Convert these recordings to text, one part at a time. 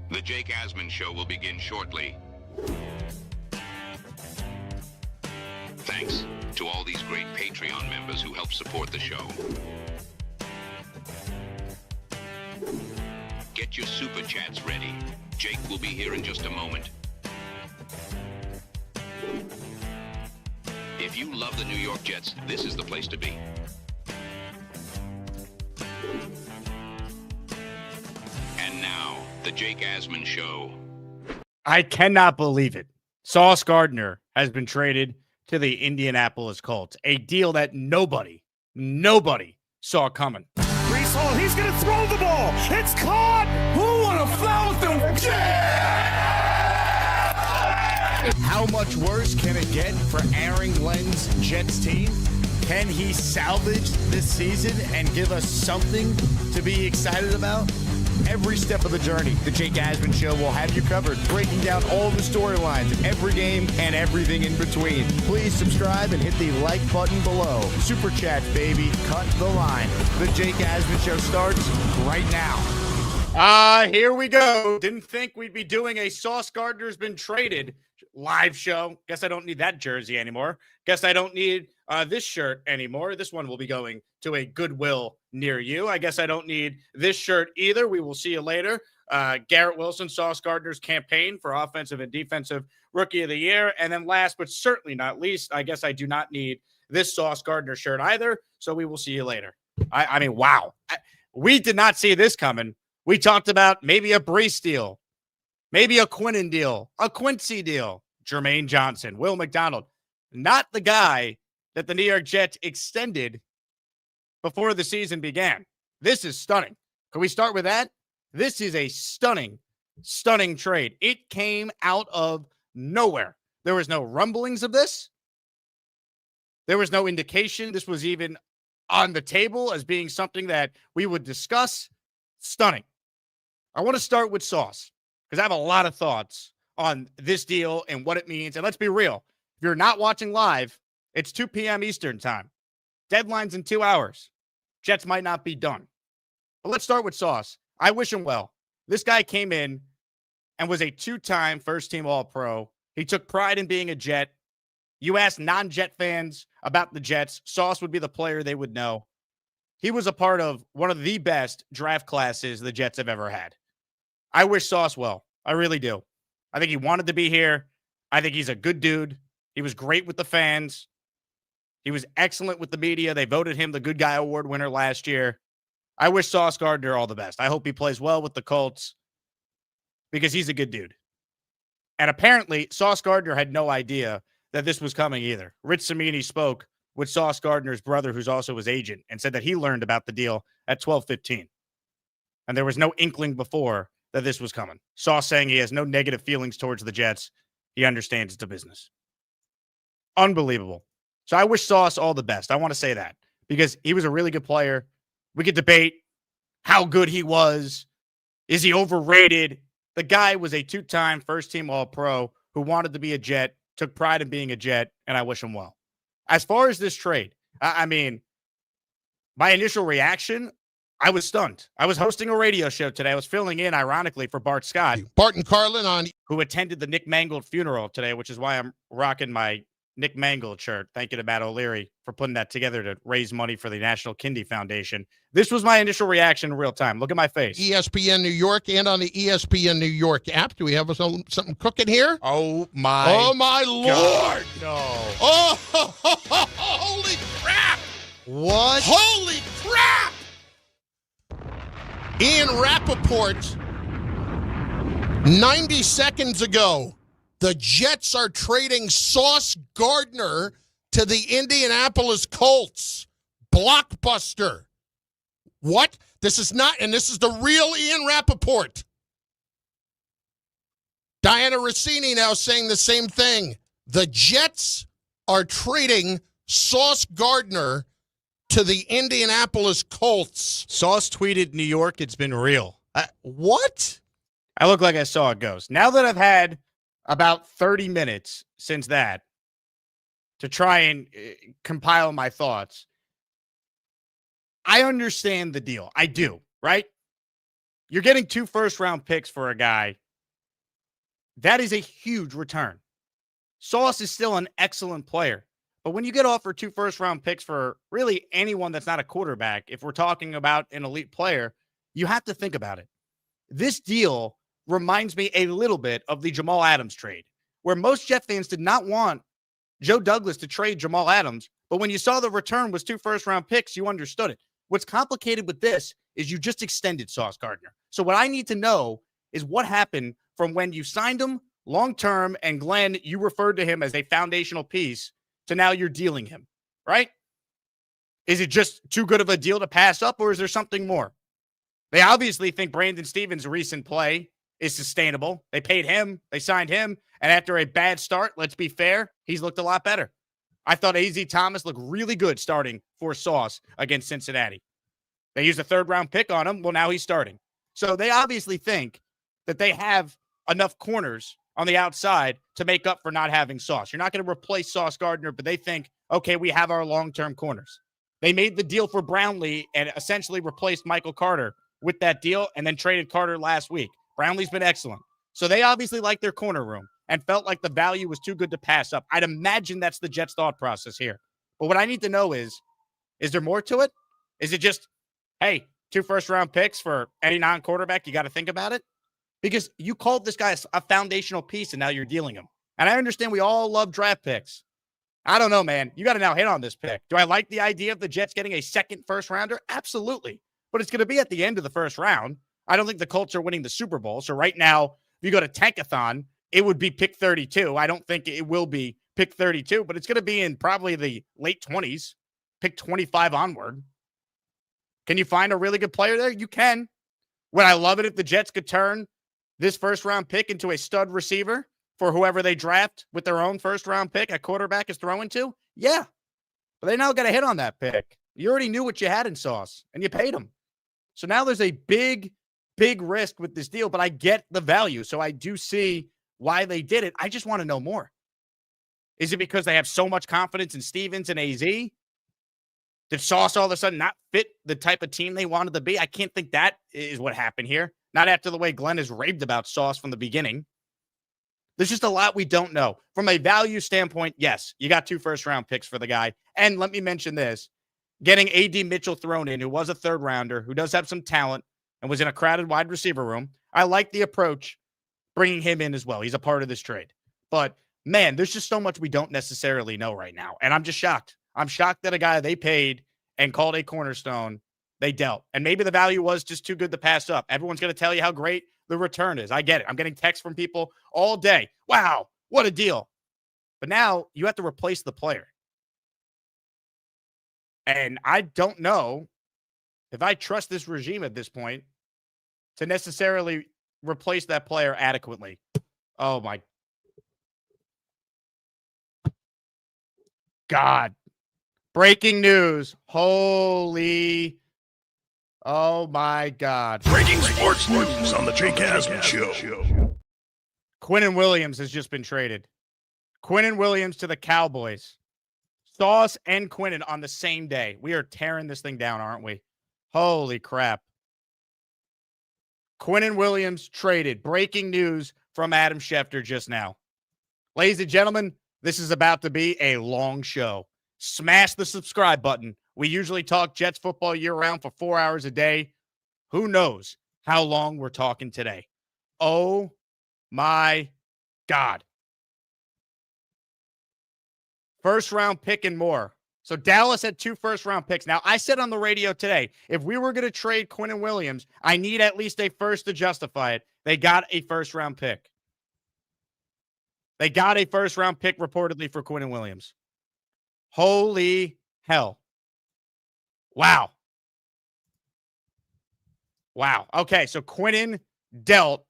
The Jake Asman Show will begin shortly. Thanks to all these great Patreon members who help support the show. Get your super chats ready. Jake will be here in just a moment. If you love the New York Jets, this is the place to be. And now, the Jake Asman Show. I cannot believe it. Sauce Gardner has been traded to the Indianapolis Colts, a deal that nobody saw coming. Breece Hall, he's going to throw the ball. It's caught. Who would have thought them? How much worse can it get for Aaron Glenn's Jets team? Can he salvage this season and give us something to be excited about? Every step of the journey, the Jake Asman Show will have you covered, breaking down all the storylines, every game, and everything in between. Please subscribe and hit the like button below. Super chat, baby. Cut the line. The Jake Asman Show starts right now. Here we go. Didn't think we'd be doing a Sauce Gardner's been traded live show. Guess I don't need that jersey anymore. Guess I don't need this shirt anymore. This one will be going to a Goodwill near you. I guess I don't need this shirt either. We will see you later. Garrett Wilson, Sauce Gardner's campaign for offensive and defensive rookie of the year. And then last but certainly not least, I guess I do not need this Sauce Gardner shirt either. So we will see you later. I mean, wow. We did not see this coming. We talked about maybe a Breece deal, maybe a Quinnen deal, a Quincy deal, Jermaine Johnson, Will McDonald, not the guy that the New York Jets extended before the season began. This is stunning. Can we start with that? This is a stunning trade. It came out of nowhere. There was no rumblings of this. There was no indication this was even on the table as being something that we would discuss. Stunning. I want to start with Sauce because I have a lot of thoughts on this deal and what it means. And let's be real. If you're not watching live, it's 2 p.m. Eastern time. Deadline's in 2 hours. Jets might not be done. But let's start with Sauce. I wish him well. This guy came in and was a 2-time first-team All-Pro. He took pride in being a Jet. You ask non-Jet fans about the Jets, Sauce would be the player they would know. He was a part of one of the best draft classes the Jets have ever had. I wish Sauce well. I really do. I think he wanted to be here. I think he's a good dude. He was great with the fans. He was excellent with the media. They voted him the Good Guy Award winner last year. I wish Sauce Gardner all the best. I hope he plays well with the Colts because he's a good dude. And apparently, Sauce Gardner had no idea that this was coming either. Rich Cimini spoke with Sauce Gardner's brother, who's also his agent, and said that he learned about the deal at 12:15. And there was no inkling before that this was coming. Sauce saying he has no negative feelings towards the Jets. He understands it's a business. Unbelievable. So I wish Sauce all the best. I want to say that because he was a really good player. We could debate how good he was. Is he overrated? The guy was a 2-time first-team All-Pro who wanted to be a Jet, took pride in being a Jet, and I wish him well. As far as this trade, I mean, my initial reaction, I was stunned. I was hosting a radio show today. I was filling in, ironically, for Bart Scott. Bart and Carlin on. Who attended the Nick Mangold funeral today, which is why I'm rocking my Nick Mangold shirt. Thank you to Matt O'Leary for putting that together to raise money for the National Kidney Foundation. This was my initial reaction in real time. Look at my face. ESPN New York and on the ESPN New York app. Do we have something cooking here? Oh, my Lord. No. Oh, holy crap. What? Holy crap. Ian Rappaport, 90 seconds ago, the Jets are trading Sauce Gardner to the Indianapolis Colts. Blockbuster. What? This is not, and this is the real Ian Rappaport. Diana Rossini now saying the same thing. The Jets are trading Sauce Gardner to the Indianapolis Colts. Sauce tweeted New York, it's been real. What? I look like I saw a ghost. Now that I've had about 30 minutes since that to try and compile my thoughts, I understand the deal. I do, right? You're getting 2 first-round picks for a guy. That is a huge return. Sauce is still an excellent player. But when you get offered 2 first-round picks for really anyone that's not a quarterback, if we're talking about an elite player, you have to think about it. This deal reminds me a little bit of the Jamal Adams trade, where most Jet fans did not want Joe Douglas to trade Jamal Adams. But when you saw the return was 2 first-round picks, you understood it. What's complicated with this is you just extended Sauce Gardner. So what I need to know is what happened from when you signed him long-term, and Glenn, you referred to him as a foundational piece, to now you're dealing him, right? Is it just too good of a deal to pass up, or is there something more? They obviously think Brandon Stevens' recent play is sustainable. They paid him, they signed him, and after a bad start, let's be fair, he's looked a lot better. I thought A.Z. Thomas looked really good starting for Sauce against Cincinnati. They used a 3rd-round pick on him. Well, now he's starting. So they obviously think that they have enough corners on the outside to make up for not having Sauce. You're not going to replace Sauce Gardner, but they think, okay, we have our long-term corners. They made the deal for Brownlee and essentially replaced Michael Carter with that deal and then traded Carter last week. Brownlee's been excellent. So they obviously like their corner room and felt like the value was too good to pass up. I'd imagine that's the Jets' thought process here. But what I need to know is there more to it? Is it just, hey, 2 first-round picks for any non-quarterback, you got to think about it? Because you called this guy a foundational piece, and now you're dealing him. And I understand we all love draft picks. I don't know, man. You got to now hit on this pick. Do I like the idea of the Jets getting a 2nd first-rounder? Absolutely. But it's going to be at the end of the 1st round. I don't think the Colts are winning the Super Bowl. So right now, if you go to Tankathon, it would be pick 32. I don't think it will be pick 32, but it's going to be in probably the late 20s, pick 25 onward. Can you find a really good player there? You can. Would I love it if the Jets could turn this 1st-round pick into a stud receiver for whoever they draft with their own 1st-round pick a quarterback is throwing to? Yeah. But they now got to hit on that pick. You already knew what you had in Sauce, and you paid him. So now there's a big risk with this deal, but I get the value. So I do see why they did it. I just want to know more. Is it because they have so much confidence in Stevens and AZ? Did Sauce all of a sudden not fit the type of team they wanted to be? I can't think that is what happened here. Not after the way Glenn has raved about Sauce from the beginning. There's just a lot we don't know. From a value standpoint, yes, you got 2 first-round picks for the guy. And let me mention this. Getting A.D. Mitchell thrown in, who was a 3rd-rounder, who does have some talent, and was in a crowded wide receiver room. I like the approach, bringing him in as well. He's a part of this trade. But, man, there's just so much we don't necessarily know right now. And I'm just shocked. I'm shocked that a guy they paid and called a cornerstone, they dealt. And maybe the value was just too good to pass up. Everyone's going to tell you how great the return is. I get it. I'm getting texts from people all day. Wow, what a deal. But now you have to replace the player. And I don't know if I trust this regime at this point to necessarily replace that player adequately. Oh, my God. Breaking news. Holy. Oh, my God. Breaking sports news on the Jake Asman Show. Quinnen Williams has just been traded. Quinnen Williams to the Cowboys. Sauce and Quinnen on the same day. We are tearing this thing down, aren't we? Holy crap. Quinnen Williams traded. Breaking news from Adam Schefter just now. Ladies and gentlemen, this is about to be a long show. Smash the subscribe button. We usually talk Jets football year-round for 4 hours a day. Who knows how long we're talking today? Oh, my God. First-round pick and more. So Dallas had 2 first-round picks. Now, I said on the radio today, if we were going to trade Quinnen Williams, I need at least a first to justify it. They got a first-round pick. They got a first-round pick reportedly for Quinnen Williams. Holy hell. Wow. Wow. Okay, so Quinnen dealt.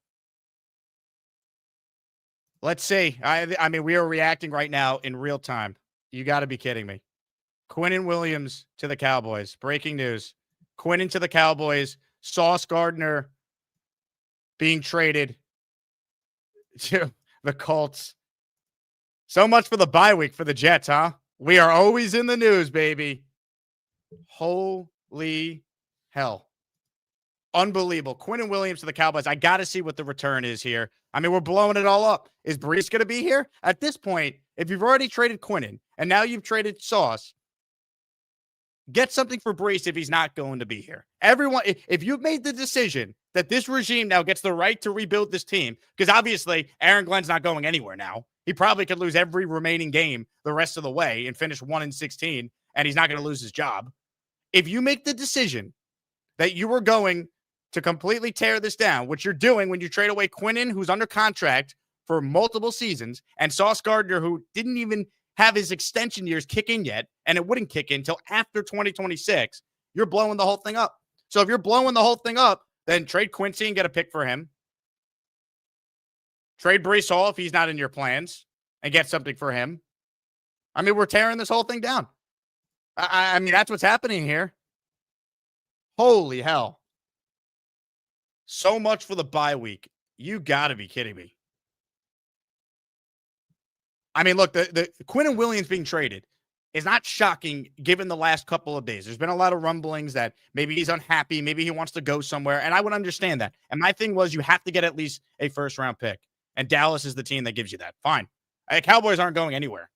Let's see. I mean, we are reacting right now in real time. You got to be kidding me. Quinnen Williams to the Cowboys. Breaking news. Quinnen to the Cowboys. Sauce Gardner being traded to the Colts. So much for the bye week for the Jets, huh? We are always in the news, baby. Holy hell. Unbelievable. Quinnen Williams to the Cowboys. I got to see what the return is here. I mean, we're blowing it all up. Is Breece going to be here? At this point, if you've already traded Quinnen and now you've traded Sauce, get something for Breece if he's not going to be here. Everyone, if you've made the decision that this regime now gets the right to rebuild this team, because obviously Aaron Glenn's not going anywhere now. He probably could lose every remaining game the rest of the way and finish 1-16, and he's not going to lose his job. If you make the decision that you are going to completely tear this down, which you're doing when you trade away Quinnen, who's under contract for multiple seasons, and Sauce Gardner, who didn't even have his extension years kick in yet, and it wouldn't kick in until after 2026, you're blowing the whole thing up. So if you're blowing the whole thing up, then trade Quincy and get a pick for him. Trade Breece Hall if he's not in your plans and get something for him. I mean, we're tearing this whole thing down. I mean, that's what's happening here. Holy hell. So much for the bye week. You got to be kidding me. I mean, look, the Quinnen Williams being traded is not shocking given the last couple of days. There's been a lot of rumblings that maybe he's unhappy, maybe he wants to go somewhere, and I would understand that. And my thing was you have to get at least a first-round pick, and Dallas is the team that gives you that. Fine. Cowboys aren't going anywhere.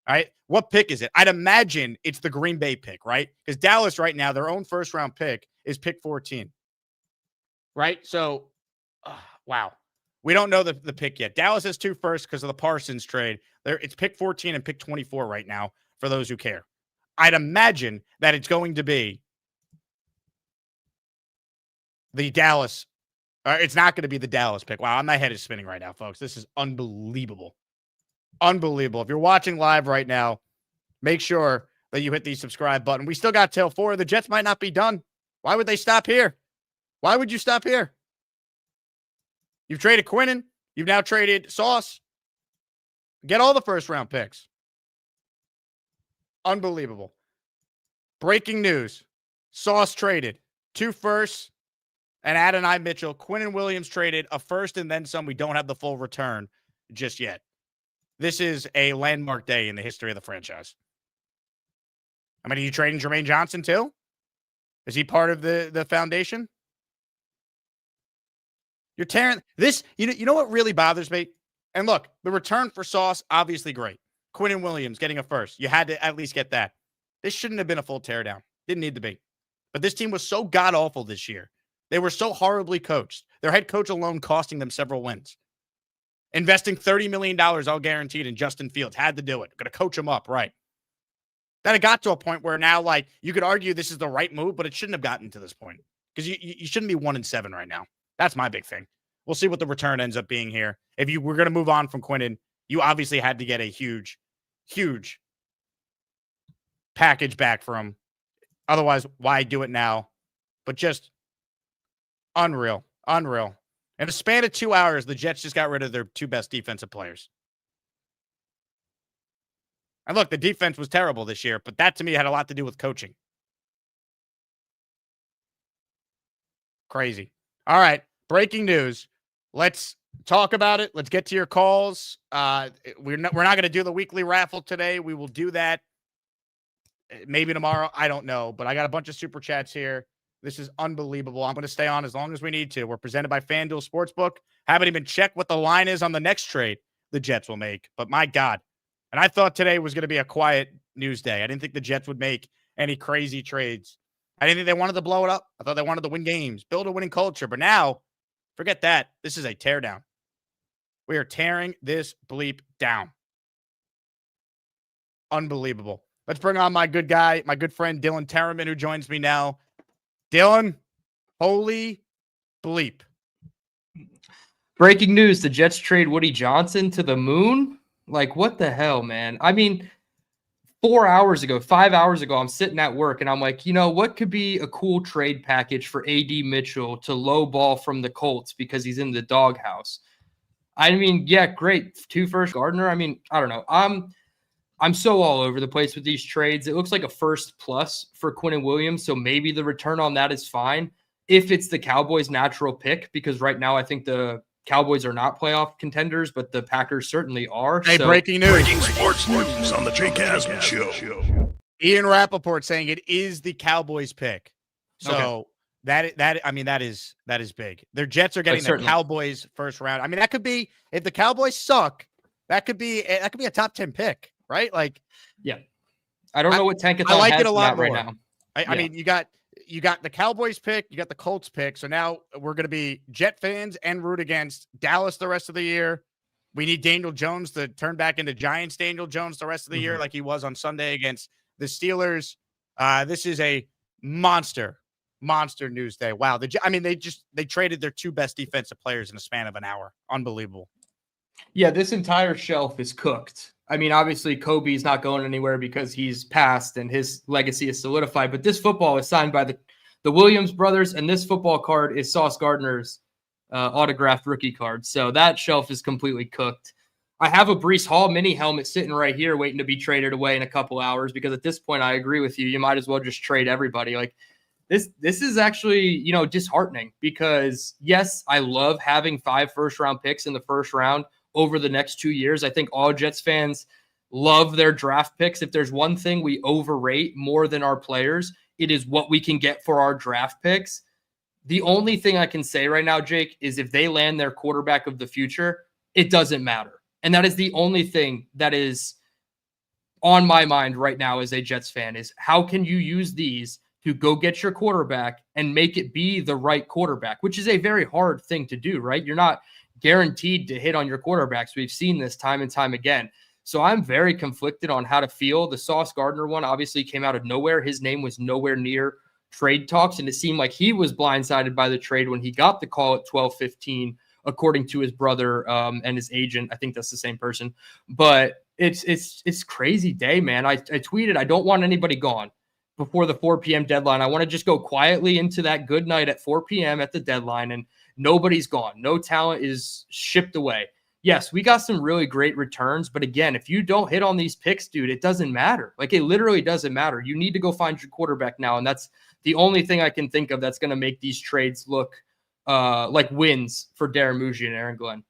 All right? What pick is it? I'd imagine it's the Green Bay pick, right? Because Dallas right now, their own first-round pick is pick 14. Right? So, wow. We don't know the pick yet. Dallas has 2 firsts because of the Parsons trade. It's pick 14 and pick 24 right now for those who care. I'd imagine that it's going to be the Dallas. It's not going to be the Dallas pick. Wow, my head is spinning right now, folks. This is unbelievable. Unbelievable. If you're watching live right now, make sure that you hit the subscribe button. We still got till 4. The Jets might not be done. Why would they stop here? Why would you stop here? You've traded Quinnen. You've now traded Sauce. Get all the first-round picks. Unbelievable. Breaking news. Sauce traded 2 firsts and Adonai Mitchell. Quinnen Williams traded a first and then some. We don't have the full return just yet. This is a landmark day in the history of the franchise. I mean, are you trading Jermaine Johnson too? Is he part of the foundation? You're tearing this. You know what really bothers me? And look, the return for Sauce, obviously great. Quinnen Williams getting a first. You had to at least get that. This shouldn't have been a full teardown. Didn't need to be. But this team was so god-awful this year. They were so horribly coached. Their head coach alone costing them several wins. Investing $30 million all guaranteed in Justin Fields. Had to do it. Going to coach him up, right. Then it got to a point where now, like, you could argue this is the right move, but it shouldn't have gotten to this point. Because you shouldn't be 1-7 right now. That's my big thing. We'll see what the return ends up being here. If you were going to move on from Quinnen, you obviously had to get a huge, huge package back for him. Otherwise, why do it now? But just unreal. Unreal. In a span of 2 hours, the Jets just got rid of their 2 best defensive players. And look, the defense was terrible this year, but that to me had a lot to do with coaching. Crazy. All right. Breaking news. Let's talk about it. Let's get to your calls. We're not going to do the weekly raffle today. We will do that maybe tomorrow. I don't know, but I got a bunch of super chats here. This is unbelievable. I'm going to stay on as long as we need to. We're presented by FanDuel Sportsbook. Haven't even checked what the line is on the next trade the Jets will make, but my God. And I thought today was going to be a quiet news day. I didn't think the Jets would make any crazy trades. I didn't think they wanted to blow it up. I thought they wanted to win games, build a winning culture. But now, forget that. This is a teardown. We are tearing this bleep down. Unbelievable. Let's bring on my good guy, my good friend Dylan Terriman, who joins me now. Dylan, holy bleep. Breaking news, the Jets trade Woody Johnson to the moon? Like, what the hell, man? I mean, 5 hours ago, I'm sitting at work, and I'm like, you know, what could be a cool trade package for A.D. Mitchell to low ball from the Colts because he's in the doghouse? I mean, yeah, great. 2 first, Gardner. I mean, I don't know. I'm so all over the place with these trades. It looks like a first plus for Quinnen Williams, so maybe the return on that is fine if it's the Cowboys' natural pick, because right now I think the Cowboys are not playoff contenders, but the Packers certainly are. Hey, breaking news. Breaking sports news on the Jake Asman Show. Ian Rappaport saying it is the Cowboys pick. So I mean, that is big. Their Jets are getting the Cowboys first round. I mean, that could be, if the Cowboys suck, that could be a top 10 pick, right? Like, yeah. I don't know what Tankathon I like has it a lot right more. now. I mean, you got the Cowboys pick, you got the Colts pick. So now we're going to be Jet fans and root against Dallas the rest of the year. We need Daniel Jones to turn back into Giants Daniel Jones the rest of the year, like he was on Sunday against the Steelers. This is a monster news day. Wow. They traded their 2 best defensive players in a span of an hour. Unbelievable. Yeah, this entire shelf is cooked. I mean, obviously Kobe's not going anywhere because he's passed and his legacy is solidified, but this football is signed by the Williams brothers, and this football card is Sauce Gardner's autographed rookie card. So that shelf is completely cooked. I have a Breece Hall mini helmet sitting right here waiting to be traded away in a couple hours, because at this point I agree with you. You might as well just trade everybody. Like this is actually, disheartening, because yes, I love having 5 first-round picks in the first round over the next 2 years. I think all Jets fans love their draft picks. If there's one thing we overrate more than our players, it is what we can get for our draft picks. The only thing I can say right now, Jake, is if they land their quarterback of the future, it doesn't matter. And that is the only thing that is on my mind right now as a Jets fan, is how can you use these to go get your quarterback and make it be the right quarterback, which is a very hard thing to do, right? You're not guaranteed to hit on your quarterbacks. We've seen this time and time again. So I'm very conflicted on how to feel. The Sauce Gardner one obviously came out of nowhere. His name was nowhere near trade talks, and it seemed like he was blindsided by the trade when he got the call at 12:15, according to his brother and his agent. I think that's the same person. But it's crazy day, man. I tweeted, I don't want anybody gone before the 4 p.m. deadline. I want to just go quietly into that good night at 4 p.m. at the deadline, and nobody's gone. No talent is shipped away. Yes, we got some really great returns, but again, if you don't hit on these picks, dude, it doesn't matter. Like, it literally doesn't matter. You need to go find your quarterback now, and that's the only thing I can think of that's going to make these trades look like wins for Darren Muji and Aaron Glenn.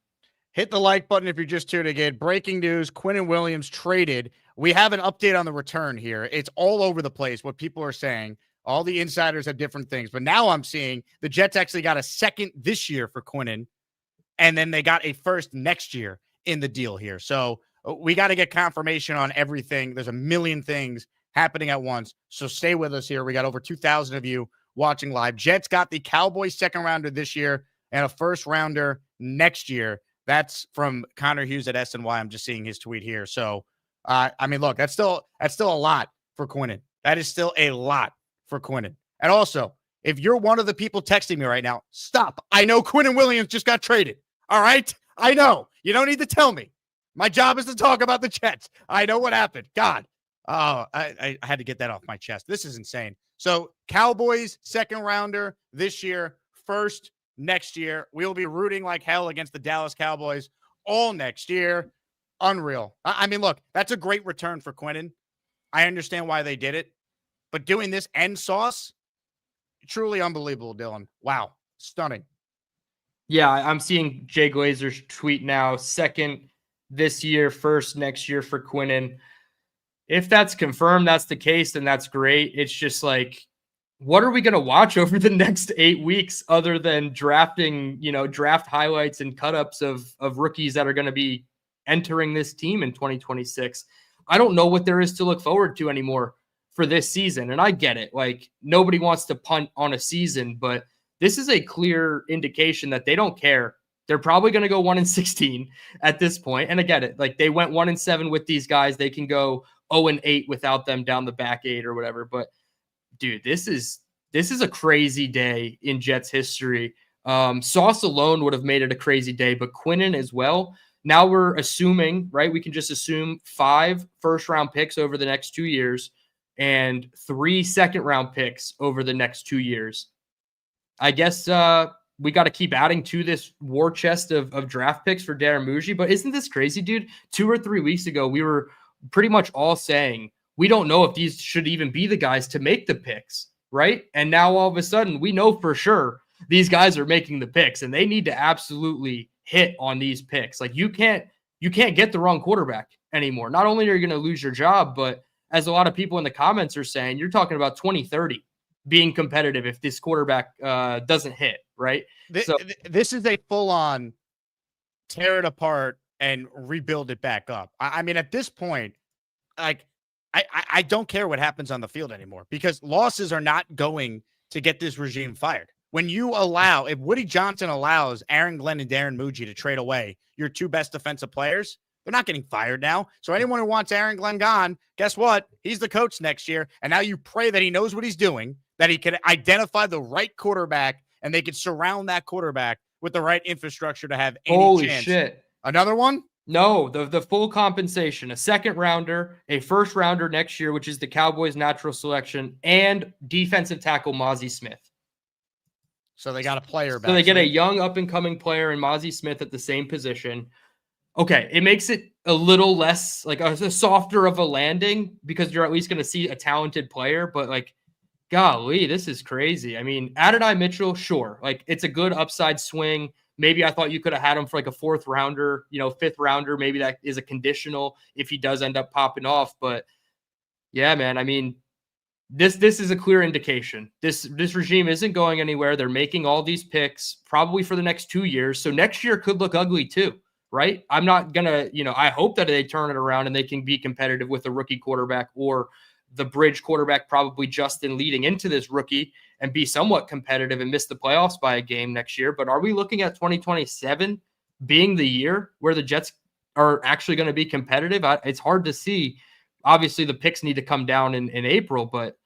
Hit the like button if you're just tuning in. Breaking news, Quinnen Williams traded. We have an update on the return here. It's all over the place what people are saying. All the insiders have different things. But now I'm seeing the Jets actually got a second this year for Quinnen, and then they got a first next year in the deal here. So we got to get confirmation on everything. There's a million things happening at once. So stay with us here. We got over 2,000 of you watching live. Jets got the Cowboys second rounder this year and a first rounder next year. That's from Connor Hughes at SNY. I'm just seeing his tweet here. So, look, that's still a lot for Quinnen. That is still a lot for Quinnen. And also, if you're one of the people texting me right now, stop. I know Quinnen Williams just got traded. All right? I know. You don't need to tell me. My job is to talk about the Jets. I know what happened. God. Oh, I had to get that off my chest. This is insane. So, Cowboys second rounder this year, first next year. We'll be rooting like hell against the Dallas Cowboys all next year. Unreal. Look, that's a great return for Quinnen. I understand why they did it. But doing this and Sauce, truly unbelievable, Dylan. Wow. Stunning. Yeah, I'm seeing Jay Glazer's tweet now. Second this year, first next year for Quinnen. If that's confirmed, that's the case, then that's great. It's just like, what are we going to watch over the next 8 weeks other than drafting, draft highlights and cut-ups of rookies that are going to be entering this team in 2026? I don't know what there is to look forward to anymore for this season. And I get it. Like, nobody wants to punt on a season, but this is a clear indication that they don't care. They're probably going to go 1-16 at this point. And I get it. Like, they went 1-7 with these guys. They can go 0-8 without them down the back 8 or whatever. But dude, this is a crazy day in Jets history. Sauce alone would have made it a crazy day, but Quinnen as well. Now we're assuming, right? We can just assume 5 first-round picks over the next 2 years and 3 second-round picks over the next 2 years. I guess we got to keep adding to this war chest of draft picks for Darren Muji. But isn't this crazy, dude? 2 or 3 weeks ago, we were pretty much all saying, we don't know if these should even be the guys to make the picks, right? And now all of a sudden, we know for sure these guys are making the picks, and they need to absolutely hit on these picks. Like, you can't get the wrong quarterback anymore. Not only are you going to lose your job, but as a lot of people in the comments are saying, you're talking about 2030 being competitive if this quarterback doesn't hit, right? This is a full-on tear it apart and rebuild it back up. I mean, at this point, like, I don't care what happens on the field anymore because losses are not going to get this regime fired. When you allow, if Woody Johnson allows Aaron Glenn and Darren Muji to trade away your two best defensive players, they're not getting fired now. So anyone who wants Aaron Glenn gone, guess what? He's the coach next year. And now you pray that he knows what he's doing, that he can identify the right quarterback, and they could surround that quarterback with the right infrastructure to have any Holy chance. shit. Another one? No, the full compensation, a second rounder, a first rounder next year, which is the Cowboys' natural selection, and defensive tackle Mozzie Smith. So they got a player back. So they get a young up-and-coming player in Mozzie Smith at the same position. Okay, it makes it a little less, like a softer of a landing because you're at least going to see a talented player. But, like, golly, this is crazy. I mean, Adonai Mitchell, sure. Like, it's a good upside swing. Maybe I thought you could have had him for like a fourth rounder, fifth rounder. Maybe that is a conditional if he does end up popping off. But, yeah, man, I mean, This is a clear indication. This regime isn't going anywhere. They're making all these picks probably for the next 2 years. So next year could look ugly too, right? I'm not going to, I hope that they turn it around and they can be competitive with a rookie quarterback or the bridge quarterback, probably Justin, leading into this rookie and be somewhat competitive and miss the playoffs by a game next year. But are we looking at 2027 being the year where the Jets are actually going to be competitive? It's hard to see. Obviously, the picks need to come down in April, but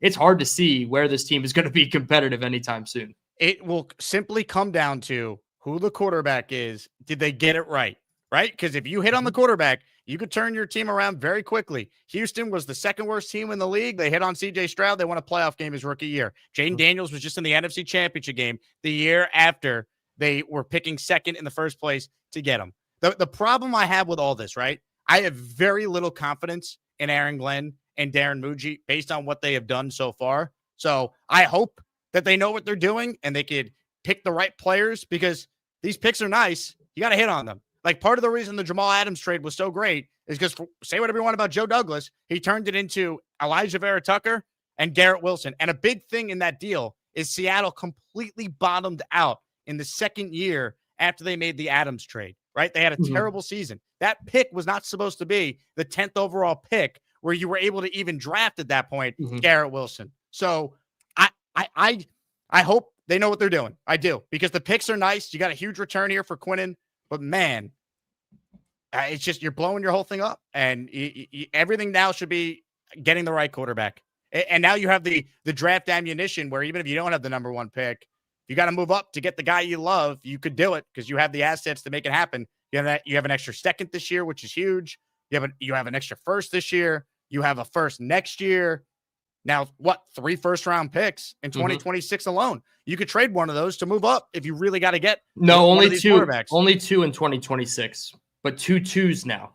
it's hard to see where this team is going to be competitive anytime soon. It will simply come down to who the quarterback is. Did they get it right? Right? Because if you hit on the quarterback, you could turn your team around very quickly. Houston was the second worst team in the league. They hit on C.J. Stroud. They won a playoff game his rookie year. Jaden Daniels was just in the NFC Championship game the year after they were picking second in the first place to get him. The problem I have with all this, right? I have very little confidence in Aaron Glenn and Darren Muji based on what they have done so far. So I hope that they know what they're doing and they could pick the right players because these picks are nice. You got to hit on them. Like, part of the reason the Jamal Adams trade was so great is because, say whatever you want about Joe Douglas, he turned it into Elijah Vera Tucker and Garrett Wilson. And a big thing in that deal is Seattle completely bottomed out in the second year after they made the Adams trade, right? They had a terrible season. That pick was not supposed to be the 10th overall pick where you were able to even draft at that point, Garrett Wilson. So I hope they know what they're doing. I do, because the picks are nice. You got a huge return here for Quinnen, but man, it's just, you're blowing your whole thing up, and everything now should be getting the right quarterback. And now you have the draft ammunition where even if you don't have the number one pick, you got to move up to get the guy you love. You could do it because you have the assets to make it happen. You have an extra second this year, which is huge. You have an extra first this year. You have a first next year. Now, 3 first-round picks in 2026 alone? You could trade one of those to move up if you really got to get only 2 in 2026, but 2 2s now.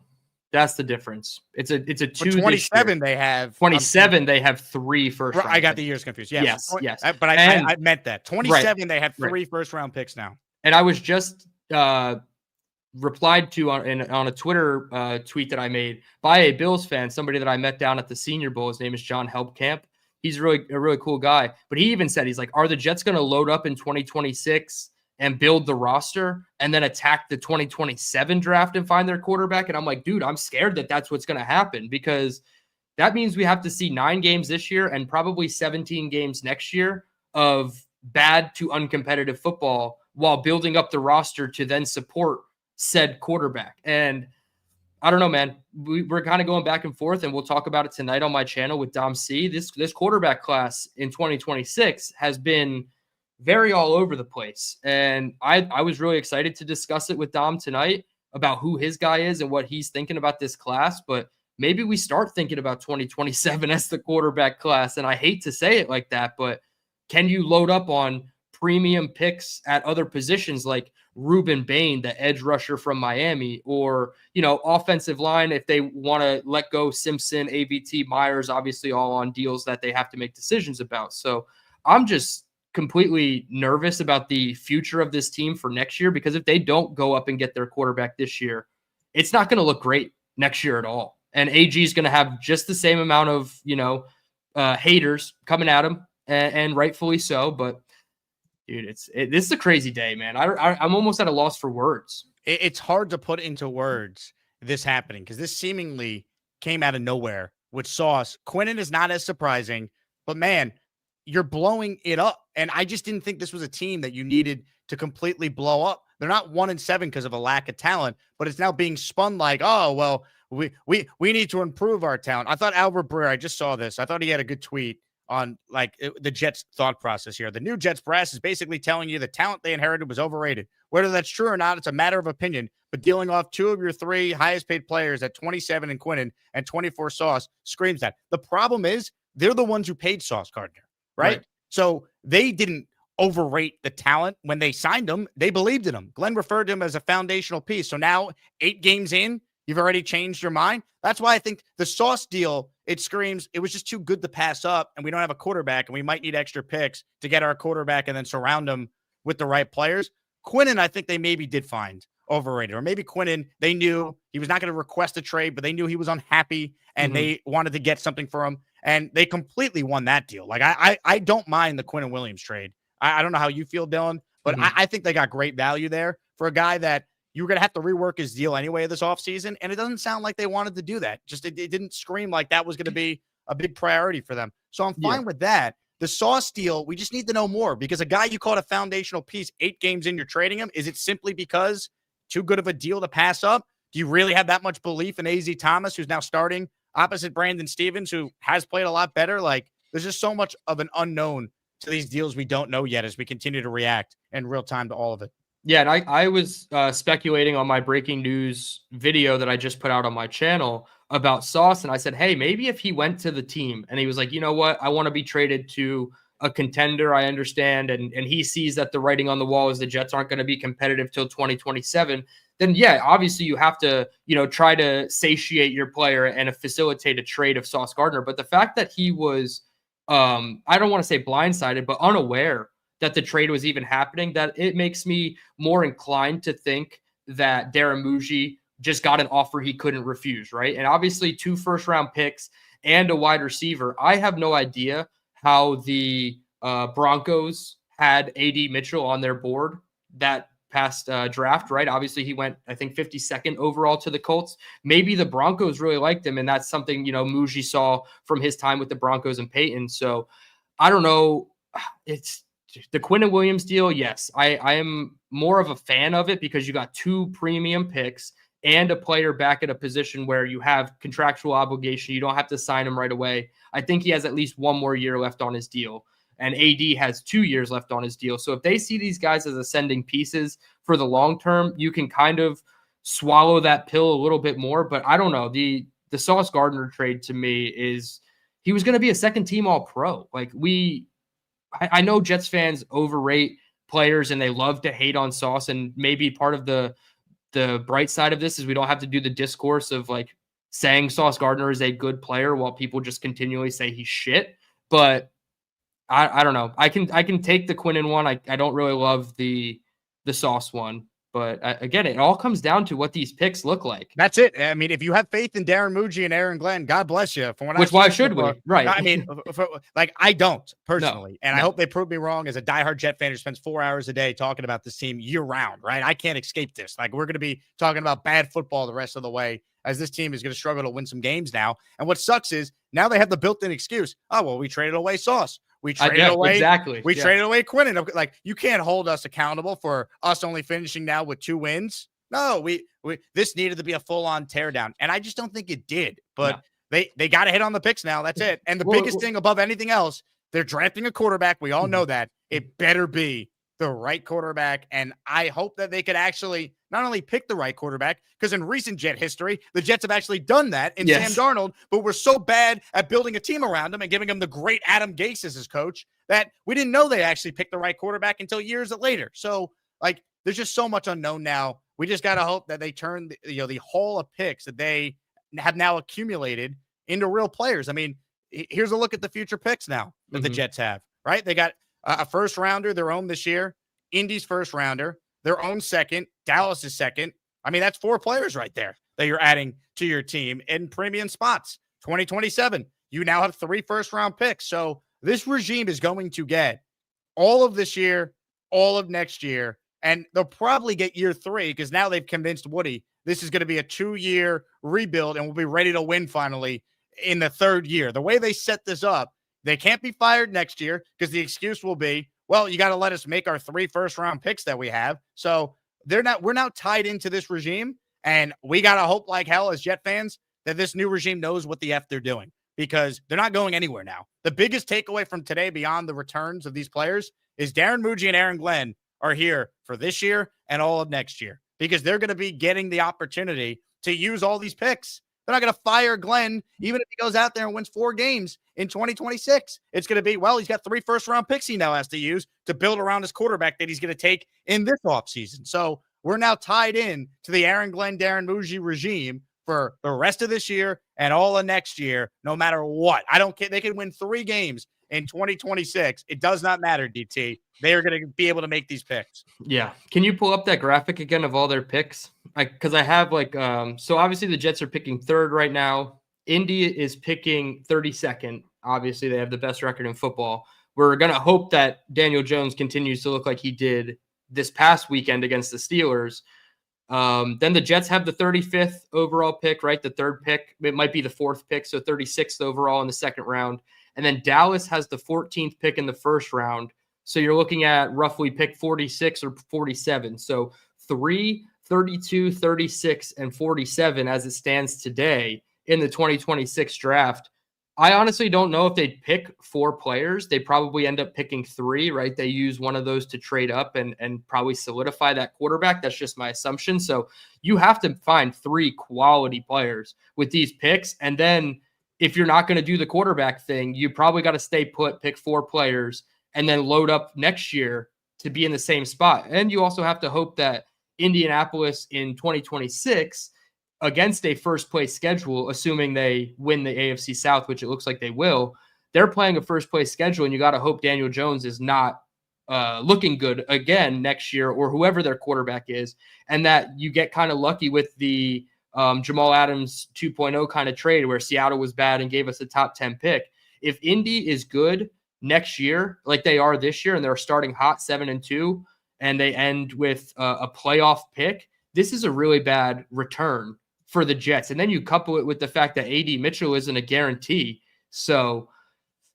That's the difference. It's a 2. 27 they have. 27 they have 3 first. I got the years confused. Yes. But I meant that 27 they have 3 first-round picks now. And I was just replied to on a Twitter tweet that I made by a Bills fan, somebody that I met down at the Senior Bowl. His name is John Helpkamp. He's a really cool guy. But he even said, he's like, are the Jets going to load up in 2026 and build the roster and then attack the 2027 draft and find their quarterback? And I'm like, dude, I'm scared that that's what's going to happen, because that means we have to see 9 games this year and probably 17 games next year of bad to uncompetitive football while building up the roster to then support said quarterback. And I don't know, man, we're kind of going back and forth, and we'll talk about it tonight on my channel with Dom C. This quarterback class in 2026 has been very all over the place. And I was really excited to discuss it with Dom tonight about who his guy is and what he's thinking about this class. But maybe we start thinking about 2027 as the quarterback class. And I hate to say it like that, but can you load up on premium picks at other positions like Ruben Bain, the edge rusher from Miami, or, offensive line if they want to let go Simpson, AVT, Myers, obviously all on deals that they have to make decisions about. So I'm just completely nervous about the future of this team for next year, because if they don't go up and get their quarterback this year, it's not going to look great next year at all. And AG is going to have just the same amount of, haters coming at him and rightfully so. But dude, this is a crazy day, man. I'm almost at a loss for words. It's hard to put into words this happening because this seemingly came out of nowhere with Sauce. Quinnen is not as surprising, but man, you're blowing it up. And I just didn't think this was a team that you needed to completely blow up. They're not 1-7 because of a lack of talent, but it's now being spun like, oh, well, we need to improve our talent. I thought Albert Breer, I just saw this. I thought he had a good tweet on the Jets thought process here. The new Jets brass is basically telling you the talent they inherited was overrated. Whether that's true or not, it's a matter of opinion, but dealing off 2 of your 3 highest paid players at 27 in Quinnen and 24 Sauce screams that. The problem is they're the ones who paid Sauce Gardner, right? So they didn't overrate the talent when they signed him. They believed in him. Glenn referred to him as a foundational piece. So now 8 games in, you've already changed your mind. That's why I think the Sauce deal, it screams it was just too good to pass up, and we don't have a quarterback, and we might need extra picks to get our quarterback and then surround him with the right players. Quinnen, I think they maybe did find overrated, or maybe Quinnen, they knew he was not going to request a trade, but they knew he was unhappy and they wanted to get something for him, and they completely won that deal. Like I don't mind the Quinnen Williams trade. I don't know how you feel, Dylan, but I think they got great value there for a guy that you were going to have to rework his deal anyway this offseason, and it doesn't sound like they wanted to do that. Just it didn't scream like that was going to be a big priority for them. So I'm fine with that. The Sauce deal, we just need to know more, because a guy you called a foundational piece 8 games in, you're trading him. Is it simply because too good of a deal to pass up? Do you really have that much belief in A.Z. Thomas, who's now starting opposite Brandon Stevens, who has played a lot better? Like, there's just so much of an unknown to these deals we don't know yet as we continue to react in real time to all of it. Yeah, and I was speculating on my breaking news video that I just put out on my channel about Sauce, and I said, hey, maybe if he went to the team and he was like, you know what, I want to be traded to a contender, I understand, and he sees that the writing on the wall is the Jets aren't going to be competitive till 2027, then yeah, obviously you have to, try to satiate your player and facilitate a trade of Sauce Gardner. But the fact that he was, I don't want to say blindsided, but unaware that the trade was even happening, that it makes me more inclined to think that Darren Muji just got an offer he couldn't refuse, right? And obviously 2 first-round picks and a wide receiver. I have no idea how the Broncos had A.D. Mitchell on their board that past draft, right? Obviously he went, I think, 52nd overall to the Colts. Maybe the Broncos really liked him, and that's something, Muji saw from his time with the Broncos and Peyton. So I don't know. It's the Quinnen Williams deal. Yes, I am more of a fan of it because you got 2 premium picks and a player back at a position where you have contractual obligation. You don't have to sign him right away. I think he has at least 1 more year left on his deal, and AD has 2 years left on his deal. So if they see these guys as ascending pieces for the long term, you can kind of swallow that pill a little bit more. But I don't know. The Sauce Gardner trade to me is he was going to be a second team All-Pro. Like I know Jets fans overrate players and they love to hate on Sauce, and maybe part of the bright side of this is we don't have to do the discourse of like saying Sauce Gardner is a good player while people just continually say he's shit. But I don't know. I can take the Quinnen one. I don't really love the Sauce one. But again, it all comes down to what these picks look like. That's it. I mean, if you have faith in Darren Muji and Aaron Glenn, God bless you. Why should we? Right. I mean, I don't personally. I hope they prove me wrong as a diehard Jet fan who spends 4 hours a day talking about this team year round, right? I can't escape this. Like, we're going to be talking about bad football the rest of the way, as this team is going to struggle to win some games now. And what sucks is now they have the built-in excuse. Oh, well, we traded away Sauce. We traded away exactly. We traded away Quinnen. Like, you can't hold us accountable for us only finishing now with 2 wins. No, we this needed to be a full-on teardown, and I just don't think it did. But they got to hit on the picks now. That's it. And the biggest thing above anything else, they're drafting a quarterback. We all know that. It better be the right quarterback, and I hope that they could actually not only pick the right quarterback, because in recent Jet history, the Jets have actually done that in Sam Darnold, but we're so bad at building a team around him and giving him the great Adam Gase as his coach that we didn't know they actually picked the right quarterback until years later. So, like, there's just so much unknown now. We just got to hope that they turn the haul of picks that they have now accumulated into real players. I mean, here's a look at the future picks now that the Jets have, right? They got a first rounder, their own this year, Indy's first rounder, their own second, Dallas's second. I mean, that's 4 players right there that you're adding to your team in premium spots. 2027, you now have 3 first-round picks. So this regime is going to get all of this year, all of next year, and they'll probably get year 3 because now they've convinced Woody this is going to be a 2-year rebuild and we'll be ready to win finally in the 3rd year. The way they set this up, they can't be fired next year because the excuse will be, well, you got to let us make our 3 first-round picks that we have. So we're now tied into this regime, and we got to hope like hell as Jet fans that this new regime knows what the F they're doing because they're not going anywhere now. The biggest takeaway from today beyond the returns of these players is Darren Muji and Aaron Glenn are here for this year and all of next year because they're going to be getting the opportunity to use all these picks. They're not going to fire Glenn even if he goes out there and wins 4 games in 2026. It's going to be, well, he's got 3 first-round picks he now has to use to build around his quarterback that he's going to take in this offseason. So we're now tied in to the Aaron Glenn, Darren Muji regime for the rest of this year and all of next year, no matter what. I don't care. They can win 3 games in 2026. It does not matter, DT. They are going to be able to make these picks. Yeah. Can you pull up that graphic again of all their picks? Because I have so obviously the Jets are picking 3rd right now. Indy is picking 32nd. Obviously, they have the best record in football. We're going to hope that Daniel Jones continues to look like he did this past weekend against the Steelers. Then the Jets have the 35th overall pick, right? The 3rd pick. It might be the 4th pick, so 36th overall in the 2nd round. And then Dallas has the 14th pick in the 1st round. So you're looking at roughly pick 46 or 47. So 3, 32, 36, and 47 as it stands today in the 2026 draft. I honestly don't know if they'd pick 4 players. They probably end up picking 3, right? They use one of those to trade up and probably solidify that quarterback. That's just my assumption. So you have to find 3 quality players with these picks. And then if you're not going to do the quarterback thing, you probably got to stay put, pick 4 players, and then load up next year to be in the same spot. And you also have to hope that Indianapolis in 2026 against a first place schedule, assuming they win the AFC South, which it looks like they will, they're playing a first place schedule. And you got to hope Daniel Jones is not looking good again next year or whoever their quarterback is. And that you get kind of lucky with the Jamal Adams 2.0 kind of trade where Seattle was bad and gave us a top 10 pick. If Indy is good next year, like they are this year, and they're starting hot 7-2, and they end with a playoff pick, this is a really bad return for the Jets. And then you couple it with the fact that AD Mitchell isn't a guarantee. So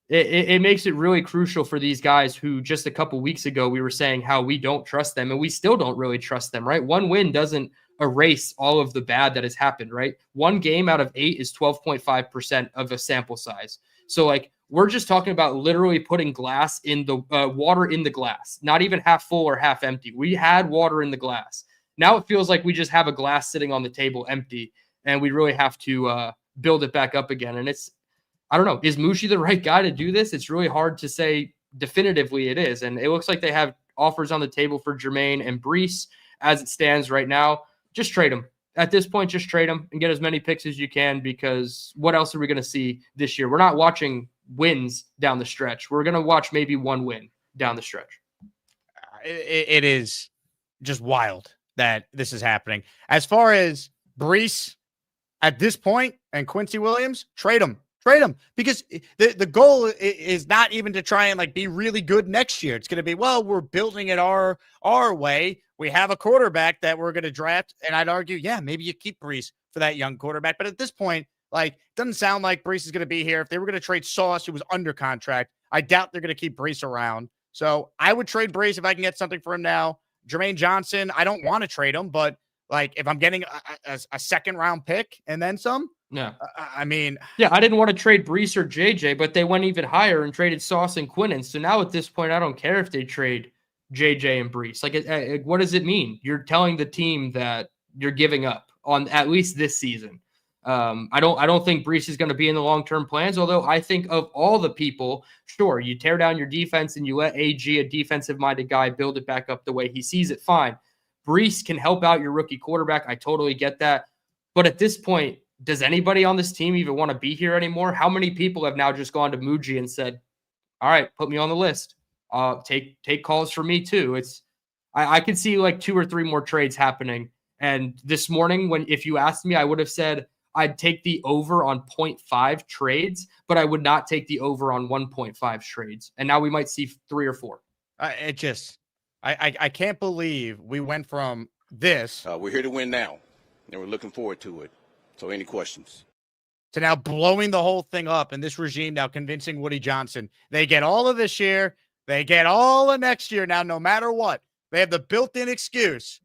it makes it really crucial for these guys who just a couple weeks ago we were saying how we don't trust them, and we still don't really trust them, right? 1 win doesn't erase all of the bad that has happened, right? 1 game out of 8 is 12.5% of a sample size. So like we're just talking about literally putting glass in the water in the glass, not even half full or half empty. We had water in the glass. Now it feels like we just have a glass sitting on the table empty, and we really have to build it back up again. And I don't know, is Muji the right guy to do this? It's really hard to say definitively it is. And it looks like they have offers on the table for Jermaine and Breece as it stands right now. Just trade them. At this point, just trade them and get as many picks as you can, because what else are we going to see this year? We're not watching wins down the stretch. We're going to watch maybe 1 win down the stretch. It is just wild that this is happening. As far as Breece at this point and Quincy Williams, trade them, because the goal is not even to try and like be really good next year. It's going to be, well, we're building it our way. We have a quarterback that we're going to draft. And I'd argue, yeah, maybe you keep Breece for that young quarterback. But at this point, like, it doesn't sound like Breece is going to be here. If they were going to trade Sauce, who was under contract, I doubt they're going to keep Breece around. So I would trade Breece if I can get something for him now. Jermaine Johnson, I don't want to trade him, but like if I'm getting a 2nd round pick and then some, yeah. I mean, yeah, I didn't want to trade Breece or JJ, but they went even higher and traded Sauce and Quinnen. So now at this point, I don't care if they trade JJ and Breece. Like, what does it mean? You're telling the team that you're giving up on at least this season. I don't think Breece is going to be in the long-term plans, although I think of all the people, sure, you tear down your defense and you let AG, a defensive-minded guy, build it back up the way he sees it, fine. Breece can help out your rookie quarterback. I totally get that. But at this point, does anybody on this team even want to be here anymore? How many people have now just gone to Muji and said, all right, put me on the list. Take calls for me too. I could see like 2 or 3 more trades happening. And this morning, if you asked me, I would have said, I'd take the over on 0.5 trades, but I would not take the over on 1.5 trades. And now we might see 3 or 4. I can't believe we went from this. We're here to win now, and we're looking forward to it. So any questions? To now blowing the whole thing up, and this regime now convincing Woody Johnson they get all of this year, they get all of next year. Now, no matter what, they have the built-in excuse,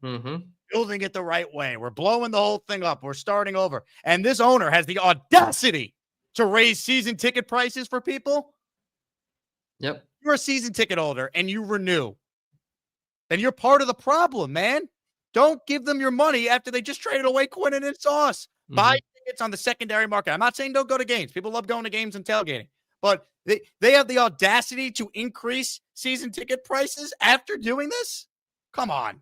building it the right way. We're blowing the whole thing up. We're starting over. And this owner has the audacity to raise season ticket prices for people. Yep. You're a season ticket holder and you renew. Then you're part of the problem, man. Don't give them your money after they just traded away Quinnen and Sauce. Buy tickets on the secondary market. I'm not saying don't go to games. People love going to games and tailgating. But they have the audacity to increase season ticket prices after doing this? Come on.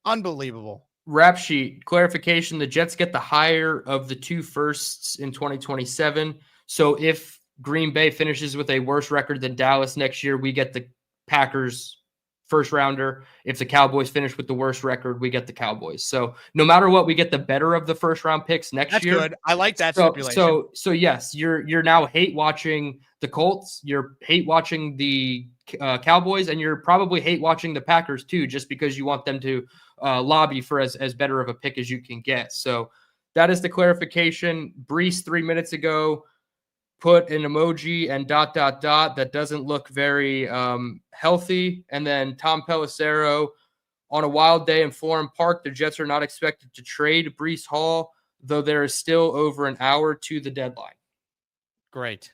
Unbelievable. Rap sheet clarification. The Jets get the higher of the 2 firsts in 2027. So if Green Bay finishes with a worse record than Dallas next year, we get the Packers first rounder. If the Cowboys finish with the worst record, we get the Cowboys. So no matter what, we get the better of the first round picks next year. Good. I like that stipulation. So yes, you're now hate watching the Colts. You're hate watching the Cowboys, and you're probably hate watching the Packers too, just because you want them to lobby for as better of a pick as you can get. So that is the clarification. Breece 3 minutes ago put an emoji and ... that doesn't look very healthy. And then Tom Pelissero, on a wild day in Florham Park, the Jets are not expected to trade Breece Hall, though there is still over an hour to the deadline. Great.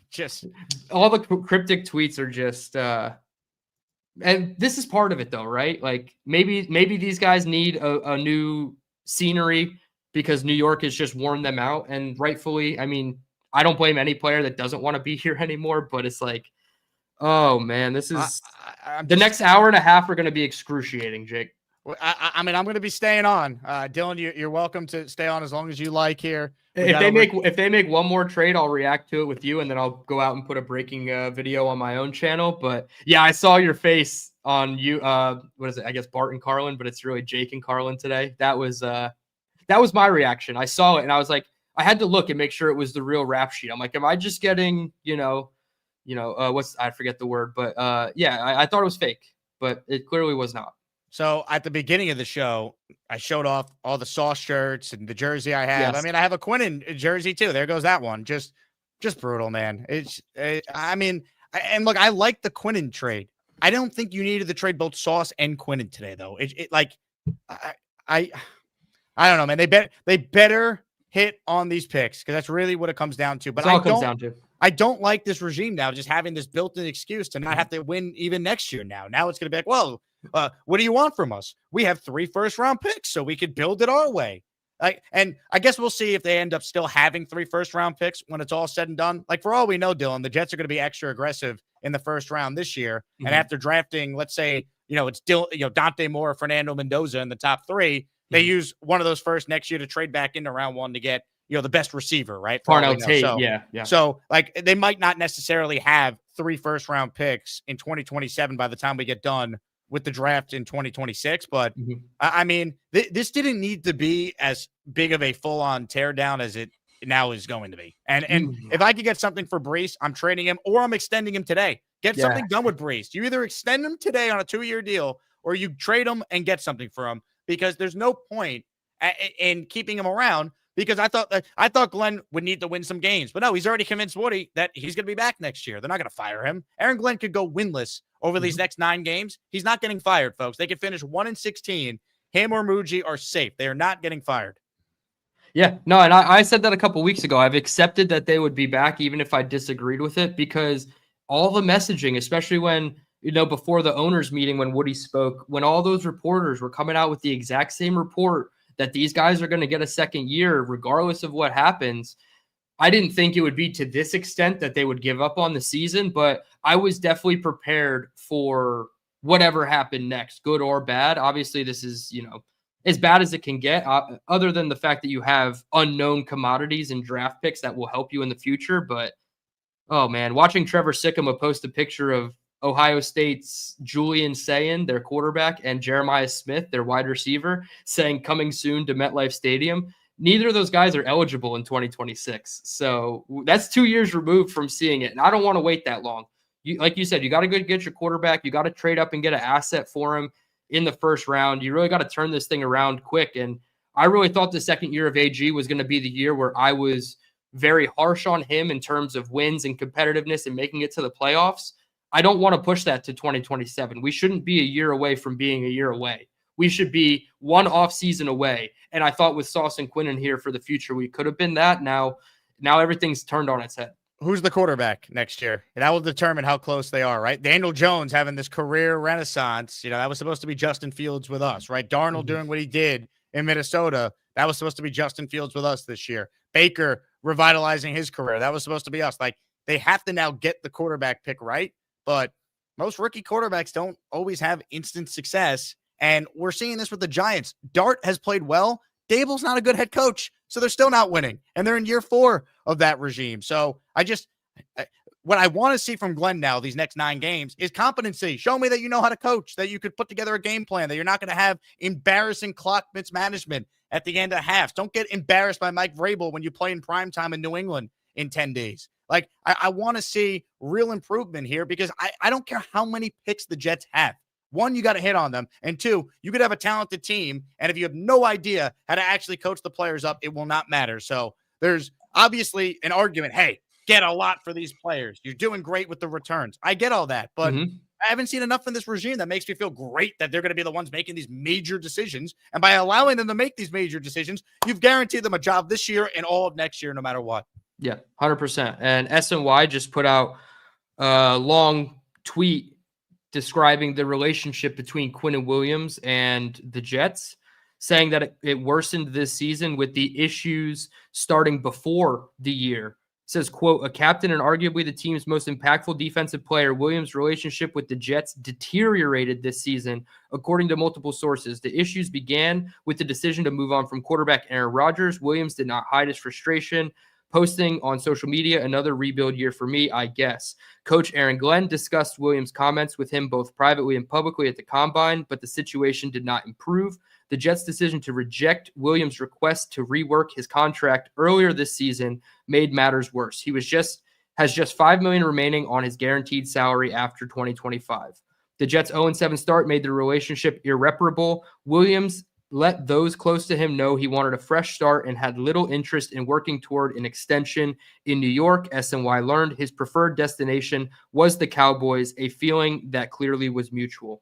Just all the cryptic tweets are just and this is part of it though, right? Like maybe these guys need a new scenery because New York has just worn them out, and rightfully, I mean, I don't blame any player that doesn't want to be here anymore, but it's like, oh man, this is the next hour and a half are going to be excruciating, Jake. I mean, I'm going to be staying on. Dylan, you're welcome to stay on as long as you like here. If they make one more trade, I'll react to it with you, and then I'll go out and put a breaking video on my own channel. But yeah, I saw your face on you. What is it? I guess Bart and Carlin, but it's really Jake and Carlin today. That was my reaction. I saw it and I was like, I had to look and make sure it was the real rap sheet. I'm like, am I just getting, I forget the word, but yeah, I thought it was fake, but it clearly was not. So at the beginning of the show, I showed off all the Sauce shirts and the jersey I have. Yes. I mean, I have a Quinnen jersey too. There goes that one. Just brutal, man. And look, I like the Quinnen trade. I don't think you needed to trade both Sauce and Quinnen today, though. I don't know, man. They better hit on these picks because that's really what it comes down to. But I don't like this regime now, just having this built-in excuse to not have to win even next year. Now it's going to be like, well, what do you want from us? We have 3 first-round picks, so we could build it our way. And I guess we'll see if they end up still having 3 first-round picks when it's all said and done. Like, for all we know, Dylan, the Jets are going to be extra aggressive in the first round this year. And after drafting, let's say, it's still, Dante Moore, Fernando Mendoza in the top 3, they use one of those first next year to trade back into round 1 to get, the best receiver, right? Parnell Tate, yeah. So, they might not necessarily have 3 first-round picks in 2027 by the time we get done with the draft in 2026. But, I mean, this didn't need to be as big of a full-on teardown as it now is going to be. And if I could get something for Breece, I'm trading him or I'm extending him today. Get something done with Breece. You either extend him today on a 2-year deal or you trade him and get something for him, because there's no point in keeping him around, because I thought Glenn would need to win some games. But no, he's already convinced Woody that he's going to be back next year. They're not going to fire him. Aaron Glenn could go winless over these next 9 games. He's not getting fired, folks. They could finish 1-16. Him or Muji are safe. They are not getting fired. Yeah, no, and I said that a couple weeks ago. I've accepted that they would be back, even if I disagreed with it, because all the messaging, especially when, before the owners meeting, when Woody spoke, when all those reporters were coming out with the exact same report that these guys are going to get a second year, regardless of what happens, I didn't think it would be to this extent that they would give up on the season, but I was definitely prepared for whatever happened next, good or bad. Obviously, this is, as bad as it can get, other than the fact that you have unknown commodities and draft picks that will help you in the future. But, oh, man, watching Trevor Sikkema post a picture of Ohio State's Julian Sayin, their quarterback, and Jeremiah Smith, their wide receiver, saying coming soon to MetLife Stadium, Neither of those guys are eligible in 2026. So that's 2 years removed from seeing it. And I don't want to wait that long. Like you said, you got to go get your quarterback. You got to trade up and get an asset for him in the first round. You really got to turn this thing around quick. And I really thought the second year of AG was going to be the year where I was very harsh on him in terms of wins and competitiveness and making it to the playoffs. I don't want to push that to 2027. We shouldn't be a year away from being a year away. We should be one off season away. And I thought with Sauce and Quinnen here for the future, we could have been that. Now everything's turned on its head. Who's the quarterback next year? And that will determine how close they are, right? Daniel Jones having this career renaissance. That was supposed to be Justin Fields with us, right? Darnold doing what he did in Minnesota. That was supposed to be Justin Fields with us this year. Baker revitalizing his career. That was supposed to be us. Like, they have to now get the quarterback pick right. But most rookie quarterbacks don't always have instant success. And we're seeing this with the Giants. Dart has played well. Dable's not a good head coach, so they're still not winning. And they're in year 4 of that regime. So what I want to see from Glenn now, these next 9 games, is competency. Show me that you know how to coach, that you could put together a game plan, that you're not going to have embarrassing clock mismanagement at the end of halves. Don't get embarrassed by Mike Vrabel when you play in primetime in New England in 10 days. Like, I want to see real improvement here because I don't care how many picks the Jets have. 1, you got to hit on them. And 2, you could have a talented team. And if you have no idea how to actually coach the players up, it will not matter. So there's obviously an argument. Hey, get a lot for these players. You're doing great with the returns. I get all that, but I haven't seen enough in this regime that makes me feel great that they're going to be the ones making these major decisions. And by allowing them to make these major decisions, you've guaranteed them a job this year and all of next year, no matter what. Yeah, 100%. And SNY just put out a long tweet describing the relationship between Quinnen Williams and the Jets, saying that it worsened this season with the issues starting before the year. It says, quote, a captain and arguably the team's most impactful defensive player, Williams' relationship with the Jets deteriorated this season, according to multiple sources. The issues began with the decision to move on from quarterback Aaron Rodgers. Williams did not hide his frustration, posting on social media, another rebuild year for me, I guess. Coach Aaron Glenn discussed Williams' comments with him both privately and publicly at the Combine, but the situation did not improve. The Jets' decision to reject Williams' request to rework his contract earlier this season made matters worse. He has just $5 million remaining on his guaranteed salary after 2025. The Jets' 0-7 start made the relationship irreparable. Williams let those close to him know he wanted a fresh start and had little interest in working toward an extension in New York. SNY learned his preferred destination was the Cowboys, a feeling that clearly was mutual.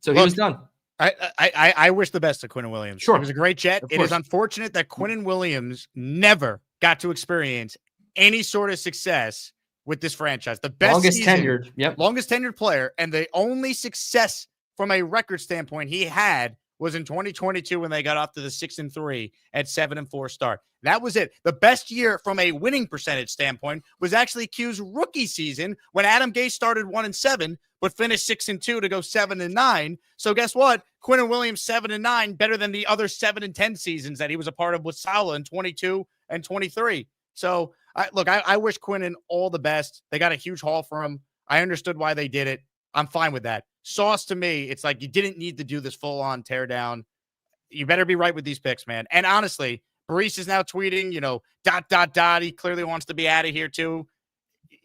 So he was done. I wish the best to Quinnen Williams. Sure. He was a great Jet. It is unfortunate that Quinnen Williams never got to experience any sort of success with this franchise. The best longest tenured player, and the only success from a record standpoint he had was in 2022 when they got off to the 6-3 at 7-4 start. That was it. The best year from a winning percentage standpoint was actually Q's rookie season when Adam Gase started 1-7, but finished 6-2 to go 7-9. So guess what? Quinnen Williams 7-9, better than the other 7-10 seasons that he was a part of with Saleh in 22 and 23. So I wish Quinnen all the best. They got a huge haul for him. I understood why they did it. I'm fine with that. Sauce, to me, it's like you didn't need to do this full-on teardown. You better be right with these picks, man. And honestly, Breece is now tweeting, He clearly wants to be out of here too.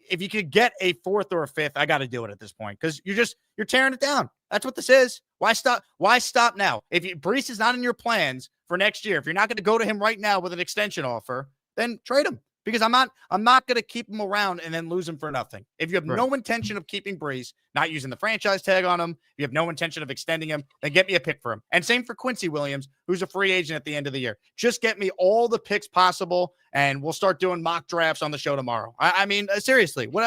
If you could get a 4th or a 5th, I got to do it at this point because you're tearing it down. That's what this is. Why stop? Why stop now? If Breece is not in your plans for next year, if you're not going to go to him right now with an extension offer, then trade him. Because I'm not going to keep him around and then lose him for nothing. If you have no intention of keeping Breece, not using the franchise tag on him, if you have no intention of extending him, then get me a pick for him. And same for Quincy Williams, who's a free agent at the end of the year. Just get me all the picks possible, and we'll start doing mock drafts on the show tomorrow. I mean, seriously, what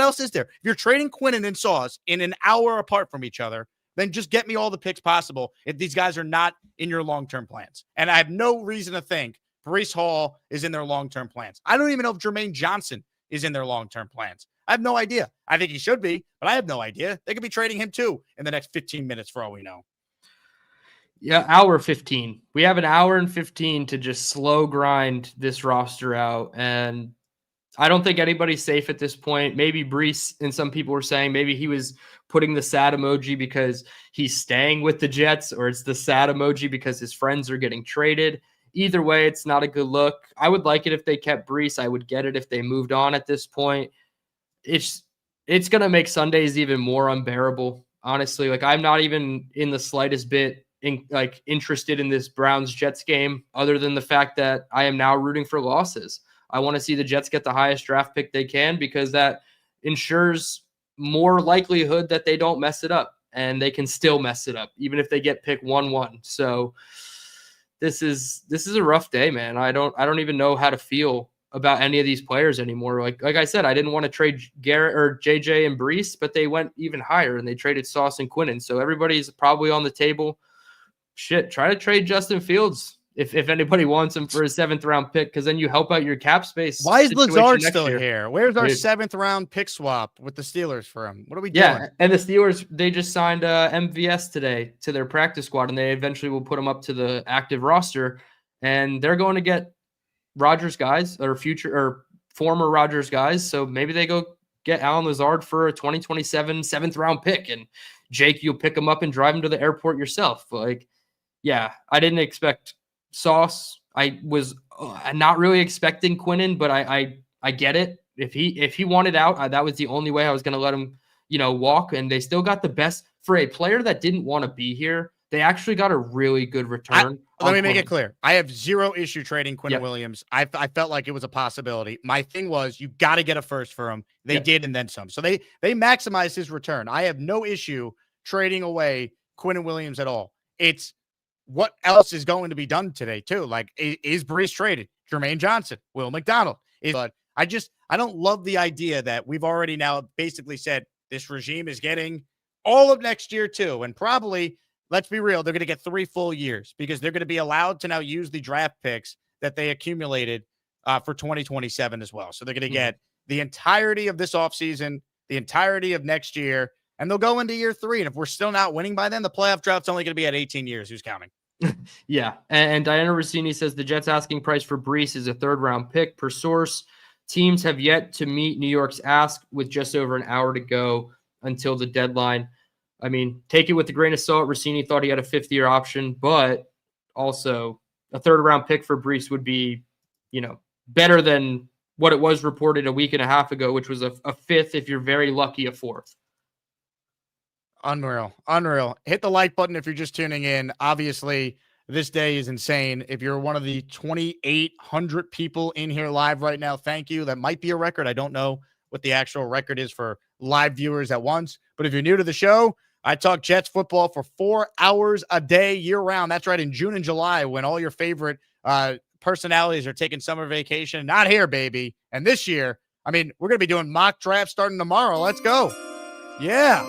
else is there? If you're trading Quinnen and Sauce in an hour apart from each other, then just get me all the picks possible if these guys are not in your long-term plans. And I have no reason to think Breece Hall is in their long-term plans. I don't even know if Jermaine Johnson is in their long-term plans. I have no idea. I think he should be, but I have no idea. They could be trading him too in the next 15 minutes for all we know. Yeah, hour 15. We have an hour and 15 to just slow grind this roster out. And I don't think anybody's safe at this point. Maybe Breece, and some people were saying maybe he was putting the sad emoji because he's staying with the Jets, or it's the sad emoji because his friends are getting traded. Either way, it's not a good look. I would like it if they kept Breece. I would get it if they moved on at this point. It's going to make Sundays even more unbearable, honestly. Like, I'm not even in the slightest bit interested in this Browns-Jets game, other than the fact that I am now rooting for losses. I want to see the Jets get the highest draft pick they can, because that ensures more likelihood that they don't mess it up, and they can still mess it up even if they get pick 1-1. So this is a rough day, man. I don't even know how to feel about any of these players anymore. Like I said, I didn't want to trade Garrett or JJ and Breece, but they went even higher and they traded Sauce and Quinnen. So everybody's probably on the table. Shit, try to trade Justin Fields if anybody wants him for a 7th round pick, because then you help out your cap space. Why is Lazard still year. here? Where's our 7th round pick swap with the Steelers for him? What are we doing? Yeah, and the Steelers, they just signed MVS today to their practice squad, and they eventually will put him up to the active roster, and they're going to get Rodgers guys or future or former Rodgers guys. So maybe they go get Alan Lazard for a 2027 7th round pick, and Jake, you'll pick him up and drive him to the airport yourself. Like, yeah, I didn't expect Sauce. I was not really expecting Quinnen, but I get it. If he wanted out, that was the only way I was going to let him, walk. And they still got the best for a player that didn't want to be here. They actually got a really good return. Let me make it clear. I have zero issue trading Quinnen Williams. I felt like it was a possibility. My thing was, you got to get a first for him. They did, and then some. So they maximized his return. I have no issue trading away Quinnen Williams at all. It's what else is going to be done today, too? Like, is Breece traded? Jermaine Johnson, Will McDonald. But I don't love the idea that we've already now basically said this regime is getting all of next year, too. And probably, let's be real, they're going to get 3 full years, because they're going to be allowed to now use the draft picks that they accumulated for 2027 as well. So they're going to get the entirety of this offseason, the entirety of next year, and they'll go into year 3. And if we're still not winning by then, the playoff drought's only going to be at 18 years. Who's counting? Yeah. And Diana Rossini says the Jets asking price for Breece is a 3rd round pick per source. Teams have yet to meet New York's ask with just over an hour to go until the deadline. I mean, take it with a grain of salt. Rossini thought he had a 5th-year option, but also a 3rd round pick for Breece would be, better than what it was reported a week and a half ago, which was a 5th, if you're very lucky, a 4th. Unreal. Hit the like button if you're just tuning in. Obviously, this day is insane. If you're one of the 2,800 people in here live right now, thank you. That might be a record. I don't know what the actual record is for live viewers at once. But if you're new to the show, I talk Jets football for 4 hours a day, year-round. That's right, in June and July, when all your favorite personalities are taking summer vacation. Not here, baby. And this year, we're going to be doing mock drafts starting tomorrow. Let's go. Yeah.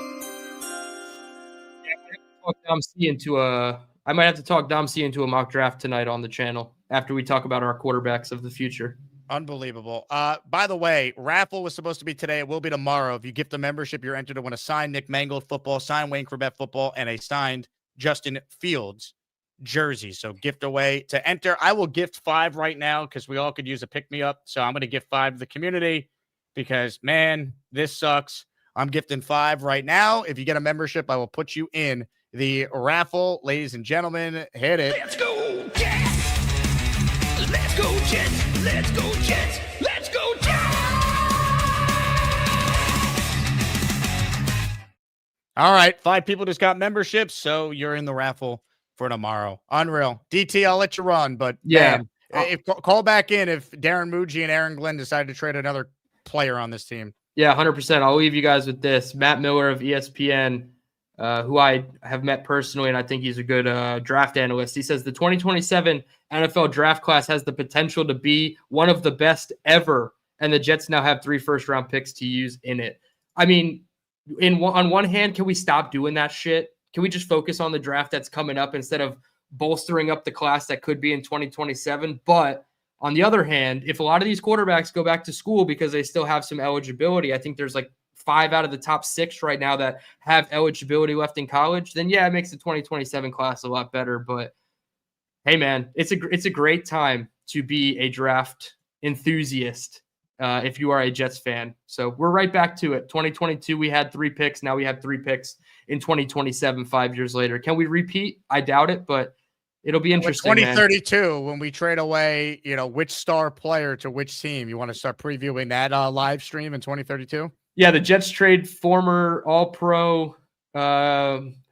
I might have to talk Dom C into a mock draft tonight on the channel after we talk about our quarterbacks of the future. Unbelievable. By the way, Raffle was supposed to be today. It will be tomorrow. If you gift a membership, you're entered to win a signed Nick Mangold football, signed Wayne Corbett football, and a signed Justin Fields jersey. So gift away to enter. I will gift 5 right now because we all could use a pick-me-up. So I'm going to gift 5 to the community because, man, this sucks. I'm gifting 5 right now. If you get a membership, I will put you in the raffle. Ladies and gentlemen, hit it. Let's go, Jets! Let's go, Jets! Let's go, Jets! Let's go, Jets! All right, 5 people just got memberships, so you're in the raffle for tomorrow. Unreal. DT, I'll let you run, but yeah, call back in if Darren Muji and Aaron Glenn decide to trade another player on this team. Yeah, 100%. I'll leave you guys with this. Matt Miller of ESPN, who I have met personally, and I think he's a good draft analyst. He says the 2027 NFL draft class has the potential to be one of the best ever, and the Jets now have 3 first-round picks to use in it. I mean, on one hand, can we stop doing that shit? Can we just focus on the draft that's coming up instead of bolstering up the class that could be in 2027? But on the other hand, if a lot of these quarterbacks go back to school because they still have some eligibility, I think there's like 5 out of the top 6 right now that have eligibility left in college, then yeah, it makes the 2027 class a lot better. But hey, man, it's a great time to be a draft enthusiast if you are a Jets fan. So we're right back to it. 2022, we had 3 picks. Now we have 3 picks in 2027, 5 years later. Can we repeat? I doubt it, but it'll be interesting. 2032, when we trade away, which star player to which team, you want to start previewing that live stream in 2032? Yeah, the Jets trade former All-Pro.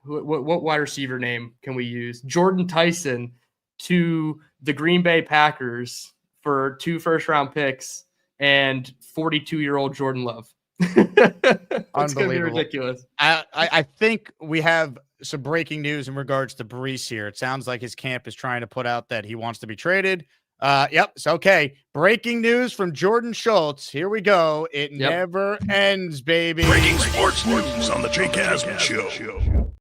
What wide receiver name can we use? Jordan Tyson to the Green Bay Packers for 2 first-round picks and 42-year-old Jordan Love. It's going to be ridiculous. I think we have some breaking news in regards to Breece here. It sounds like his camp is trying to put out that he wants to be traded. Yep, it's okay. Breaking news from Jordan Schultz. Here we go. It never ends, baby. Breaking sports news on the Jake Asman Show.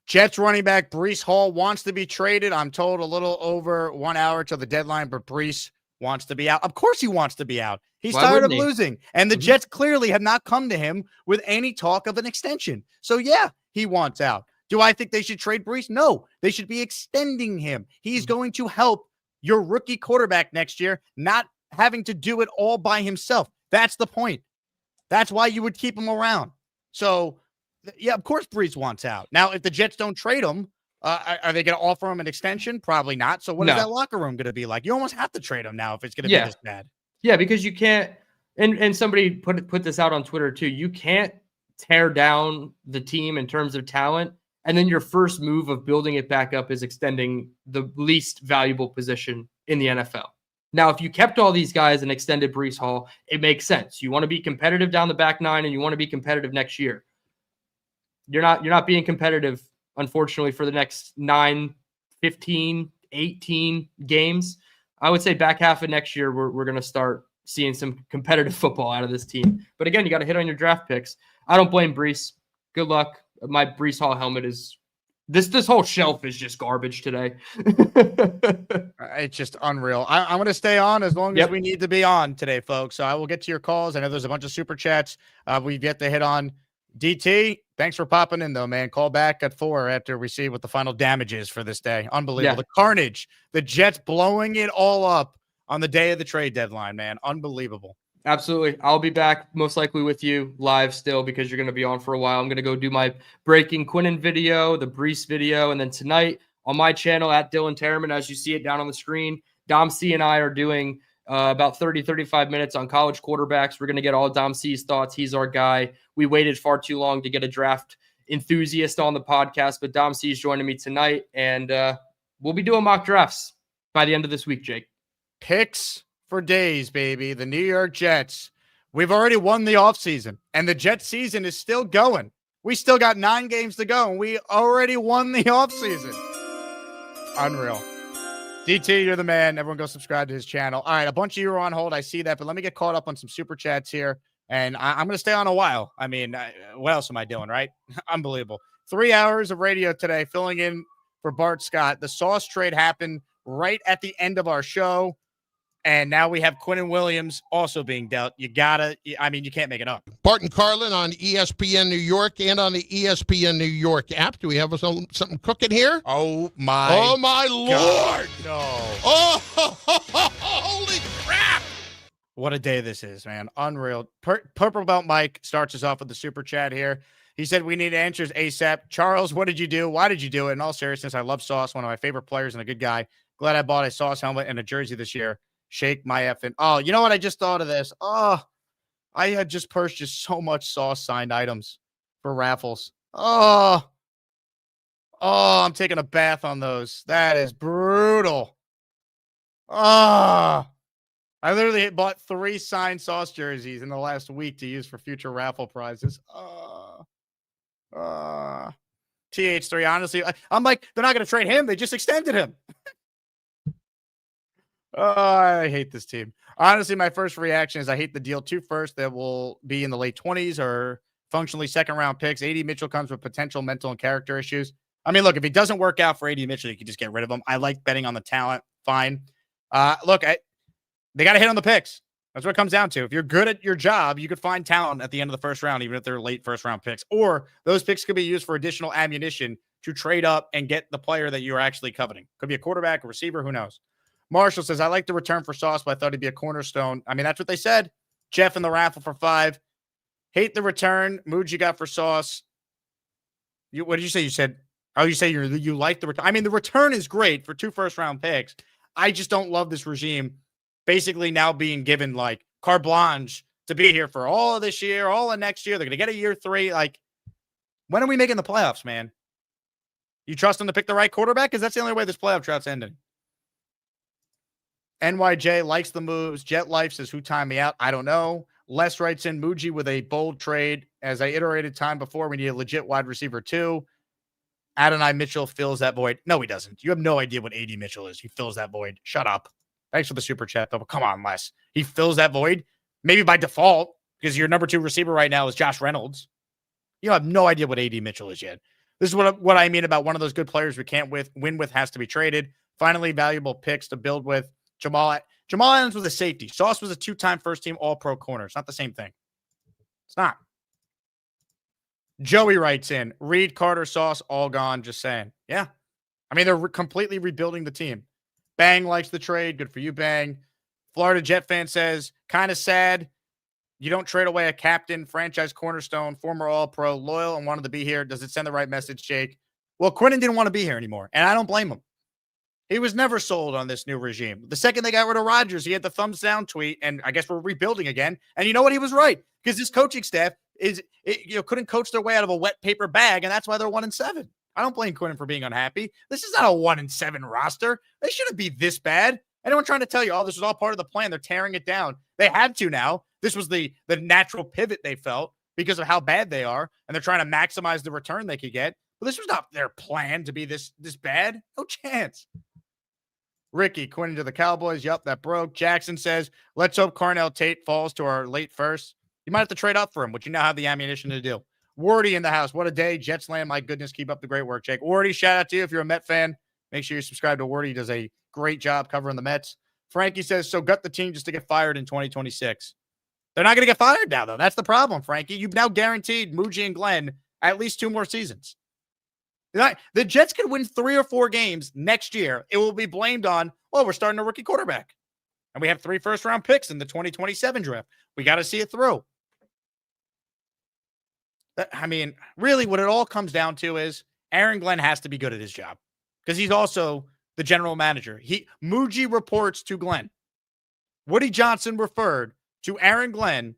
Jets running back Breece Hall wants to be traded. I'm told a little over 1 hour till the deadline, but Breece wants to be out. Of course he wants to be out. He's tired of losing. And the Jets clearly have not come to him with any talk of an extension. So, yeah, he wants out. Do I think they should trade Breece? No. They should be extending him. He's going to help your rookie quarterback next year, not having to do it all by himself. That's the point. That's why you would keep him around. So, yeah, of course Breece wants out. Now, if the Jets don't trade him, are they going to offer him an extension? Probably not. So what is that locker room going to be like? You almost have to trade him now if it's going to be this bad. Yeah, because you can't, and somebody put this out on Twitter too, you can't tear down the team in terms of talent, and then your first move of building it back up is extending the least valuable position in the NFL. Now, if you kept all these guys and extended Breece Hall, it makes sense. You want to be competitive down the back 9, and you want to be competitive next year. You're not being competitive, unfortunately, for the next 9, 15, 18 games. I would say back half of next year, we're going to start seeing some competitive football out of this team. But again, you got to hit on your draft picks. I don't blame Breece. Good luck. My Breece Hall helmet is this whole shelf is just garbage today. It's just unreal. I'm going to stay on as long as we need to be on today, folks. So I will get to your calls. I know there's a bunch of super chats we've yet to hit on. DT, thanks for popping in, though, man. Call back at 4 after we see what the final damage is for this day. Unbelievable. The carnage, the Jets blowing it all up on the day of the trade deadline, man. Unbelievable. Absolutely. I'll be back most likely with you live still because you're going to be on for a while. I'm going to go do my breaking Quinnen video, the Breece video, and then tonight on my channel at Dylan Terriman, as you see it down on the screen, Dom C and I are doing about 30, 35 minutes on college quarterbacks. We're going to get all Dom C's thoughts. He's our guy. We waited far too long to get a draft enthusiast on the podcast, but Dom C is joining me tonight, and we'll be doing mock drafts by the end of this week, Jake. Picks for days, baby. The New York Jets. We've already won the offseason, and the Jets season is still going. We still got 9 games to go, and we already won the offseason. Unreal. DT, you're the man. Everyone go subscribe to his channel. All right, a bunch of you are on hold. I see that, but let me get caught up on some super chats here, and I'm going to stay on a while. I mean, what else am I doing, right? Unbelievable. 3 hours of radio today, filling in for Bart Scott. The Sauce trade happened right at the end of our show, and now we have Quinnen Williams also being dealt. You can't make it up. Barton Carlin on ESPN New York and on the ESPN New York app. Do we have something cooking here? Oh, my Lord. No. Oh, holy crap. What a day this is, man. Unreal. Purple Belt Mike starts us off with the super chat here. He said, we need answers ASAP. Charles, what did you do? Why did you do it? In all seriousness, I love Sauce, one of my favorite players and a good guy. Glad I bought a Sauce helmet and a jersey this year. Shake my effing. Oh, you know what? I just thought of this. Oh, I had just purchased so much Sauce signed items for raffles. Oh, I'm taking a bath on those. That is brutal. Oh, I literally bought 3 signed Sauce jerseys in the last week to use for future raffle prizes. TH3, honestly, I'm like, they're not going to trade him. They just extended him. Oh, I hate this team. Honestly, my first reaction is I hate the deal. 2 firsts that will be in the late 20s or functionally second-round picks. AD Mitchell comes with potential mental and character issues. I mean, look, if he doesn't work out for AD Mitchell, you can just get rid of him. I like betting on the talent. Fine. Look, they got to hit on the picks. That's what it comes down to. If you're good at your job, you could find talent at the end of the first round, even if they're late first-round picks. Or those picks could be used for additional ammunition to trade up and get the player that you're actually coveting. Could be a quarterback, a receiver, who knows. Marshall says, I like the return for Sauce, but I thought he'd be a cornerstone. I mean, that's what they said. Jeff in the raffle for 5. Hate the return. Muji got for Sauce. What did you say? You said, you say you like the return. I mean, the return is great for 2 first-round picks. I just don't love this regime basically now being given like carte blanche to be here for all of this year, all of next year. They're going to get a year 3. Like, when are we making the playoffs, man? You trust them to pick the right quarterback? Because that's the only way this playoff drought's ending. NYJ likes the moves. Jet Life says, who timed me out? I don't know. Les writes in, Muji with a bold trade. As I iterated time before, we need a legit wide receiver too. Adonai Mitchell fills that void. No, he doesn't. You have no idea what AD Mitchell is. He fills that void. Shut up. Thanks for the super chat, though. But come on, Les. He fills that void. Maybe by default, because your number 2 receiver right now is Josh Reynolds. You have no idea what AD Mitchell is yet. This is what I mean about one of those good players we can't win with has to be traded. Finally, valuable picks to build with. Jamal Adams was a safety. Sauce was a 2-time first-team All-Pro corner. It's not the same thing. It's not. Joey writes in, Reed, Carter, Sauce, all gone. Just saying. Yeah. I mean, they're completely rebuilding the team. Bang likes the trade. Good for you, Bang. Florida Jet fan says, kind of sad. You don't trade away a captain, franchise cornerstone, former All-Pro, loyal, and wanted to be here. Does it send the right message, Jake? Well, Quinnen didn't want to be here anymore, and I don't blame him. He was never sold on this new regime. The second they got rid of Rodgers, he had the thumbs down tweet, and I guess we're rebuilding again. And you know what? He was right, because this coaching staff couldn't coach their way out of a wet paper bag, and that's why they're 1-7. I don't blame Quinnen for being unhappy. This is not a 1-7 roster. They shouldn't be this bad. Anyone trying to tell you, oh, this was all part of the plan, they're tearing it down. They had to now. This was the natural pivot they felt because of how bad they are, and they're trying to maximize the return they could get. But this was not their plan to be this bad. No chance. Ricky, Quinnen to the Cowboys. Yup, that broke. Jackson says, let's hope Carnell Tate falls to our late first. You might have to trade up for him, which you now have the ammunition to do. Wardy in the house. What a day. Jets land. My goodness, keep up the great work, Jake. Wardy, shout out to you if you're a Met fan. Make sure you subscribe to Wardy. He does a great job covering the Mets. Frankie says, so gut the team just to get fired in 2026. They're not going to get fired now, though. That's the problem, Frankie. You've now guaranteed Muji and Glenn at least 2 more seasons. The Jets could win 3 or 4 games next year. It will be blamed on, well, we're starting a rookie quarterback. And we have 3 first-round picks in the 2027 draft. We got to see it through. I mean, really what it all comes down to is Aaron Glenn has to be good at his job because he's also the general manager. Muji reports to Glenn. Woody Johnson referred to Aaron Glenn,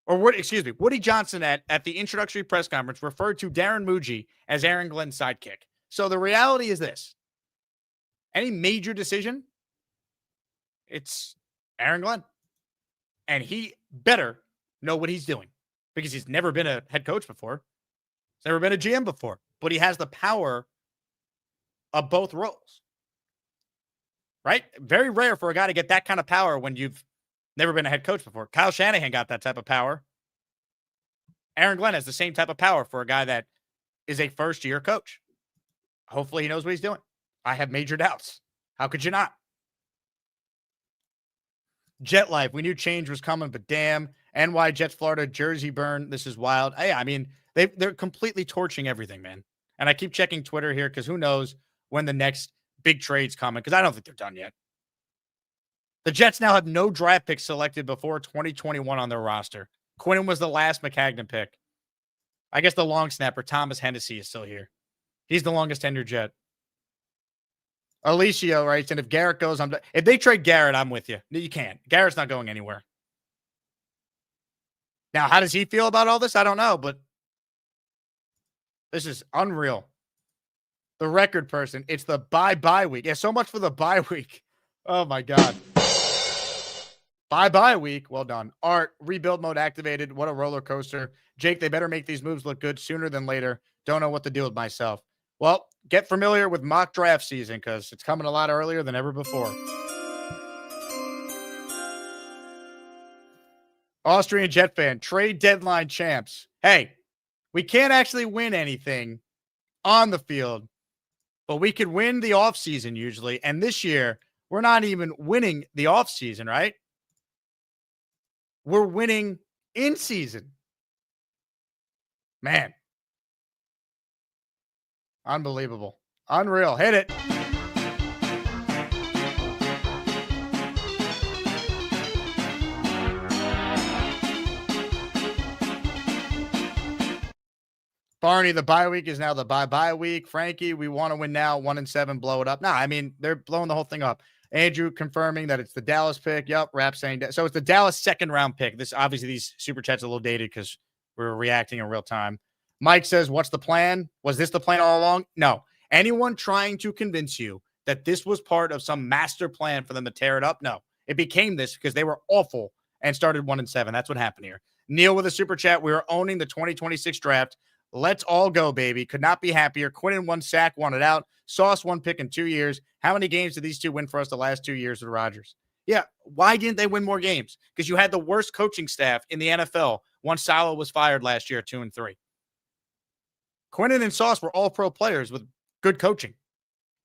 Woody Johnson at the introductory press conference referred to Darren Muji as Aaron Glenn's sidekick. So the reality is this. Any major decision, it's Aaron Glenn. And he better know what he's doing because he's never been a head coach before. He's never been a GM before. But he has the power of both roles. Right? Very rare for a guy to get that kind of power when you've never been a head coach before. Kyle Shanahan got that type of power. Aaron Glenn has the same type of power for a guy that is a first-year coach. Hopefully he knows what he's doing. I have major doubts. How could you not? Jet Life. We knew change was coming, but damn. NY Jets, Florida, Jersey burn. This is wild. Hey, I mean, they're completely torching everything, man. And I keep checking Twitter here because who knows when the next big trade's coming because I don't think they're done yet. The Jets now have no draft picks selected before 2021 on their roster. Quinnen was the last McCagnon pick. I guess the long snapper, Thomas Hennessy, is still here. He's the longest tenured Jet. Alicia writes, and if Garrett goes, if they trade Garrett, I'm with you. You can't. Garrett's not going anywhere. Now, how does he feel about all this? I don't know, but this is unreal. The record person. It's the bye week. Yeah, so much for the bye week. Oh, my God. Bye week. Well done. Art, rebuild mode activated. What a roller coaster. Jake, they better make these moves look good sooner than later. Don't know what to do with myself. Well, get familiar with mock draft season because it's coming a lot earlier than ever before. Austrian Jet fan, trade deadline champs. Hey, we can't actually win anything on the field, but we could win the offseason usually. And this year, we're not even winning the offseason, right? We're winning in season. Man. Unbelievable. Unreal. Hit it. Barney, the bye week is now the bye week. Frankie, we want to win now. 1-7, blow it up. No, I mean, they're blowing the whole thing up. Andrew confirming that it's the Dallas pick. Yep, Rap saying that. So it's the Dallas second round pick. This obviously these super chats are a little dated because we were reacting in real time. Mike says, what's the plan? Was this the plan all along? No. Anyone trying to convince you that this was part of some master plan for them to tear it up? No. It became this because they were awful and started 1-7. That's what happened here. Neil with a super chat. We are owning the 2026 draft. Let's all go, baby. Could not be happier. Quinnen 1 sack, wanted out. Sauce 1 pick in 2 years. How many games did these two win for us the last 2 years with Rodgers? Yeah. Why didn't they win more games? Because you had the worst coaching staff in the NFL once Saleh was fired last year at 2-3. Quinnen and Sauce were all pro players with good coaching.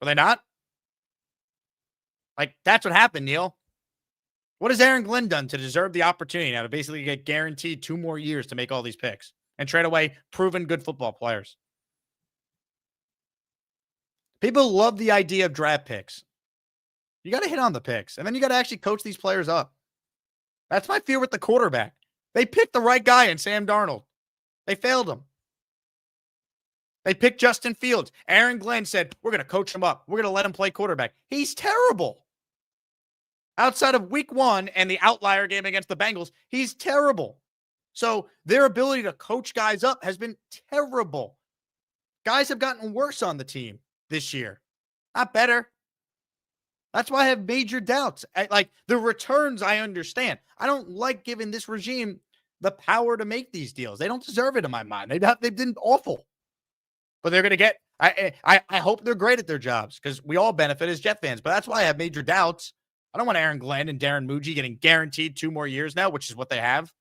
Were they not? Like, that's what happened, Neil. What has Aaron Glenn done to deserve the opportunity now to basically get guaranteed 2 more years to make all these picks and trade away proven good football players? People love the idea of draft picks. You got to hit on the picks, and then you got to actually coach these players up. That's my fear with the quarterback. They picked the right guy in Sam Darnold. They failed him. They picked Justin Fields. Aaron Glenn said, we're going to coach him up. We're going to let him play quarterback. He's terrible. Outside of week 1 and the outlier game against the Bengals, he's terrible. So their ability to coach guys up has been terrible. Guys have gotten worse on the team this year, not better. That's why I have major doubts. Like the returns, I understand. I don't like giving this regime the power to make these deals. They don't deserve it in my mind. They've been awful. But they're going to get, I hope they're great at their jobs because we all benefit as Jet fans. But that's why I have major doubts. I don't want Aaron Glenn and Darren Muji getting guaranteed 2 more years now, which is what they have.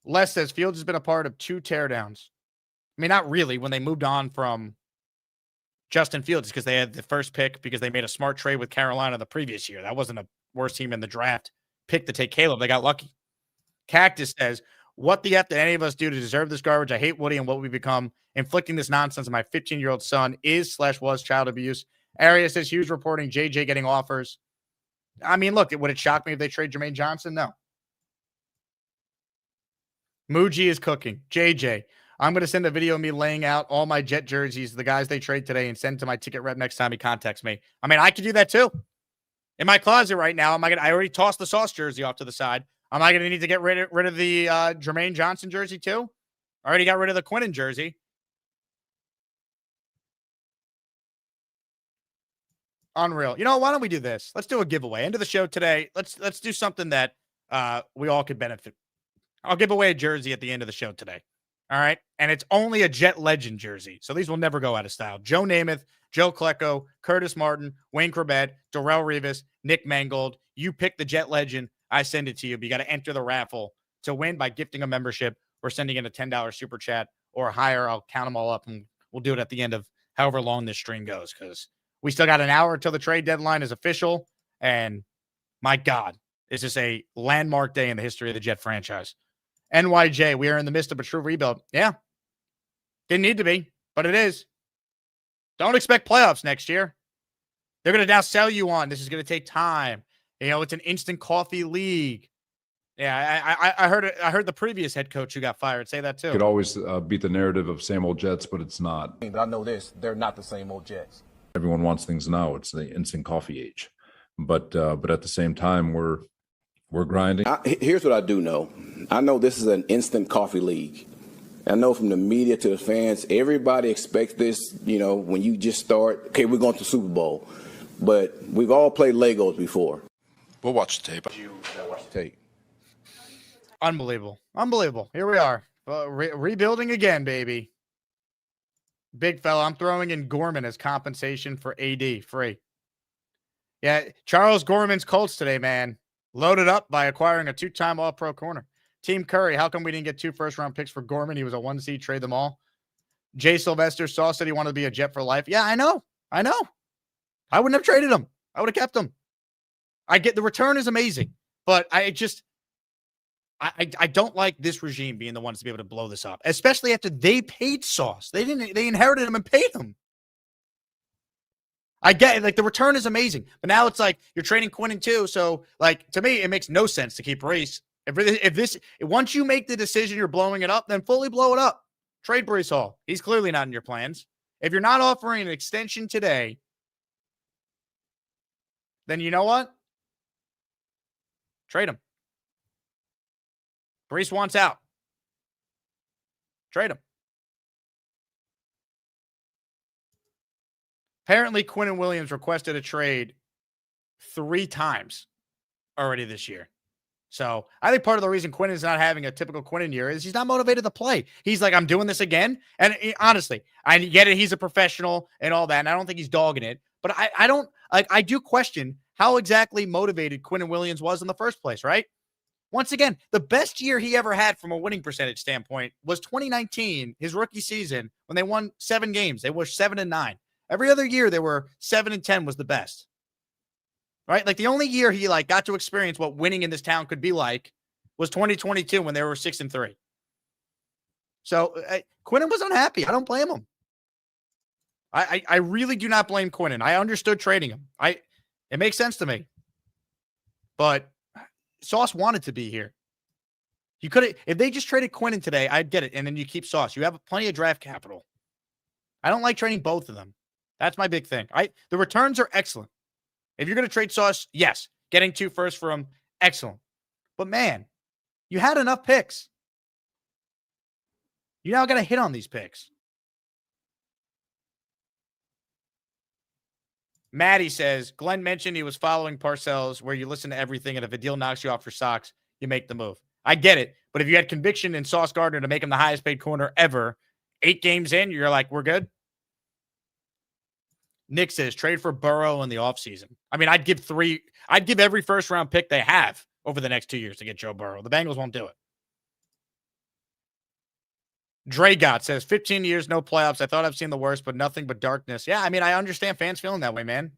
Les says Fields has been a part of 2 teardowns. I mean, not really when they moved on from Justin Fields because they had the first pick because they made a smart trade with Carolina the previous year. That wasn't a worst team in the draft pick to take Caleb. They got lucky. Cactus says, what the F did any of us do to deserve this garbage? I hate Woody and what we become. Inflicting this nonsense on my 15-year-old son is/was child abuse. Arias says Hughes reporting JJ getting offers. I mean, look, would it shock me if they trade Jermaine Johnson? No. Muji is cooking. JJ, I'm going to send a video of me laying out all my Jet jerseys, the guys they trade today, and send to my ticket rep next time he contacts me. I mean, I could do that too. In my closet right now, I already tossed the Sauce jersey off to the side. Am I going to need to get rid of the Jermaine Johnson jersey too? I already got rid of the Quinnen jersey. Unreal. You know, why don't we do this? Let's do a giveaway. End of the show today. Let's do something that we all could benefit. I'll give away a jersey at the end of the show today. All right. And it's only a Jet Legend jersey. So these will never go out of style. Joe Namath, Joe Klecko, Curtis Martin, Wayne Corbett, Darrell Rivas, Nick Mangold. You pick the Jet Legend. I send it to you. But you got to enter the raffle to win by gifting a membership or sending in a $10 super chat or higher. I'll count them all up and we'll do it at the end of however long this stream goes because we still got an hour until the trade deadline is official. And my God, this is a landmark day in the history of the Jet franchise. NYJ, we are in the midst of a true rebuild. Yeah. Didn't need to be, but it is. Don't expect playoffs next year. They're going to now sell you on. This is going to take time. You know, it's an instant coffee league. Yeah, I heard the previous head coach who got fired say that too. Could always beat the narrative of same old Jets, but it's not. But I know this, they're not the same old Jets. Everyone wants things now. It's the instant coffee age. But at the same time, we're grinding. Here's what I do know. I know this is an instant coffee league. I know from the media to the fans, everybody expects this, you know, when you just start, okay, we're going to the Super Bowl. But we've all played Legos before. We'll watch the tape. Watch the tape. Unbelievable. Unbelievable. Here we are. Rebuilding again, baby. Big fella. I'm throwing in Gorman as compensation for AD. Free. Yeah, Charles Gorman's Colts today, man. Loaded up by acquiring a 2-time All-Pro corner. Team Curry, how come we didn't get 2 first-round picks for Gorman? He was a 1 seed, trade them all. Jay Sylvester said he wanted to be a Jet for life. Yeah, I know. I wouldn't have traded him. I would have kept him. I get the return is amazing, but I don't like this regime being the ones to be able to blow this up, especially after they paid Sauce. They inherited him and paid him. I get it. Like, the return is amazing, but now it's like you're trading Quinnen too. So, like, to me, it makes no sense to keep Breece. Once you make the decision you're blowing it up, then fully blow it up. Trade Breece Hall. He's clearly not in your plans. If you're not offering an extension today, then you know what? Trade him. Breece wants out. Trade him. Apparently, Quinnen Williams requested a trade 3 times already this year. So I think part of the reason Quinnen's not having a typical Quinnen year is he's not motivated to play. He's like, I'm doing this again. And honestly, I get it. He's a professional and all that. And I don't think he's dogging it. But I do question how exactly motivated Quinnen Williams was in the first place, right? Once again, the best year he ever had from a winning percentage standpoint was 2019, his rookie season, when they won 7 games. They were 7-9. Every other year, they were 7-10 was the best. Right? Like the only year he got to experience what winning in this town could be like was 2022 when they were 6-3. So Quinnen was unhappy. I don't blame him. I really do not blame Quinnen. I understood trading him. It makes sense to me. But Sauce wanted to be here. You could have, if they just traded Quinnen today, I'd get it. And then you keep Sauce. You have plenty of draft capital. I don't like trading both of them. That's my big thing. The returns are excellent. If you're going to trade Sauce, yes. Getting 2 firsts for him, excellent. But man, you had enough picks. You now got to hit on these picks. Maddie says, Glenn mentioned he was following Parcells where you listen to everything, and if a deal knocks you off your socks, you make the move. I get it. But if you had conviction in Sauce Gardner to make him the highest paid corner ever, 8 games in, you're like, we're good. Nick says, trade for Burrow in the offseason. I mean, I'd give every first round pick they have over the next 2 years to get Joe Burrow. The Bengals won't do it. Dragot says, 15 years, no playoffs. I thought I've seen the worst, but nothing but darkness. Yeah, I mean, I understand fans feeling that way, man.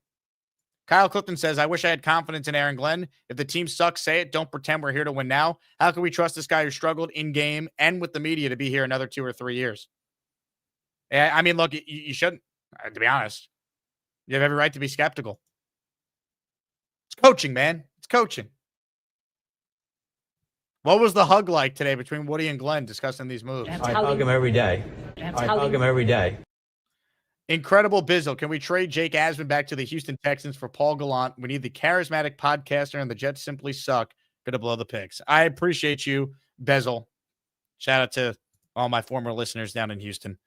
Kyle Clifton says, I wish I had confidence in Aaron Glenn. If the team sucks, say it. Don't pretend we're here to win now. How can we trust this guy who struggled in game and with the media to be here another 2 or 3 years? Yeah, I mean, look, you shouldn't, to be honest. You have every right to be skeptical. It's coaching, man. It's coaching. What was the hug like today between Woody and Glenn discussing these moves? I hug him every day. I hug him every day. Incredible Bizzle. Can we trade Jake Asman back to the Houston Texans for Paul Gallant? We need the charismatic podcaster, and the Jets simply suck. Gonna blow the picks. I appreciate you, Bezel. Shout out to all my former listeners down in Houston.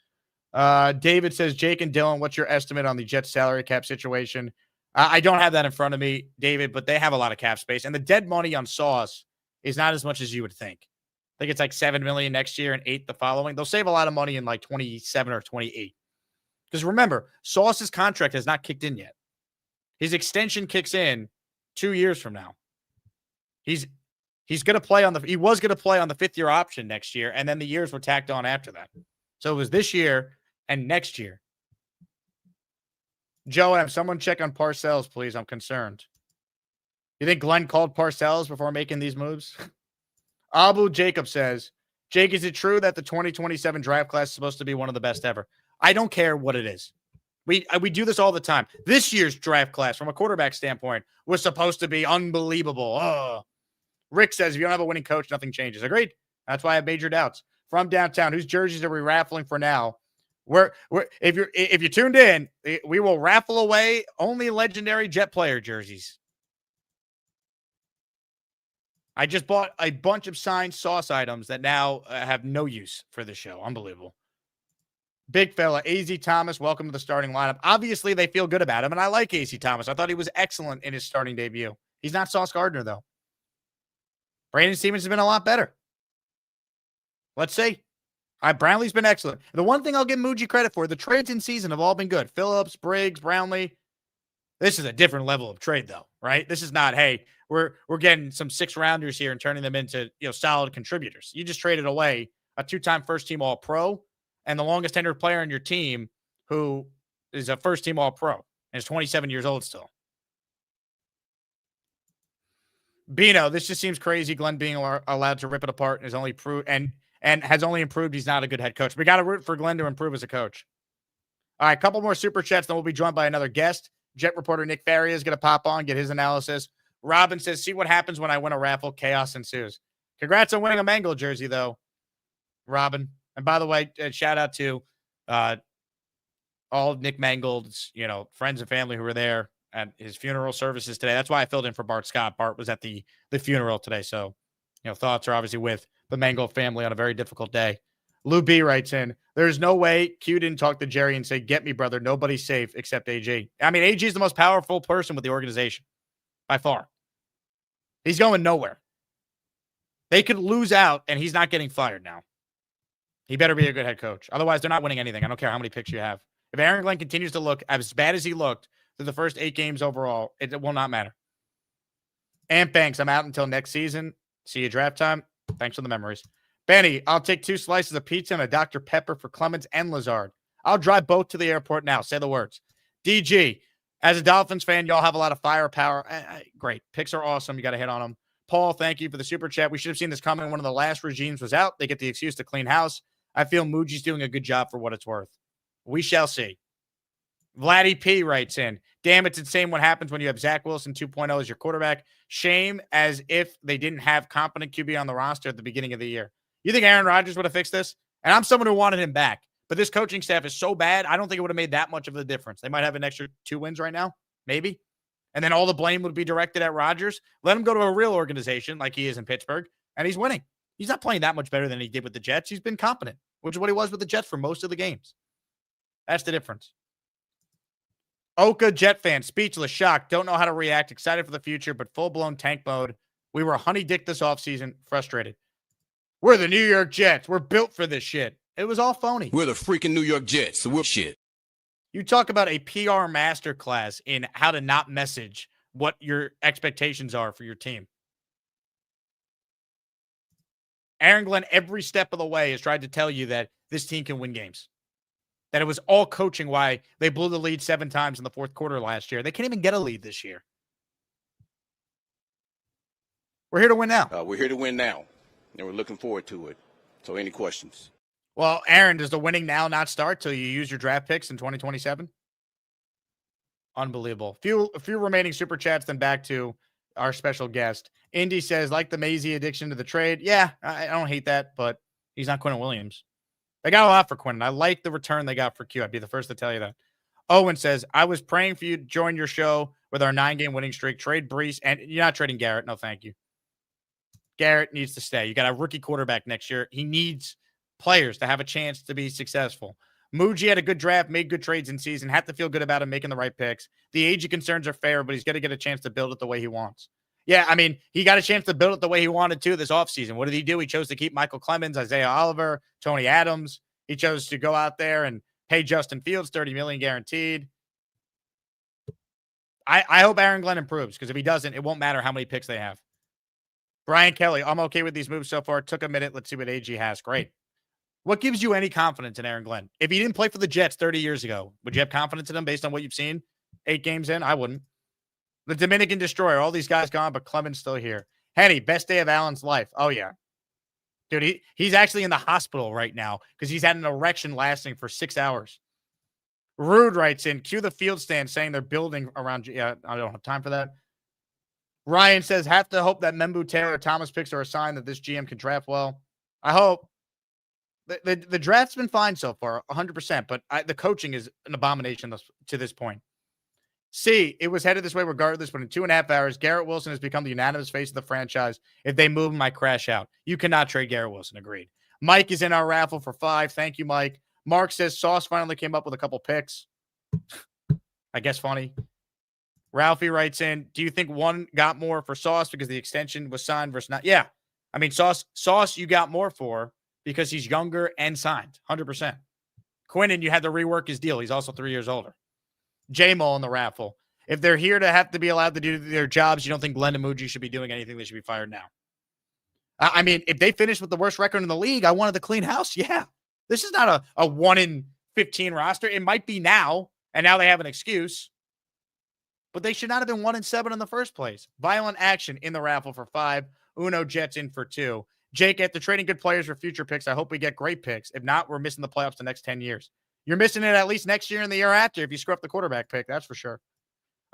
David says, Jake and Dylan, what's your estimate on the Jets salary cap situation? I don't have that in front of me, David, but they have a lot of cap space. And the dead money on Sauce is not as much as you would think. I think it's like $7 million next year and $8 million the following. They'll save a lot of money in like 27 or 28. Because remember, Sauce's contract has not kicked in yet. His extension kicks in 2 years from now. He's going to play on he was going to play on the 5th year option next year, and then the years were tacked on after that. So it was this year and next year. Joe, have someone check on Parcells, please. I'm concerned. You think Glenn called Parcells before making these moves? Abu Jacob says, Jake, is it true that the 2027 draft class is supposed to be one of the best ever? I don't care what it is. We do this all the time. This year's draft class, from a quarterback standpoint, was supposed to be unbelievable. Oh. Rick says, if you don't have a winning coach, nothing changes. Agreed. That's why I have major doubts. From downtown, whose jerseys are we raffling for now? If you tuned in, we will raffle away only legendary Jet player jerseys. I just bought a bunch of signed Sauce items that now have no use for the show. Unbelievable. Big fella, A.Z. Thomas, welcome to the starting lineup. Obviously, they feel good about him, and I like A.Z. Thomas. I thought he was excellent in his starting debut. He's not Sauce Gardner, though. Brandon Stevens has been a lot better. Let's see. Brownlee's been excellent. The one thing I'll give Muji credit for, the trades in season have all been good. Phillips, Briggs, Brownlee. This is a different level of trade, though, right? This is not, hey, we're getting some 6-rounders here and turning them into solid contributors. You just traded away a 2-time first-team All-Pro and the longest tenured player on your team who is a first-team All-Pro and is 27 years old still. Bino, this just seems crazy. Glenn being allowed to rip it apart is only proved and has only improved he's not a good head coach. We got to root for Glenn to improve as a coach. All right, a couple more super chats, then we'll be joined by another guest. Jet reporter Nick Faria is going to pop on, get his analysis. Robin says, see what happens when I win a raffle. Chaos ensues. Congrats on winning a Mangold jersey, though, Robin. And by the way, shout out to all of Nick Mangold's, friends and family who were there at his funeral services today. That's why I filled in for Bart Scott. Bart was at the funeral today. So, thoughts are obviously with the Mangold family on a very difficult day. Lou B writes in, there's no way Q didn't talk to Jerry and say, get me, brother. Nobody's safe except AG. I mean, AG is the most powerful person with the organization by far. He's going nowhere. They could lose out, and he's not getting fired now. He better be a good head coach. Otherwise, they're not winning anything. I don't care how many picks you have. If Aaron Glenn continues to look as bad as he looked through the first 8 games overall, it will not matter. Ant Banks, I'm out until next season. See you draft time. Thanks for the memories. Benny, I'll take 2 slices of pizza and a Dr. Pepper for Clemens and Lazard. I'll drive both to the airport now. Say the words. DG, as a Dolphins fan, y'all have a lot of firepower. Great. Picks are awesome. You got to hit on them. Paul, thank you for the super chat. We should have seen this coming. One of the last regimes was out. They get the excuse to clean house. I feel Muji's doing a good job for what it's worth. We shall see. Vladdy P writes in, damn, it's insane what happens when you have Zach Wilson 2.0 as your quarterback. Shame as if they didn't have competent QB on the roster at the beginning of the year. You think Aaron Rodgers would have fixed this? And I'm someone who wanted him back. But this coaching staff is so bad, I don't think it would have made that much of a difference. They might have an extra 2 wins right now, maybe. And then all the blame would be directed at Rodgers. Let him go to a real organization like he is in Pittsburgh, and he's winning. He's not playing that much better than he did with the Jets. He's been competent, which is what he was with the Jets for most of the games. That's the difference. Oka, Jet fan, speechless, shocked, don't know how to react, excited for the future, but full-blown tank mode. We were honey dick this offseason, frustrated. We're the New York Jets. We're built for this shit. It was all phony. We're the freaking New York Jets, so we're shit. You talk about a PR masterclass in how to not message what your expectations are for your team. Aaron Glenn, every step of the way, has tried to tell you that this team can win games. That it was all coaching why they blew the lead 7 times in the fourth quarter last year. They can't even get a lead this year. We're here to win now. We're here to win now, and we're looking forward to it. So any questions? Well, Aaron, does the winning now not start till you use your draft picks in 2027? Unbelievable. A few remaining super chats, then back to our special guest. Indy says, like the Maisie addiction to the trade. Yeah, I don't hate that, but he's not Quinnen Williams. They got a lot for Quinnen. I like the return they got for Q. I'd be the first to tell you that. Owen says, I was praying for you to join your show with our 9-game winning streak. Trade Breece, and you're not trading Garrett. No, thank you. Garrett needs to stay. You got a rookie quarterback next year. He needs players to have a chance to be successful. Muji had a good draft, made good trades in season, had to feel good about him making the right picks. The age concerns are fair, but he's got to get a chance to build it the way he wants. Yeah, I mean, he got a chance to build it the way he wanted to this offseason. What did he do? He chose to keep Michael Clemens, Isaiah Oliver, Tony Adams. He chose to go out there and pay Justin Fields $30 million guaranteed. I hope Aaron Glenn improves, because if he doesn't, it won't matter how many picks they have. Brian Kelly, I'm okay with these moves so far. It took a minute. Let's see what AG has. Great. What gives you any confidence in Aaron Glenn? If he didn't play for the Jets 30 years ago, would you have confidence in him based on what you've seen 8 games in? I wouldn't. The Dominican Destroyer, all these guys gone, but Clemens still here. Henny, best day of Allen's life. Oh, yeah. Dude, he's actually in the hospital right now because he's had an erection lasting for 6 hours. Rude writes in, cue the field stand saying they're building around. Yeah, I don't have time for that. Ryan says, have to hope that Membu, Taylor, Thomas picks are a sign that this GM can draft well. I hope. The draft's been fine so far, 100%, but the coaching is an abomination to this point. C, it was headed this way regardless, but in 2.5 hours, Garrett Wilson has become the unanimous face of the franchise. If they move him, I crash out. You cannot trade Garrett Wilson. Agreed. Mike is in our raffle for 5. Thank you, Mike. Mark says Sauce finally came up with a couple picks. I guess funny. Ralphie writes in, do you think one got more for Sauce because the extension was signed versus not? Yeah. I mean, Sauce you got more for because he's younger and signed, 100%. Quinnen, you had to rework his deal. He's also 3 years older. J-Mo in the raffle. If they're here to have to be allowed to do their jobs, you don't think Glenn and Muji should be doing anything? They should be fired now. I mean, if they finish with the worst record in the league, I wanted to clean house. Yeah. This is not a 1-15 roster. It might be now, and now they have an excuse. But they should not have been 1-7 in the first place. Violent action in the raffle for 5. Uno Jets in for 2. Jake, after trading good players for future picks, I hope we get great picks. If not, we're missing the playoffs the next 10 years. You're missing it at least next year and the year after if you screw up the quarterback pick, that's for sure.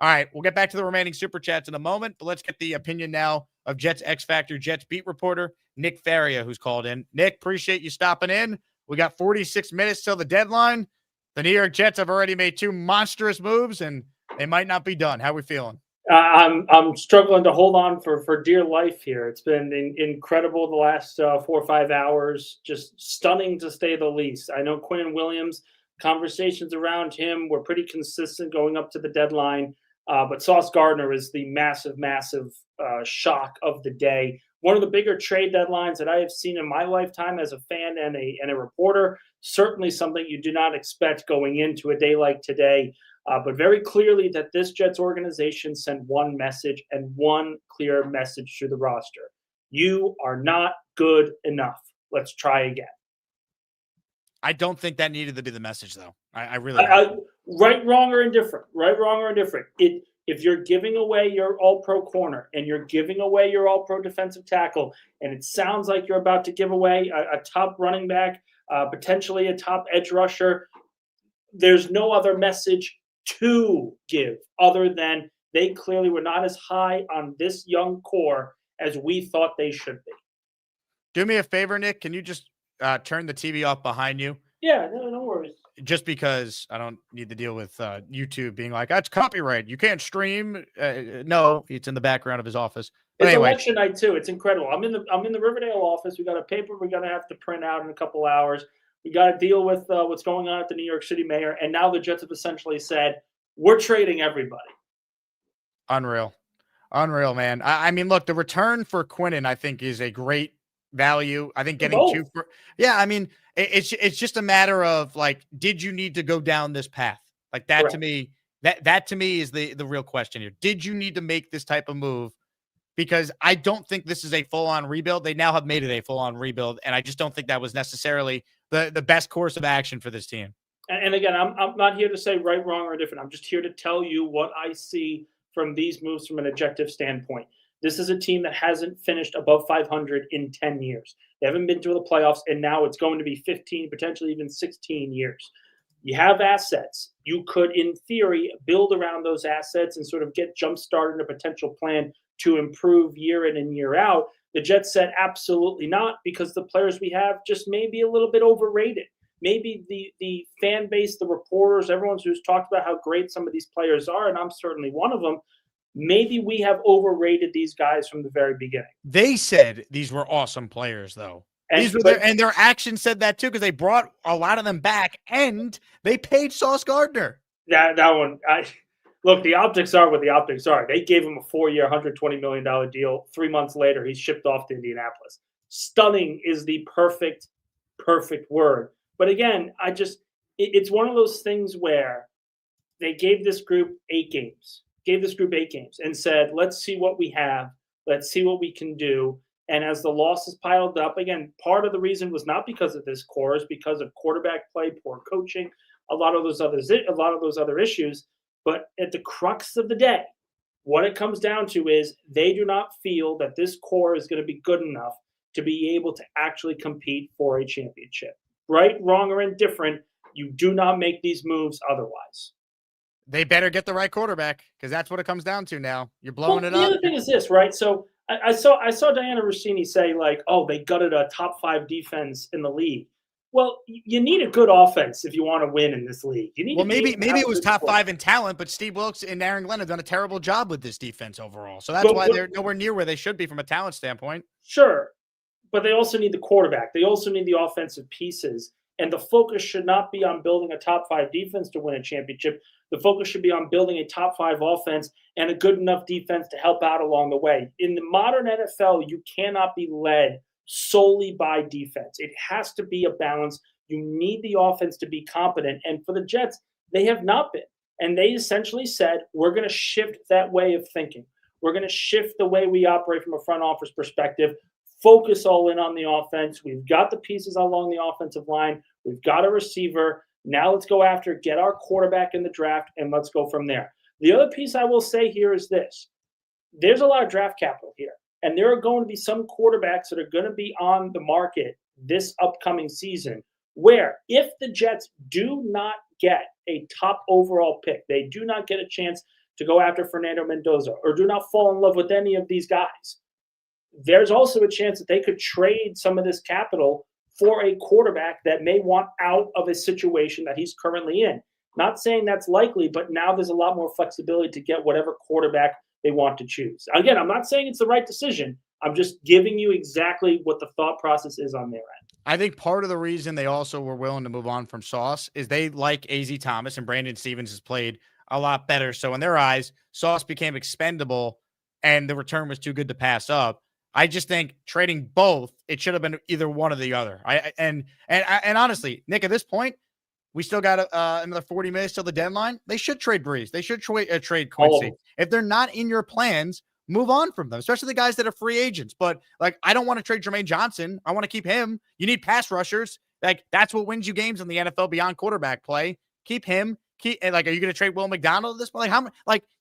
All right, we'll get back to the remaining Super Chats in a moment, but let's get the opinion now of Jets X Factor, Jets beat reporter, Nick Faria, who's called in. Nick, appreciate you stopping in. We got 46 minutes till the deadline. The New York Jets have already made 2 monstrous moves, and they might not be done. How are we feeling? I'm struggling to hold on for dear life here. It's been incredible the last 4 or 5 hours, just stunning to say the least. I know Quinnen Williams, conversations around him were pretty consistent going up to the deadline, but Sauce Gardner is the massive shock of the day. One of the bigger trade deadlines that I have seen in my lifetime as a fan and a reporter. Certainly something you do not expect going into a day like today. But very clearly that this Jets organization sent one message and one clear message to the roster. You are not good enough. Let's try again. I don't think that needed to be the message, though. I really don't. Right, wrong, or indifferent. If you're giving away your all-pro corner and you're giving away your all-pro defensive tackle, and it sounds like you're about to give away a top running back, potentially a top edge rusher, there's no other message to give other than they clearly were not as high on this young core as we thought they should be. Do me a favor, Nick. Can you just turn the TV off behind you? Yeah, no worries. Just because I don't need to deal with YouTube being like, that's copyright. You can't stream. No, it's in the background of his office. But it's anyway. Election night too. It's incredible. I'm in the Riverdale office. We got a paper we're gonna have to print out in a couple hours. We got to deal with what's going on at the New York City mayor. And now the Jets have essentially said, we're trading everybody. Unreal, man. I mean, look, the return for Quinnen, I think, is a great value. I think getting 2 for, I mean, it's just a matter of like, did you need to go down this path? Like that to me, that to me is the real question here. Did you need to make this type of move? Because I don't think this is a full-on rebuild. They now have made it a full-on rebuild, and I just don't think that was necessarily the best course of action for this team. And again, I'm not here to say right, wrong, or different. I'm just here to tell you what I see from these moves from an objective standpoint. This is a team that hasn't finished above 500 in 10 years. They haven't been to the playoffs, and now it's going to be 15, potentially even 16 years. You have assets. You could, in theory, build around those assets and sort of get jump-started a potential plan to improve year in and year out. The Jets said absolutely not, because the players we have just may be a little bit overrated. Maybe the fan base, the reporters, everyone who's talked about how great some of these players are, and I'm certainly one of them, maybe we have overrated these guys from the very beginning. They said these were awesome players, though. And their actions said that, too, because they brought a lot of them back, and they paid Sauce Gardner. That one, look, the optics are what the optics are. They gave him a 4-year, $120 million deal. 3 months later, he's shipped off to Indianapolis. Stunning is the perfect word. But again, it's one of those things where they gave this group 8 games, and said, let's see what we have. Let's see what we can do. And as the losses piled up, again, part of the reason was not because of this core, is because of quarterback play, poor coaching, a lot of those other issues. But at the crux of the day, what it comes down to is they do not feel that this core is going to be good enough to be able to actually compete for a championship. Right, wrong, or indifferent, you do not make these moves otherwise. They better get the right quarterback, because that's what it comes down to now. You're blowing it up. The other thing is this, right? So I saw Diana Rossini say, like, oh, they gutted a top 5 defense in the league. Well, you need a good offense if you want to win in this league. You need maybe it was top 5 in talent, but Steve Wilkes and Aaron Glenn have done a terrible job with this defense overall. So that's why they're nowhere near where they should be from a talent standpoint. Sure, but they also need the quarterback. They also need the offensive pieces. And the focus should not be on building a top 5 defense to win a championship. The focus should be on building a top 5 offense and a good enough defense to help out along the way. In the modern NFL, you cannot be led solely by defense. It has to be a balance. You need the offense to be competent. And for the Jets, they have not been. And they essentially said, we're going to shift that way of thinking. We're going to shift the way we operate from a front office perspective. Focus all in on the offense. We've got the pieces along the offensive line. We've got a receiver. Now let's go after, get our quarterback in the draft, and let's go from there. The other piece I will say here is this. There's a lot of draft capital here, and there are going to be some quarterbacks that are going to be on the market this upcoming season where if the Jets do not get a top overall pick, they do not get a chance to go after Fernando Mendoza or do not fall in love with any of these guys, there's also a chance that they could trade some of this capital for a quarterback that may want out of a situation that he's currently in. Not saying that's likely, but now there's a lot more flexibility to get whatever quarterback they want to choose. Again, I'm not saying it's the right decision. I'm just giving you exactly what the thought process is on their end. I think part of the reason they also were willing to move on from Sauce is they like AZ Thomas, and Brandon Stevens has played a lot better. So in their eyes, Sauce became expendable and the return was too good to pass up. I just think trading both, it should have been either one or the other. And honestly, Nick, at this point, we still got another 40 minutes till the deadline. They should trade Breece. They should trade Quincy. If they're not in your plans, move on from them, especially the guys that are free agents. But like, I don't want to trade Jermaine Johnson. I want to keep him. You need pass rushers. Like, that's what wins you games in the NFL beyond quarterback play. Keep him. Are you going to trade Will McDonald at this point?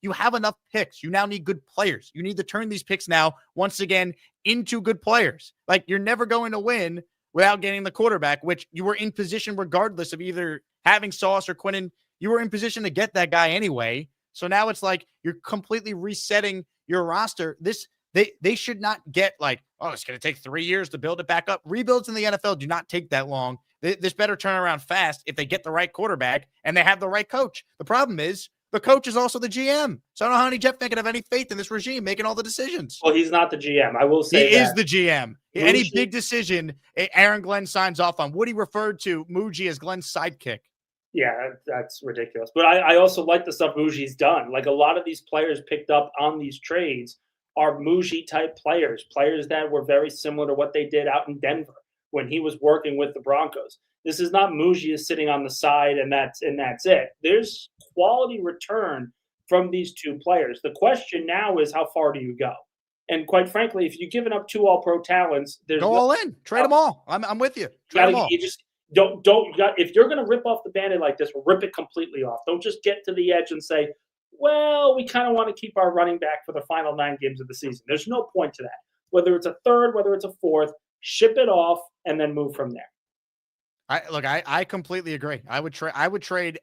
You have enough picks. You now need good players. You need to turn these picks now, once again, into good players. Like, you're never going to win without getting the quarterback, which you were in position regardless of either having Sauce or Quinnen. You were in position to get that guy anyway. So now it's like you're completely resetting your roster. They should not get like, oh, it's going to take 3 years to build it back up. Rebuilds in the NFL do not take that long. This better turn around fast if they get the right quarterback and they have the right coach. The problem is the coach is also the GM. So I don't know how any Jet fan can have any faith in this regime making all the decisions. Well, he's not the GM. I will say he is the GM. Any big decision Aaron Glenn signs off on. Woody referred to Muji as Glenn's sidekick. Yeah, that's ridiculous. But I also like the stuff Muji's done. Like, a lot of these players picked up on these trades are Muji-type players that were very similar to what they did out in Denver when he was working with the Broncos. This is not Muji is sitting on the side and that's it. There's quality return from these two players. The question now is, how far do you go? And quite frankly, if you've given up two All-Pro talents, there's go all in. Trade them all. I'm with you. Trade them all. You just don't. If you're going to rip off the Band-Aid like this, rip it completely off. Don't just get to the edge and say, well, we kind of want to keep our running back for the final 9 games of the season. There's no point to that. Whether it's a third, whether it's a fourth, ship it off and then move from there. I completely agree. I would trade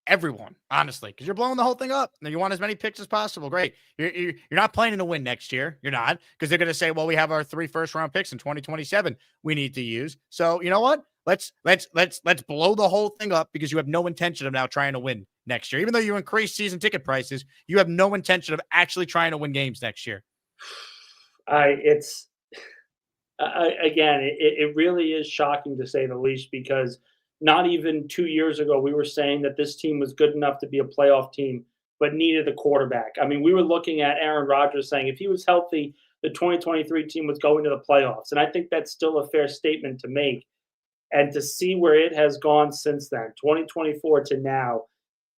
everyone, honestly, because you're blowing the whole thing up. You want as many picks as possible. Great. You're not planning to win next year. You're not, because they're going to say, well, we have our 3 first-round picks in 2027 we need to use. So you know what? Let's blow the whole thing up, because you have no intention of now trying to win next year. Even though you increase season ticket prices, you have no intention of actually trying to win games next year. It really is shocking, to say the least, because not even 2 years ago, we were saying that this team was good enough to be a playoff team, but needed a quarterback. I mean, we were looking at Aaron Rodgers saying if he was healthy, the 2023 team was going to the playoffs. And I think that's still a fair statement to make. And to see where it has gone since then, 2024 to now,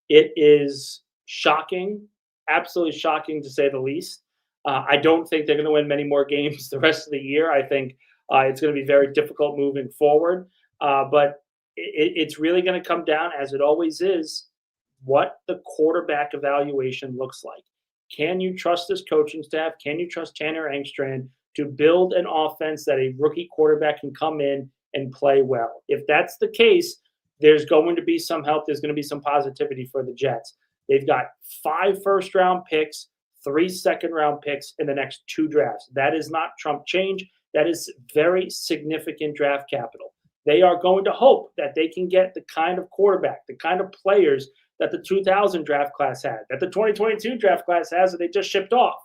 it is shocking, absolutely shocking, to say the least. I don't think they're going to win many more games the rest of the year. I think it's going to be very difficult moving forward. But it's really going to come down, as it always is, what the quarterback evaluation looks like. Can you trust this coaching staff? Can you trust Tanner Engstrand to build an offense that a rookie quarterback can come in and play well? If that's the case, there's going to be some help. There's going to be some positivity for the Jets. They've got 5 first-round picks, 3 second-round picks in the next 2 drafts. That is not Trump change. That is very significant draft capital. They are going to hope that they can get the kind of quarterback, the kind of players that the 2000 draft class had, that the 2022 draft class has, that they just shipped off.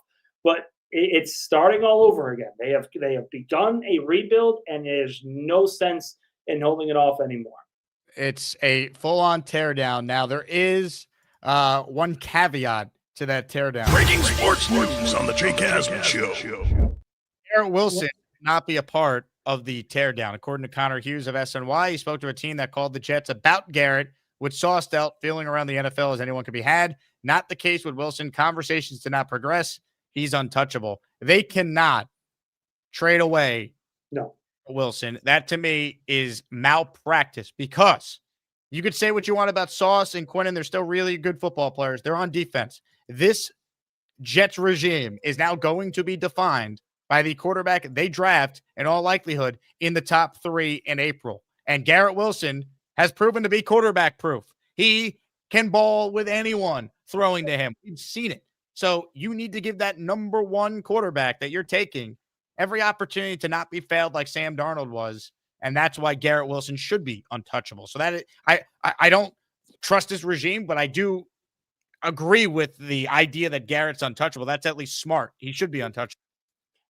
But it's starting all over again. They have begun a rebuild, and there's no sense in holding it off anymore. It's a full-on teardown. Now, there is one caveat to that teardown. Breaking sports news on the Jake Asman Show. Garrett Wilson not be a part of the teardown. According to Connor Hughes of SNY, he spoke to a team that called the Jets about Garrett, with Sauce dealt feeling around the NFL as anyone could be had. Not the case with Wilson. Conversations did not progress. He's untouchable. They cannot trade away Wilson. That, to me, is malpractice, because you could say what you want about Sauce and Quinnen. They're still really good football players. They're on defense. This Jets regime is now going to be defined by the quarterback they draft, in all likelihood, in the top 3 in April. And Garrett Wilson has proven to be quarterback proof. He can ball with anyone throwing to him. We've seen it. So you need to give that number one quarterback that you're taking every opportunity to not be failed like Sam Darnold was. And that's why Garrett Wilson should be untouchable. So that I don't trust this regime, but I do agree with the idea that Garrett's untouchable. That's at least smart. He should be untouchable.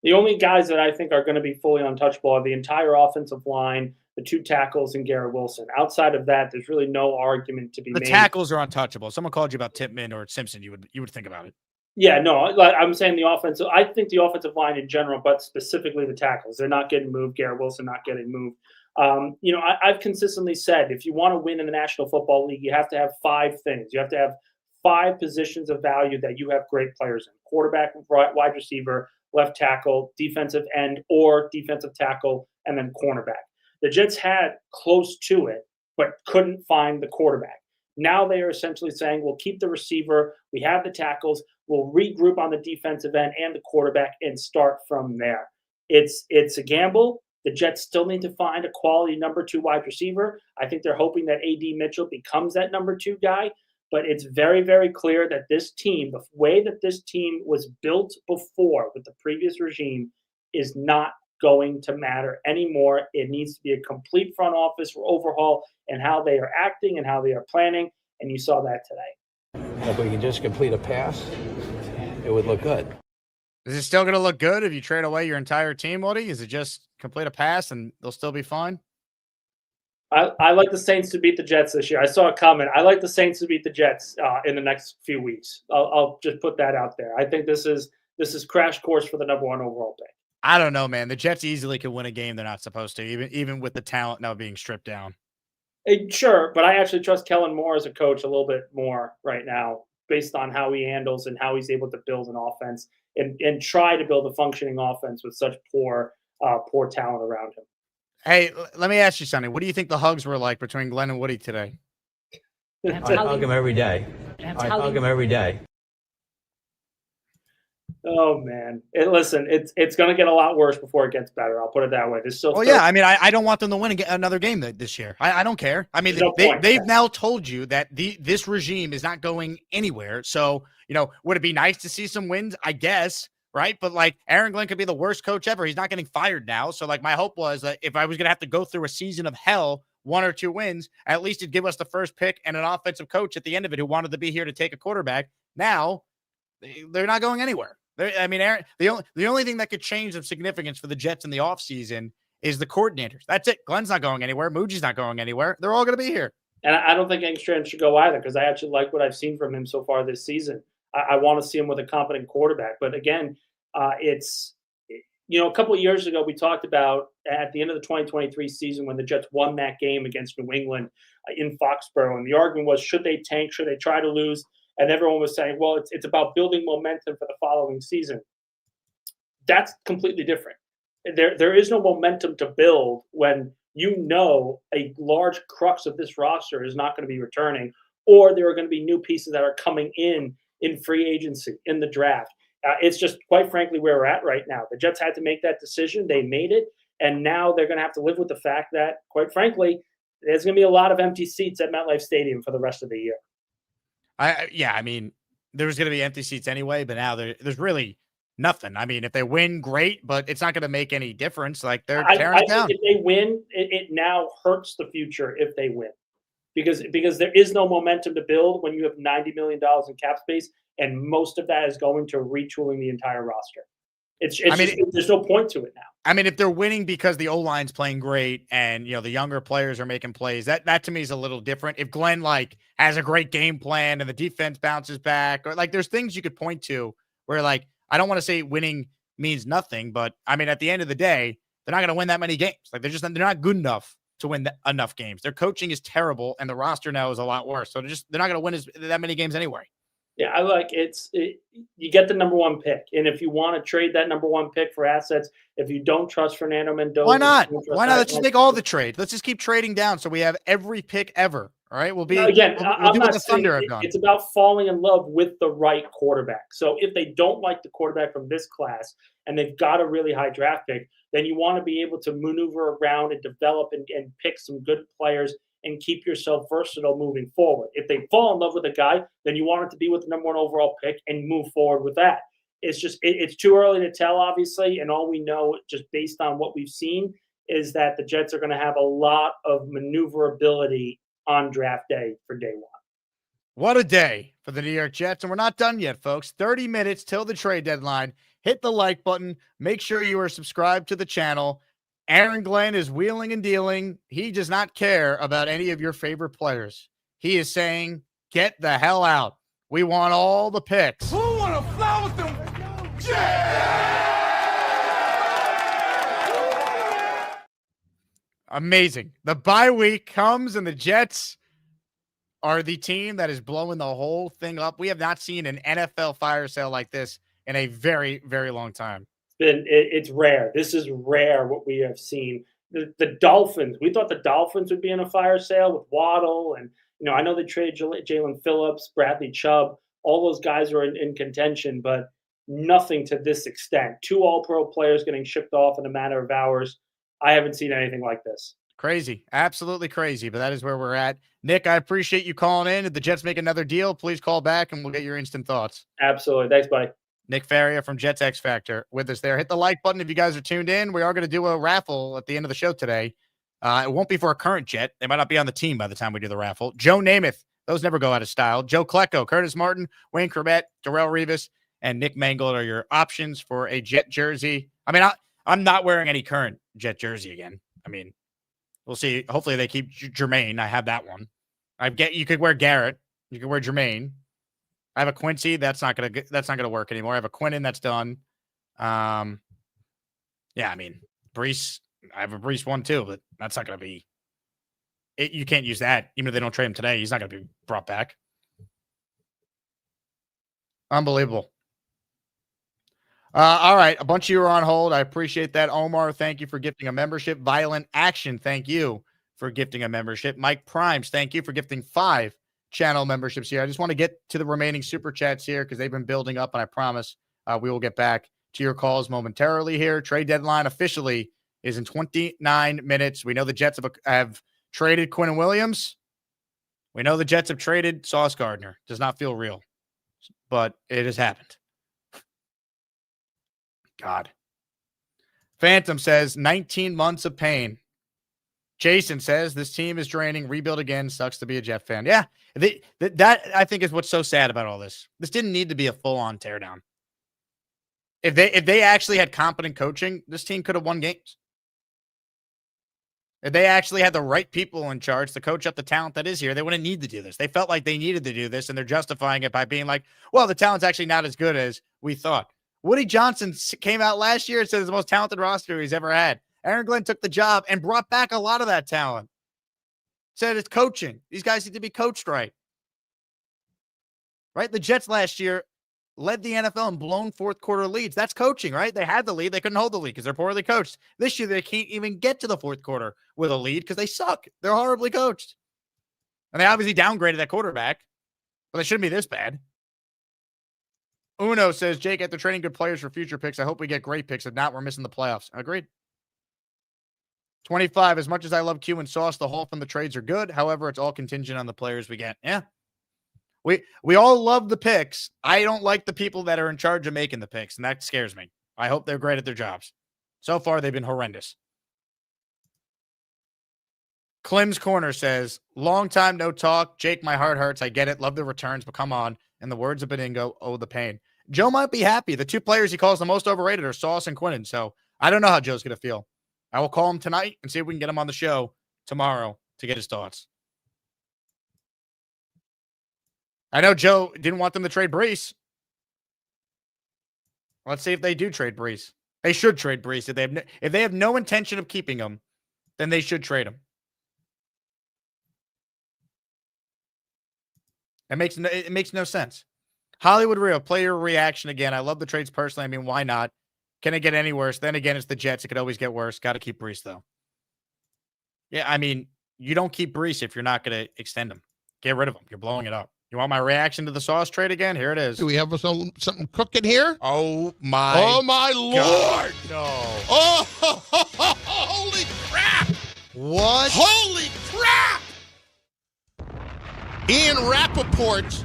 The only guys that I think are going to be fully untouchable are the entire offensive line, the 2 tackles, and Garrett Wilson. Outside of that, there's really no argument to be made. The tackles are untouchable. If someone called you about Tippmann or Simpson, you would think about it. Yeah, no, I'm saying the offensive. I think the offensive line in general, but specifically the tackles, they're not getting moved. Garrett Wilson not getting moved. I've consistently said if you want to win in the National Football League, you have to have 5 things. You have to have 5 positions of value that you have great players in: quarterback, wide receiver, left tackle, defensive end, or defensive tackle, and then cornerback. The Jets had close to it, but couldn't find the quarterback. Now they are essentially saying, we'll keep the receiver, we have the tackles, we'll regroup on the defensive end and the quarterback and start from there. It's a gamble. The Jets still need to find a quality number 2 wide receiver. I think they're hoping that A.D. Mitchell becomes that number 2 guy, but it's very, very clear that this team, the way that this team was built before with the previous regime, is not going to matter anymore. It needs to be a complete front office overhaul in how they are acting and how they are planning, and you saw that today. If we can just complete a pass, it would look good. Is it still going to look good if you trade away your entire team, Woody? Is it just complete a pass and they'll still be fine? I like the Saints to beat the Jets this year. I saw a comment. I like the Saints to beat the Jets in the next few weeks. I'll just put that out there. I think this is crash course for the number 1 overall pick. I don't know, man. The Jets easily could win a game they're not supposed to, even with the talent now being stripped down. Sure, but I actually trust Kellen Moore as a coach a little bit more right now, based on how he handles and how he's able to build an offense and try to build a functioning offense with such poor talent around him. Hey, let me ask you something. What do you think the hugs were like between Glenn and Woody today? I hug him every day. I hug him every day. Oh man! Listen, it's going to get a lot worse before it gets better. I'll put it that way. There's still. Yeah. I mean, I don't want them to win another game this year. I don't care. I mean, they've now told you that this regime is not going anywhere. So would it be nice to see some wins? I guess, right? But like Aaron Glenn could be the worst coach ever. He's not getting fired now. So like my hope was that if I was going to have to go through a season of hell, 1 or 2 wins, at least it'd give us the first pick and an offensive coach at the end of it who wanted to be here to take a quarterback. Now they're not going anywhere. I mean, Aaron, the only thing that could change of significance for the Jets in the offseason is the coordinators. That's it. Glenn's not going anywhere. Muji's not going anywhere. They're all going to be here. And I don't think Engstrand should go either, because I actually like what I've seen from him so far this season. I want to see him with a competent quarterback. But again, a couple of years ago, we talked about at the end of the 2023 season when the Jets won that game against New England in Foxborough. And the argument was, should they tank? Should they try to lose? And everyone was saying, well, it's about building momentum for the following season. That's completely different. There is no momentum to build when a large crux of this roster is not going to be returning, or there are going to be new pieces that are coming in free agency, in the draft. It's just, quite frankly, where we're at right now. The Jets had to make that decision. They made it, and now they're going to have to live with the fact that, quite frankly, there's going to be a lot of empty seats at MetLife Stadium for the rest of the year. I mean, there was going to be empty seats anyway, but now there's really nothing. I mean, if they win, great, but it's not going to make any difference. Like they're tearing it down. If they win, it now hurts the future if they win, because there is no momentum to build when you have $90 million in cap space, and most of that is going to retooling the entire roster. There's no point to it now. I mean, if they're winning because the O-line's playing great and, the younger players are making plays, that to me is a little different. If Glenn has a great game plan and the defense bounces back, or there's things you could point to where I don't want to say winning means nothing, but I mean, at the end of the day, they're not going to win that many games. They're not good enough to win enough games. Their coaching is terrible and the roster now is a lot worse. So they're not going to win that many games anyway. Yeah, I like you get the number 1 pick. And if you want to trade that number 1 pick for assets, if you don't trust Fernando Mendoza. Why not? Let's just make all the trades. Let's just keep trading down so we have every pick ever. All right. We'll do what the Thunder have done. It's about falling in love with the right quarterback. So if they don't like the quarterback from this class and they've got a really high draft pick, then you want to be able to maneuver around and develop and pick some good players and keep yourself versatile moving forward. If they fall in love with a guy, then you want it to be with the number 1 overall pick and move forward with that. It's just it's too early to tell, obviously, and all we know, just based on what we've seen, is that the Jets are going to have a lot of maneuverability on draft day for day 1. What a day for the New York Jets. And we're not done yet, folks. 30 minutes till the trade deadline. Hit the like button. Make sure you are subscribed to the channel. Aaron Glenn is wheeling and dealing. He does not care about any of your favorite players. He is saying, get the hell out. We want all the picks. Who want to fly with them? Amazing. The bye week comes and the Jets are the team that is blowing the whole thing up. We have not seen an NFL fire sale like this in a very, very long time. It's rare. This is rare what we have seen. The Dolphins, we thought the Dolphins would be in a fire sale with Waddle. And, I know they traded Jalen Phillips, Bradley Chubb. All those guys are in contention, but nothing to this extent. 2 all-pro players getting shipped off in a matter of hours. I haven't seen anything like this. Crazy. Absolutely crazy, but that is where we're at. Nick, I appreciate you calling in. If the Jets make another deal, please call back and we'll get your instant thoughts. Absolutely. Thanks, buddy. Nick Faria from Jets X Factor with us there. Hit the like button if you guys are tuned in. We are going to do a raffle at the end of the show today. It won't be for a current Jet. They might not be on the team by the time we do the raffle. Joe Namath. Those never go out of style. Joe Klecko, Curtis Martin, Wayne Corbett, Darrell Revis, and Nick Mangold are your options for a Jet jersey. I mean, I'm not wearing any current Jet jersey again. I mean, we'll see. Hopefully they keep Jermaine. I have that one. You could wear Garrett. You could wear Jermaine. I have a Quincy. That's not gonna work anymore. I have a Quinnen that's done. Yeah, I mean, Breece. I have a Breece one too, but that's not gonna be. You can't use that even if they don't trade him today. He's not gonna be brought back. Unbelievable. All right, a bunch of you are on hold. I appreciate that. Omar, thank you for gifting a membership. Violent Action, thank you for gifting a membership. Mike Primes, thank you for gifting 5 channel memberships here. I just want to get to the remaining super chats here because they've been building up, and I promise we will get back to your calls momentarily here. Trade deadline officially is in 29 minutes. We know the Jets have traded Quinnen Williams. We know the Jets have traded Sauce Gardner. Does not feel real, but it has happened. God. Phantom says 19 months of pain. Jason says this team is draining. Rebuild again. Sucks to be a Jet fan. Yeah, that I think is what's so sad about all this. This didn't need to be a full-on teardown. If they actually had competent coaching, this team could have won games. If they actually had the right people in charge to coach up the talent that is here, they wouldn't need to do this. They felt like they needed to do this, and they're justifying it by being like, well, the talent's actually not as good as we thought. Woody Johnson came out last year and said it's the most talented roster he's ever had. Aaron Glenn took the job and brought back a lot of that talent. Said it's coaching. These guys need to be coached right. Right? The Jets last year led the NFL in blown fourth quarter leads. That's coaching, right? They had the lead. They couldn't hold the lead because they're poorly coached. This year, they can't even get to the fourth quarter with a lead because they suck. They're horribly coached. And they obviously downgraded that quarterback, but they shouldn't be this bad. Uno says, Jake, after trading good players for future picks, I hope we get great picks. If not, we're missing the playoffs. Agreed. 25, as much as I love Q and Sauce, the haul from the trades are good. However, it's all contingent on the players we get. Yeah. We all love the picks. I don't like the people that are in charge of making the picks, and that scares me. I hope they're great at their jobs. So far, they've been horrendous. Clem's Corner says, long time no talk. Jake, my heart hurts. I get it. Love the returns, but come on. In the words of Beningo, oh, the pain. Joe might be happy. The 2 players he calls the most overrated are Sauce and Quinnen, so I don't know how Joe's going to feel. I will call him tonight and see if we can get him on the show tomorrow to get his thoughts. I know Joe didn't want them to trade Breece. Let's see if they do trade Breece. They should trade Breece. If they have no intention of keeping him, then they should trade him. It makes no sense. Hollywood Real, player reaction again. I love the trades personally. I mean, why not? Can it get any worse? Then again, it's the Jets. It could always get worse. Got to keep Breece, though. Yeah, I mean, you don't keep Breece if you're not going to extend him. Get rid of him. You're blowing it up. You want my reaction to the Sauce trade again? Here it is. Do we have something cooking here? Oh, my Lord. No. Oh, holy crap. What? Holy crap. Ian Rappaport,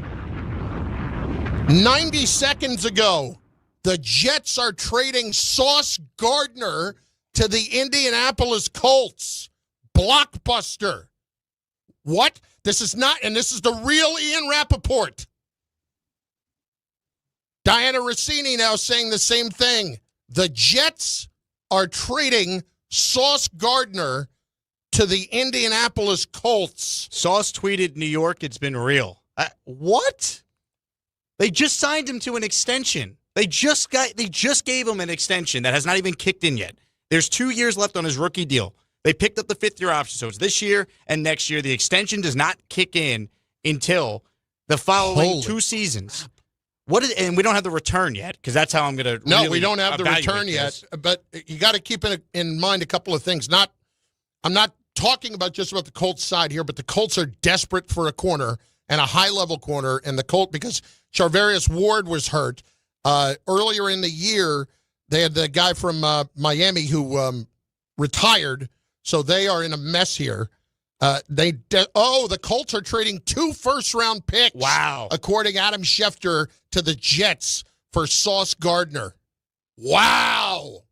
90 seconds ago, the Jets are trading Sauce Gardner to the Indianapolis Colts. Blockbuster. What? This is not, and this is the real Ian Rappaport. Diana Rossini now saying the same thing. The Jets are trading Sauce Gardner to the Indianapolis Colts. Sauce tweeted New York, it's been real. What? They just signed him to an extension. They just gave him an extension that has not even kicked in yet. There's 2 years left on his rookie deal. They picked up the 5th-year option, so it's this year and next year. The extension does not kick in until the following 2 seasons. And we don't have the return yet, because that's how I'm going to. No, we don't have the return yet. But you got to keep in mind a couple of things. I'm not talking about just about the Colts side here, but the Colts are desperate for a corner and a high-level corner, and the Colts, because Charvarius Ward was hurt earlier in the year. They had the guy from Miami who retired, so they are in a mess here. The Colts are trading 2 first-round picks. Wow. According to Adam Schefter to the Jets for Sauce Gardner. Wow.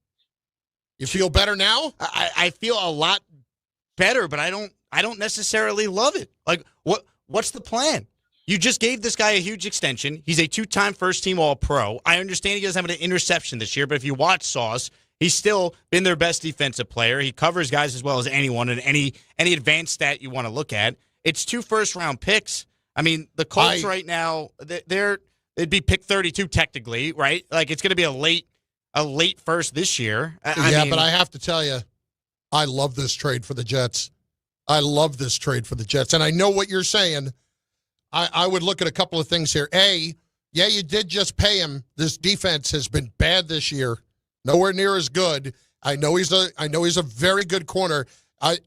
You feel better now? I feel a lot better, but I don't necessarily love it. Like, what's the plan? You just gave this guy a huge extension. He's a 2-time first-team All-Pro. I understand he doesn't have an interception this year, but if you watch Sauce, he's still been their best defensive player. He covers guys as well as anyone, and any advanced stat you want to look at. It's 2 first-round picks. I mean, the Colts right now, it'd be pick 32 technically, right? Like, it's going to be a late first this year. But I have to tell you, I love this trade for the Jets. I love this trade for the Jets, and I know what you're saying. I would look at a couple of things here. You did just pay him. This defense has been bad this year. Nowhere near as good. I know he's a very good corner.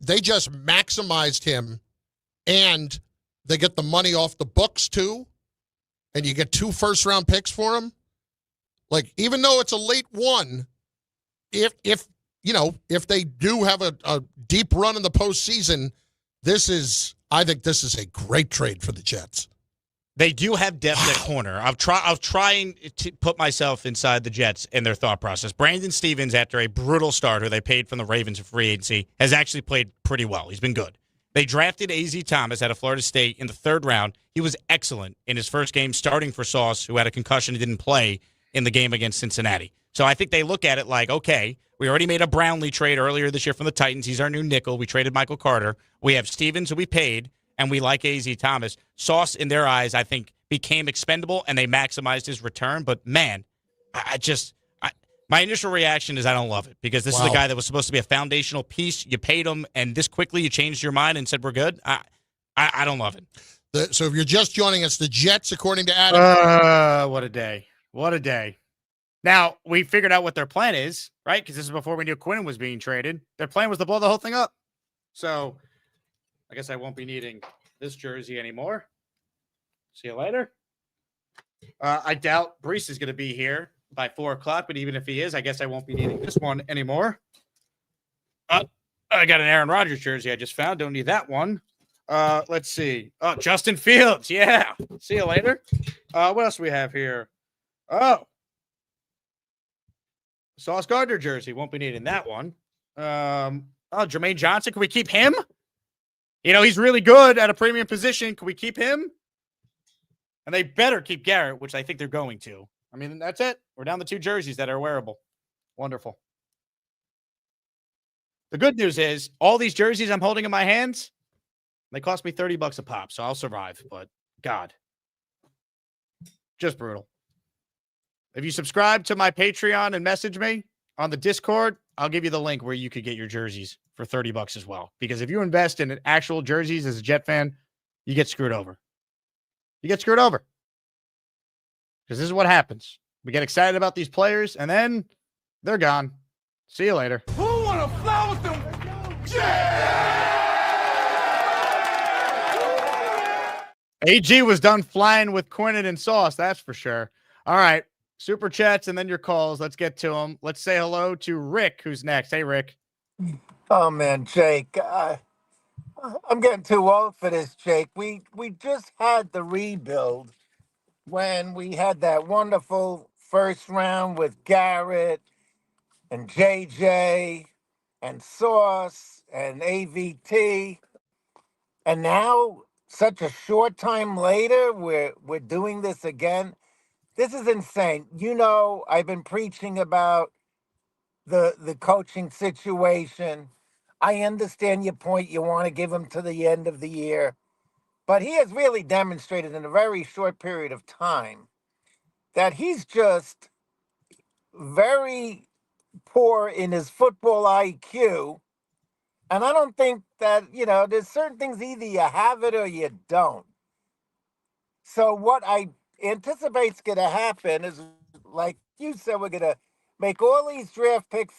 They just maximized him, and they get the money off the books too, and you get 2 first-round picks for him. Like, even though it's a late one, if they do have a deep run in the postseason, I think this is a great trade for the Jets. They do have depth at corner. I'm trying to put myself inside the Jets and their thought process. Brandon Stevens, after a brutal start, who they paid from the Ravens in free agency, has actually played pretty well. He's been good. They drafted A.Z. Thomas out of Florida State in the 3rd round. He was excellent in his first game starting for Sauce, who had a concussion and didn't play in the game against Cincinnati. So I think they look at it like, okay, we already made a Brownlee trade earlier this year from the Titans. He's our new nickel. We traded Michael Carter. We have Stevens, who we paid, and we like A.Z. Thomas. Sauce, in their eyes, I think, became expendable, and they maximized his return. But, man, my initial reaction is I don't love it, because this is a guy that was supposed to be a foundational piece. You paid him, and this quickly you changed your mind and said we're good. I don't love it. So if you're just joining us, the Jets, according to Adam. What a day. What a day. Now, we figured out what their plan is, right? Because this is before we knew Quinnen was being traded. Their plan was to blow the whole thing up. So I guess I won't be needing this jersey anymore. See you later. I doubt Breece is going to be here by 4 o'clock, but even if he is, I guess I won't be needing this one anymore. I got an Aaron Rodgers jersey I just found. Don't need that one. Let's see. Oh, Justin Fields. Yeah. See you later. What else do we have here? Oh. Sauce Gardner jersey. Won't be needing that one. Jermaine Johnson. Can we keep him? He's really good at a premium position. Can we keep him? And they better keep Garrett, which I think they're going to. I mean, that's it. We're down to 2 jerseys that are wearable. Wonderful. The good news is all these jerseys I'm holding in my hands, they cost me $30 a pop, so I'll survive. But God, just brutal. If you subscribe to my Patreon and message me on the Discord, I'll give you the link where you could get your jerseys for $30 as well. Because if you invest in actual jerseys as a Jet fan, you get screwed over. You get screwed over. Because this is what happens. We get excited about these players, and then they're gone. See you later. Who wanna fly with them? AG was done flying with Quinnen and Sauce, that's for sure. All right. Super chats and then your calls. Let's get to them. Let's say hello to Rick, who's next. Hey, Rick. Oh, man, Jake, I I'm getting too old for this, Jake. We just had the rebuild when we had that wonderful first round with Garrett and JJ and Sauce and AVT. And now, such a short time later, we're doing this again. This is insane. You know, I've been preaching about the coaching situation. I understand your point. You want to give him to the end of the year. But he has really demonstrated in a very short period of time that he's just very poor in his football IQ. And I don't think that, there's certain things either you have it or you don't. So what I anticipate's going to happen is, like you said, we're going to make all these draft picks,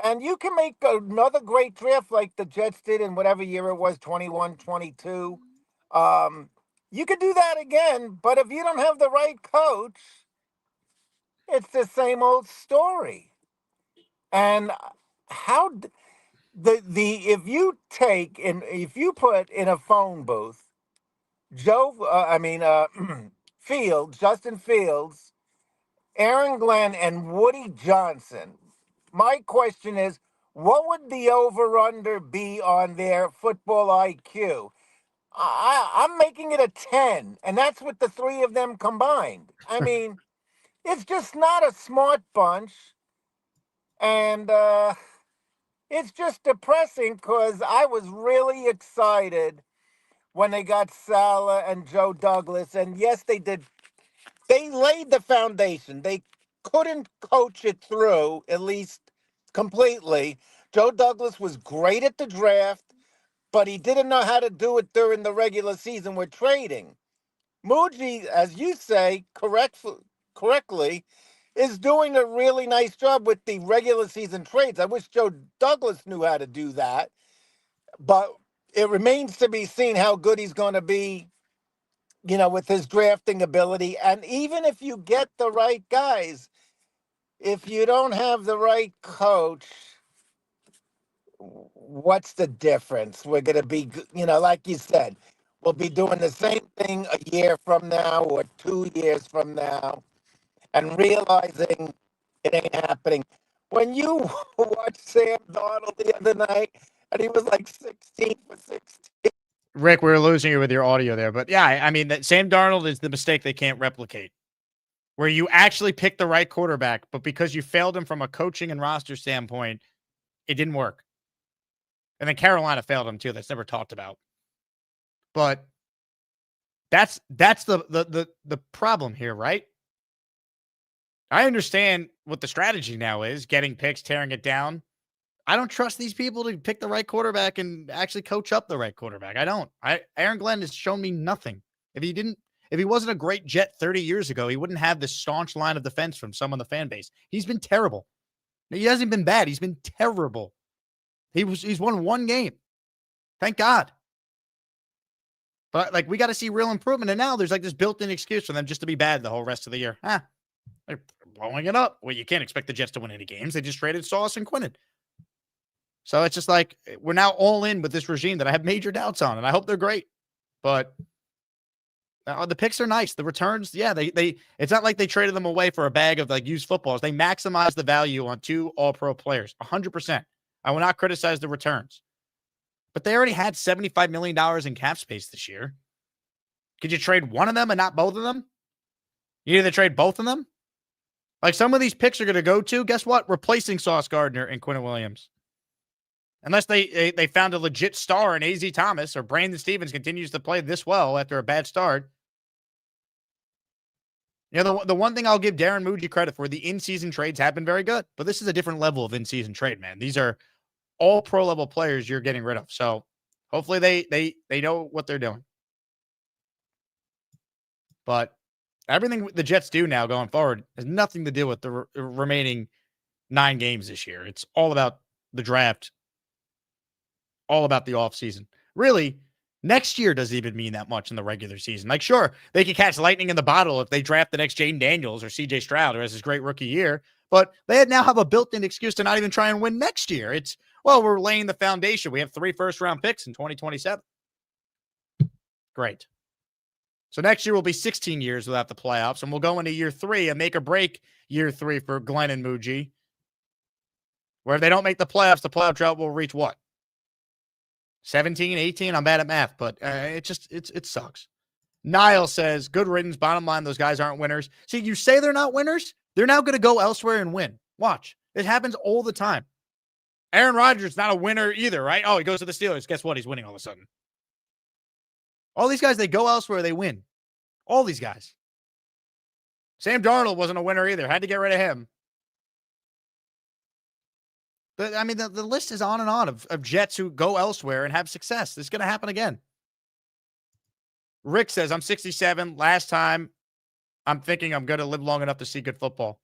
and you can make another great draft like the Jets did in whatever year it was, 21, 22. You could do that again, but if you don't have the right coach, it's the same old story. And how if you put in a phone booth Justin Fields, Aaron Glenn, and Woody Johnson, my question is, what would the over-under be on their football IQ? I'm making it a 10, and that's with the three of them combined. I mean, it's just not a smart bunch, and it's just depressing because I was really excited when they got Salah and Joe Douglas, and yes, they did. They laid the foundation. They couldn't coach it through, at least completely. Joe Douglas was great at the draft, but he didn't know how to do it during the regular season with trading. Muji, as you say correctly, is doing a really nice job with the regular season trades. I wish Joe Douglas knew how to do that, but it remains to be seen how good he's going to be, with his drafting ability. And even if you get the right guys, if you don't have the right coach, what's the difference? We're going to be, like you said, we'll be doing the same thing a year from now or 2 years from now and realizing it ain't happening. When you watched Sam Darnold the other night and he was like 16 for 16. Rick, we were losing you with your audio there. But yeah, I mean, that Sam Darnold is the mistake they can't replicate, where you actually picked the right quarterback, but because you failed him from a coaching and roster standpoint, it didn't work. And then Carolina failed him too. That's never talked about. But that's the problem here, right? I understand what the strategy now is, getting picks, tearing it down. I don't trust these people to pick the right quarterback and actually coach up the right quarterback. I don't. Aaron Glenn has shown me nothing. If he wasn't a great Jet 30 years ago, he wouldn't have this staunch line of defense from some of the fan base. He's been terrible. He hasn't been bad. He's been terrible. He's won one game. Thank God. But we got to see real improvement. And now there's this built-in excuse for them just to be bad the whole rest of the year. They're blowing it up. Well, you can't expect the Jets to win any games. They just traded Sauce and Quinnen. So it's just we're now all in with this regime that I have major doubts on, and I hope they're great. But the picks are nice. The returns, yeah, it's not like they traded them away for a bag of used footballs. They maximize the value on 2 all-pro players, 100%. I will not criticize the returns. But they already had $75 million in cap space this year. Could you trade one of them and not both of them? You either trade both of them? Some of these picks are going to go to, guess what? Replacing Sauce Gardner and Quinnen Williams. Unless they found a legit star in A.Z. Thomas or Brandon Stevens continues to play this well after a bad start. The one thing I'll give Darren Muji credit for, the in-season trades have been very good. But this is a different level of in-season trade, man. These are all pro-level players you're getting rid of. So hopefully they know what they're doing. But everything the Jets do now going forward has nothing to do with the remaining 9 games this year. It's all about the draft. All about the offseason. Really, next year doesn't even mean that much in the regular season. Sure, they could catch lightning in the bottle if they draft the next Jaden Daniels or CJ Stroud, who has his great rookie year, but they now have a built-in excuse to not even try and win next year. Well, we're laying the foundation. We have 3 first-round picks in 2027. Great. So next year will be 16 years without the playoffs, and we'll go into year 3 and make or break year 3 for Glenn and Muji, where if they don't make the playoffs, the playoff drought will reach what? 17, 18? I'm bad at math, but it sucks. Niall says, good riddance. Bottom line, those guys aren't winners. See, you say they're not winners. They're now going to go elsewhere and win. Watch. It happens all the time. Aaron Rodgers is not a winner either, right? Oh, he goes to the Steelers. Guess what? He's winning all of a sudden. All these guys, they go elsewhere, they win. All these guys. Sam Darnold wasn't a winner either. Had to get rid of him. But, I mean, the list is on and on of Jets who go elsewhere and have success. This is going to happen again. Rick says, I'm 67. Last time, I'm thinking I'm going to live long enough to see good football.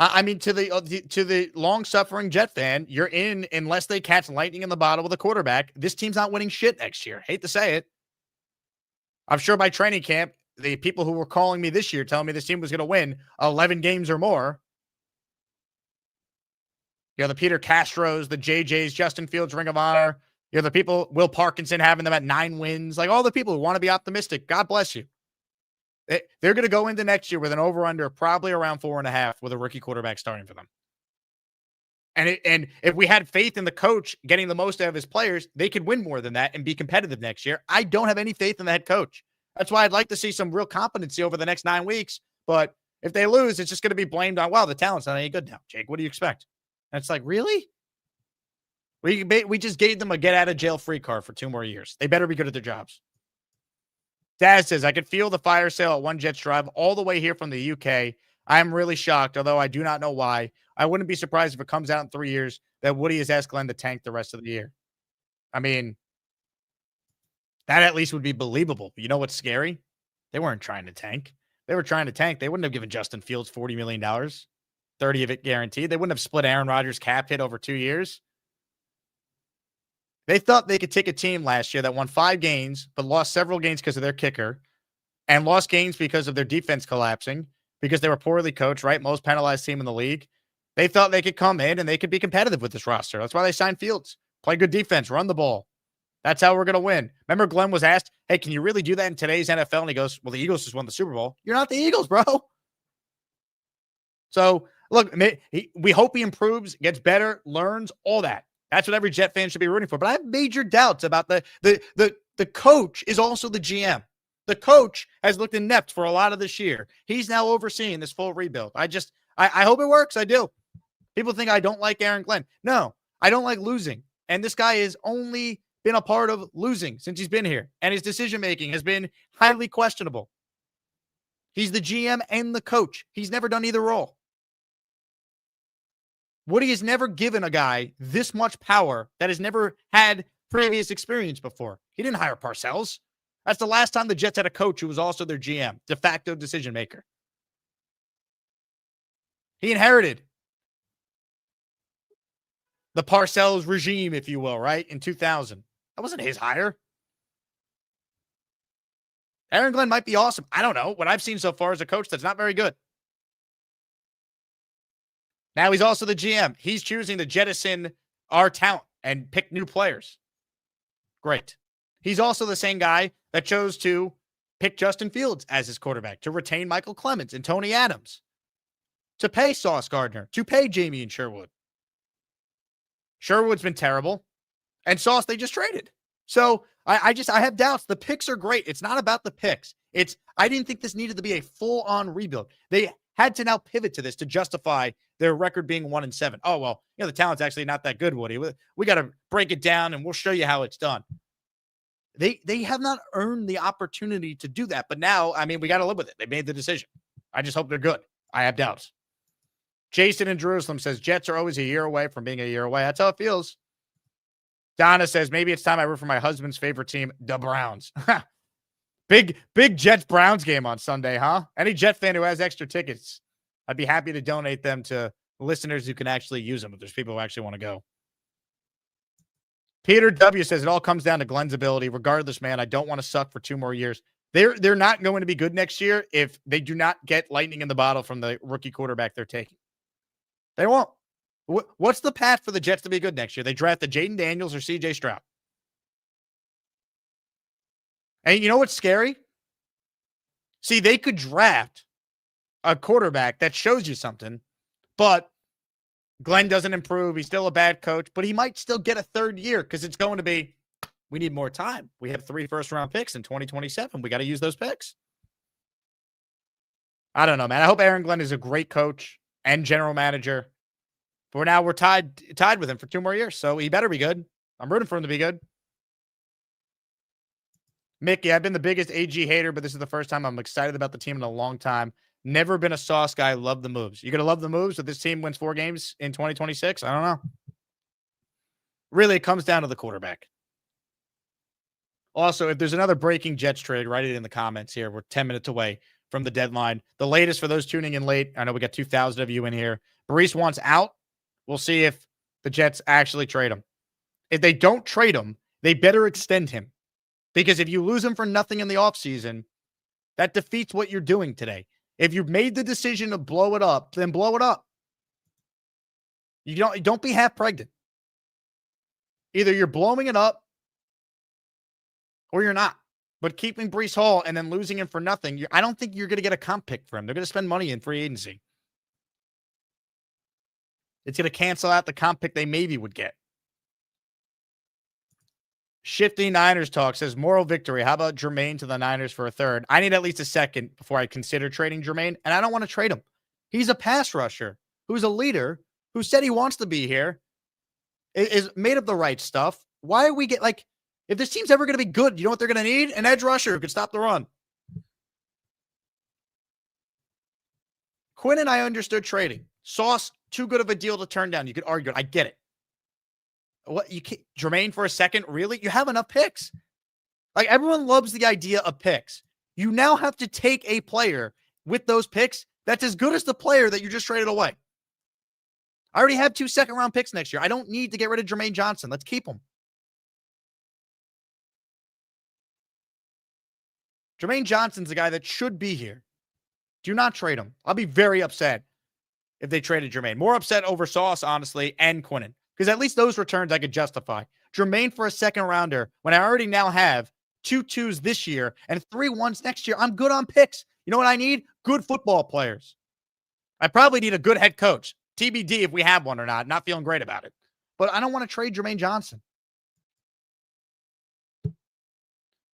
I mean, to the long-suffering Jet fan, you're in unless they catch lightning in the bottle with a quarterback. This team's not winning shit next year. Hate to say it. I'm sure by training camp, the people who were calling me this year telling me this team was going to win 11 games or more. You know, the Peter Castros, the JJs, Justin Fields, Ring of Honor. You know, the people, Will Parkinson having them at 9 wins. Like all the people who want to be optimistic. God bless you. They're going to go into next year with an over-under probably around 4.5 with a rookie quarterback starting for them. And if we had faith in the coach getting the most out of his players, they could win more than that and be competitive next year. I don't have any faith in the head coach. That's why I'd like to see some real competency over the next 9 weeks. But if they lose, it's just going to be blamed on, well, the talent's not any good now. Jake, what do you expect? And it's like, really? We just gave them a get-out-of-jail-free card for 2 more years. They better be good at their jobs. Daz says, I could feel the fire sale at One Jets Drive all the way here from the UK. I am really shocked, although I do not know why. I wouldn't be surprised if it comes out in 3 years that Woody has asked Glenn to tank the rest of the year. I mean, that at least would be believable. You know what's scary? They weren't trying to tank. They were trying to tank. They wouldn't have given Justin Fields $40 million, 30 of it guaranteed. They wouldn't have split Aaron Rodgers' cap hit over 2 years. They thought they could take a team last year that won 5 games, but lost several games because of their kicker, and lost games because of their defense collapsing, because they were poorly coached, right? Most penalized team in the league. They thought they could come in and they could be competitive with this roster. That's why they signed Fields. Play good defense, run the ball. That's how we're going to win. Remember Glenn was asked, hey, can you really do that in today's NFL? And he goes, well, the Eagles just won the Super Bowl. You're not the Eagles, bro. So, look, we hope he improves, gets better, learns, all that. That's what every Jet fan should be rooting for. But I have major doubts about the coach is also the GM. The coach has looked inept for a lot of this year. He's now overseeing this full rebuild. I hope it works. I do. People think I don't like Aaron Glenn. No, I don't like losing. And this guy has only been a part of losing since he's been here. And his decision-making has been highly questionable. He's the GM and the coach. He's never done either role. Woody has never given a guy this much power that has never had previous experience before. He didn't hire Parcells. That's the last time the Jets had a coach who was also their GM, de facto decision maker. He inherited the Parcells regime, if you will, right? In 2000. That wasn't his hire. Aaron Glenn might be awesome. I don't know. What I've seen so far as a coach, that's not very good. Now he's also the GM. He's choosing to jettison our talent and pick new players. Great. He's also the same guy that chose to pick Justin Fields as his quarterback, to retain Michael Clemens and Tony Adams, to pay Sauce Gardner, to pay Jamie and Sherwood. Sherwood's been terrible. And Sauce, they just traded. So I have doubts. The picks are great. It's not about the picks. I didn't think this needed to be a full-on rebuild. They had to now pivot to this to justify their record being 1-7. Oh, well, the talent's actually not that good, Woody. We got to break it down and we'll show you how it's done. They have not earned the opportunity to do that. But now, I mean, we got to live with it. They made the decision. I just hope they're good. I have doubts. Jason in Jerusalem says, Jets are always a year away from being a year away. That's how it feels. Donna says, maybe it's time I root for my husband's favorite team, the Browns. Big Jets-Browns game on Sunday, huh? Any Jet fan who has extra tickets, I'd be happy to donate them to listeners who can actually use them if there's people who actually want to go. Peter W. says, it all comes down to Glenn's ability. Regardless, man, I don't want to suck for 2 more years. They're not going to be good next year if they do not get lightning in the bottle from the rookie quarterback they're taking. They won't. What's the path for the Jets to be good next year? They drafted Jaden Daniels or CJ Stroud. And you know what's scary? See, they could draft a quarterback that shows you something, but Glenn doesn't improve. He's still a bad coach, but he might still get a third year because it's going to be, we need more time. We have 3 first-round picks in 2027. We got to use those picks. I don't know, man. I hope Aaron Glenn is a great coach and general manager. But now we're tied with him for 2 more years, so he better be good. I'm rooting for him to be good. Mickey, I've been the biggest AG hater, but this is the first time I'm excited about the team in a long time. Never been a Sauce guy. Love the moves. You're going to love the moves if this team wins 4 games in 2026? I don't know. Really, it comes down to the quarterback. Also, if there's another breaking Jets trade, write it in the comments here. We're 10 minutes away from the deadline. The latest for those tuning in late, I know we got 2,000 of you in here. Breece wants out. We'll see if the Jets actually trade him. If they don't trade him, they better extend him. Because if you lose him for nothing in the offseason, that defeats what you're doing today. If you've made the decision to blow it up, then blow it up. You don't be half pregnant. Either you're blowing it up or you're not. But keeping Breece Hall and then losing him for nothing, I don't think you're going to get a comp pick for him. They're going to spend money in free agency. It's going to cancel out the comp pick they maybe would get. Shifty Niners talk says, moral victory. How about Jermaine to the Niners for a third? I need at least a second before I consider trading Jermaine, and I don't want to trade him. He's a pass rusher who's a leader who said he wants to be here, is made of the right stuff. Why are we if this team's ever going to be good, you know what they're going to need? An edge rusher who could stop the run. Quinn and I understood trading. Sauce, too good of a deal to turn down. You could argue it. I get it. What you can't, Jermaine for a second? Really? You have enough picks. Everyone loves the idea of picks. You now have to take a player with those picks that's as good as the player that you just traded away. I already have 2 second-round picks next year. I don't need to get rid of Jermaine Johnson. Let's keep him. Jermaine Johnson's the guy that should be here. Do not trade him. I'll be very upset if they traded Jermaine. More upset over Sauce, honestly, and Quinnen. Because at least those returns I could justify. Jermaine for a second rounder when I already now have 2 2s this year and 3 1s next year. I'm good on picks. You know what I need? Good football players. I probably need a good head coach. TBD if we have one or not. Not feeling great about it. But I don't want to trade Jermaine Johnson.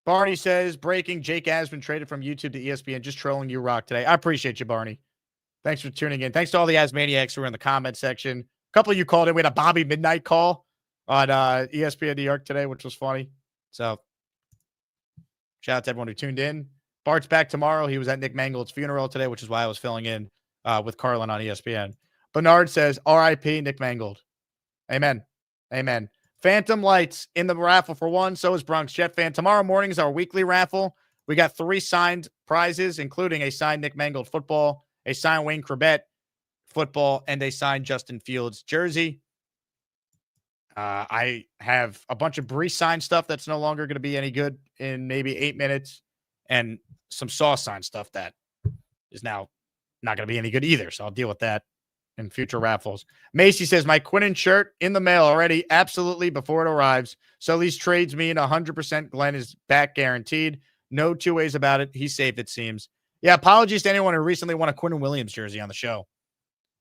Barney says, breaking, Jake Asman traded from YouTube to ESPN. Just trolling you, Rock, today. I appreciate you, Barney. Thanks for tuning in. Thanks to all the Asmaniacs who were in the comment section. A couple of you called in. We had a Bobby Midnight call on ESPN New York today, which was funny. So, shout out to everyone who tuned in. Bart's back tomorrow. He was at Nick Mangold's funeral today, which is why I was filling in with Carlin on ESPN. Bernard says, R.I.P. Nick Mangold. Amen. Amen. Phantom Lights in the raffle for 1. So is Bronx Jet Fan. Tomorrow morning is our weekly raffle. We got 3 signed prizes, including a signed Nick Mangold football, a signed Wayne Corbett football, and a signed Justin Fields jersey. I have a bunch of Breece signed stuff that's no longer going to be any good in maybe 8 minutes, and some Sauce signed stuff that is now not going to be any good either. So I'll deal with that in future raffles. Macy says, my Quinnen shirt in the mail already. Absolutely, before it arrives. So these trades mean 100% Glenn is back guaranteed. No 2 ways about it. He's safe, it seems. Yeah, apologies to anyone who recently won a Quinnen Williams jersey on the show.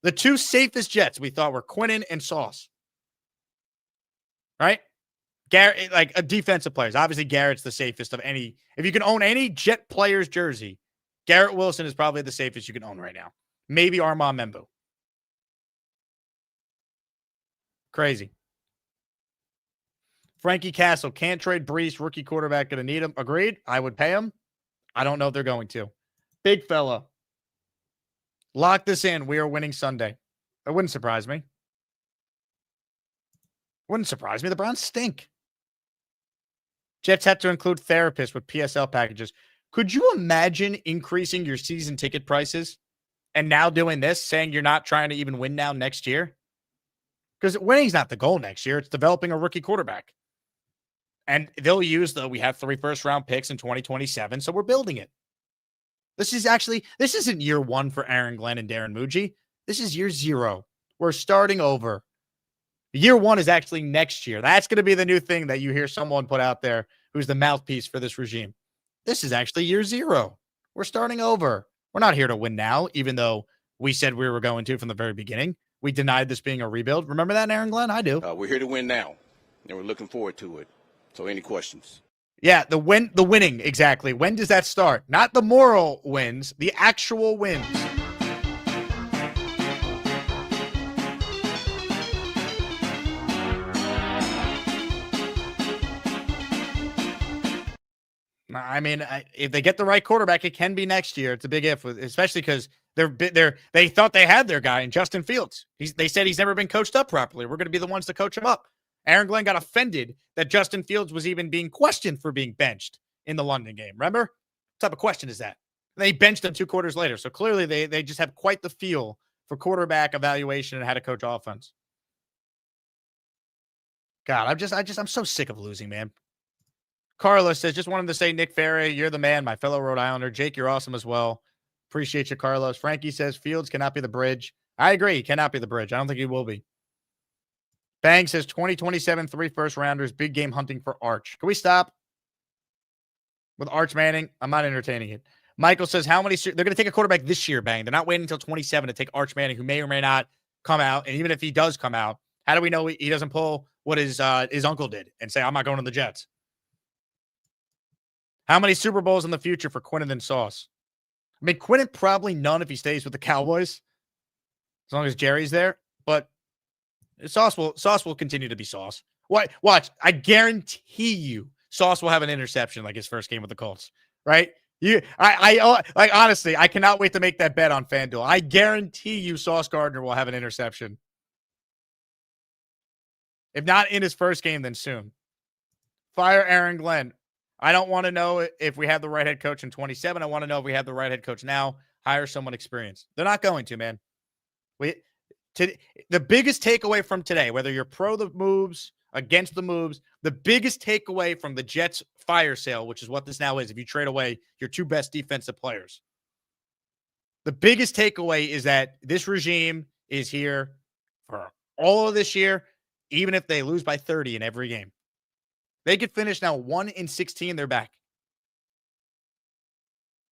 The 2 safest Jets we thought were Quinnen and Sauce. Right? Garrett, a defensive players. Obviously, Garrett's the safest of any. If you can own any Jet player's jersey, Garrett Wilson is probably the safest you can own right now. Maybe Armand Membo. Crazy. Frankie Castle, can't trade Breece, rookie quarterback, going to need him. Agreed. I would pay him. I don't know if they're going to. Big fella. Lock this in. We are winning Sunday. That wouldn't surprise me. Wouldn't surprise me. The Browns stink. Jets have to include therapists with PSL packages. Could you imagine increasing your season ticket prices and now doing this, saying you're not trying to even win now next year? Because winning's not the goal next year. It's developing a rookie quarterback. And they'll use we have 3 first-round picks in 2027, so we're building it. This isn't year 1 for Aaron Glenn and Darren Muji. This is year 0. We're starting over. Year one is actually next year. That's going to be the new thing that you hear someone put out there who's the mouthpiece for this regime. This is actually year zero. We're starting over. We're not here to win now, even though we said we were going to from the very beginning. We denied this being a rebuild. Remember that, Aaron Glenn? I do. We're here to win now, and we're looking forward to it. So any questions? Yeah, the winning, exactly. When does that start? Not the moral wins, the actual wins. I mean, if they get the right quarterback, it can be next year. It's a big if, especially because they thought they had their guy in Justin Fields. They said he's never been coached up properly. We're going to be the ones to coach him up. Aaron Glenn got offended that Justin Fields was even being questioned for being benched in the London game. Remember? What type of question is that? They benched him 2 quarters later. So clearly they just have quite the feel for quarterback evaluation and how to coach offense. God, I'm so sick of losing, man. Carlos says, just wanted to say, Nick Faria, you're the man, my fellow Rhode Islander. Jake, you're awesome as well. Appreciate you, Carlos. Frankie says, Fields cannot be the bridge. I agree. He cannot be the bridge. I don't think he will be. Bang says, 2027, 3 first-rounders, big game hunting for Arch. Can we stop with Arch Manning? I'm not entertaining it. Michael says, they're going to take a quarterback this year, Bang. They're not waiting until 27 to take Arch Manning, who may or may not come out. And even if he does come out, how do we know he doesn't pull what his uncle did and say, I'm not going to the Jets? How many Super Bowls in the future for Quinnen and Sauce? I mean, Quinnen probably none if he stays with the Cowboys, as long as Jerry's there. But Sauce will continue to be Sauce. Watch, I guarantee you, Sauce will have an interception like his first game with the Colts, right? Honestly, I cannot wait to make that bet on FanDuel. I guarantee you, Sauce Gardner will have an interception. If not in his first game, then soon. Fire Aaron Glenn. I don't want to know if we have the right head coach in 27. I want to know if we have the right head coach now. Hire someone experienced. They're not going to, man. The biggest takeaway from today, whether you're pro the moves, against the moves, the biggest takeaway from the Jets fire sale, which is what this now is, if you trade away your 2 best defensive players, the biggest takeaway is that this regime is here for all of this year, even if they lose by 30 in every game. They could finish now 1-16. They're back.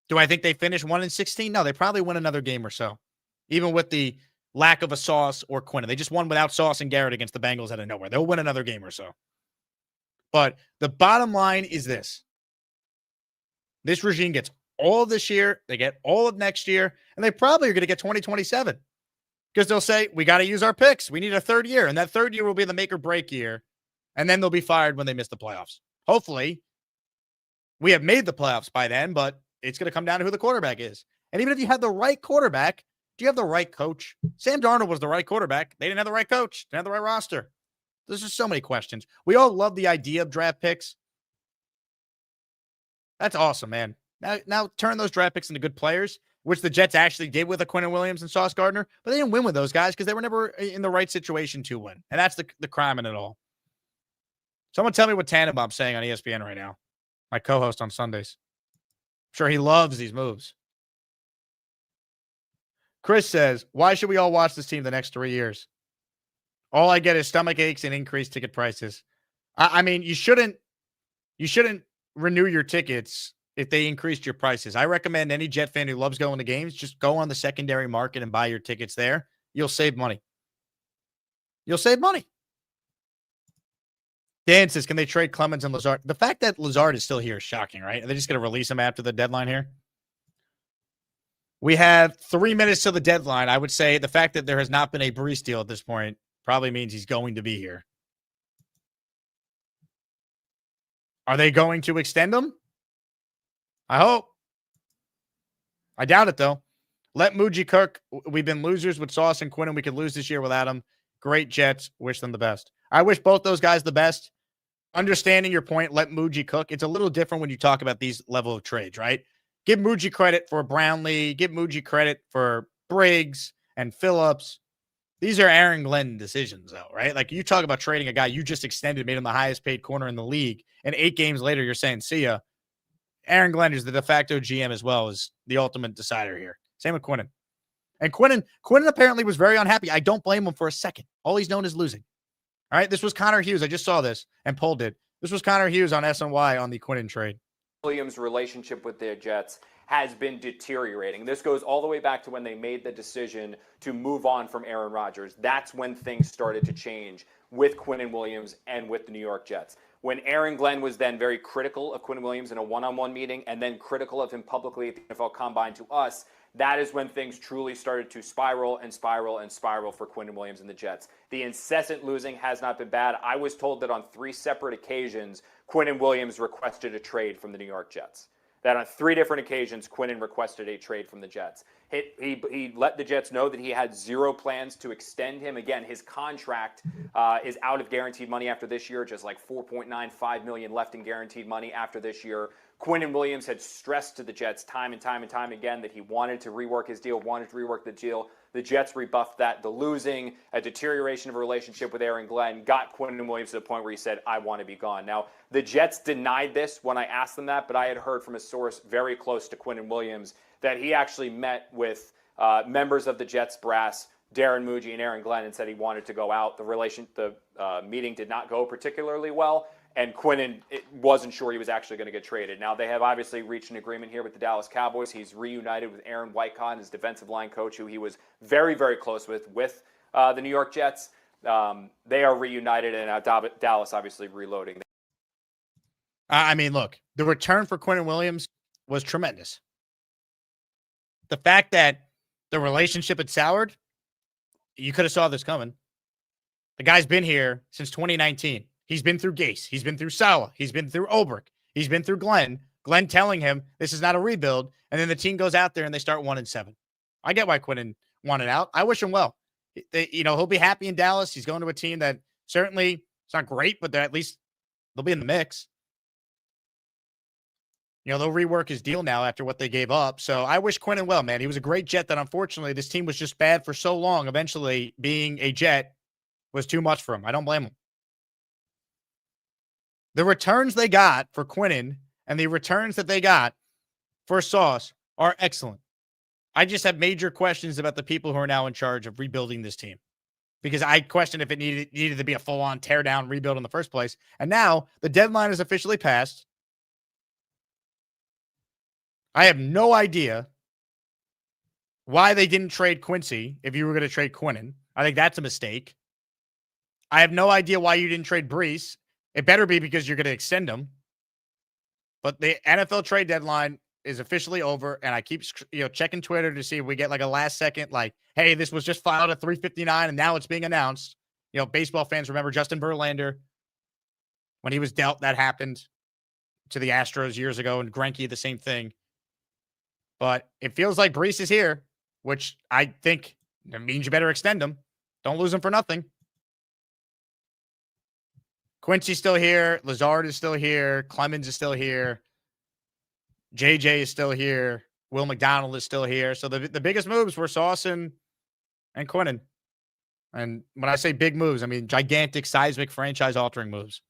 Do I think they finish 1-16? No, they probably win another game or so, even with the lack of a Sauce or Quinnen. They just won without Sauce and Garrett against the Bengals out of nowhere. They'll win another game or so. But the bottom line is this. This regime gets all of this year. They get all of next year. And they probably are going to get 2027. Because they'll say, we got to use our picks. We need a 3rd year. And that 3rd year will be the make or break year. And then they'll be fired when they miss the playoffs. Hopefully, we have made the playoffs by then, but it's going to come down to who the quarterback is. And even if you have the right quarterback, do you have the right coach? Sam Darnold was the right quarterback. They didn't have the right coach. They didn't have the right roster. There's just so many questions. We all love the idea of draft picks. That's awesome, man. Now turn those draft picks into good players, which the Jets actually did with a Quinnen Williams and Sauce Gardner, but they didn't win with those guys because they were never in the right situation to win. And that's the crime in it all. Someone tell me what Tannenbaum's saying on ESPN right now. My co-host on Sundays. I'm sure he loves these moves. Chris says, why should we all watch this team the next 3 years? All I get is stomach aches and increased ticket prices. I mean, you shouldn't renew your tickets if they increased your prices. I recommend any Jet fan who loves going to games, just go on the secondary market and buy your tickets there. You'll save money. You'll save money. Dan says, can they trade Clemens and Lazard? The fact that Lazard is still here is shocking, right? Are they just going to release him after the deadline here? We have 3 minutes to the deadline. I would say the fact that there has not been a Breece deal at this point probably means he's going to be here. Are they going to extend him? I hope. I doubt it, though. Let Muji cook. We've been losers with Sauce and Quinnen. We could lose this year without him. Great Jets. Wish them the best. I wish both those guys the best. Understanding your point, let Muji cook. It's a little different when you talk about these level of trades, right? Give Muji credit for Brownlee. Give Muji credit for Briggs and Phillips. These are Aaron Glenn decisions, though, right? Like, you talk about trading a guy you just extended, made him the highest paid corner in the league, and 8 games later you're saying, see ya. Aaron Glenn is the de facto GM as well as the ultimate decider here. Same with Quinnen. And Quinnen apparently was very unhappy. I don't blame him for a second. All he's known is losing. All right, this was Connor Hughes. I just saw this and pulled it. This was Connor Hughes on SNY on the Quinnen trade. Williams' relationship with the Jets has been deteriorating. This goes all the way back to when they made the decision to move on from Aaron Rodgers. That's when things started to change with Quinnen Williams and with the New York Jets. When Aaron Glenn was then very critical of Quinnen Williams in a one-on-one meeting and then critical of him publicly at the NFL Combine to us, that is when things truly started to spiral and spiral and spiral for Quinnen Williams and the Jets. The incessant losing has not been bad. I was told that on 3 separate occasions, Quinnen Williams requested a trade from the New York Jets. That on 3 different occasions, Quinnen requested a trade from the Jets. He let the Jets know that he had 0 plans to extend him. Again, his contract is out of guaranteed money after this year, just like $4.95 million left in guaranteed money after this year. Quinnen Williams had stressed to the Jets time and time and time again that he wanted to rework his deal, wanted to rework the deal. The Jets rebuffed that. The losing, a deterioration of a relationship with Aaron Glenn got Quinnen Williams to the point where he said, I want to be gone. Now, the Jets denied this when I asked them that, but I had heard from a source very close to Quinnen Williams that he actually met with members of the Jets brass, Darren Muji and Aaron Glenn, and said he wanted to go out. The meeting did not go particularly well, and Quinnen wasn't sure he was actually going to get traded. Now, they have obviously reached an agreement here with the Dallas Cowboys. He's reunited with Aaron Wycott, his defensive line coach, who he was very, very close with the New York Jets. They are reunited, and Dallas obviously reloading. I mean, look, the return for Quinnen Williams was tremendous. The fact that the relationship had soured, you could have saw this coming. The guy's been here since 2019. He's been through Gase. He's been through Salah. He's been through Obrick. He's been through Glenn. Glenn telling him this is not a rebuild. And then the team goes out there and they start 1-7. I get why Quinnen wanted out. I wish him well. He'll be happy in Dallas. He's going to a team that certainly it's not great, but at least they'll be in the mix. They'll rework his deal now after what they gave up. So I wish Quinnen well, man. He was a great Jet that unfortunately this team was just bad for so long. Eventually being a Jet was too much for him. I don't blame him. The returns they got for Quinnen and the returns that they got for Sauce are excellent. I just have major questions about the people who are now in charge of rebuilding this team because I questioned if it needed to be a full-on tear-down rebuild in the first place. And now the deadline is officially passed. I have no idea why they didn't trade Quincy if you were going to trade Quinnen. I think that's a mistake. I have no idea why you didn't trade Breece. It better be because you're going to extend him. But the NFL trade deadline is officially over, and I keep checking Twitter to see if we get like a last second, like, hey, this was just filed at 3:59 and now it's being announced. Baseball fans remember Justin Verlander when he was dealt. That happened to the Astros years ago, and Greinke the same thing. But it feels like Breece is here, which I think means you better extend him. Don't lose him for nothing. Quincy's still here. Lazard is still here. Clemens is still here. JJ is still here. Will McDonald is still here. So the biggest moves were Sauce and Quinnen. And when I say big moves, I mean gigantic, seismic, franchise-altering moves.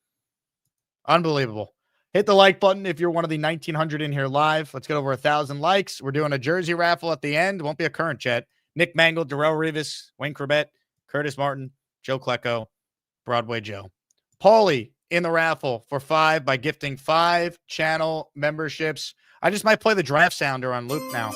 Unbelievable. Hit the like button if you're one of the 1,900 in here live. Let's get over 1,000 likes. We're doing a jersey raffle at the end. It won't be a current Jet. Nick Mangle, Darrell Rivas, Wayne Corbett, Curtis Martin, Joe Klecko, Broadway Joe. Paulie in the raffle for 5 by gifting 5 channel memberships. I just might play the draft sounder on loop now.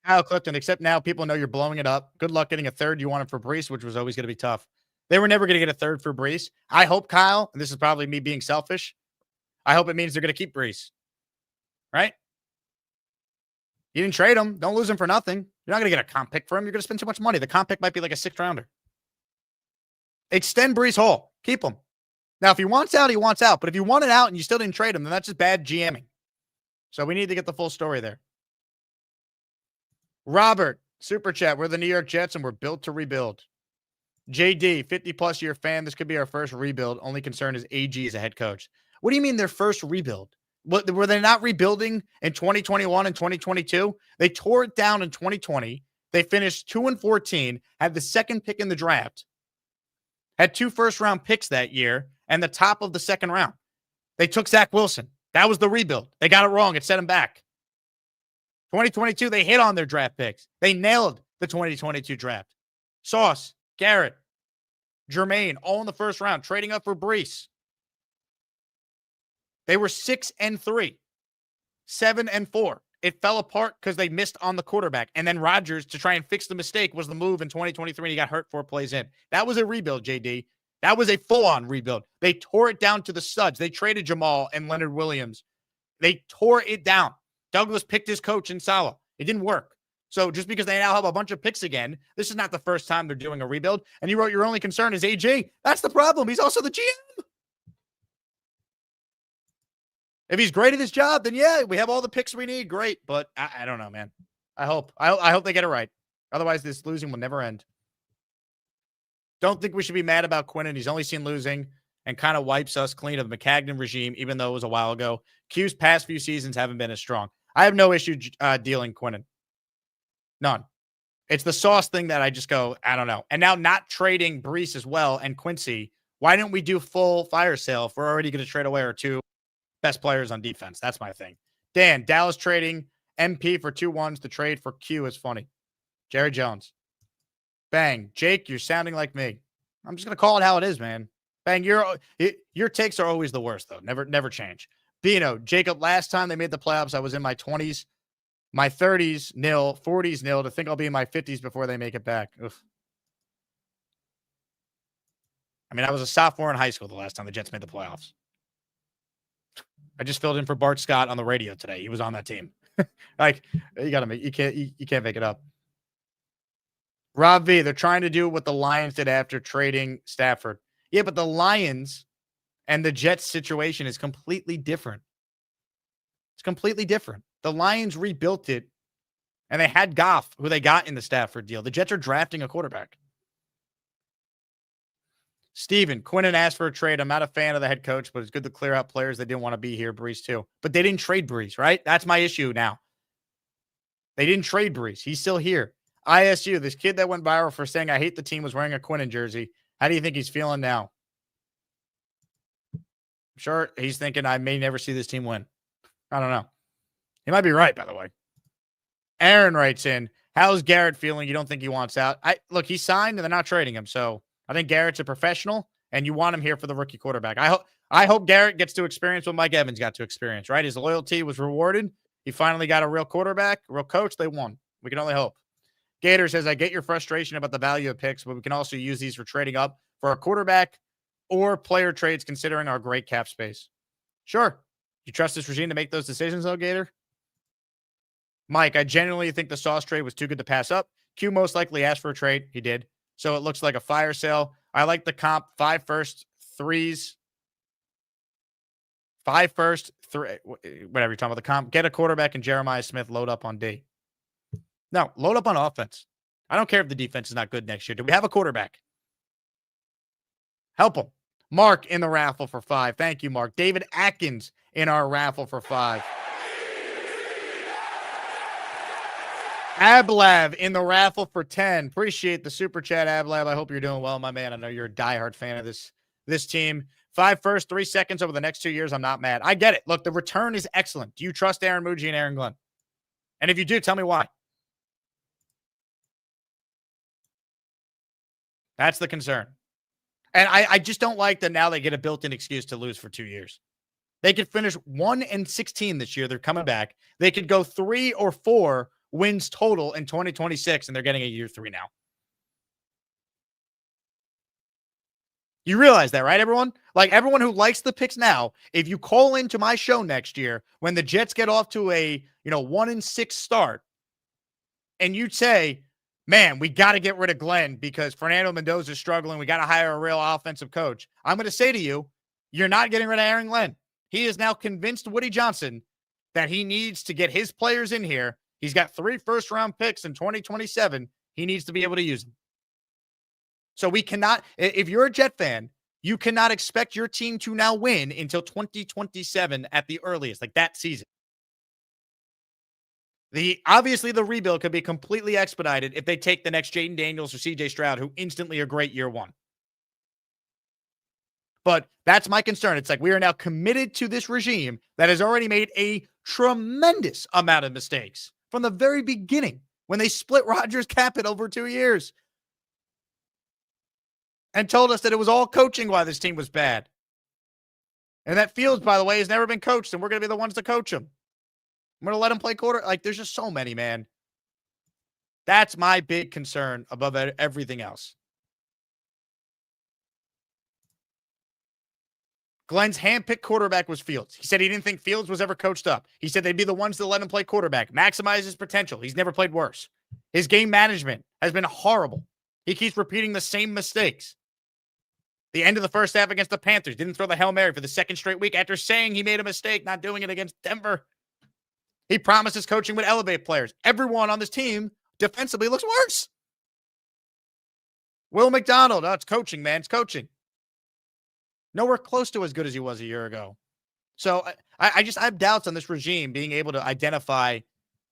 Kyle Clifton, except now people know you're blowing it up. Good luck getting a third you wanted for Breece, which was always going to be tough. They were never going to get a third for Breece. I hope, Kyle, and this is probably me being selfish, I hope it means they're going to keep Breece. Right? You didn't trade him. Don't lose him for nothing. You're not going to get a comp pick for him. You're going to spend too much money. The comp pick might be like a 6th rounder. Extend Breece Hall. Keep him. Now, if he wants out, he wants out. But if you want it out and you still didn't trade him, then that's just bad GMing. So we need to get the full story there. Robert, Super Chat. We're the New York Jets and we're built to rebuild. JD, 50-plus year fan. This could be our first rebuild. Only concern is AG as a head coach. What do you mean their first rebuild? What, were they not rebuilding in 2021 and 2022? They tore it down in 2020. They finished 2-14, had the 2nd pick in the draft, had 2 first-round picks that year, and the top of the 2nd round. They took Zach Wilson. That was the rebuild. They got it wrong. It set them back. 2022, they hit on their draft picks. They nailed the 2022 draft. Sauce, Garrett, Jermaine, all in the first round, trading up for Breece. They were 6-3, 7-4. It fell apart because they missed on the quarterback. And then Rodgers, to try and fix the mistake, was the move in 2023. And he got hurt 4 plays in. That was a rebuild, JD. That was a full-on rebuild. They tore it down to the studs. They traded Jamal and Leonard Williams. They tore it down. Douglas picked his coach in Salah. It didn't work. So just because they now have a bunch of picks again, this is not the first time they're doing a rebuild. And you wrote your only concern is AJ. That's the problem. He's also the GM. If he's great at his job, then yeah, we have all the picks we need. Great. But I don't know, man. I hope they get it right. Otherwise, this losing will never end. Don't think we should be mad about Quinnen. He's only seen losing and kind of wipes us clean of the McCagnon regime, even though it was a while ago. Q's past few seasons haven't been as strong. I have no issue dealing Quinnen. None. It's the Sauce thing that I just go, I don't know. And now not trading Breece as well and Quincy. Why didn't we do full fire sale if we're already going to trade away our 2 best players on defense? That's my thing. Dan, Dallas trading MP for 2 1s to trade for Q is funny. Jerry Jones. Bang. Jake, you're sounding like me. I'm just going to call it how it is, man. Bang, your takes are always the worst, though. Never change. Bino, Jacob, last time they made the playoffs, I was in my 20s, my 30s, nil, 40s, nil. To think I'll be in my 50s before they make it back. Oof. I mean, I was a sophomore in high school the last time the Jets made the playoffs. I just filled in for Bart Scott on the radio today. He was on that team. Like, you can't make it up. Rob V, they're trying to do what the Lions did after trading Stafford. Yeah, but the Lions and the Jets situation is completely different. It's completely different. The Lions rebuilt it, and they had Goff, who they got in the Stafford deal. The Jets are drafting a quarterback. Steven, Quinnen asked for a trade. I'm not a fan of the head coach, but it's good to clear out players that didn't want to be here. Breece, too. But they didn't trade Breece, right? That's my issue now. They didn't trade Breece. He's still here. ISU, this kid that went viral for saying I hate the team was wearing a Quinnen jersey. How do you think he's feeling now? I'm sure he's thinking I may never see this team win. I don't know. He might be right, by the way. Aaron writes in, how's Garrett feeling? You don't think he wants out? Look, he signed and they're not trading him. So I think Garrett's a professional and you want him here for the rookie quarterback. I hope Garrett gets to experience what Mike Evans got to experience, right? His loyalty was rewarded. He finally got a real quarterback, a real coach. They won. We can only hope. Gator says, I get your frustration about the value of picks, but we can also use these for trading up for a quarterback or player trades considering our great cap space. Sure. You trust this regime to make those decisions, though, Gator? Mike, I genuinely think the Sauce trade was too good to pass up. Q most likely asked for a trade. He did. So it looks like a fire sale. I like the comp. 5 first, 3s. 5 first, 3, whatever you're talking about. The comp. Get a quarterback and Jeremiah Smith, load up on D. No, load up on offense. I don't care if the defense is not good next year. Do we have a quarterback? Help him. Mark in the raffle for 5. Thank you, Mark. David Atkins in our raffle for 5. Ablab in the raffle for 10. Appreciate the super chat, Ablab. I hope you're doing well, my man. I know you're a diehard fan of this team. 5 first, 3 seconds over the next 2 years. I'm not mad. I get it. Look, the return is excellent. Do you trust Aaron Muji and Aaron Glenn? And if you do, tell me why. That's the concern. And I just don't like that now they get a built-in excuse to lose for 2 years. They could finish 1-16 this year. They're coming back. They could go 3 or 4 wins total in 2026, and they're getting a year 3 now. You realize that, right, everyone? Like, everyone who likes the picks now, if you call into my show next year when the Jets get off to a 1-6 start, and you'd say, man, we got to get rid of Glenn because Fernando Mendoza is struggling. We got to hire a real offensive coach. I'm going to say to you, you're not getting rid of Aaron Glenn. He is now convinced Woody Johnson that he needs to get his players in here. He's got 3 first-round picks in 2027. He needs to be able to use them. So we cannot, if you're a Jet fan, you cannot expect your team to now win until 2027 at the earliest, like that season. Obviously, the rebuild could be completely expedited if they take the next Jaden Daniels or CJ Stroud, who instantly are great year 1. But that's my concern. It's like we are now committed to this regime that has already made a tremendous amount of mistakes from the very beginning when they split Rodgers' cap it over 2 years and told us that it was all coaching why this team was bad. And that Fields, by the way, has never been coached, and we're going to be the ones to coach him. I'm going to let him play quarter. Like, there's just so many, man. That's my big concern above everything else. Glenn's handpicked quarterback was Fields. He said he didn't think Fields was ever coached up. He said they'd be the ones to let him play quarterback, maximize his potential. He's never played worse. His game management has been horrible. He keeps repeating the same mistakes. The end of the first half against the Panthers, didn't throw the Hail Mary for the second straight week after saying he made a mistake, not doing it against Denver. He promises coaching would elevate players. Everyone on this team defensively looks worse. Will McDonald, it's coaching, man. It's coaching. Nowhere close to as good as he was a year ago. So I have doubts on this regime being able to identify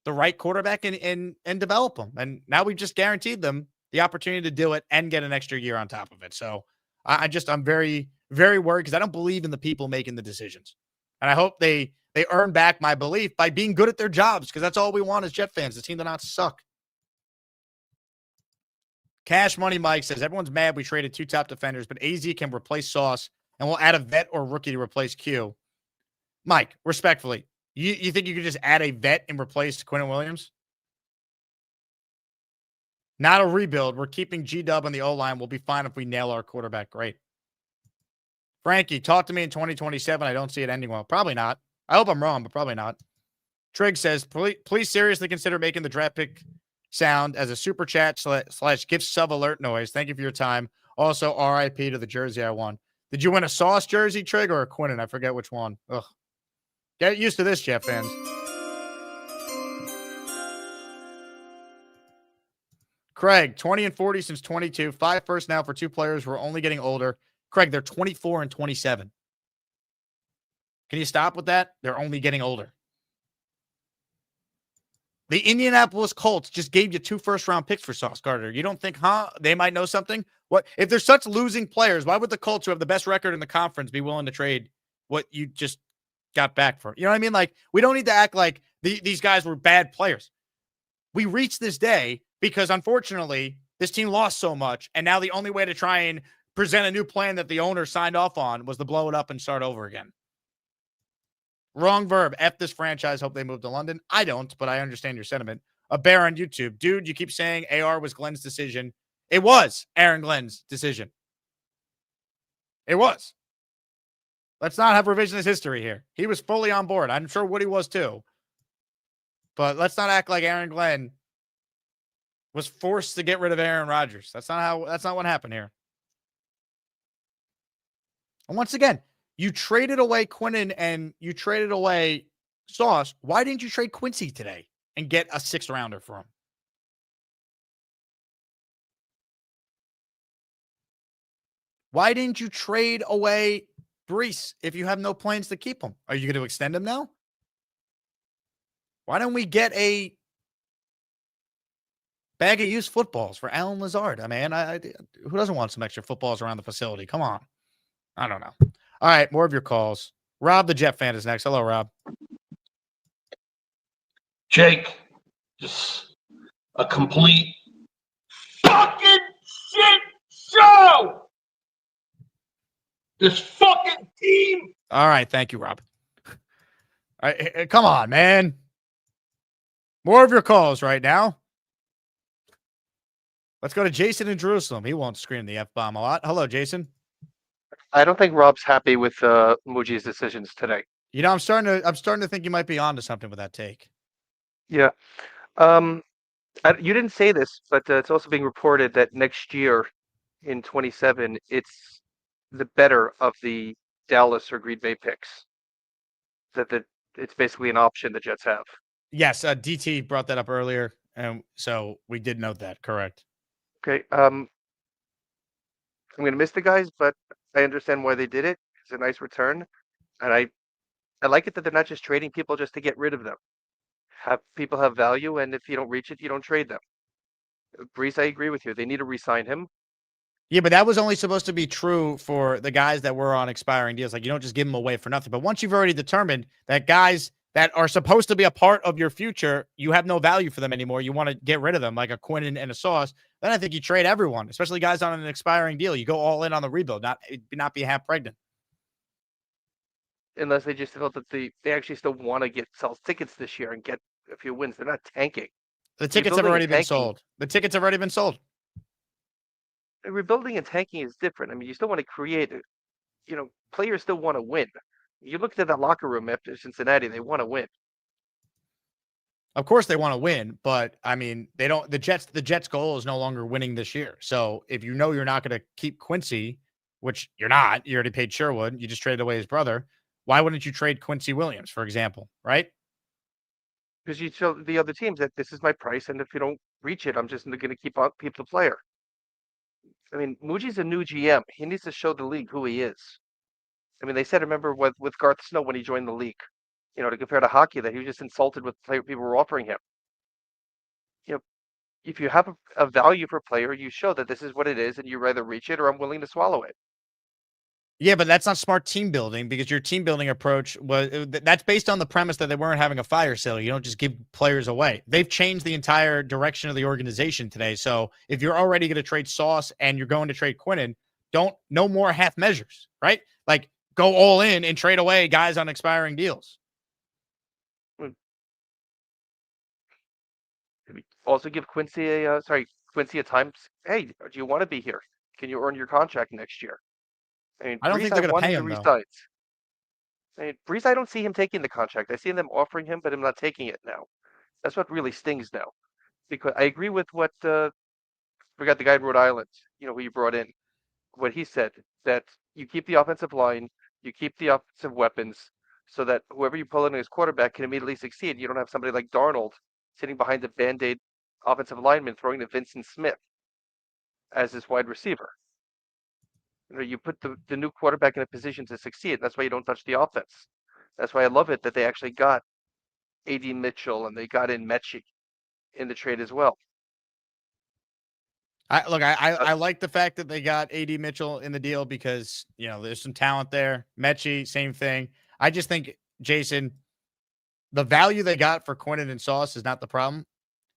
the right quarterback and develop them. And now we've just guaranteed them the opportunity to do it and get an extra year on top of it. So I'm very, very worried because I don't believe in the people making the decisions. And I hope they earn back my belief by being good at their jobs, because that's all we want as Jet fans, the team to not suck. Cash Money Mike says, everyone's mad we traded 2 top defenders, but AZ can replace Sauce, and we'll add a vet or rookie to replace Q. Mike, respectfully, you think you could just add a vet and replace Quinnen Williams? Not a rebuild. We're keeping G-Dub on the O-line. We'll be fine if we nail our quarterback. Great. Frankie, talk to me in 2027. I don't see it ending well. Probably not. I hope I'm wrong, but probably not. Trig says, please seriously consider making the draft pick sound as a super chat / gift sub alert noise. Thank you for your time. Also, RIP to the jersey I won. Did you win a Sauce jersey, Trig, or a Quinnen? I forget which one. Ugh. Get used to this, Jeff fans. Craig, 20 and 40 since 22. 5 first now for 2 players who are only getting older. Craig, they're 24 and 27. Can you stop with that? They're only getting older. The Indianapolis Colts just gave you 2 first-round picks for Sauce Gardner. You don't think, they might know something? What if they're such losing players? Why would the Colts, who have the best record in the conference, be willing to trade what you just got back for? You know what I mean? Like, we don't need to act like these guys were bad players. We reached this day because, unfortunately, this team lost so much, and now the only way to try and present a new plan that the owner signed off on was to blow it up and start over again. Wrong verb. F this franchise. Hope they move to London. I don't, but I understand your sentiment. A bear on YouTube. Dude, you keep saying AR was Glenn's decision. It was Aaron Glenn's decision. It was. Let's not have revisionist history here. He was fully on board. I'm sure Woody was too. But let's not act like Aaron Glenn was forced to get rid of Aaron Rodgers. That's not what happened here. And once again, you traded away Quinnen and you traded away Sauce. Why didn't you trade Quincy today and get a 6th rounder for him? Why didn't you trade away Breece if you have no plans to keep him? Are you going to extend him now? Why don't we get a bag of used footballs for Alan Lazard? I mean, who doesn't want some extra footballs around the facility? Come on. I don't know. All right, more of your calls. Rob the Jet fan is next. Hello, Rob. Jake, just a complete fucking shit show. This fucking team. All right, thank you, Rob. All right, come on, man. More of your calls right now. Let's go to Jason in Jerusalem. He won't scream the F-bomb a lot. Hello, Jason. I don't think Rob's happy with Muji's decisions today. You know, I'm starting to think you might be onto something with that take. Yeah. You didn't say this, but it's also being reported that next year in 27, it's the better of the Dallas or Green Bay picks. That it's basically an option the Jets have. Yes, DT brought that up earlier, and so we did note that. Correct. Okay. I'm going to miss the guys, but I understand why they did it. It's a nice return, and I like it that they're not just trading people just to get rid of them. People have value, and if you don't reach it, you don't trade them. Breece, I agree with you. They need to re-sign him. Yeah, but that was only supposed to be true for the guys that were on expiring deals. Like, you don't just give them away for nothing. But once you've already determined that guys that are supposed to be a part of your future, you have no value for them anymore. You want to get rid of them like a Quinnen and a Sauce. Then I think you trade everyone, especially guys on an expiring deal. You go all in on the rebuild, not be half pregnant. Unless they just felt that they actually still want to sell tickets this year and get a few wins. They're not tanking. The tickets have already been sold. The tickets have already been sold. Rebuilding and tanking is different. I mean, you still want to create it. Players still want to win. You looked at that locker room after Cincinnati, they want to win. Of course they want to win, but I mean, they don't. The Jets' goal is no longer winning this year. So if you know you're not going to keep Quincy, which you're not, you already paid Sherwood, you just traded away his brother. Why wouldn't you trade Quincy Williams, for example, right? Because you tell the other teams that this is my price, and if you don't reach it, I'm just going to keep the player. I mean, Muji's a new GM. He needs to show the league who he is. I mean, they said, remember with Garth Snow when he joined the league, to compare to hockey, that he was just insulted with the people were offering him. If you have a value for a player, you show that this is what it is, and you rather reach it or I'm willing to swallow it. Yeah, but that's not smart team building because your team building approach that's based on the premise that they weren't having a fire sale. You don't just give players away. They've changed the entire direction of the organization today. So if you're already going to trade Sauce and you're going to trade Quinnen, no more half measures, right? Like go all in and trade away guys on expiring deals. Also give Quincy a time. Hey, do you want to be here? Can you earn your contract next year? I mean, I don't think they're going to pay him, though. I mean, Breece, I don't see him taking the contract. I see them offering him, but him not taking it now. That's what really stings now. Because I agree with what, forgot the guy in Rhode Island, who you brought in, what he said, that you keep the offensive line, you keep the offensive weapons, so that whoever you pull in as quarterback can immediately succeed. You don't have somebody like Darnold sitting behind the Band-Aid offensive lineman throwing to Vincent Smith as his wide receiver. You put the new quarterback in a position to succeed. That's why you don't touch the offense. That's why I love it that they actually got A.D. Mitchell and they got in Mechie in the trade as well. I like the fact that they got A.D. Mitchell in the deal because, there's some talent there. Mechie, same thing. I just think, Jason, the value they got for Quinnen and Sauce is not the problem.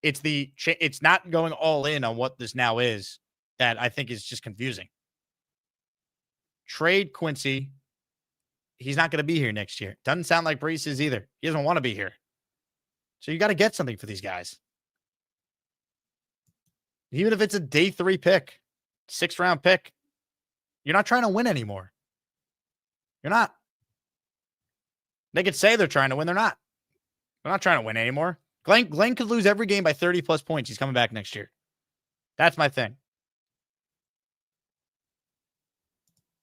It's not going all in on what this now is that I think is just confusing. Trade Quincy. He's not going to be here next year. Doesn't sound like Breece is either. He doesn't want to be here. So you got to get something for these guys. Even if it's a day 3 pick, 6th round pick, you're not trying to win anymore. You're not. They could say they're trying to win. They're not. They're not trying to win anymore. Glenn could lose every game by 30 plus points. He's coming back next year. That's my thing.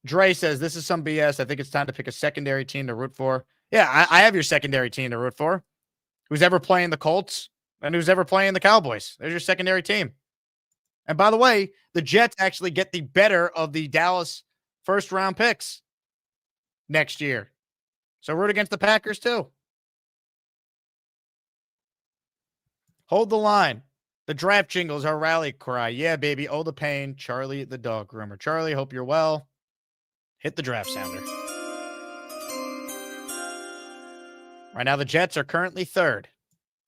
Dre says, this is some BS. I think it's time to pick a secondary team to root for. Yeah, I have your secondary team to root for. Who's ever playing the Colts and who's ever playing the Cowboys. There's your secondary team. And by the way, the Jets actually get the better of the Dallas first-round picks next year. So root against the Packers too. Hold the line. The draft jingles are rally cry. Yeah, baby. Oh, the pain. Charlie, the dog groomer. Charlie, hope you're well. Hit the draft sounder. Right now, the Jets are currently 3rd,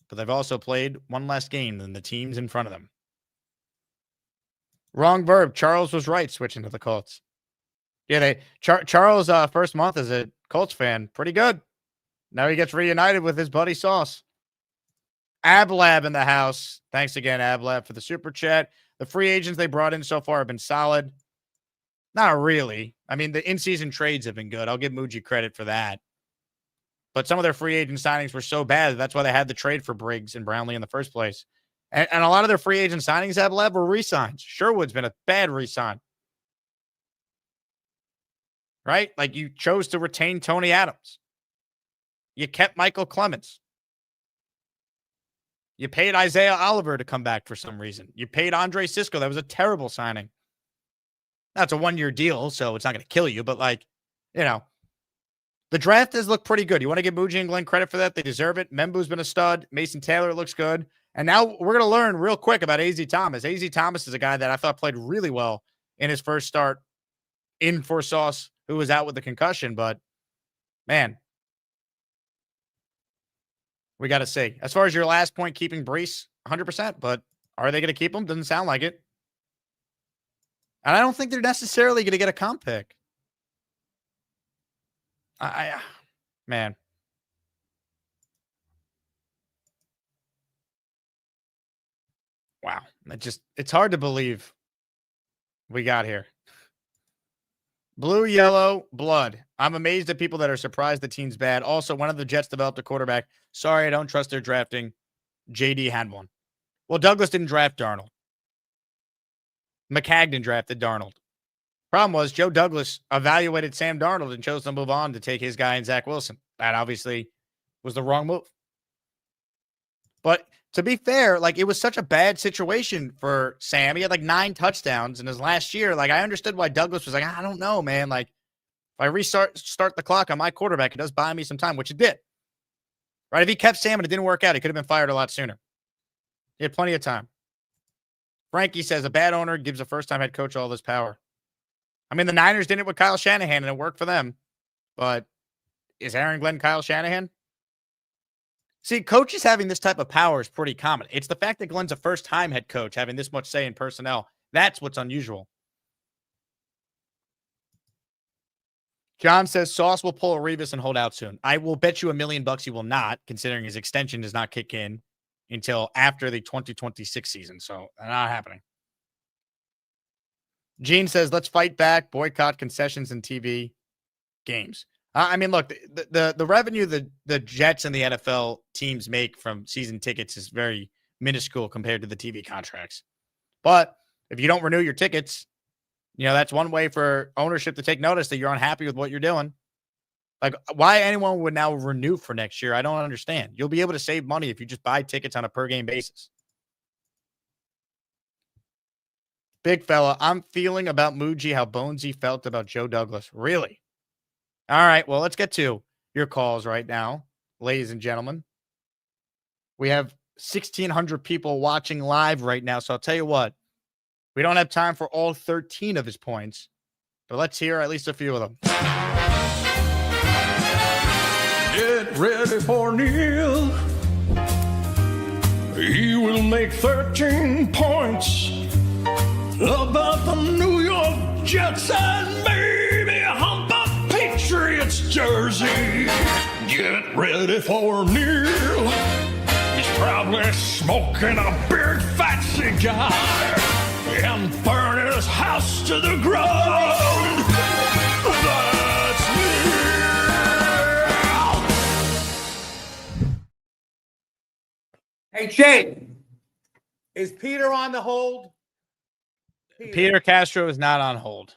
but they've also played one less game than the teams in front of them. Wrong verb. Charles was right switching to the Colts. Yeah, Charles' first month as a Colts fan, pretty good. Now he gets reunited with his buddy Sauce. Ablab in the house. Thanks again, Ablab, for the super chat. The free agents they brought in so far have been solid. Not really. I mean, the in-season trades have been good. I'll give Muji credit for that. But some of their free agent signings were so bad. That's why they had the trade for Briggs and Brownlee in the first place. And a lot of their free agent signings, Ablab, were re-signs. Sherwood's been a bad re-sign. Right? Like you chose to retain Tony Adams. You kept Michael Clemens. You paid Isaiah Oliver to come back for some reason. You paid Andre Sisco. That was a terrible signing. That's a 1-year deal, so it's not going to kill you. But, the draft has looked pretty good. You want to give Muji and Glenn credit for that? They deserve it. Membu's been a stud. Mason Taylor looks good. And now we're going to learn real quick about A.Z. Thomas. A.Z. Thomas is a guy that I thought played really well in his first start in for Sauce, who was out with the concussion. But, man, We got to see. As far as your last point, keeping Breece, 100%, but are they going to keep him? Doesn't sound like it. And I don't think they're necessarily going to get a comp pick. Man. Wow. It's hard to believe we got here. Blue, yellow, blood. I'm amazed at people that are surprised the team's bad. Also, one of the Jets developed a quarterback. Sorry, I don't trust their drafting. JD had one. Well, Douglas didn't draft Darnold. McCagnon drafted Darnold. Problem was, Joe Douglas evaluated Sam Darnold and chose to move on to take his guy in Zach Wilson. That obviously was the wrong move. But to be fair, like, it was such a bad situation for Sam. He had like 9 touchdowns in his last year. Like, I understood why Douglas was like, I don't know, man. Like, if I start the clock on my quarterback, it does buy me some time, which it did. Right? If he kept Sam and it didn't work out, he could have been fired a lot sooner. He had plenty of time. Frankie says a bad owner gives a first-time head coach all this power. I mean, the Niners did it with Kyle Shanahan, and it worked for them. But is Aaron Glenn Kyle Shanahan? See, coaches having this type of power is pretty common. It's the fact that Glenn's a first-time head coach having this much say in personnel. That's what's unusual. John says Sauce will pull a Revis and hold out soon. I will bet you $1 million he will not, considering his extension does not kick in until after the 2026 season. So, not happening. Gene says, let's fight back, boycott concessions and TV games. I mean, look, the revenue the Jets and the NFL teams make from season tickets is very minuscule compared to the TV contracts. But if you don't renew your tickets, you know, that's one way for ownership to take notice that you're unhappy with what you're doing. Like, why anyone would now renew for next year, I don't understand. You'll be able to save money if you just buy tickets on a per-game basis. Big fella, I'm feeling about Muji how Bonesy felt about Joe Douglas. Really? All right, well, let's get to your calls right now, ladies and gentlemen. We have 1,600 people watching live right now, so I'll tell you what. We don't have time for all 13 of his points, but let's hear at least a few of them. Get ready for Neil. He will make 13 points about the New York Jets and maybe hump a Patriots jersey. Get ready for Neil. He's probably smoking a big fat cigar and burning his house to the ground. That's Neil. Hey, Jake, is Peter on the hold? Peter Castro is not on hold.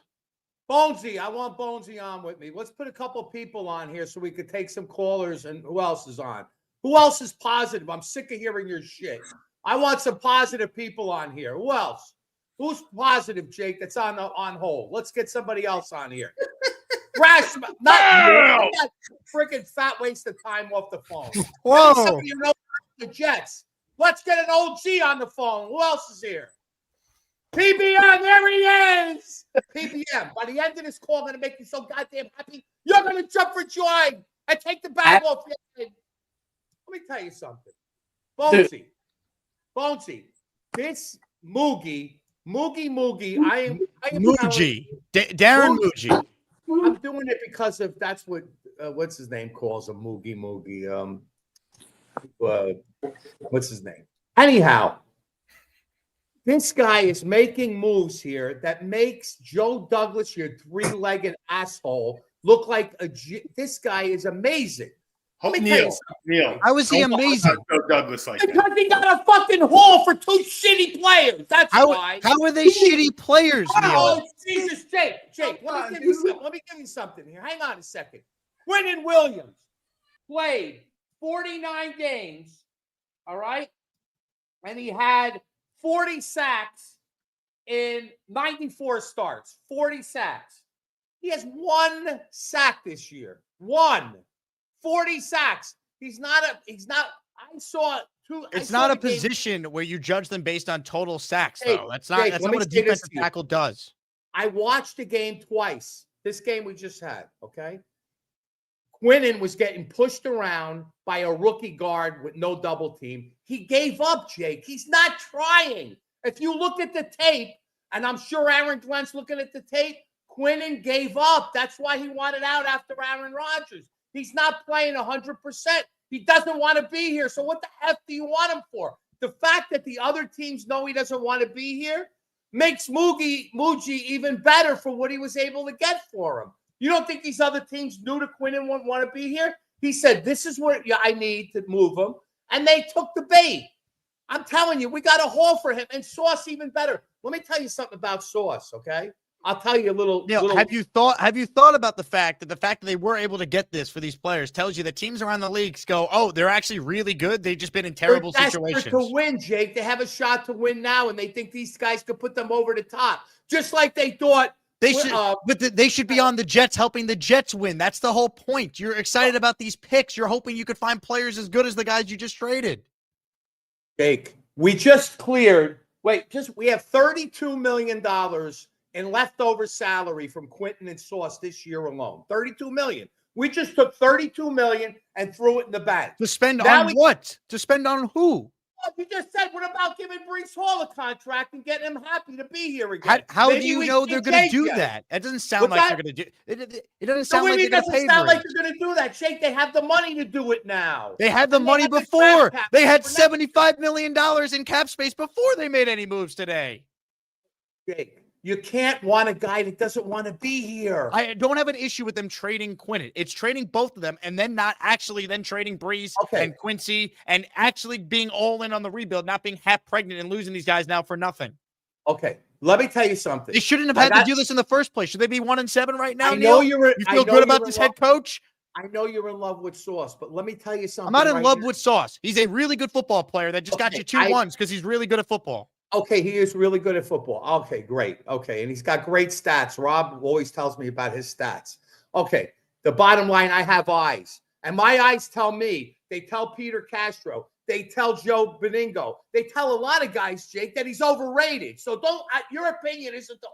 Bonesy, I want Bonesy on with me. Let's put a couple people on here so we could take some callers. And who else is on? Who else is positive? I'm sick of hearing your shit. I want some positive people on here. Who else? Who's positive, Jake, that's on hold? Let's get somebody else on here. Rash, not freaking fat waste of time off the phone. Whoa. Somebody who knows the Jets. Let's get an OG on the phone. Who else is here? PBM, there he is. PBM, by the end of this call, I'm going to make you so goddamn happy. You're going to jump for joy and take the bag off your head. Let me tell you something. Bonesy, this Muji, I am Muji. Darren Muji. I'm doing it because of that's what, what's his name calls him, Muji. What's his name? Anyhow. This guy is making moves here that makes Joe Douglas, your three-legged asshole, look like this guy is amazing. Neil. How is he amazing? Joe Douglas like because he got a fucking haul for 2 shitty players. That's why. How are they shitty players, Neil? Oh, Jesus, Jake, let me give you something here. Hang on a second. Quinnen Williams played 49 games, all right? And he had 40 sacks in 94 starts. 40 sacks. He has 1 sack this year. 40 sacks. I saw 2. It's not a position where you judge them based on total sacks, though. That's not what a defensive tackle does. I watched the game twice. This game we just had, okay? Quinnen was getting pushed around by a rookie guard with no double team. He gave up, Jake. He's not trying. If you look at the tape, and I'm sure Aaron Glenn's looking at the tape, Quinnen gave up. That's why he wanted out after Aaron Rodgers. He's not playing 100%. He doesn't want to be here. So what the F do you want him for? The fact that the other teams know he doesn't want to be here makes Muji even better for what he was able to get for him. You don't think these other teams knew that Quinnen wouldn't want to be here? He said, this is what I need to move him. And they took the bait. I'm telling you, we got a haul for him. And Sauce even better. Let me tell you something about Sauce, okay? I'll tell you a little. Neil, little... have you thought about the fact that they were able to get this for these players tells you that teams around the leagues go, oh, they're actually really good. They've just been in terrible situations. To win, Jake. They have a shot to win now, and they think these guys could put them over the top. Just like they thought. They should, they should be on the Jets, helping the Jets win. That's the whole point. You're excited about these picks. You're hoping you could find players as good as the guys you just traded. Jake, we just cleared. We have $32 million in leftover salary from Quentin and Sauce this year alone. $32 million. We just took $32 million and threw it in the bank. To spend on what? To spend on who? You just said, what about giving Breece Hall a contract and getting him happy to be here again? How do you know they're going to do that? It doesn't sound like they're going to do it. It doesn't sound like they're going to pay Breece. It doesn't sound like they're going to do that, Jake. They have the money to do it now. They had the money before. They had $75 million in cap space before they made any moves today. Jake, you can't want a guy that doesn't want to be here. I don't have an issue with them trading Quinnen. It's trading both of them and then not actually then trading Breece and Quincy and actually being all in on the rebuild, not being half pregnant and losing these guys now for nothing. Okay, let me tell you something. They shouldn't have had to do this in the first place. Should they be 1-7 right now? I know you feel good about this head coach? I know you're in love with Sauce, but let me tell you something. I'm not in love with Sauce. He's a really good football player that just got you 2 1s because he's really good at football. Okay, he is really good at football. Okay, great. Okay, and he's got great stats. Rob always tells me about his stats. Okay, the bottom line, I have eyes. And my eyes tell me, they tell Peter Castro, they tell Joe Beningo, they tell a lot of guys, Jake, that he's overrated. So your opinion isn't the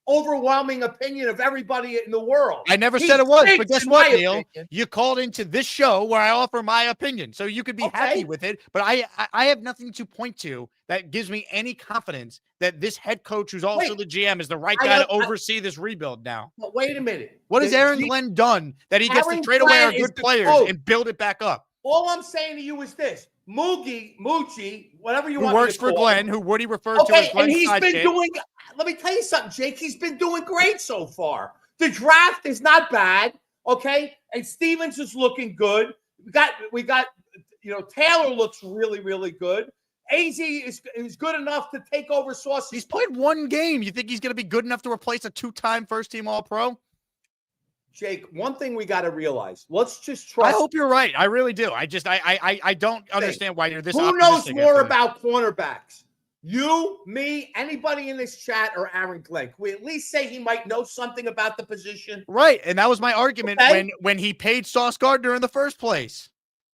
overwhelming opinion of everybody in the world. I never said it was, but guess what, Neil? You called into this show where I offer my opinion, so you could be happy with it. But I have nothing to point to that gives me any confidence that this head coach, who's also the GM, is the right guy to oversee this rebuild now. But wait a minute. What has Aaron Glenn done that he gets to trade away our good players and build it back up? All I'm saying to you is this. Muji, whatever you want to call him. Who works for Glenn, who Woody referred to as Glenn's and he's sidekick. been doing, let me tell you something, Jake. He's been doing great so far. The draft is not bad, okay? And Stevens is looking good. We got Taylor looks really, really good. AZ is good enough to take over Sauce. He's played one game. You think he's going to be good enough to replace a 2-time first-team All-Pro? Jake, one thing we got to realize. Let's just trust. I hope you're right. I really do. I don't understand why you're this Who knows optimistic. more about cornerbacks? You, me, anybody in this chat, or Aaron Glenn? Can we at least say he might know something about the position? Right, and that was my argument when he paid Sauce Gardner in the first place.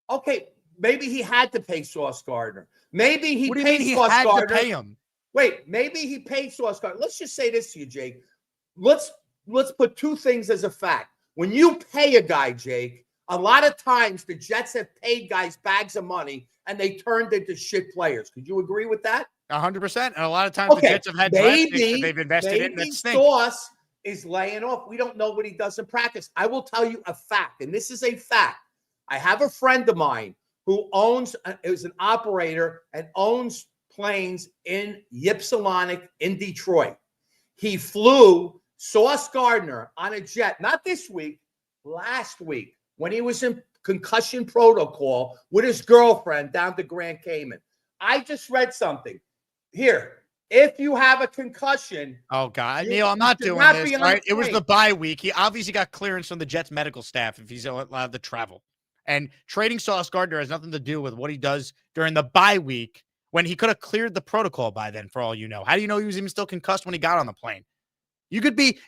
Okay, maybe he had to pay Sauce Gardner. Maybe he paid Sauce Gardner. To pay him? Wait, maybe he paid Sauce Gardner. Let's just say this to you, Jake. Let's put two things as a fact. When you pay a guy, Jake, a lot of times the Jets have paid guys bags of money and they turned into shit players. Could you agree with that? 100%. And a lot of times the Jets have had draft picks that they've invested in that stink. Sauce is laying off. We don't know what he does in practice. I will tell you a fact, and this is a fact. I have a friend of mine who is an operator and owns planes in Ypsilanti in Detroit. He flew Sauce Gardner on a jet, not this week, last week, when he was in concussion protocol with his girlfriend down to Grand Cayman. I just read something. Here, if you have a concussion. Oh, God. Neil, I'm not doing this, right? It was the bye week. He obviously got clearance from the Jets medical staff if he's allowed to travel. And trading Sauce Gardner has nothing to do with what he does during the bye week when he could have cleared the protocol by then, for all you know. How do you know he was even still concussed when he got on the plane? You could be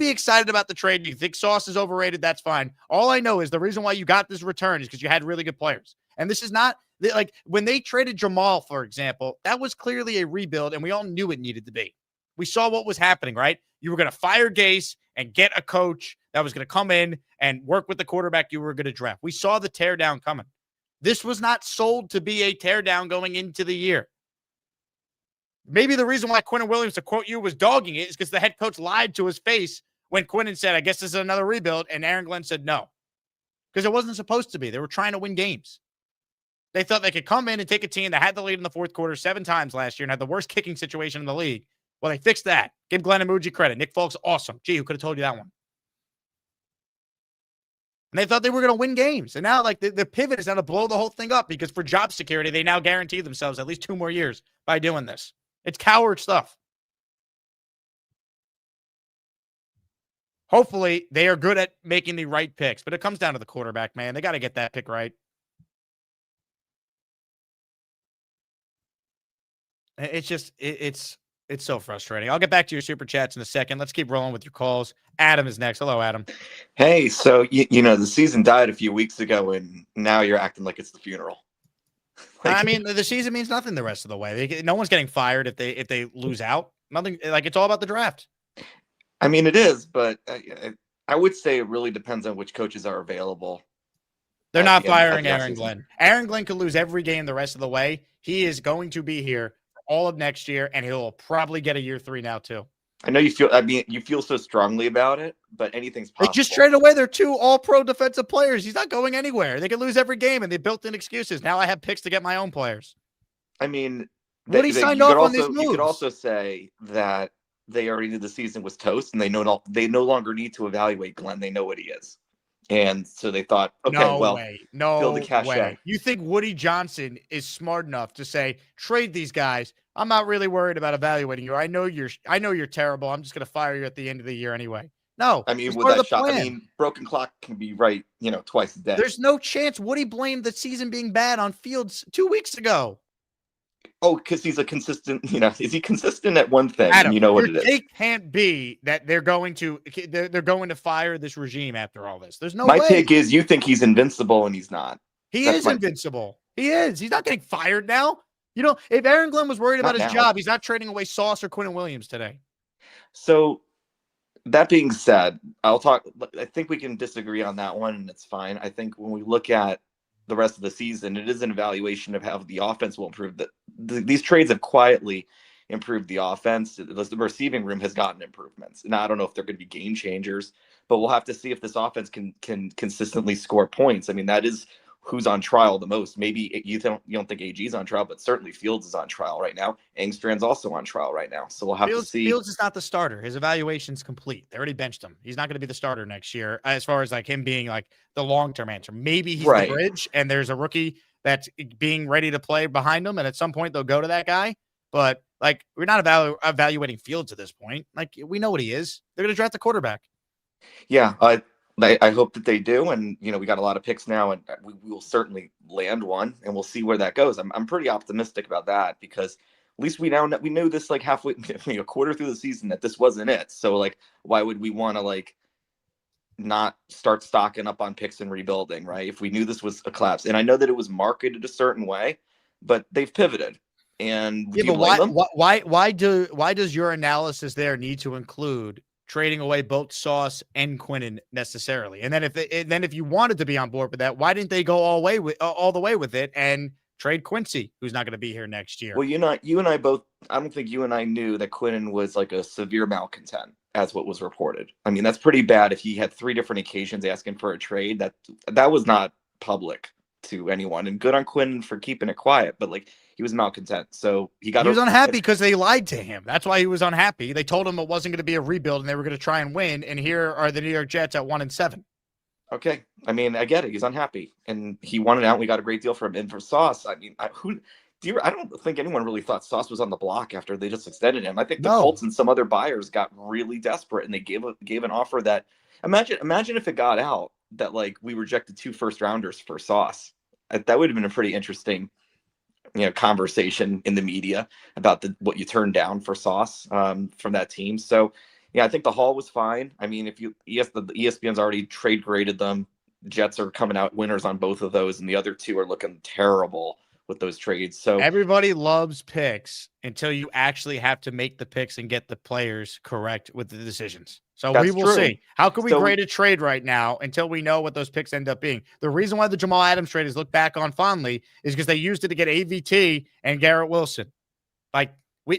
excited about the trade. You think Sauce is overrated. That's fine. All I know is the reason why you got this return is because you had really good players. And this is not like when they traded Jamal, for example, that was clearly a rebuild and we all knew it needed to be. We saw what was happening, right? You were going to fire Gase and get a coach that was going to come in and work with the quarterback you were going to draft. We saw the teardown coming. This was not sold to be a teardown going into the year. Maybe the reason why Quinnen Williams, to quote you, was dogging it is because the head coach lied to his face when Quinnen said, I guess this is another rebuild, and Aaron Glenn said no. Because it wasn't supposed to be. They were trying to win games. They thought they could come in and take a team that had the lead in the fourth quarter 7 times last year and had the worst kicking situation in the league. Well, they fixed that. Give Glenn and Muji credit. Nick Folk's awesome. Gee, who could have told you that one? And they thought they were going to win games. And now, like, the pivot is now to blow the whole thing up because for job security, they now guarantee themselves at least 2 more years by doing this. It's coward stuff. Hopefully, they are good at making the right picks, but it comes down to the quarterback, man. They got to get that pick right. It's just, it's so frustrating. I'll get back to your super chats in a second. Let's keep rolling with your calls. Adam is next. Hello, Adam. Hey, so, you know, the season died a few weeks ago, and now you're acting like it's the funeral. I mean, the season means nothing the rest of the way. No one's getting fired if they lose out. Nothing. Like, it's all about the draft. I mean, it is, but I would say it really depends on which coaches are available. They're not firing Aaron Glenn. Aaron Glenn could lose every game the rest of the way. He is going to be here for all of next year, and he'll probably get a year 3 now, too. I know you feel. I mean, you feel so strongly about it, but anything's possible. They just traded away their 2 all-pro defensive players. He's not going anywhere. They could lose every game, and they built in excuses. Now I have picks to get my own players. I mean, Woody signed off on these moves. You could also say that they already knew the season was toast, and they no longer need to evaluate Glenn. They know what he is, and so they thought, okay, build the cachet. You think Woody Johnson is smart enough to say, trade these guys? I'm not really worried about evaluating you. I know you're terrible. I'm just going to fire you at the end of the year anyway. No, I mean, with that shot, I mean, broken clock can be right, twice a day. There's no chance Woody blamed the season being bad on Fields 2 weeks ago. Oh, because he's a consistent, is he consistent at one thing? Adam, you know what it is. It can't be that they're going to fire this regime after all this. There's no way. My take is you think he's invincible and he's not. He is invincible. He is. He's not getting fired now. If Aaron Glenn was worried about his job, he's not trading away Sauce or Quinnen Williams today. So that being said, I think we can disagree on that one, and it's fine. I think when we look at the rest of the season, it is an evaluation of how the offense will improve. These trades have quietly improved the offense. The receiving room has gotten improvements. Now, I don't know if they're going to be game changers, but we'll have to see if this offense can consistently score points. I mean, that is who's on trial the most. Maybe you don't think AG's on trial, but certainly Fields is on trial right now. Engstrand's also on trial right now. So we'll have to see. Fields is not the starter. His evaluation's complete. They already benched him. He's not going to be the starter next year as far as like him being like the long-term answer. Maybe he's the bridge and there's a rookie that's being ready to play behind him. And at some point they'll go to that guy. But like, we're not evaluating Fields at this point. Like, we know what he is. They're going to draft the quarterback. Yeah. I hope that they do, and we got a lot of picks now, and we will certainly land one, and we'll see where that goes. I'm pretty optimistic about that because at least we knew this like halfway, a quarter through the season that this wasn't it. So like, why would we want to like not start stocking up on picks and rebuilding, right? If we knew this was a collapse, and I know that it was marketed a certain way, but they've pivoted. And why does your analysis there need to include trading away both Sauce and Quinnen necessarily? And then if you wanted to be on board with that, why didn't they go all the way with it and trade Quincy, who's not going to be here next year? Well, you and I both, I don't think you and I knew that Quinnen was like a severe malcontent, as what was reported. I mean, that's pretty bad. If he had 3 different occasions asking for a trade, that was not public to anyone. And good on Quinnen for keeping it quiet, but like, he was malcontent. So he was unhappy because they lied to him. That's why he was unhappy. They told him it wasn't going to be a rebuild and they were going to try and win. And here are the New York Jets at 1-7. Okay. I mean, I get it. He's unhappy and he wanted out. We got a great deal for him. And for Sauce, I mean, I don't think anyone really thought Sauce was on the block after they just extended him. I think the Colts and some other buyers got really desperate and they gave an offer that imagine if it got out that like we rejected 2 first-rounders for Sauce. That would have been a pretty interesting conversation in the media about what you turned down for Sauce from that team. So yeah, I think the haul was fine. I mean, the ESPN's already trade graded them. Jets are coming out winners on both of those, and the other 2 are looking terrible with those trades. So everybody loves picks until you actually have to make the picks and get the players correct with the decisions. So we will see. How can we grade a trade right now until we know what those picks end up being? The reason why the Jamal Adams trade is looked back on fondly is because they used it to get AVT and Garrett Wilson. Like,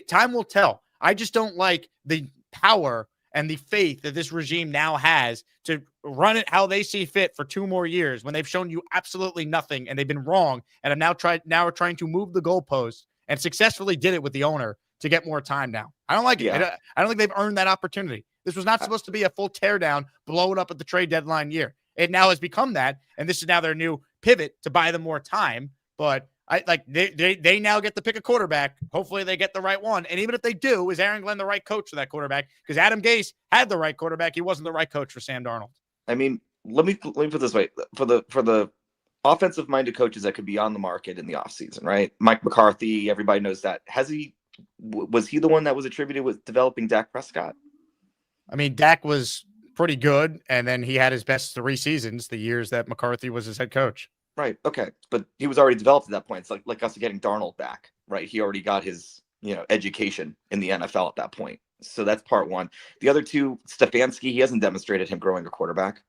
time will tell. I just don't like the power and the faith that this regime now has to run it how they see fit for 2 more years when they've shown you absolutely nothing and they've been wrong and have now are trying to move the goalposts and successfully did it with the owner to get more time now. I don't like it. I don't think they've earned that opportunity. This was not supposed to be a full teardown, blow it up at the trade deadline year. It now has become that, and this is now their new pivot to buy them more time. But they now get to pick a quarterback. Hopefully they get the right one. And even if they do, is Aaron Glenn the right coach for that quarterback? Because Adam Gase had the right quarterback. He wasn't the right coach for Sam Darnold. I mean, let me put it this way. For the offensive-minded coaches that could be on the market in the offseason, right? Mike McCarthy, everybody knows that. Was he the one that was attributed with developing Dak Prescott? I mean, Dak was pretty good, and then he had his best 3 seasons, the years that McCarthy was his head coach. Right. Okay. But he was already developed at that point. It's like us getting Darnold back, right? He already got his, education in the NFL at that point. So that's part one. The other two, Stefanski, he hasn't demonstrated him growing a quarterback.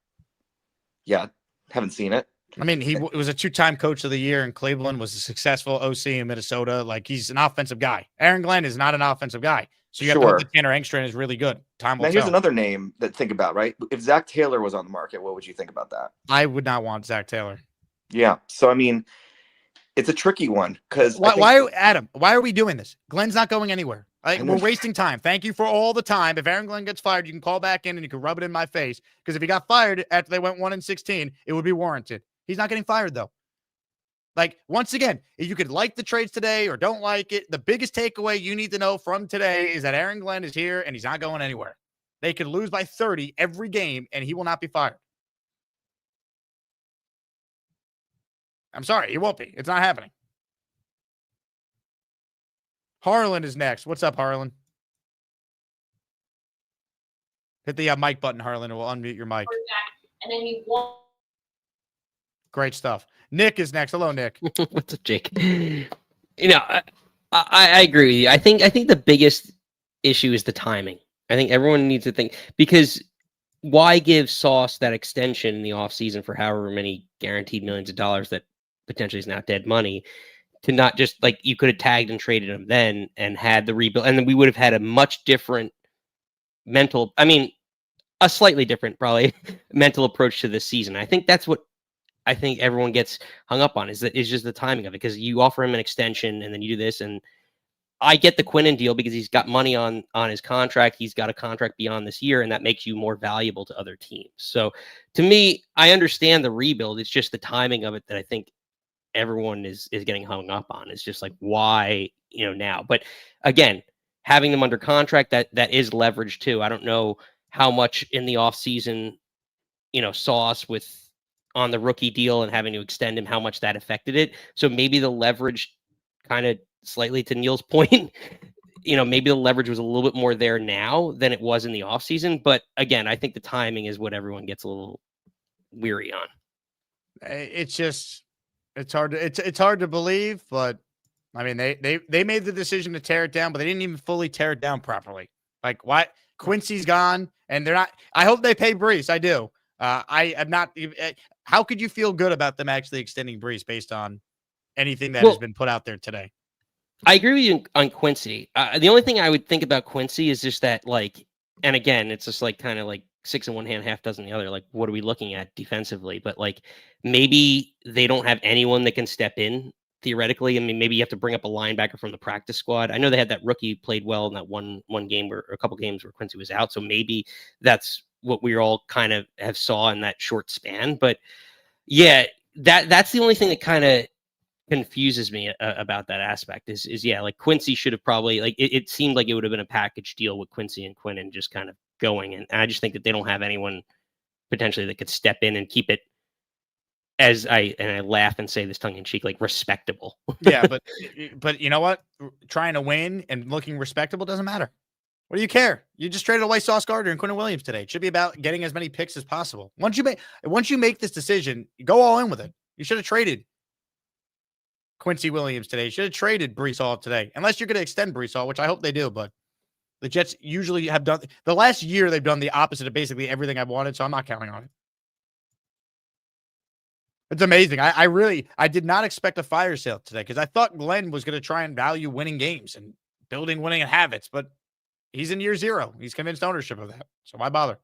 Yeah. Haven't seen it. I mean, he was a 2-time coach of the year in Cleveland, was a successful OC in Minnesota. Like, he's an offensive guy. Aaron Glenn is not an offensive guy. So you have to hope that Tanner Engstrand is really good. Time will tell. Here's another name that think about, right? If Zach Taylor was on the market, what would you think about that? I would not want Zach Taylor. Yeah. So, I mean, it's a tricky one because Adam, why are we doing this? Glenn's not going anywhere. We're wasting time. Thank you for all the time. If Aaron Glenn gets fired, you can call back in and you can rub it in my face. Because if he got fired after they went 1-16, it would be warranted. He's not getting fired, though. Like, once again, if you could like the trades today or don't like it, the biggest takeaway you need to know from today is that Aaron Glenn is here and he's not going anywhere. They could lose by 30 every game and he will not be fired. I'm sorry, he won't be. It's not happening. Harlan is next. What's up, Harlan? Hit the mic button, Harlan, and we'll unmute your mic. And then he won. Great stuff. Nick is next. Hello, Nick. What's up, Jake? I agree with you. I think the biggest issue is the timing. I think everyone needs to think, because why give Sauce that extension in the offseason for however many guaranteed millions of dollars that potentially is now dead money, to not just, like, you could have tagged and traded him then and had the rebuild, and then we would have had a much different a slightly different probably mental approach to this season. I think that's what I think everyone gets hung up on, is just the timing of it, because you offer him an extension and then you do this. And I get the Quinnen deal because he's got money on his contract. He's got a contract beyond this year, and that makes you more valuable to other teams. So to me, I understand the rebuild. It's just the timing of it that I think everyone is getting hung up on. It's just like, why, now? But again, having them under contract, that is leverage too. I don't know how much in the offseason, Sauce with on the rookie deal and having to extend him, how much that affected it. So maybe the leverage, kind of slightly to Neil's point, maybe the leverage was a little bit more there now than it was in the offseason. But again, I think the timing is what everyone gets a little weary on. It's hard to believe, but I mean, they made the decision to tear it down, but they didn't even fully tear it down properly. Like, why? Quincy's gone, and they're not. I hope they pay Breece. I do. I am not. How could you feel good about them actually extending Breece based on anything that has been put out there today? I agree with you on Quincy. The only thing I would think about Quincy is just that, like, and again, it's just like kind of like 6 in one hand, half dozen in the other. Like, what are we looking at defensively? But like, maybe they don't have anyone that can step in theoretically. I mean, maybe you have to bring up a linebacker from the practice squad. I know they had that rookie played well in that one game or a couple games where Quincy was out. So maybe that's what we all kind of have saw in that short span. But yeah, that's the only thing that kind of confuses me about that aspect is like Quincy should have probably, like, it seemed like it would have been a package deal with Quincy and Quinnen just kind of going. And I just think that they don't have anyone potentially that could step in and keep it, as I laugh and say this tongue in cheek, like, respectable. Yeah, but you know what? Trying to win and looking respectable doesn't matter. What do you care? You just traded away Sauce Gardner and Quinnen Williams today. It should be about getting as many picks as possible. Once you make this decision, you go all in with it. You should have traded Quincy Williams today. Should have traded Breece Hall today, unless you're going to extend Breece Hall, which I hope they do. But the Jets usually have done the last year. They've done the opposite of basically everything I've wanted, so I'm not counting on it. It's amazing. I did not expect a fire sale today because I thought Glenn was going to try and value winning games and building winning habits, but he's in year 0. He's convinced ownership of that. So why bother?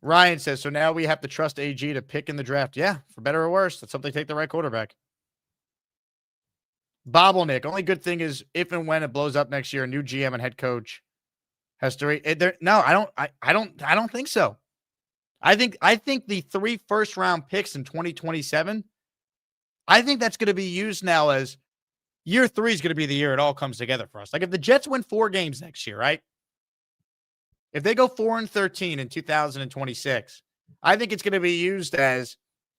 Ryan says, so now we have to trust AG to pick in the draft. Yeah, for better or worse. Let's hope they take the right quarterback. Bobbleneck. Only good thing is if and when it blows up next year, a new GM and head coach has to. No, I don't think so. I think the 3 first-round picks in 2027, I think that's going to be used now as year 3 is going to be the year it all comes together for us. Like if the Jets win 4 games next year, right? If they go 4-13 in 2026, I think it's going to be used as,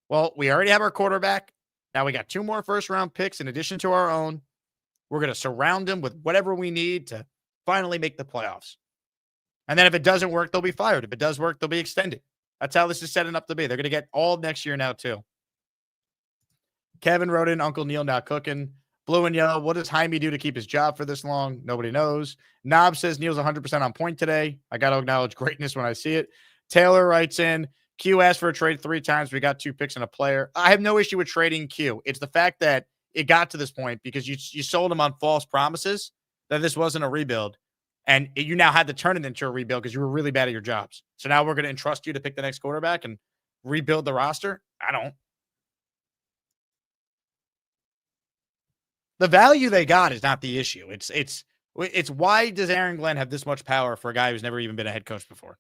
well, we already have our quarterback. Now we got 2 more first-round picks in addition to our own. We're going to surround them with whatever we need to finally make the playoffs. And then if it doesn't work, they'll be fired. If it does work, they'll be extended. That's how this is setting up to be. They're going to get all next year now, too. Kevin wrote in, Uncle Neil now cooking. Blue and yellow, what does Jaime do to keep his job for this long? Nobody knows. Knob says Neil's 100% on point today. I got to acknowledge greatness when I see it. Taylor writes in, Q asked for a trade 3 times. We got 2 picks and a player. I have no issue with trading Q. It's the fact that it got to this point because you sold him on false promises that this wasn't a rebuild. And you now had to turn it into a rebuild because you were really bad at your jobs. So now we're going to entrust you to pick the next quarterback and rebuild the roster? I don't. The value they got is not the issue. It's why does Aaron Glenn have this much power for a guy who's never even been a head coach before?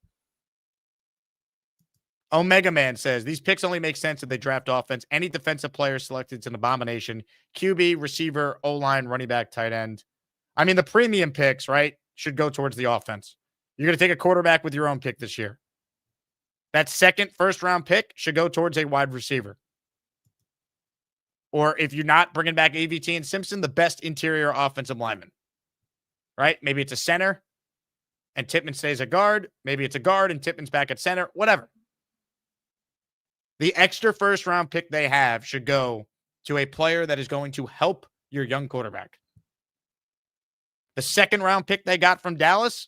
Omega Man says, these picks only make sense if they draft offense. Any defensive player selected is an abomination. QB, receiver, O-line, running back, tight end. I mean, the premium picks, right, should go towards the offense. You're going to take a quarterback with your own pick this year. That second first-round pick should go towards a wide receiver. Or if you're not bringing back AVT and Simpson, the best interior offensive lineman, right? Maybe it's a center and Tippmann stays a guard. Maybe it's a guard and Tippmann's back at center, whatever. The extra first-round pick they have should go to a player that is going to help your young quarterback. The second-round pick they got from Dallas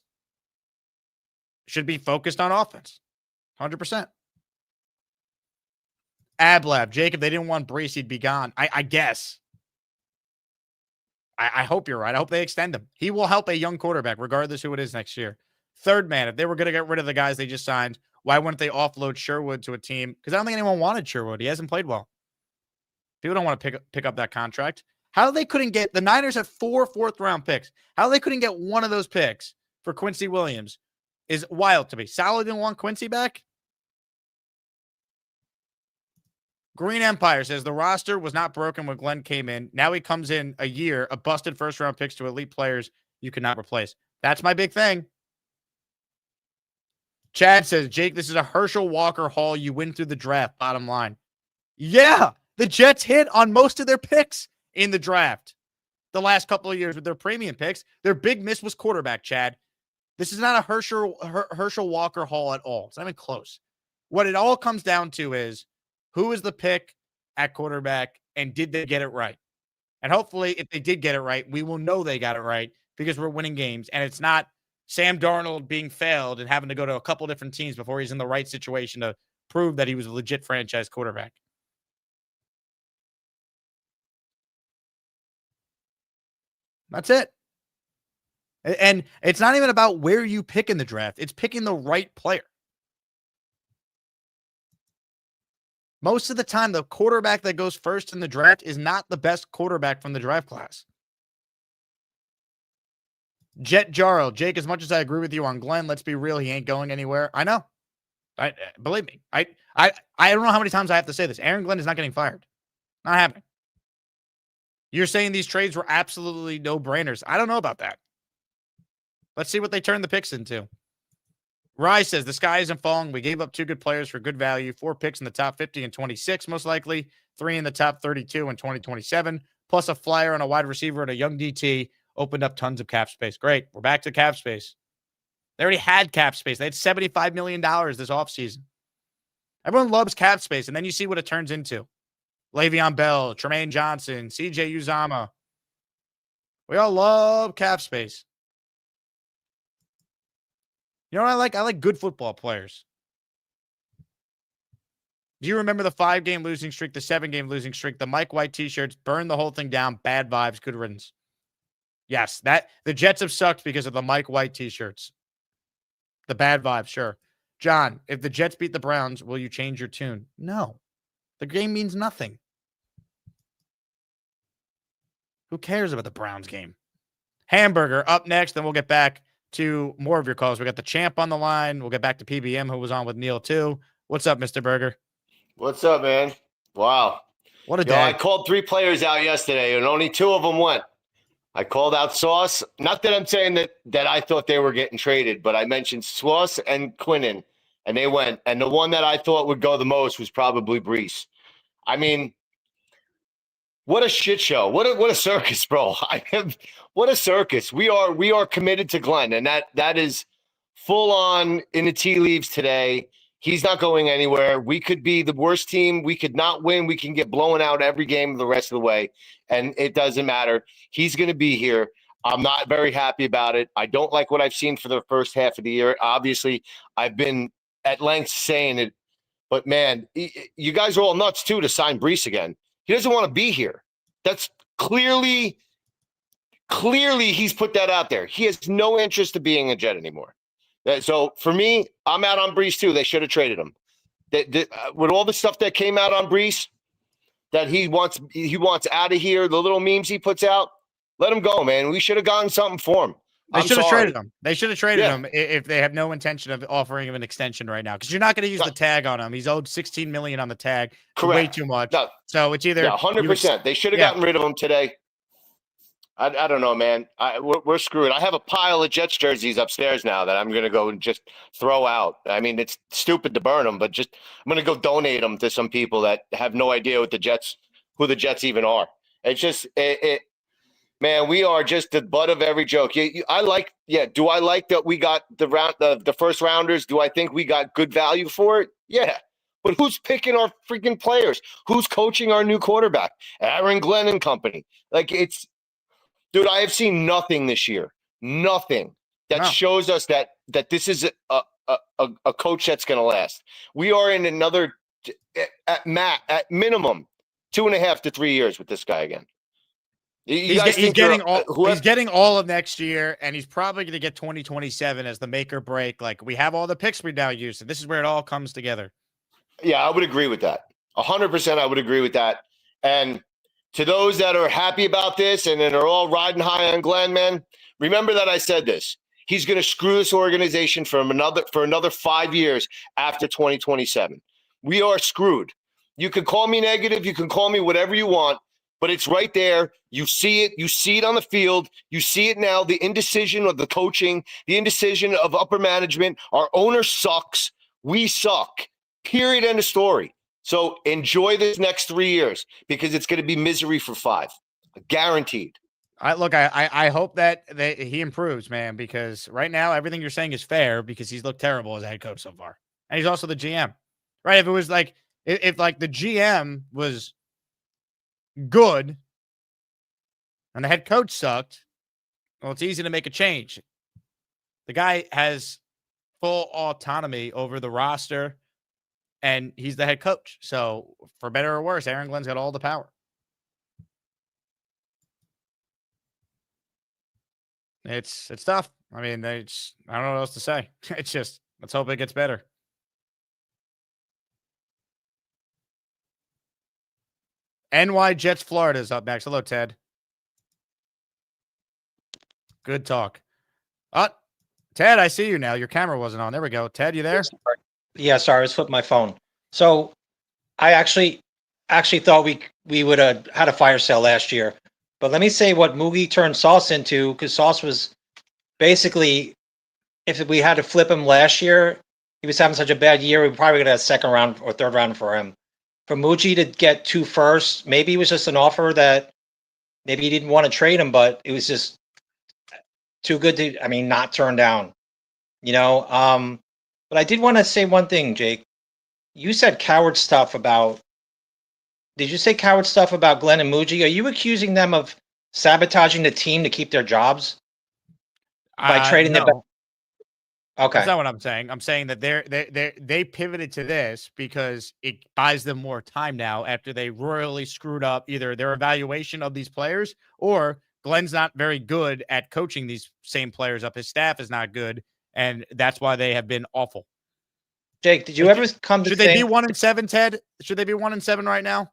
should be focused on offense, 100%. Ablab, Jake, if they didn't want Breece, he'd be gone. I guess. I hope you're right. I hope they extend him. He will help a young quarterback, regardless who it is next year. Third man, if they were going to get rid of the guys they just signed, why wouldn't they offload Sherwood to a team? Because I don't think anyone wanted Sherwood. He hasn't played well. People don't want to pick up that contract. How they couldn't get the Niners have 4 fourth-round picks. How they couldn't get one of those picks for Quincy Williams is wild to me. Saleh didn't want Quincy back. Green Empire says the roster was not broken when Glenn came in. Now he comes in a year of busted first-round picks to elite players you cannot replace. That's my big thing. Chad says, Jake, this is a Herschel Walker haul. You win through the draft, bottom line. Yeah, the Jets hit on most of their picks in the draft the last couple of years with their premium picks. Their big miss was quarterback, Chad. This is not a Herschel Walker haul at all. It's not even close. What it all comes down to is who is the pick at quarterback and did they get it right? And hopefully if they did get it right, we will know they got it right because we're winning games. And it's not Sam Darnold being failed and having to go to a couple different teams before he's in the right situation to prove that he was a legit franchise quarterback. That's it. And it's not even about where you pick in the draft. It's picking the right player. Most of the time, the quarterback that goes first in the draft is not the best quarterback from the draft class. Jet Jarl, Jake, as much as I agree with you on Glenn, let's be real, he ain't going anywhere. I know. Believe me. I don't know how many times I have to say this. Aaron Glenn is not getting fired. Not happening. You're saying these trades were absolutely no-brainers. I don't know about that. Let's see what they turn the picks into. Rye says, the sky isn't falling. We gave up 2 good players for good value, 4 picks in the top 50 and 26, most likely, 3 in the top 32 in 2027, plus a flyer on a wide receiver and a young DT, opened up tons of cap space. Great. We're back to cap space. They already had cap space. They had $75 million this offseason. Everyone loves cap space, and then you see what it turns into. Le'Veon Bell, Tremaine Johnson, CJ Uzama. We all love cap space. You know what I like? I like good football players. Do you remember the 5-game losing streak, the 7-game losing streak, the Mike White t-shirts, burn the whole thing down, bad vibes, good riddance? Yes, the Jets have sucked because of the Mike White t-shirts. The bad vibes, sure. John, if the Jets beat the Browns, will you change your tune? No. The game means nothing. Who cares about the Browns game? Hamburger up next, then we'll get back to more of your calls. We got the champ on the line. We'll get back to PBM, who was on with Neil too. What's up, Mr. Burger? What's up, man? Wow. What a day. I called 3 players out yesterday, and only 2 of them went. I called out Sauce. Not that I'm saying that I thought they were getting traded, but I mentioned Sauce and Quinnen, and they went. And the one that I thought would go the most was probably Breece. I mean, what a shit show. What a circus, bro. What a circus. We are committed to Glenn, and that is full on in the tea leaves today. He's not going anywhere. We could be the worst team. We could not win. We can get blown out every game the rest of the way, and it doesn't matter. He's going to be here. I'm not very happy about it. I don't like what I've seen for the first half of the year. Obviously, I've been at length saying it, but man, you guys are all nuts too to sign Breece again. He doesn't want to be here. That's clearly he's put that out there. He has no interest in being a Jet anymore. So for me, I'm out on Breece too. They should have traded him. With all the stuff that came out on Breece, that he wants out of here, the little memes he puts out, let him go, man. We should have gotten something for him. They should have traded him. They should have traded him if they have no intention of offering him an extension right now, because you're not going to use the tag on him. He's owed $16 million on the tag. Correct. Way too much. No. So it's either 100%. They should have gotten rid of him today. I don't know, man. We're screwed. I have a pile of Jets jerseys upstairs now that I'm going to go and just throw out. I mean, it's stupid to burn them, but I'm going to go donate them to some people that have no idea who the Jets even are. It's just man, we are just the butt of every joke. Do I like that we got the first rounders? Do I think we got good value for it? Yeah. But who's picking our freaking players? Who's coaching our new quarterback? Aaron Glenn and company. Dude, I have seen nothing this year. Nothing that shows us that this is a coach that's going to last. We are in another, at minimum, 2.5 to 3 years with this guy again. He's getting all of next year, and he's probably going to get 2027 as the make or break. Like, we have all the picks we now use, and this is where it all comes together. Yeah, I would agree with that. 100% I would agree with that. And to those that are happy about this and that are all riding high on Glenn, man, remember that I said this. He's going to screw this organization for another 5 years after 2027. We are screwed. You can call me negative. You can call me whatever you want, but it's right there. You see it. You see it on the field. You see it now, the indecision of the coaching, the indecision of upper management. Our owner sucks. We suck. Period. End of story. So enjoy this next 3 years because it's going to be misery for 5. Guaranteed. I hope that he improves, man, because right now everything you're saying is fair because he's looked terrible as a head coach so far. And he's also the GM. Right? If it was if the GM was good and the head coach sucked, well, it's easy to make a change. The guy has full autonomy over the roster, and he's the head coach. So, for better or worse, Aaron Glenn's got all the power. It's tough. I mean, I don't know what else to say. It's just, let's hope it gets better. NY Jets Florida is up next. Hello, Ted. Good talk. Ted, I see you now. Your camera wasn't on. There we go. Ted, you there? Yeah, sorry, I was flipping my phone. So I actually thought we would have had a fire sale last year. But let me say what Muji turned Sauce into, because Sauce was basically, if we had to flip him last year, he was having such a bad year, we probably would have a second round or third round for him. For Muji to get 2 firsts, maybe it was just an offer that maybe he didn't want to trade him, but it was just too good to, not turn down. But I did want to say one thing, Jake. you said coward stuff about. Did you say coward stuff about Glenn and Muji? Are you accusing them of sabotaging the team to keep their jobs by trading no. them? Okay. That's not what I'm saying. I'm saying that they pivoted to this because it buys them more time now after they royally screwed up either their evaluation of these players or Glenn's not very good at coaching these same players up. His staff is not good, and that's why they have been awful. Jake, did you ever come to Should think? they be 1-7, Ted? Should they be 1-7 right now?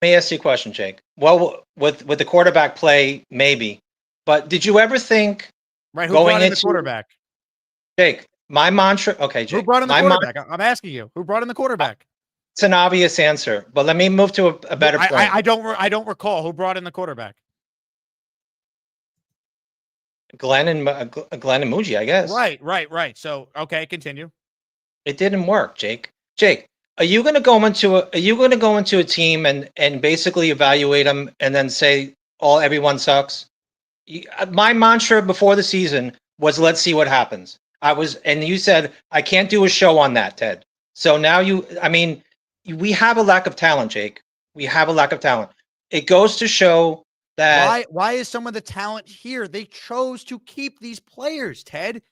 Let me ask you a question, Jake. Well, with the quarterback play, maybe. But did you ever think Right, who going brought in into the quarterback? Jake, my mantra. Okay, Jake. Who brought in the my quarterback? I'm asking you. Who brought in the quarterback? It's an obvious answer, but let me move to a better point. I don't recall who brought in the quarterback. Glenn and Muji, I guess. Right. So okay, continue. It didn't work, Jake. Jake, are you going to go into a team and basically evaluate them and then say everyone sucks? My mantra before the season was let's see what happens. And you said I can't do a show on that, Ted. So now we have a lack of talent, Jake. We have a lack of talent. It goes to show that why is some of the talent here? They chose to keep these players, Ted.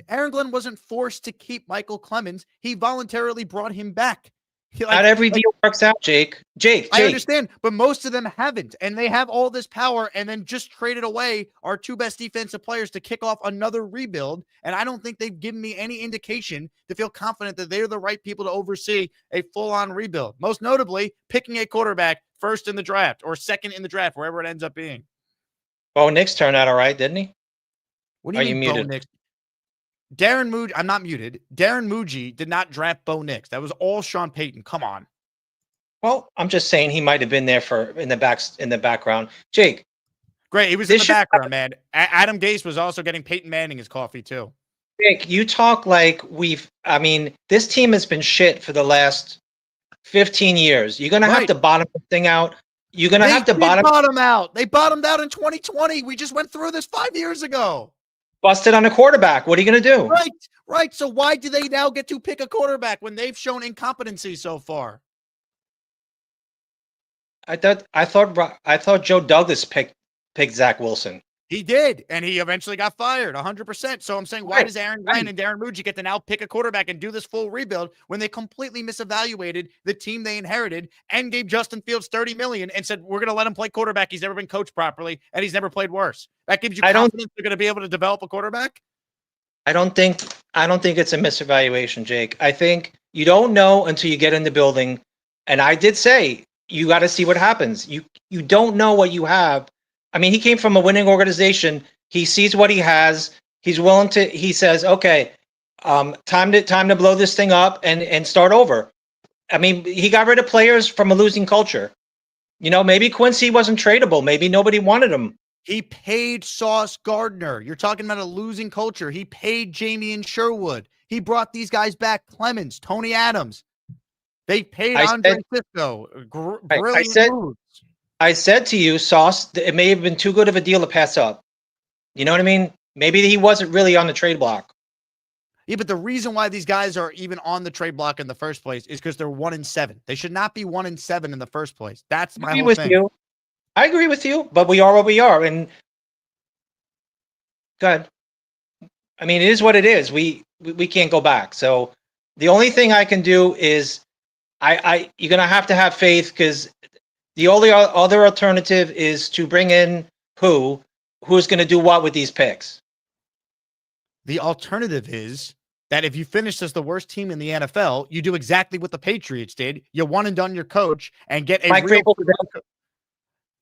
Aaron Glenn wasn't forced to keep Michael Clemens. He voluntarily brought him back. Not every deal works out, Jake. Jake, I understand, but most of them haven't, and they have all this power and then just traded away our two best defensive players to kick off another rebuild, and I don't think they've given me any indication to feel confident that they're the right people to oversee a full-on rebuild, most notably picking a quarterback first in the draft or second in the draft, wherever it ends up being. Bo Nix turned out all right, didn't he? What do you mean, Bo Nix? Darren Muji, I'm not muted. Darren Muji did not draft Bo Nix. That was all Sean Payton. Come on. Well, I'm just saying he might have been there in the background. Jake. Great. He was in the background, man. Adam Gase was also getting Peyton Manning his coffee too. Jake, you talk like this team has been shit for the last 15 years. You're going to have to bottom the thing out. You're going to have to bottom out. They bottomed out in 2020. We just went through this 5 years ago. Busted on a quarterback. What are you going to do? Right. So why do they now get to pick a quarterback when they've shown incompetency so far? I thought Joe Douglas picked Zach Wilson. He did, and he eventually got fired 100%. So I'm saying, why does Aaron Glenn and Darren Muji get to now pick a quarterback and do this full rebuild when they completely misevaluated the team they inherited and gave Justin Fields $30 million and said, we're going to let him play quarterback. He's never been coached properly, and he's never played worse. That gives you confidence they're going to be able to develop a quarterback? I don't think it's a misevaluation, Jake. I think you don't know until you get in the building. And I did say, you got to see what happens. You don't know what you have. I mean, he came from a winning organization. He sees what he has. He's willing to. He says, "Okay, time to blow this thing up and start over." I mean, he got rid of players from a losing culture. Maybe Quincy wasn't tradable. Maybe nobody wanted him. He paid Sauce Gardner. You're talking about a losing culture. He paid Jamie and Sherwood. He brought these guys back: Clemens, Tony Adams. They paid Andre Cisco. Brilliant moves. I said to you, Sauce, it may have been too good of a deal to pass up. You know what I mean? Maybe he wasn't really on the trade block. Yeah, but the reason why these guys are even on the trade block in the first place is because they're 1-7. They should not be 1-7 in the first place. That's my whole thing. I agree with you, but we are what we are. And good. I mean, it is what it is. We can't go back. So the only thing I can do is you're going to have faith, because the only other alternative is to bring in who's going to do what with these picks. The alternative is that if you finish as the worst team in the NFL, you do exactly what the Patriots did. You one and done your coach and get a Mike Vrabel.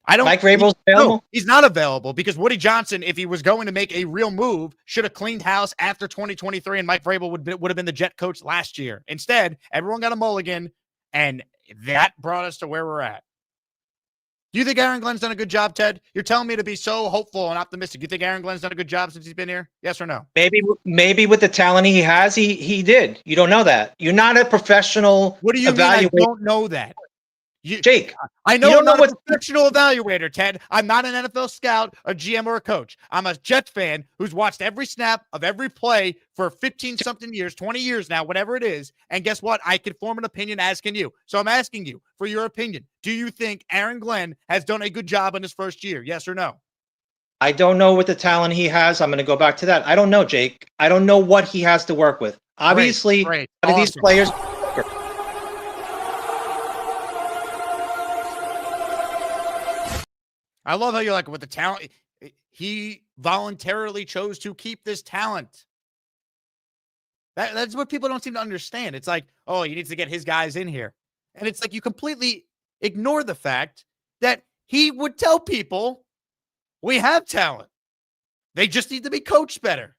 Mike Vrabel's available? No, he's not available, because Woody Johnson, if he was going to make a real move, should have cleaned house after 2023, and Mike Vrabel would have been the Jet coach last year. Instead, everyone got a mulligan, and that brought us to where we're at. Do you think Aaron Glenn's done a good job, Ted? You're telling me to be so hopeful and optimistic. You think Aaron Glenn's done a good job since he's been here? Yes or no? Maybe with the talent he has, he did. You don't know that. You're not a professional. What do you mean I don't know that? Jake, I know you don't I'm know not what- a professional evaluator, Ted. I'm not an NFL scout, a GM, or a coach. I'm a Jets fan who's watched every snap of every play for 15-something years, 20 years now, whatever it is. And guess what? I can form an opinion, as can you. So I'm asking you for your opinion. Do you think Aaron Glenn has done a good job in his first year? Yes or no? I don't know what the talent he has. I'm going to go back to that. I don't know, Jake. I don't know what he has to work with. Obviously, great. a lot of these Awesome. players. I love how you're like, with the talent, he voluntarily chose to keep this talent. That's what people don't seem to understand. It's like, oh, he needs to get his guys in here. And it's like you completely ignore the fact that he would tell people, we have talent. They just need to be coached better.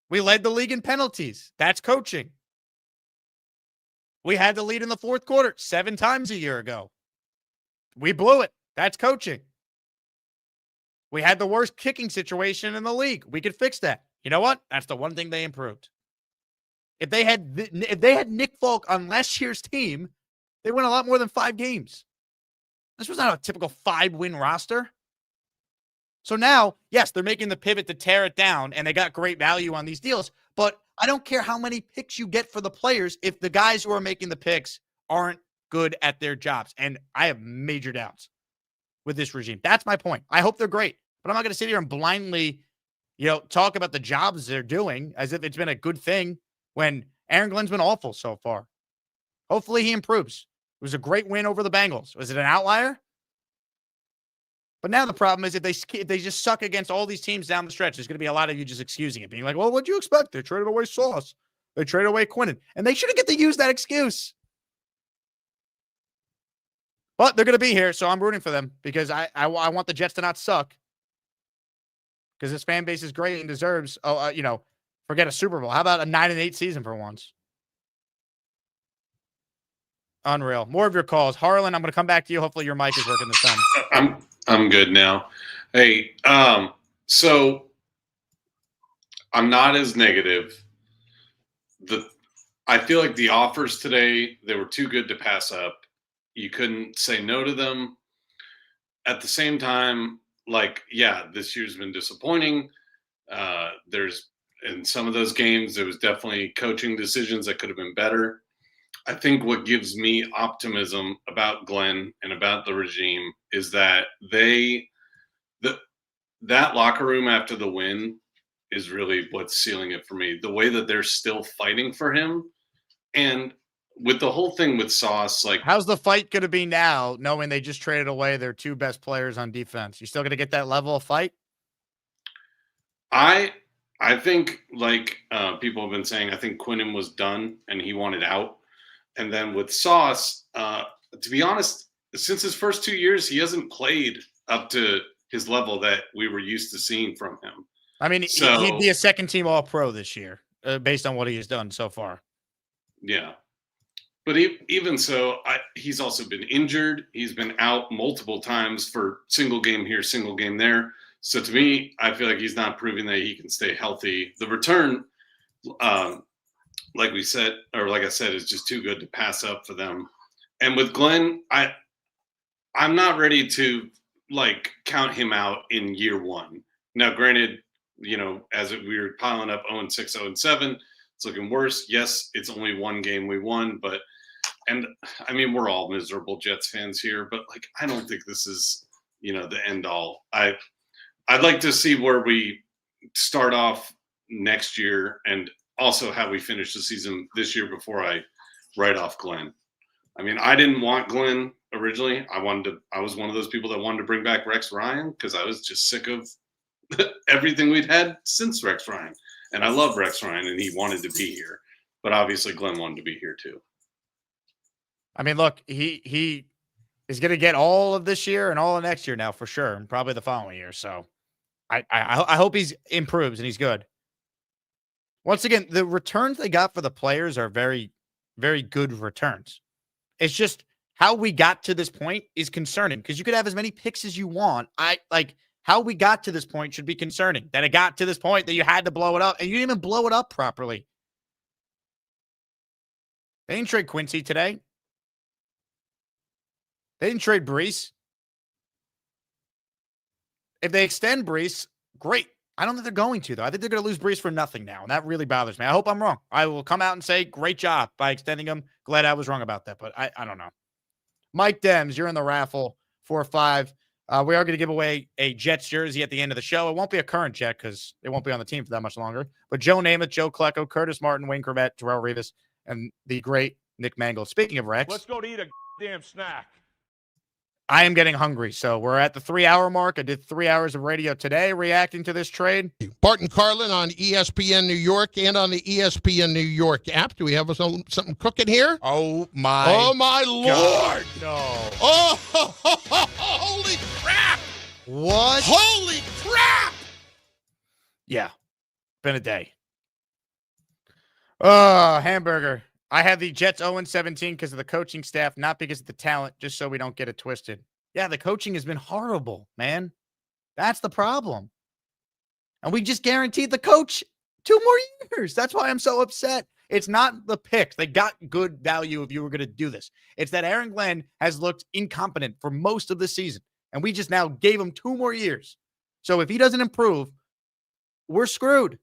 We led the league in penalties. That's coaching. We had the lead in the fourth quarter 7 times a year ago. We blew it. That's coaching. We had the worst kicking situation in the league. We could fix that. You know what? That's the one thing they improved. If they had Nick Folk on last year's team, they win a lot more than 5 games. This was not a typical 5-win roster. So now, yes, they're making the pivot to tear it down, and they got great value on these deals. But I don't care how many picks you get for the players if the guys who are making the picks aren't good at their jobs. And I have major doubts with this regime. That's my point. I hope they're great, but I'm not going to sit here and blindly, talk about the jobs they're doing as if it's been a good thing when Aaron Glenn's been awful so far. Hopefully he improves. It was a great win over the Bengals. Was it an outlier? But now the problem is if they just suck against all these teams down the stretch, there's going to be a lot of you just excusing it, being like, well, what'd you expect? They traded away Sauce. They traded away Quinnen. And they shouldn't get to use that excuse. But they're going to be here, so I'm rooting for them because I want the Jets to not suck. Because this fan base is great and deserves, forget a Super Bowl. How about a 9-8 season for once? Unreal. More of your calls. Harlan, I'm going to come back to you. Hopefully your mic is working this time. I'm good now. Hey, so I'm not as negative. I feel like the offers today, they were too good to pass up. You couldn't say no to them. At the same time, this year's been disappointing. There's in some of those games, there was definitely coaching decisions that could have been better. I think what gives me optimism about Glenn and about the regime is that that locker room after the win is really what's sealing it for me. The way that they're still fighting for him, and with the whole thing with Sauce, how's the fight going to be now, knowing they just traded away their 2 best players on defense? You still going to get that level of fight? I think, people have been saying, I think Quinnen was done and he wanted out. And then with Sauce, to be honest, since his first 2 years, he hasn't played up to his level that we were used to seeing from him. I mean, he'd be a second-team All-Pro this year, based on what he has done so far. Yeah. But even so, he's also been injured. He's been out multiple times for single game here, single game there. So to me, I feel like he's not proving that he can stay healthy. The return, like I said, is just too good to pass up for them. And with Glenn, I'm not ready to count him out in year one. Now, granted, as we were piling up 0-6, 0-7, it's looking worse. Yes, it's only one game we won, and I mean, we're all miserable Jets fans here, but I don't think this is, the end all. I'd like to see where we start off next year and also how we finish the season this year before I write off Glenn. I mean, I didn't want Glenn originally. I was one of those people that wanted to bring back Rex Ryan because I was just sick of everything we'd had since Rex Ryan. And I love Rex Ryan and he wanted to be here, but obviously Glenn wanted to be here too. I mean, look, he is going to get all of this year and all of next year now for sure, and probably the following year. So I hope he improves and he's good. Once again, the returns they got for the players are very, very good returns. It's just how we got to this point is concerning because you could have as many picks as you want. How we got to this point should be concerning. That it got to this point that you had to blow it up, and you didn't even blow it up properly. They didn't trade Quincy today. They didn't trade Breece. If they extend Breece, great. I don't think they're going to, though. I think they're going to lose Breece for nothing now, and that really bothers me. I hope I'm wrong. I will come out and say, great job by extending him. Glad I was wrong about that, but I don't know. Mike Dems, you're in the raffle 4-5. We are going to give away a Jets jersey at the end of the show. It won't be a current Jet because it won't be on the team for that much longer. But Joe Namath, Joe Klecko, Curtis Martin, Wayne Corbett, Terrell Rivas, and the great Nick Mangold. Speaking of Rex, Let's go to eat a damn snack. I am getting hungry. So we're at the 3-hour mark. I did 3 hours of radio today reacting to this trade. Barton Carlin on ESPN New York and on the ESPN New York app. Do we have something cooking here? Oh, my Lord. No. Oh, holy crap. What? Holy crap. Yeah. Been a day. Oh, hamburger. I have the Jets 0-17 because of the coaching staff, not because of the talent, just so we don't get it twisted. Yeah, the coaching has been horrible, man. That's the problem. And we just guaranteed the coach 2 more years. That's why I'm so upset. It's not the picks. They got good value if you were going to do this. It's that Aaron Glenn has looked incompetent for most of the season, and we just now gave him 2 more years. So if he doesn't improve, we're screwed.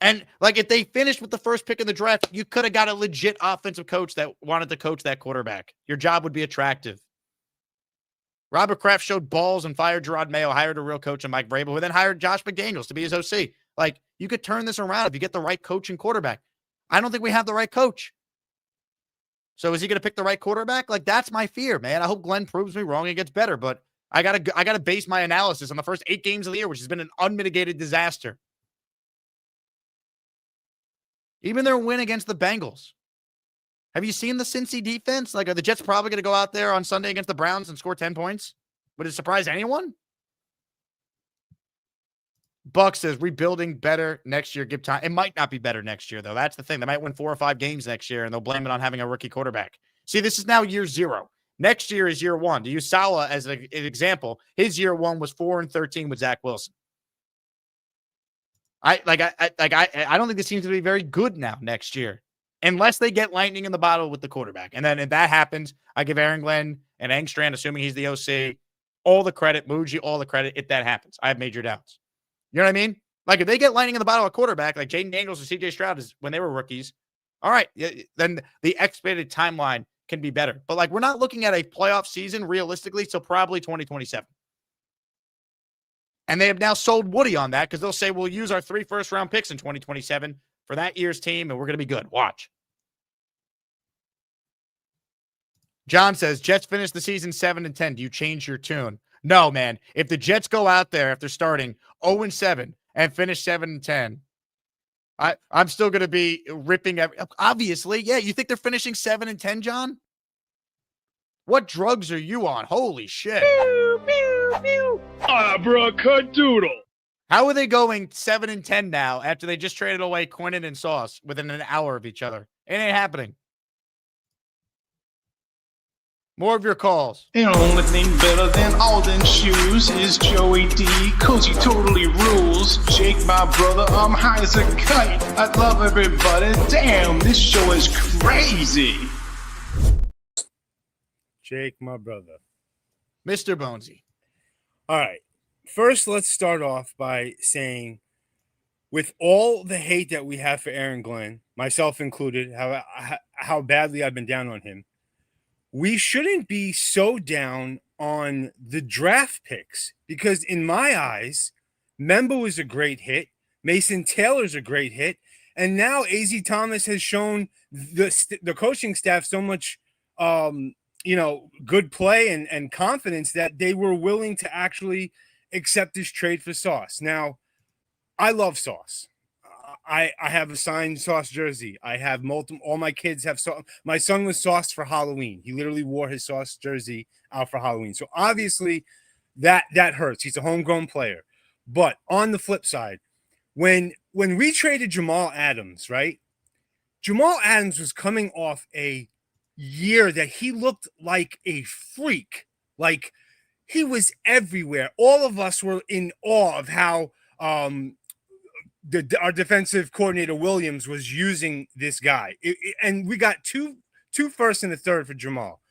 And, like, if they finished with the first pick in the draft, you could have got a legit offensive coach that wanted to coach that quarterback. Your job would be attractive. Robert Kraft showed balls and fired Gerard Mayo, hired a real coach in Mike Vrabel, who then hired Josh McDaniels to be his OC. Like, you could turn this around if you get the right coach and quarterback. I don't think we have the right coach. So is he going to pick the right quarterback? Like, that's my fear, man. I hope Glenn proves me wrong and gets better, but I gotta base my analysis on the first 8 games of the year, which has been an unmitigated disaster. Even their win against the Bengals. Have you seen the Cincy defense? Like, are the Jets probably going to go out there on Sunday against the Browns and score 10 points? Would it surprise anyone? Buck says rebuilding better next year. Give time. It might not be better next year, though. That's the thing. They might win 4 or 5 games next year, and they'll blame it on having a rookie quarterback. See, this is now year 0. Next year is year 1. To use Saleh as an example, his year 1 was 4-13 with Zach Wilson. I don't think this seems to be very good now next year, unless they get lightning in the bottle with the quarterback. And then if that happens, I give Aaron Glenn and Engstrand, assuming he's the OC, all the credit, Muji, all the credit if that happens. I have major doubts. You know what I mean? Like, if they get lightning in the bottle of quarterback, like Jaden Daniels and CJ Stroud is when they were rookies, all right, then the expedited timeline can be better. But, like, we're not looking at a playoff season realistically till probably 2027. And they have now sold Woody on that because they'll say, we'll use our 3 first-round picks in 2027 for that year's team, and we're going to be good. Watch. John says, Jets finish the season 7-10. Do you change your tune? No, man. If the Jets go out there after starting 0-7 and finish 7-10, I'm still going to be ripping obviously, yeah. You think they're finishing 7-10, John? What drugs are you on? Holy shit. Pew, pew, pew. Abracadabra. How are they going 7-10 now after they just traded away Quinnen and Sauce within an hour of each other? It ain't happening. More of your calls. The only thing better than Alden shoes is Joey D, cause he totally rules. Jake, my brother, I'm high as a kite. I love everybody. Damn, this show is crazy. Jake, my brother. Mr. Bonesy. All right. First, let's start off by saying, with all the hate that we have for Aaron Glenn, myself included, how badly I've been down on him, we shouldn't be so down on the draft picks because in my eyes, Membo is a great hit. Mason Taylor's a great hit. And now AZ Thomas has shown the coaching staff so much, good play and confidence that they were willing to actually accept this trade for Sauce. Now, I love Sauce. I have a signed Sauce jersey. I have all my kids have Sauce. My son was Sauce for Halloween. He literally wore his Sauce jersey out for Halloween. So obviously that hurts. He's a homegrown player. But on the flip side, when we traded Jamal Adams, right? Jamal Adams was coming off a year that he looked like a freak. Like he was everywhere. All of us were in awe of how our defensive coordinator Williams was using this guy. And we got two firsts and a third for Jamal.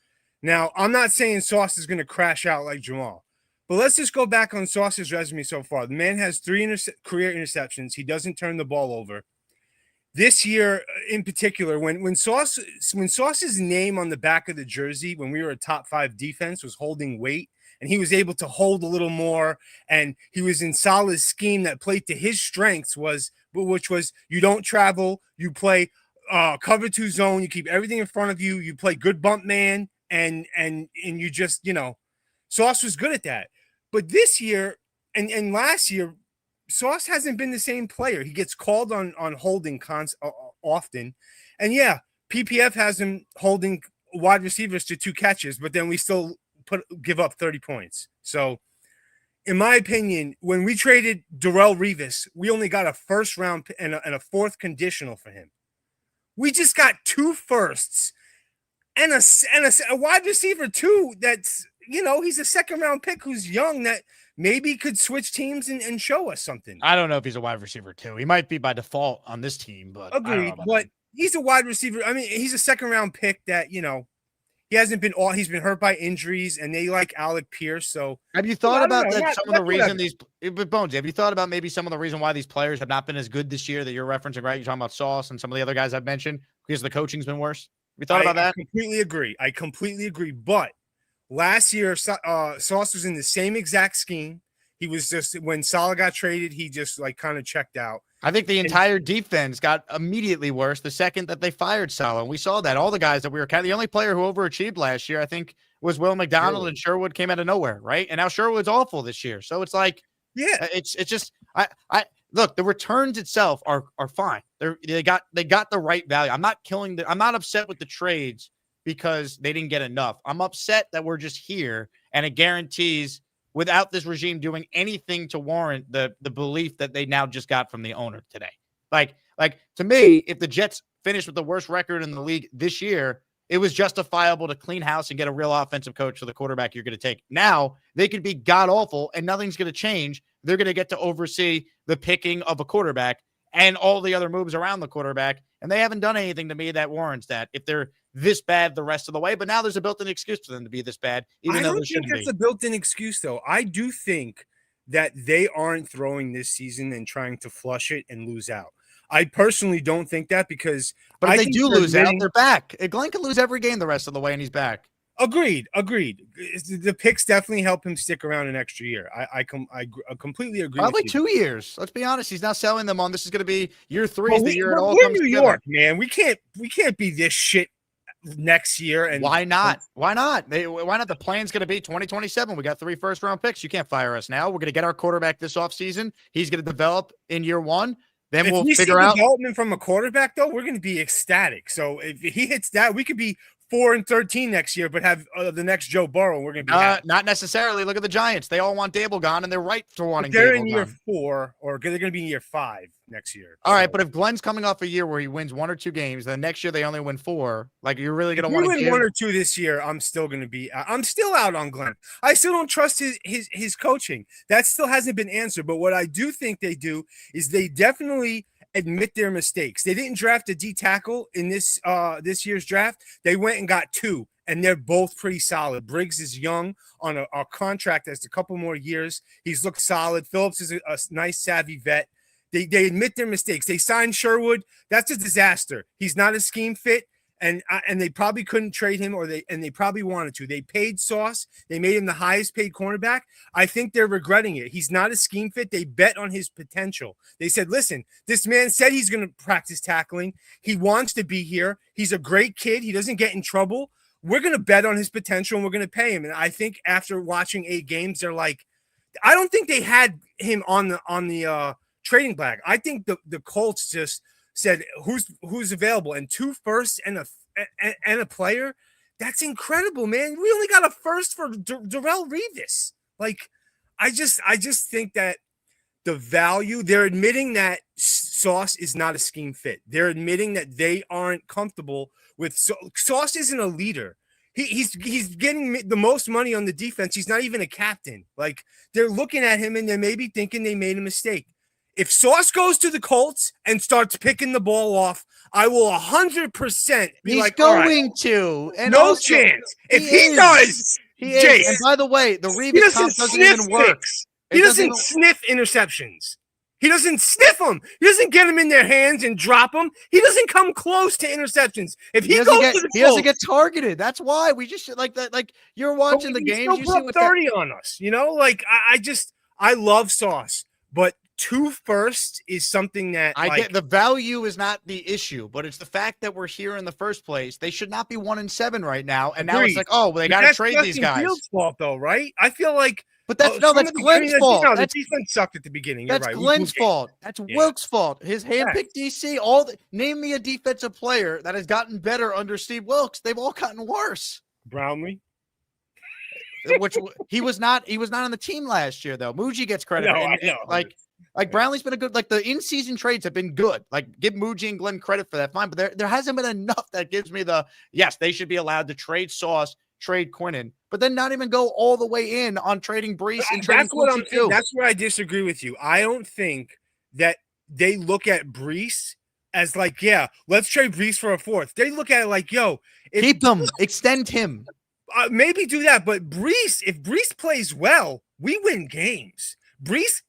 Now, I'm not saying Sauce is going to crash out like Jamal, but let's just go back on Sauce's resume so far. The man has 3 career interceptions. He doesn't turn the ball over. This year, in particular, when Sauce's name on the back of the jersey, when we were a top 5 defense, was holding weight, and he was able to hold a little more, and he was in solid scheme that played to his strengths, which was you don't travel, you play cover 2 zone, you keep everything in front of you, you play good bump man, and you just, Sauce was good at that. But this year and last year, Sauce hasn't been the same player. He gets called on holding often. And yeah, PPF has him holding wide receivers to 2 catches, but then we still give up 30 points. So in my opinion, when we traded Darrelle Revis, we only got a first round and a 4th conditional for him. We just got 2 firsts and a wide receiver too. That's, he's a 2nd round pick who's young that maybe could switch teams and show us something. I don't know if he's a wide receiver too. He might be by default on this team, but agreed. But he's a wide receiver. I mean, he's a 2nd round pick that, he hasn't been he's been hurt by injuries, and they like Alec Pierce. So have you thought about that? Some of the reason Bones, have you thought about maybe some of the reason why these players have not been as good this year that you're referencing, right? You're talking about Sauce and some of the other guys I've mentioned because the coaching's been worse. Have you thought about that? I completely agree. But last year, Sauce was in the same exact scheme. He was just, when Salah got traded, he just kind of checked out. I think the entire defense got immediately worse the second that they fired Salah. And we saw that all the guys that we were the only player who overachieved last year, I think, was Will McDonald, and Sherwood came out of nowhere, right? And now Sherwood's awful this year. So it's like, yeah, it's just I look, the returns itself are fine. They got the right value. I'm not upset with the trades because they didn't get enough. I'm upset that we're just here and it guarantees, without this regime doing anything to warrant the belief that they now just got from the owner today. Like to me, if the Jets finished with the worst record in the league this year, it was justifiable to clean house and get a real offensive coach for the quarterback you're going to take. Now they could be god awful and nothing's going to change. They're going to get to oversee the picking of a quarterback and all the other moves around the quarterback. And they haven't done anything to me that warrants that if they're this bad the rest of the way. But now there's a built-in excuse for them to be this bad, even though they shouldn't be. I don't think it's a built-in excuse, though. I do think that they aren't throwing this season and trying to flush it and lose out. I personally don't think that because But if they do lose out, they're back. Glenn could lose every game the rest of the way, and he's back. Agreed. The picks definitely help him stick around an extra year. I completely agree. Probably 2 years. Let's be honest. He's now selling them on. This is going to be year 3. Is the year it all comes New together. York, man. We can't be this shit next year. And why not? Why not? Why not? The plan's going to be 2027. We got 3 first-round picks. You can't fire us now. We're going to get our quarterback this offseason. He's going to develop in year 1. Then we'll figure out development from a quarterback, though. We're going to be ecstatic. So if he hits that, we could be 4-13 next year, but have the next Joe Burrow. We're going to be happy. Not necessarily. Look at the Giants. They all want Dable gone, and they're right for wanting Dable they're in year gone. 4, or they're going to be in year 5 next year. All right, but if Glenn's coming off a year where he wins 1 or 2 games, then next year they only win 4. Like, you're really going to want to win 1 or 2 this year. I'm still out on Glenn. I still don't trust his coaching. That still hasn't been answered. But what I do think they do is they definitely admit their mistakes. They didn't draft a D tackle in this year's draft. They went and got 2. And they're both pretty solid. Briggs is young on a contract that's a couple more years. He's looked solid. Phillips is a nice, savvy vet. They admit their mistakes. They signed Sherwood. That's a disaster. He's not a scheme fit, and they probably couldn't trade him, and they probably wanted to. They paid Sauce. They made him the highest paid cornerback. I think they're regretting it. He's not a scheme fit. They bet on his potential. They said, listen, this man said he's going to practice tackling. He wants to be here. He's a great kid. He doesn't get in trouble. We're going to bet on his potential, and we're going to pay him. And I think after watching 8 games, they're like, I don't think they had him on the trading block. I think the Colts just said, who's available, and 2 firsts and a player. That's incredible, man. We only got a first for Darrelle Revis. Like, I just think that the value, they're admitting that Sauce is not a scheme fit. They're admitting that they aren't comfortable with Sauce isn't a leader. He's getting the most money on the defense. He's not even a captain. Like, they're looking at him and they're maybe thinking they made a mistake. if Sauce goes to the Colts and starts picking the ball off, I will 100% be He's like, all right, going to. And no also, chance. If he is. does, He Jake, is. And by the way, the he Revis doesn't comp doesn't sniff even work. picks. It He doesn't doesn't even- sniff interceptions. He doesn't sniff them. He doesn't get them in their hands and drop them. He doesn't come close to interceptions. If he, doesn't goes get, to the he doesn't Colts, get targeted. That's why we just like that. Like you're watching the he games, still you put see up what 30 on us. You know, like I love Sauce, but 2 firsts is something that I get the value is not the issue, but it's the fact that we're here in the first place. They should not be 1-7 right now, and now it's like, oh, well, they got to trade these guys. Fields' fault, though, right? I feel like, but that's that's Glenn's fault. The defense sucked at the beginning. You're That's right. Glenn's fault. That's Wilkes' fault. His handpicked DC. Name me a defensive player that has gotten better under Steve Wilkes. They've all gotten worse. Brownlee. Which he was not on the team last year though. Muji gets credit. No, I know. Like Brownlee's been a good, like the in-season trades have been good. Like give Muji and Glenn credit for that, fine. But there hasn't been enough that gives me yes, they should be allowed to trade Sauce, trade Quinnen, but then not even go all the way in on trading Breece and trading Quincy too. That's where I disagree with you. I don't think that they look at Breece as like, yeah, let's trade Breece for a 4th. They look at it like, yo, keep them, extend him. Maybe do that, but if Breece plays well, we win games. Breece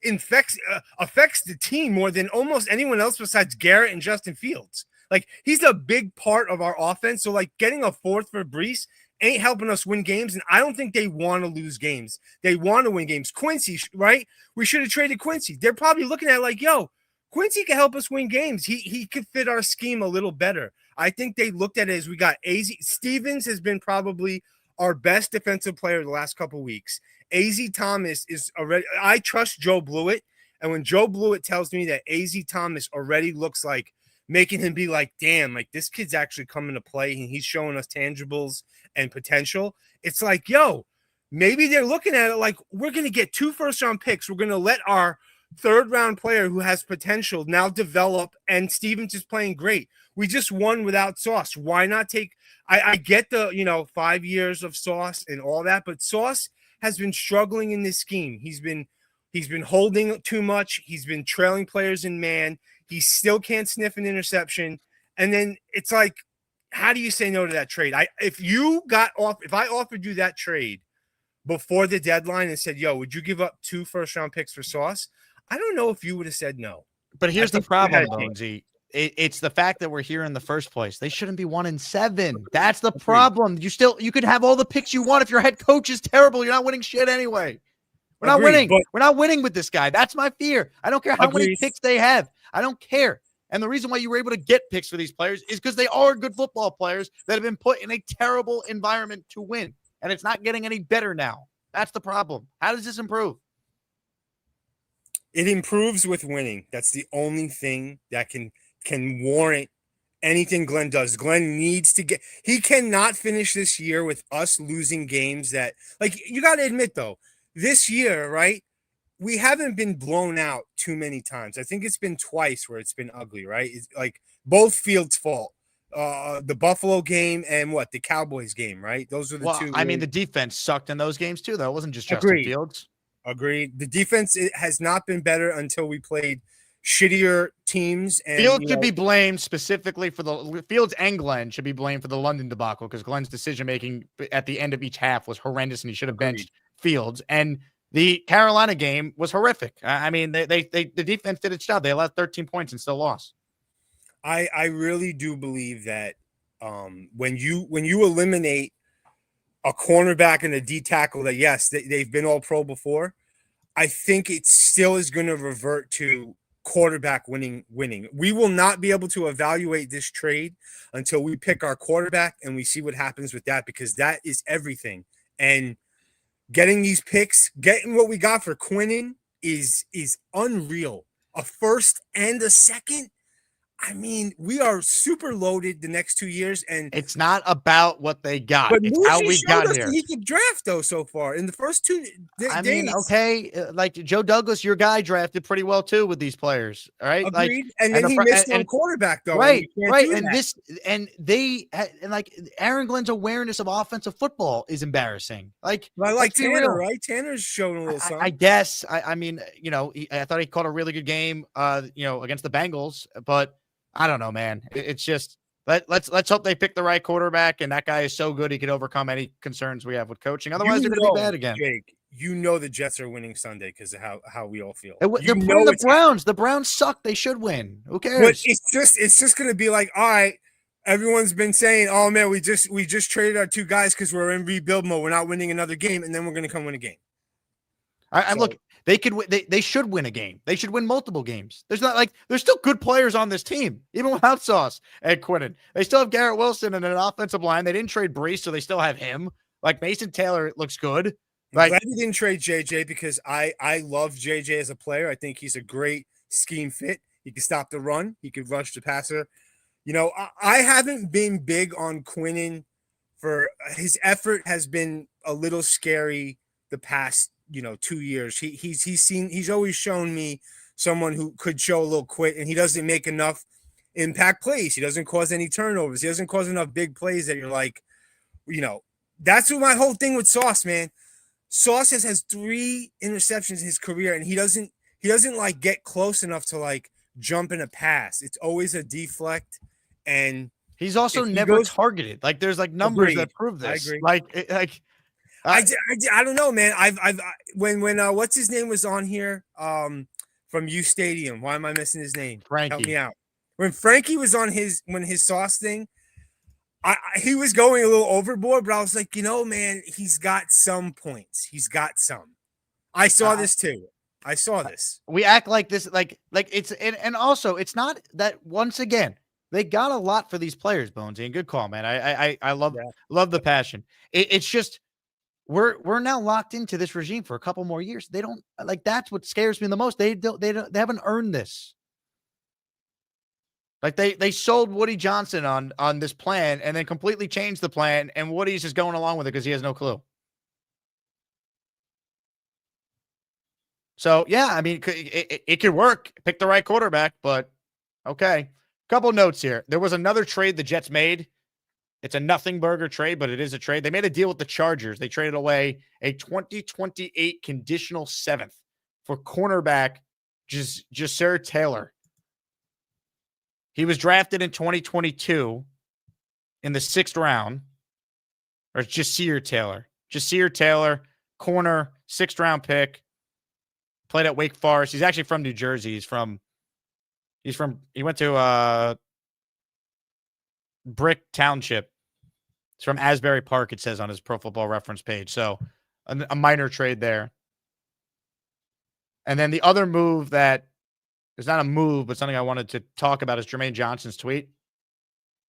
affects the team more than almost anyone else besides Garrett and Justin Fields. Like, he's a big part of our offense. So, like, getting a 4th for Breece ain't helping us win games, and I don't think they want to lose games. They want to win games. Quincy, right? We should have traded Quincy. They're probably looking at it like, yo, Quincy can help us win games. He could fit our scheme a little better. I think they looked at it as we got AZ. Stevens has been probably our best defensive player the last couple of weeks. AZ Thomas is already – I trust Joe Blewett, and when Joe Blewett tells me that AZ Thomas already looks like making him be like, damn, like this kid's actually coming to play and he's showing us tangibles and potential, it's like, yo, maybe they're looking at it like we're going to get 2 first-round picks. We're going to let our third-round player who has potential now develop, and Stevens is playing great. We just won without Sauce. Why not take – I get the, 5 years of Sauce and all that, but Sauce has been struggling in this scheme. He's been holding too much. He's been trailing players in man. He still can't sniff an interception. And then it's like, how do you say no to that trade? If I offered you that trade before the deadline and said, yo, would you give up 2 first-round picks for Sauce? I don't know if you would have said no. But here's the problem, Bonesy. It's the fact that we're here in the first place. They shouldn't be 1-7. That's the problem. You could have all the picks you want. If your head coach is terrible, you're not winning shit anyway. We're not winning. We're not winning with this guy. That's my fear. I don't care how many picks they have. I don't care. And the reason why you were able to get picks for these players is because they are good football players that have been put in a terrible environment to win. And it's not getting any better now. That's the problem. How does this improve? It improves with winning. That's the only thing that can warrant anything Glenn does. Glenn needs to he cannot finish this year with us losing games that, like, you got to admit, though, this year, right, we haven't been blown out too many times. I think it's been twice where it's been ugly, right? It's like both Fields' fault. The Buffalo game and the Cowboys game, right? Those are the two. I mean, the defense sucked in those games, too, though. It wasn't just Justin Fields. Agreed. The defense has not been better until we played shittier teams. And Fields should be blamed specifically for Fields and Glenn should be blamed for the London debacle because Glenn's decision making at the end of each half was horrendous, and he should have benched Fields. And the Carolina game was horrific. I mean, the defense did its job. They allowed 13 points and still lost. I really do believe that when you eliminate a cornerback and a D tackle that, yes, they've been all pro before, I think it still is going to revert to quarterback winning. We will not be able to evaluate this trade until we pick our quarterback and we see what happens with that, because that is everything. And getting these picks, getting what we got for Quinnen is unreal. A first and a second. I mean, we are super loaded the next 2 years, and It's not about what they got. but It's how Muji we showed got us here. that he could draft though so far in the first two I days. mean, okay, like Joe Douglas, your guy drafted pretty well too with these players. All right, like, Agreed. And then the he fr- missed and- on quarterback though. and right, you can't right, do and that. this, and they, and like Aaron Glenn's awareness of offensive football is embarrassing. Like, I like let's be Tanner, real. right? Tanner's showing a little something. I guess. I mean, you know, I thought he caught a really good game, you know, against the Bengals, but I don't know, man. It's just let's hope they pick the right quarterback, and that guy is so good he could overcome any concerns we have with coaching. Otherwise, they're going to be bad again. Jake, you know the Jets are winning Sunday because of how we all feel. They're playing the Browns. The Browns suck. They should win. Who cares? But it's just going to be like, all right. Everyone's been saying, "Oh man, we just traded our 2 guys because we're in rebuild mode. We're not winning another game, and then we're going to come win a game." And look, they could. They should win a game. They should win multiple games. There's still good players on this team, even without Sauce and Quinnen. They still have Garrett Wilson and an offensive line. They didn't trade Breece, so they still have him. Like Mason Taylor looks good. I'm glad we didn't trade JJ because I love JJ as a player. I think he's a great scheme fit. He can stop the run. He could rush the passer. You know, I haven't been big on Quinnen for his effort has been a little scary the past, 2 years. He's always shown me someone who could show a little quit, and he doesn't make enough impact plays. He doesn't cause any turnovers. He doesn't cause enough big plays that you're like, that's what my whole thing with Sauce, man. Sauce has 3 interceptions in his career, and he doesn't like get close enough to like jump in a pass. It's always a deflect. And he's also never targeted. Like there's like numbers that prove this. I agree. I don't know, man. When what's his name was on here from U Stadium. Why am I missing his name? Frankie. Help me out. When Frankie was on his Sauce thing, he was going a little overboard, but I was like, man, he's got some points. He's got some. I saw this too. I saw this. We act like this, like it's and also it's not that once again. They got a lot for these players, Bonesy, and good call, man. I love the passion. It's just we're now locked into this regime for a couple more years. They don't like that's what scares me the most. They haven't earned this. Like they sold Woody Johnson on this plan and then completely changed the plan, and Woody's just going along with it because he has no clue. So yeah, I mean it could work. Pick the right quarterback, but okay. Couple notes here. There was another trade the Jets made. It's a nothing burger trade, but it is a trade. They made a deal with the Chargers. They traded away a 2028 conditional 7th for cornerback Jasir Taylor. He was drafted in 2022 in the 6th round. Or Jasir Taylor. Jasir Taylor, corner, 6th round pick. Played at Wake Forest. He's actually from New Jersey. He went to Brick Township. It's from Asbury Park, it says on his Pro Football Reference page. So a minor trade there. And then the other move that is not a move, but something I wanted to talk about is Jermaine Johnson's tweet.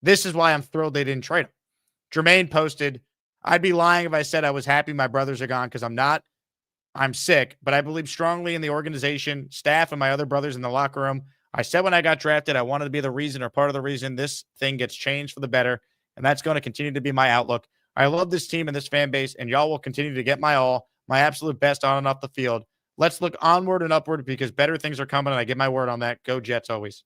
This is why I'm thrilled they didn't trade him. Jermaine posted, "I'd be lying if I said I was happy my brothers are gone because I'm not. I'm sick, but I believe strongly in the organization, staff, and my other brothers in the locker room. I said when I got drafted, I wanted to be the reason or part of the reason this thing gets changed for the better, and that's going to continue to be my outlook. I love this team and this fan base, and y'all will continue to get my all, my absolute best on and off the field. Let's look onward and upward because better things are coming, and I give my word on that. Go Jets always."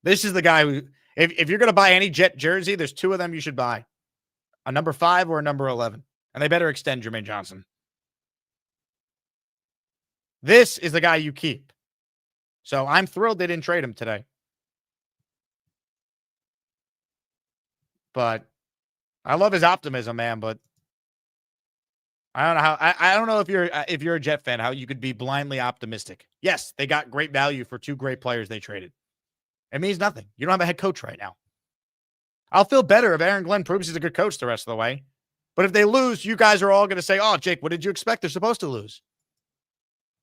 This is the guy who, if you're going to buy any Jet jersey, there's 2 of them you should buy, a number 5 or a number 11, and they better extend Jermaine Johnson. This is the guy you keep. So I'm thrilled they didn't trade him today. But I love his optimism, man. But I don't know how. I don't know if you're a Jet fan, how you could be blindly optimistic. Yes, they got great value for 2 great players they traded. It means nothing. You don't have a head coach right now. I'll feel better if Aaron Glenn proves he's a good coach the rest of the way. But if they lose, you guys are all going to say, "Oh, Jake, what did you expect? They're supposed to lose.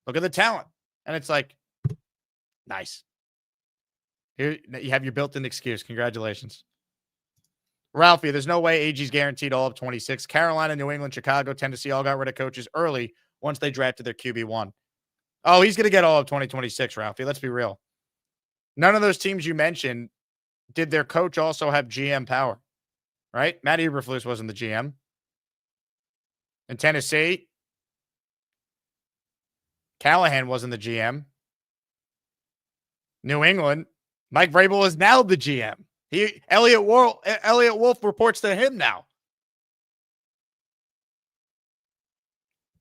Look at the talent." And it's like, nice. Here you have your built-in excuse. Congratulations. Ralphie, there's no way AG's guaranteed all of 26. Carolina, New England, Chicago, Tennessee all got rid of coaches early once they drafted their QB1. Oh, he's going to get all of 2026, Ralphie. Let's be real. none of those teams you mentioned, did their coach also have GM power? Right? Matt Eberflus wasn't the GM. In Tennessee, Callahan wasn't the GM. New England, Mike Vrabel is now the GM. Elliot Wolf reports to him now.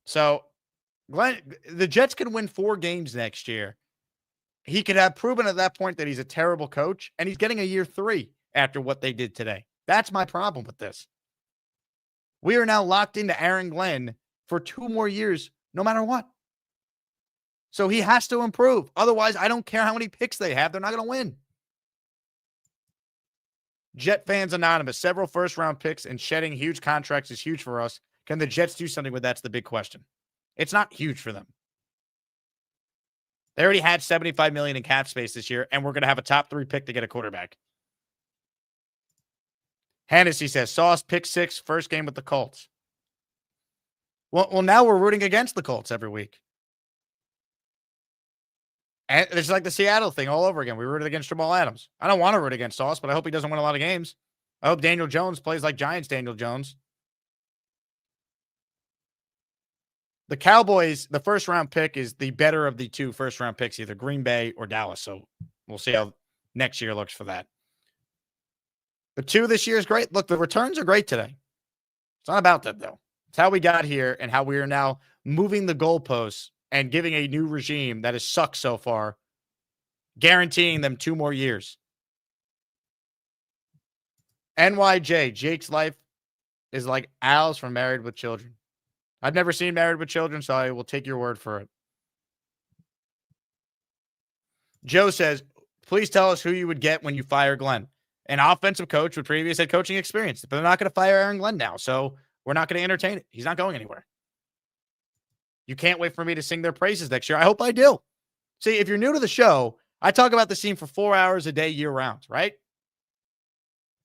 So, Glenn, the Jets can win 4 games next year. He could have proven at that point that he's a terrible coach, and he's getting a year 3 after what they did today. That's my problem with this. We are now locked into Aaron Glenn for 2 more years, no matter what. So he has to improve. Otherwise, I don't care how many picks they have. They're not going to win. Jet Fans Anonymous, several first-round picks and shedding huge contracts is huge for us. Can the Jets do something with that's the big question. It's not huge for them. They already had $75 million in cap space this year, and we're going to have a top 3 pick to get a quarterback. Hennessy says, Sauce, pick 6, first game with the Colts. Well, now we're rooting against the Colts every week. And it's like the Seattle thing all over again. We rooted against Jamal Adams. I don't want to root against Sauce, but I hope he doesn't win a lot of games. I hope Daniel Jones plays like Giants Daniel Jones. The Cowboys, the first-round pick is the better of the 2 first-round picks, either Green Bay or Dallas. So we'll see how next year looks for that. The 2 this year is great. Look, the returns are great today. It's not about that, though. It's how we got here and how we are now moving the goalposts and giving a new regime that has sucked so far, guaranteeing them 2 more years. NYJ, Jake's life is like Al's from Married with Children. I've never seen Married with Children, so I will take your word for it. Joe says, please tell us who you would get when you fire Glenn. An offensive coach with previous head coaching experience. But they're not going to fire Aaron Glenn now, so we're not going to entertain it. He's not going anywhere. You can't wait for me to sing their praises next year. I hope I do. See, if you're new to the show, I talk about this team for 4 hours a day, year round, right?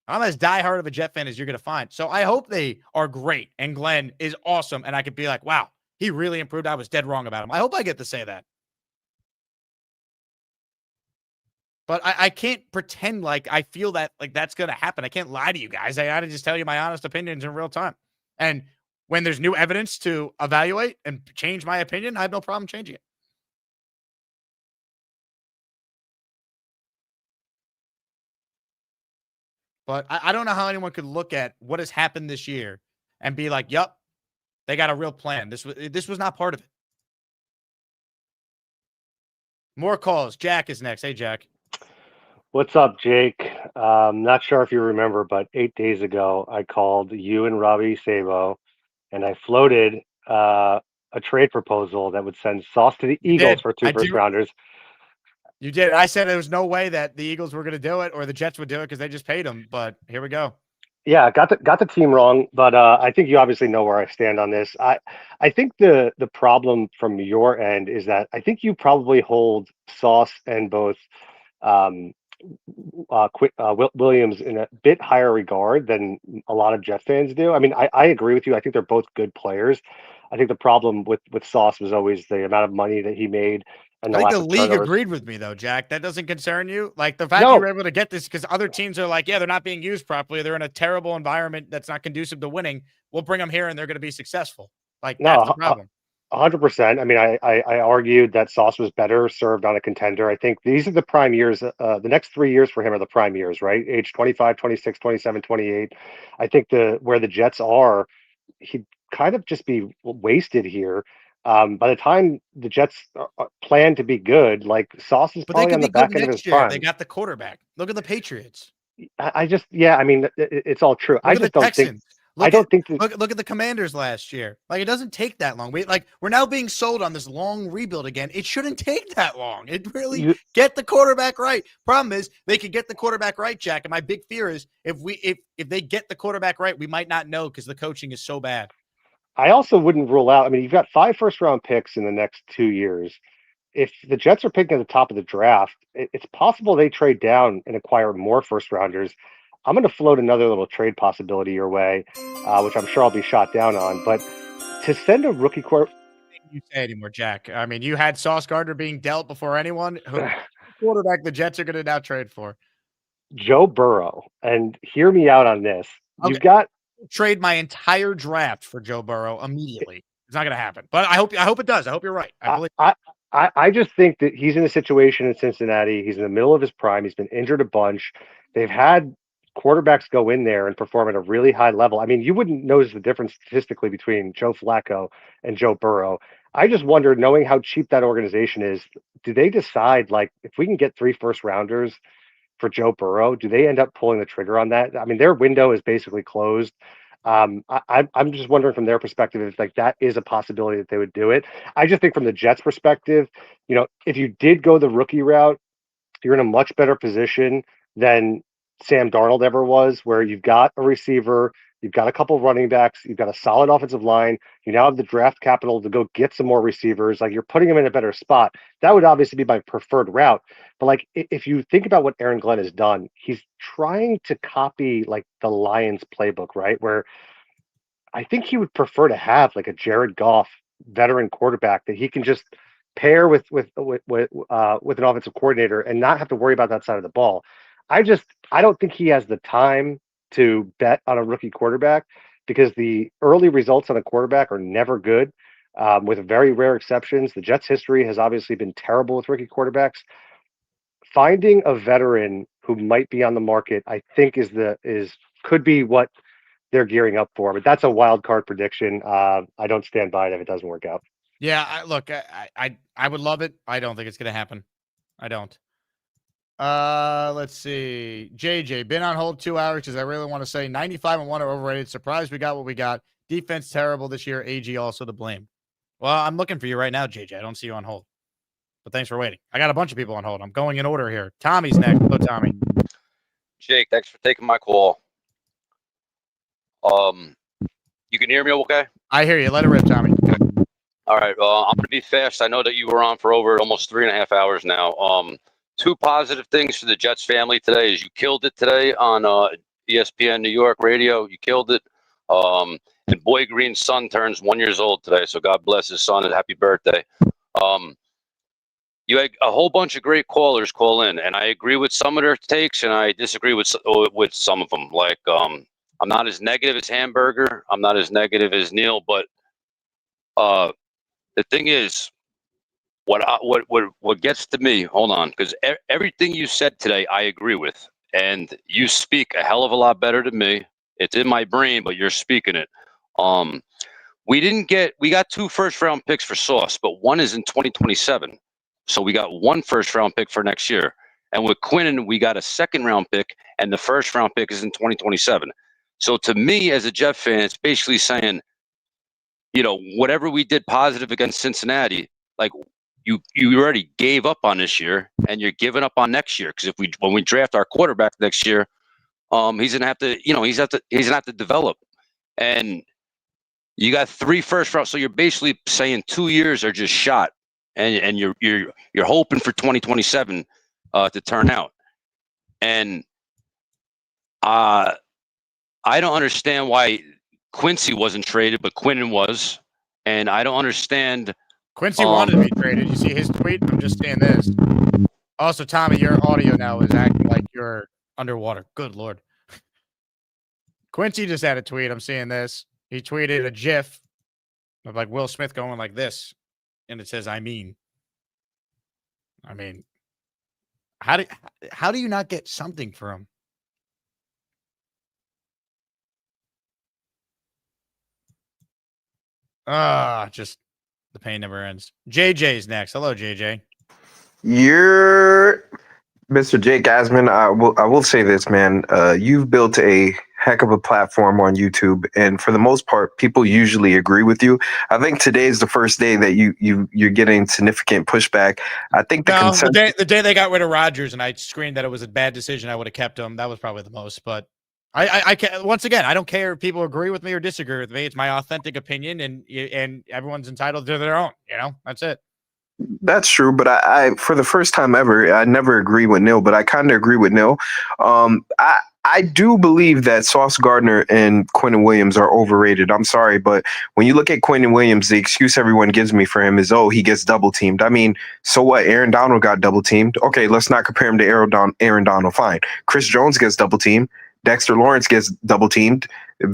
I'm as diehard of a Jet fan as you're going to find. So I hope they are great and Glenn is awesome. And I could be like, wow, he really improved. I was dead wrong about him. I hope I get to say that. But I can't pretend like I feel that like that's going to happen. I can't lie to you guys. I got to just tell you my honest opinions in real time. And when there's new evidence to evaluate and change my opinion, I have no problem changing it. But I don't know how anyone could look at what has happened this year and be like, yep, they got a real plan. This was not part of it. More calls. Jack is next. Hey, Jack. What's up, Jake? Not sure if you remember, but 8 days ago, I called you and Robbie Sabo, and I floated a trade proposal that would send Sauce to the Eagles for 2 first rounders. You did. I said there was no way that the Eagles were going to do it or the Jets would do it because they just paid him. But here we go. Yeah, got the team wrong, but I think you obviously know where I stand on this. I think the problem from your end is that I think you probably hold Sauce and both Williams in a bit higher regard than a lot of Jet fans do. I mean, I agree with you. I think they're both good players. I think the problem with Sauce was always the amount of money that he made. And I think the league agreed with me, though, Jack. That doesn't concern you? Like, the fact you were able to get this because other teams are like, yeah, they're not being used properly. They're in a terrible environment that's not conducive to winning. We'll bring them here, and they're going to be successful. Like, that's the problem. 100%. I mean, I argued that Sauce was better served on a contender. I think these are the prime years. The next 3 years for him are the prime years, right? Age 25, 26, 27, 28. I think where the Jets are, he'd kind of just be wasted here. By the time the Jets plan to be good, like Sauce is probably on the back end of his prime. They got the quarterback. Look at the Patriots. I mean, it's all true. I just don't think. Look at the Commanders last year. Like, it doesn't take that long. We're now being sold on this long rebuild again. It shouldn't take that long. It really get the quarterback right. Problem is they could get the quarterback right, Jack. And my big fear is if they get the quarterback right, we might not know because the coaching is so bad. I also wouldn't rule out. I mean, you've got 5 first-round picks in the next 2 years. If the Jets are picking at the top of the draft, it's possible they trade down and acquire more first-rounders. I'm going to float another little trade possibility your way, which I'm sure I'll be shot down on. But to send a rookie quarterback, you say anymore, Jack. I mean, you had Sauce Gardner being dealt before anyone. quarterback the Jets are going to now trade for? Joe Burrow. And hear me out on this. You've Okay. got Trade my entire draft for Joe Burrow immediately. It's not going to happen, but I hope it does. I hope you're right. I believe. I just think that he's in a situation in Cincinnati. He's in the middle of his prime. He's been injured a bunch. They've had quarterbacks go in there and perform at a really high level. I mean, you wouldn't notice the difference statistically between Joe Flacco and Joe Burrow. I just wonder, knowing how cheap that organization is, do they decide, like, if we can get 3 first-rounders for Joe Burrow, do they end up pulling the trigger on that? I mean, their window is basically closed. I'm just wondering from their perspective if like that is a possibility that they would do it. I just think from the Jets' perspective, if you did go the rookie route, you're in a much better position than Sam Darnold ever was, where you've got a receiver, you've got a couple of running backs, you've got a solid offensive line, you now have the draft capital to go get some more receivers. Like, you're putting them in a better spot. That would obviously be my preferred route. But like, if you think about what Aaron Glenn has done, he's trying to copy like the Lions playbook, right? Where I think he would prefer to have like a Jared Goff veteran quarterback that he can just pair with an offensive coordinator and not have to worry about that side of the ball. I don't think he has the time to bet on a rookie quarterback, because the early results on a quarterback are never good, with very rare exceptions. The Jets' history has obviously been terrible with rookie quarterbacks. Finding a veteran who might be on the market, I think, could be what they're gearing up for. But that's a wild card prediction. I don't stand by it if it doesn't work out. Yeah, I would love it. I don't think it's going to happen. I don't. Let's see. JJ, been on hold 2 hours because I really want to say 95-1 are overrated. Surprised we got what we got. Defense terrible this year. AG also to blame. Well, I'm looking for you right now, JJ. I don't see you on hold. But thanks for waiting. I got a bunch of people on hold. I'm going in order here. Tommy's next. Hello, Tommy. Jake, thanks for taking my call. You can hear me okay? I hear you. Let it rip, Tommy. All right. I'm going to be fast. I know that you were on for over almost 3.5 hours now. 2 positive things for the Jets family today is you killed it today on ESPN New York radio. You killed it. And Boy Green's son turns 1 year old today. So God bless his son and happy birthday. You had a whole bunch of great callers call in, and I agree with some of their takes, and I disagree with some of them. Like, I'm not as negative as Hamburger. I'm not as negative as Neil, but the thing is, what gets to me, hold on, because everything you said today, I agree with, and you speak a hell of a lot better than me. It's in my brain, but you're speaking it. We got 2 first-round picks for Sauce, but one is in 2027. So we got 1 first-round pick for next year. And with Quinnen, we got a 2nd-round pick, and the 1st-round pick is in 2027. So to me, as a Jet fan, it's basically saying, whatever we did positive against Cincinnati, like you already gave up on this year, and you're giving up on next year. Because when we draft our quarterback next year, he's gonna have to, he's gonna have to develop. And you got 3 first rounds, so you're basically saying 2 years are just shot. And you're hoping for 2027 to turn out, and I don't understand why Quincy wasn't traded, but Quinnen was, and I don't understand. Quincy wanted to be traded. You see his tweet? I'm just saying this. Also, Tommy, your audio now is acting like you're underwater. Good Lord. Quincy just had a tweet. I'm seeing this. He tweeted a GIF of like Will Smith going like this. And it says, I mean, how do you not get something for him? Just the pain never ends. JJ's next. Hello, JJ. You're Mr. Jake Asman. I will say this, man. You've built a heck of a platform on YouTube, and for the most part, people usually agree with you. I think today is the first day that you're getting significant pushback. I think the day they got rid of Rodgers and I screamed that it was a bad decision, I would have kept him. That was probably the most. But I once again, I don't care if people agree with me or disagree with me. It's my authentic opinion, and everyone's entitled to their own. That's it. That's true, but I for the first time ever, I never agree with Neil, but I kind of agree with Neil. I do believe that Sauce Gardner and Quinnen Williams are overrated. I'm sorry, but when you look at Quinnen Williams, the excuse everyone gives me for him is, oh, he gets double teamed. I mean, so what? Aaron Donald got double teamed. Okay, let's not compare him to Aaron Donald. Fine. Chris Jones gets double teamed. Dexter Lawrence gets double teamed.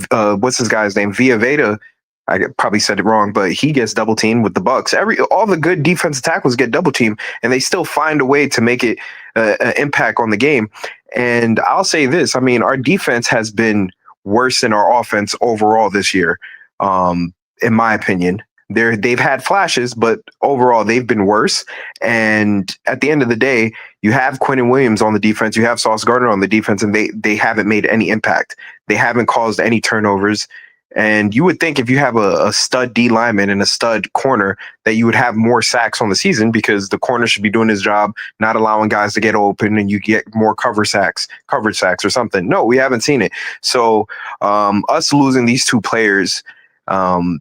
What's his guy's name? Vita. I probably said it wrong, but he gets double teamed with the Bucks. All the good defensive tackles get double teamed, and they still find a way to make it an impact on the game. And I'll say this: I mean, our defense has been worse than our offense overall this year, in my opinion. They've had flashes, but overall they've been worse. And at the end of the day, you have Quinnen Williams on the defense, you have Sauce Gardner on the defense, and they haven't made any impact. They haven't caused any turnovers. And you would think if you have a stud D lineman and a stud corner that you would have more sacks on the season, because the corner should be doing his job, not allowing guys to get open, and you get more coverage sacks or something. No, we haven't seen it. So us losing these two players and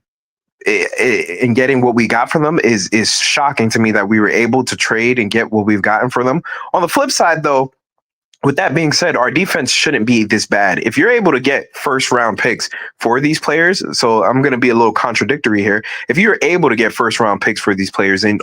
getting what we got from them is shocking to me, that we were able to trade and get what we've gotten for them. On the flip side, though, with that being said, our defense shouldn't be this bad. If you're able to get first round picks for these players, so I'm going to be a little contradictory here. If you're able to get first round picks for these players, then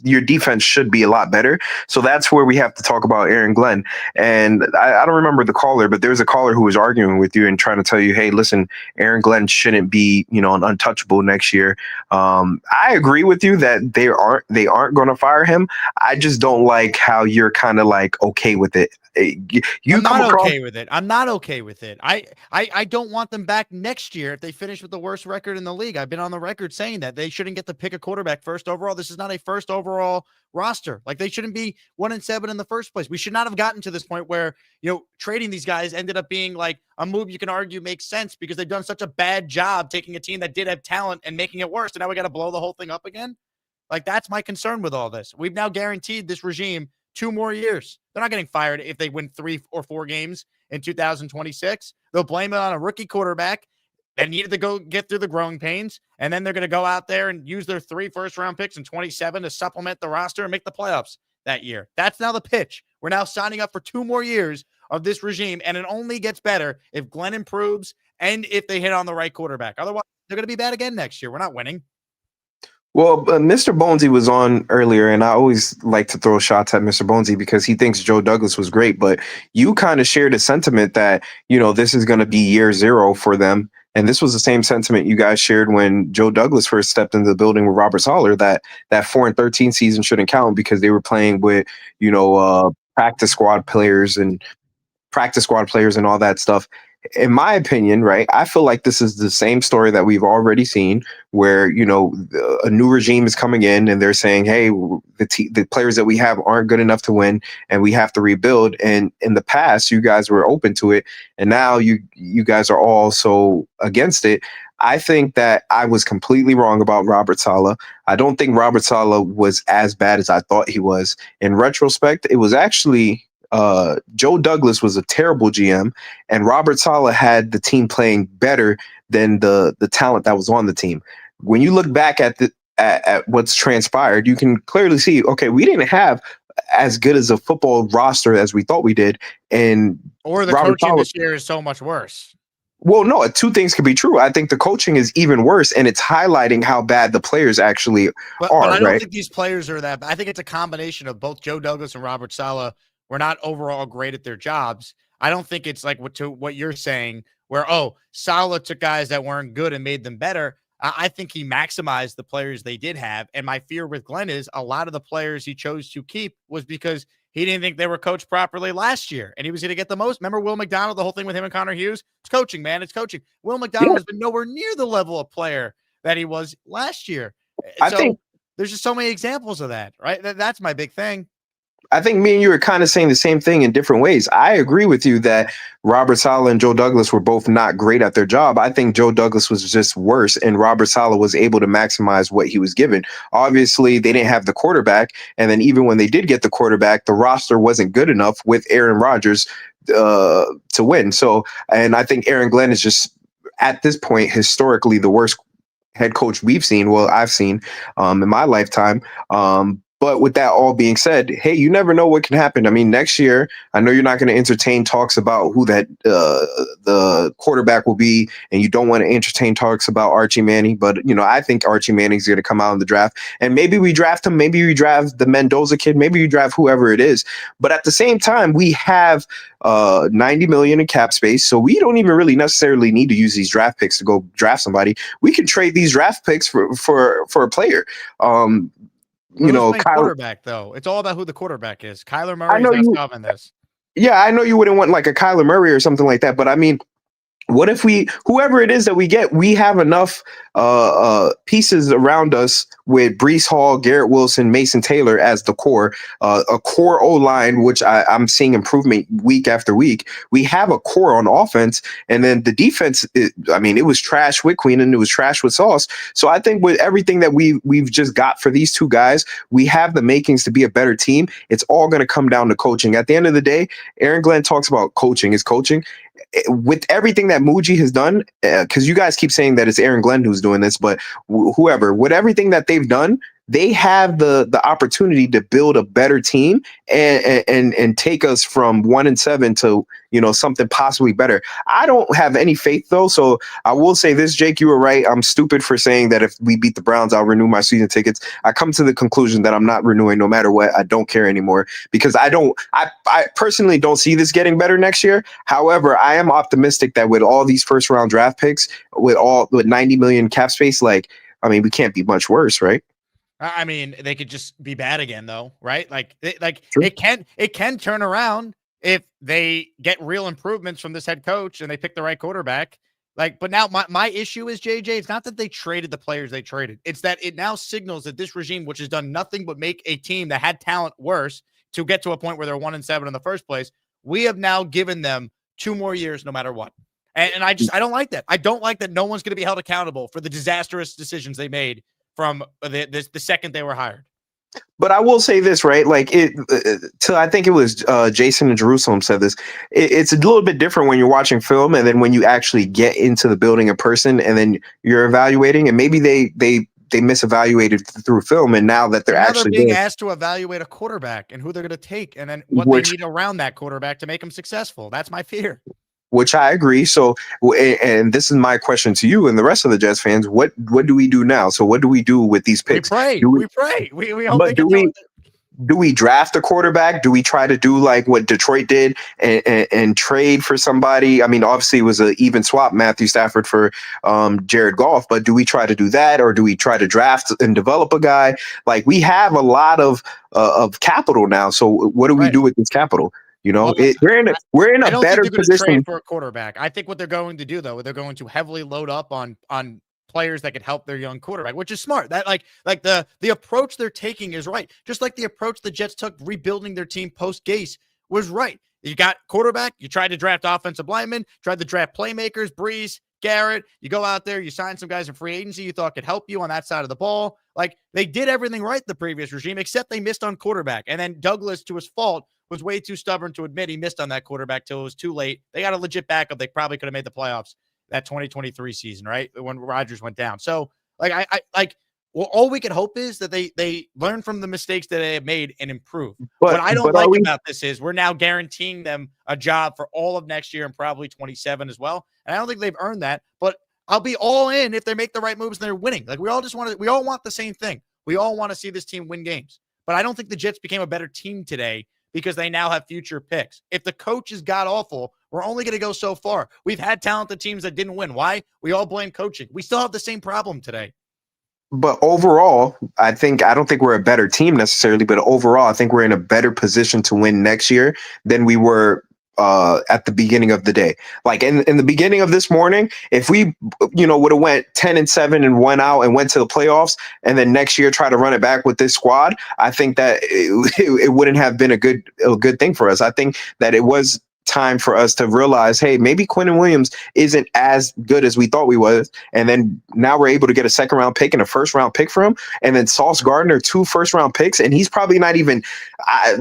your defense should be a lot better. So that's where we have to talk about Aaron Glenn. And I don't remember the caller, but there's a caller who was arguing with you and trying to tell you, hey, listen, Aaron Glenn shouldn't be, an untouchable next year. I agree with you that they aren't going to fire him. I just don't like how you're kind of like okay with it. I'm not okay with it. I'm not okay with it. I don't want them back next year if they finish with the worst record in the league. I've been on the record saying that they shouldn't get to pick a quarterback first overall. This is not a first overall roster. Like, they shouldn't be 1-7 in the first place. We should not have gotten to this point where, trading these guys ended up being like a move you can argue makes sense because they've done such a bad job taking a team that did have talent and making it worse. And now we got to blow the whole thing up again. Like, that's my concern with all this. We've now guaranteed this regime 2 more years. They're not getting fired if they win 3 or 4 games in 2026. They'll blame it on a rookie quarterback that needed to go get through the growing pains. And then they're going to go out there and use their 3 first-round picks in 27 to supplement the roster and make the playoffs that year. That's now the pitch. We're now signing up for 2 more years of this regime, and it only gets better if Glenn improves and if they hit on the right quarterback. Otherwise, they're going to be bad again next year. We're not winning. Well, Mr. Bonesy was on earlier, and I always like to throw shots at Mr. Bonesy because he thinks Joe Douglas was great. But you kind of shared a sentiment that, this is going to be year 0 for them. And this was the same sentiment you guys shared when Joe Douglas first stepped into the building with Robert Saleh, that 4-13 season shouldn't count because they were playing with, practice squad players and all that stuff. In my opinion, right, I feel like this is the same story that we've already seen where, a new regime is coming in and they're saying, hey, the players that we have aren't good enough to win and we have to rebuild. And in the past, you guys were open to it. And now you guys are all so against it. I think that I was completely wrong about Robert Saleh. I don't think Robert Saleh was as bad as I thought he was. In retrospect, it was actually Joe Douglas was a terrible GM, and Robert Saleh had the team playing better than the talent that was on the team. When you look back at what's transpired, you can clearly see, okay, we didn't have as good as a football roster as we thought we did, and the Robert coaching Saleh, this year is so much worse. Well, no, 2 things could be true. I think the coaching is even worse, and it's highlighting how bad the players actually are. But I don't right? think these players are that. I think it's a combination of both Joe Douglas and Robert Saleh were not overall great at their jobs. I don't think it's like what you're saying where, Saleh took guys that weren't good and made them better. I think he maximized the players they did have. And my fear with Glenn is a lot of the players he chose to keep was because he didn't think they were coached properly last year. And he was going to get the most. Remember Will McDonald, the whole thing with him and Connor Hughes? It's coaching, man. It's coaching. Will McDonald has been nowhere near the level of player that he was last year. I think there's just so many examples of that, right? That's my big thing. I think me and you are kind of saying the same thing in different ways. I agree with you that Robert Saleh and Joe Douglas were both not great at their job. I think Joe Douglas was just worse, and Robert Saleh was able to maximize what he was given. Obviously, they didn't have the quarterback, and then even when they did get the quarterback, the roster wasn't good enough with Aaron Rodgers to win. So, and I think Aaron Glenn is just, at this point, historically the worst head coach we've seen. Well, I've seen in my lifetime. But with that all being said, hey, you never know what can happen. I mean, next year, I know you're not going to entertain talks about who that the quarterback will be, and you don't want to entertain talks about Archie Manning. But I think Archie Manning's going to come out in the draft, and maybe we draft him. Maybe we draft the Mendoza kid. Maybe you draft whoever it is. But at the same time, we have $90 million in cap space, so we don't even really necessarily need to use these draft picks to go draft somebody. We can trade these draft picks for a player. Quarterback though. It's all about who the quarterback is. Kyler Murray. I know not you. solving this. Yeah, I know you wouldn't want like a Kyler Murray or something like that, but I mean, what if whoever it is that we get, we have enough pieces around us with Breece Hall, Garrett Wilson, Mason Taylor as the core, a core O-line, which I'm seeing improvement week after week. We have a core on offense, and then the defense, it was trash with Quinnen, it was trash with Sauce. So I think with everything that we've just got for these two guys, we have the makings to be a better team. It's all going to come down to coaching. At the end of the day, Aaron Glenn talks about coaching is coaching. With everything that Muji has done, because you guys keep saying that it's Aaron Glenn who's doing this, but whoever, with everything that they've done, they have the opportunity to build a better team and take us from 1-7 to something possibly better. I don't have any faith though, so I will say this, Jake, you were right. I'm stupid for saying that if we beat the Browns, I'll renew my season tickets. I come to the conclusion that I'm not renewing no matter what. I don't care anymore because I personally don't see this getting better next year. However, I am optimistic that with all these first round draft picks, with 90 million cap space, we can't be much worse, right? I mean, they could just be bad again, though, right? It can turn around if they get real improvements from this head coach and they pick the right quarterback. But now my issue is, JJ, it's not that they traded the players they traded. It's that it now signals that this regime, which has done nothing but make a team that had talent worse to get to a point where they're 1-7 in the first place, we have now given them 2 more years no matter what. And I don't like that. I don't like that no one's going to be held accountable for the disastrous decisions they made from the second they were hired. But I will say this, right? I think it was Jason in Jerusalem said this. It's a little bit different when you're watching film and then when you actually get into the building in person and then you're evaluating, and maybe they misevaluated through film, and now that they're being asked to evaluate a quarterback and who they're going to take and then what they need around that quarterback to make them successful. That's my fear. Which I agree. So, and this is my question to you and the rest of the Jets fans. What do we do now? So what do we do with these picks? We pray. We hope they do we draft a quarterback? Do we try to do like what Detroit did and trade for somebody? I mean, obviously it was an even swap, Matthew Stafford for Jared Goff, but do we try to do that, or do we try to draft and develop a guy? Like, we have a lot of capital now. So what do we do with this capital? We're in a better position for a quarterback. I think what they're going to do, though, they're going to heavily load up on players that could help their young quarterback, which is smart. That the approach they're taking is right. Just like the approach the Jets took rebuilding their team post Gase was right. You got quarterback, you tried to draft offensive linemen, tried to draft playmakers, Breece, Garrett. You go out there, you sign some guys in free agency you thought could help you on that side of the ball. They did everything right, the previous regime, except they missed on quarterback. And then Douglas, to his fault, was way too stubborn to admit he missed on that quarterback till it was too late. They got a legit backup. They probably could have made the playoffs that 2023 season, right? When Rodgers went down. So all we can hope is that they learn from the mistakes that they have made and improve. What I don't like about this is we're now guaranteeing them a job for all of next year and probably 27 as well. And I don't think they've earned that, but I'll be all in if they make the right moves and they're winning. We all want the same thing. We all want to see this team win games, but I don't think the Jets became a better team today because they now have future picks. If the coach is god awful, we're only going to go so far. We've had talented teams that didn't win. Why? We all blame coaching. We still have the same problem today. But overall, I don't think we're a better team necessarily, but overall, I think we're in a better position to win next year than we were at the beginning of the day. Like in the beginning of this morning, if we, would have went 10-7 and went out and went to the playoffs, and then next year try to run it back with this squad, I think that it wouldn't have been a good thing for us. I think that it was time for us to realize, hey, maybe Quinnen Williams isn't as good as we thought we was. And then now we're able to get a 2nd round pick and a 1st round pick for him. And then Sauce Gardner, 2 1st round picks. And he's probably not even,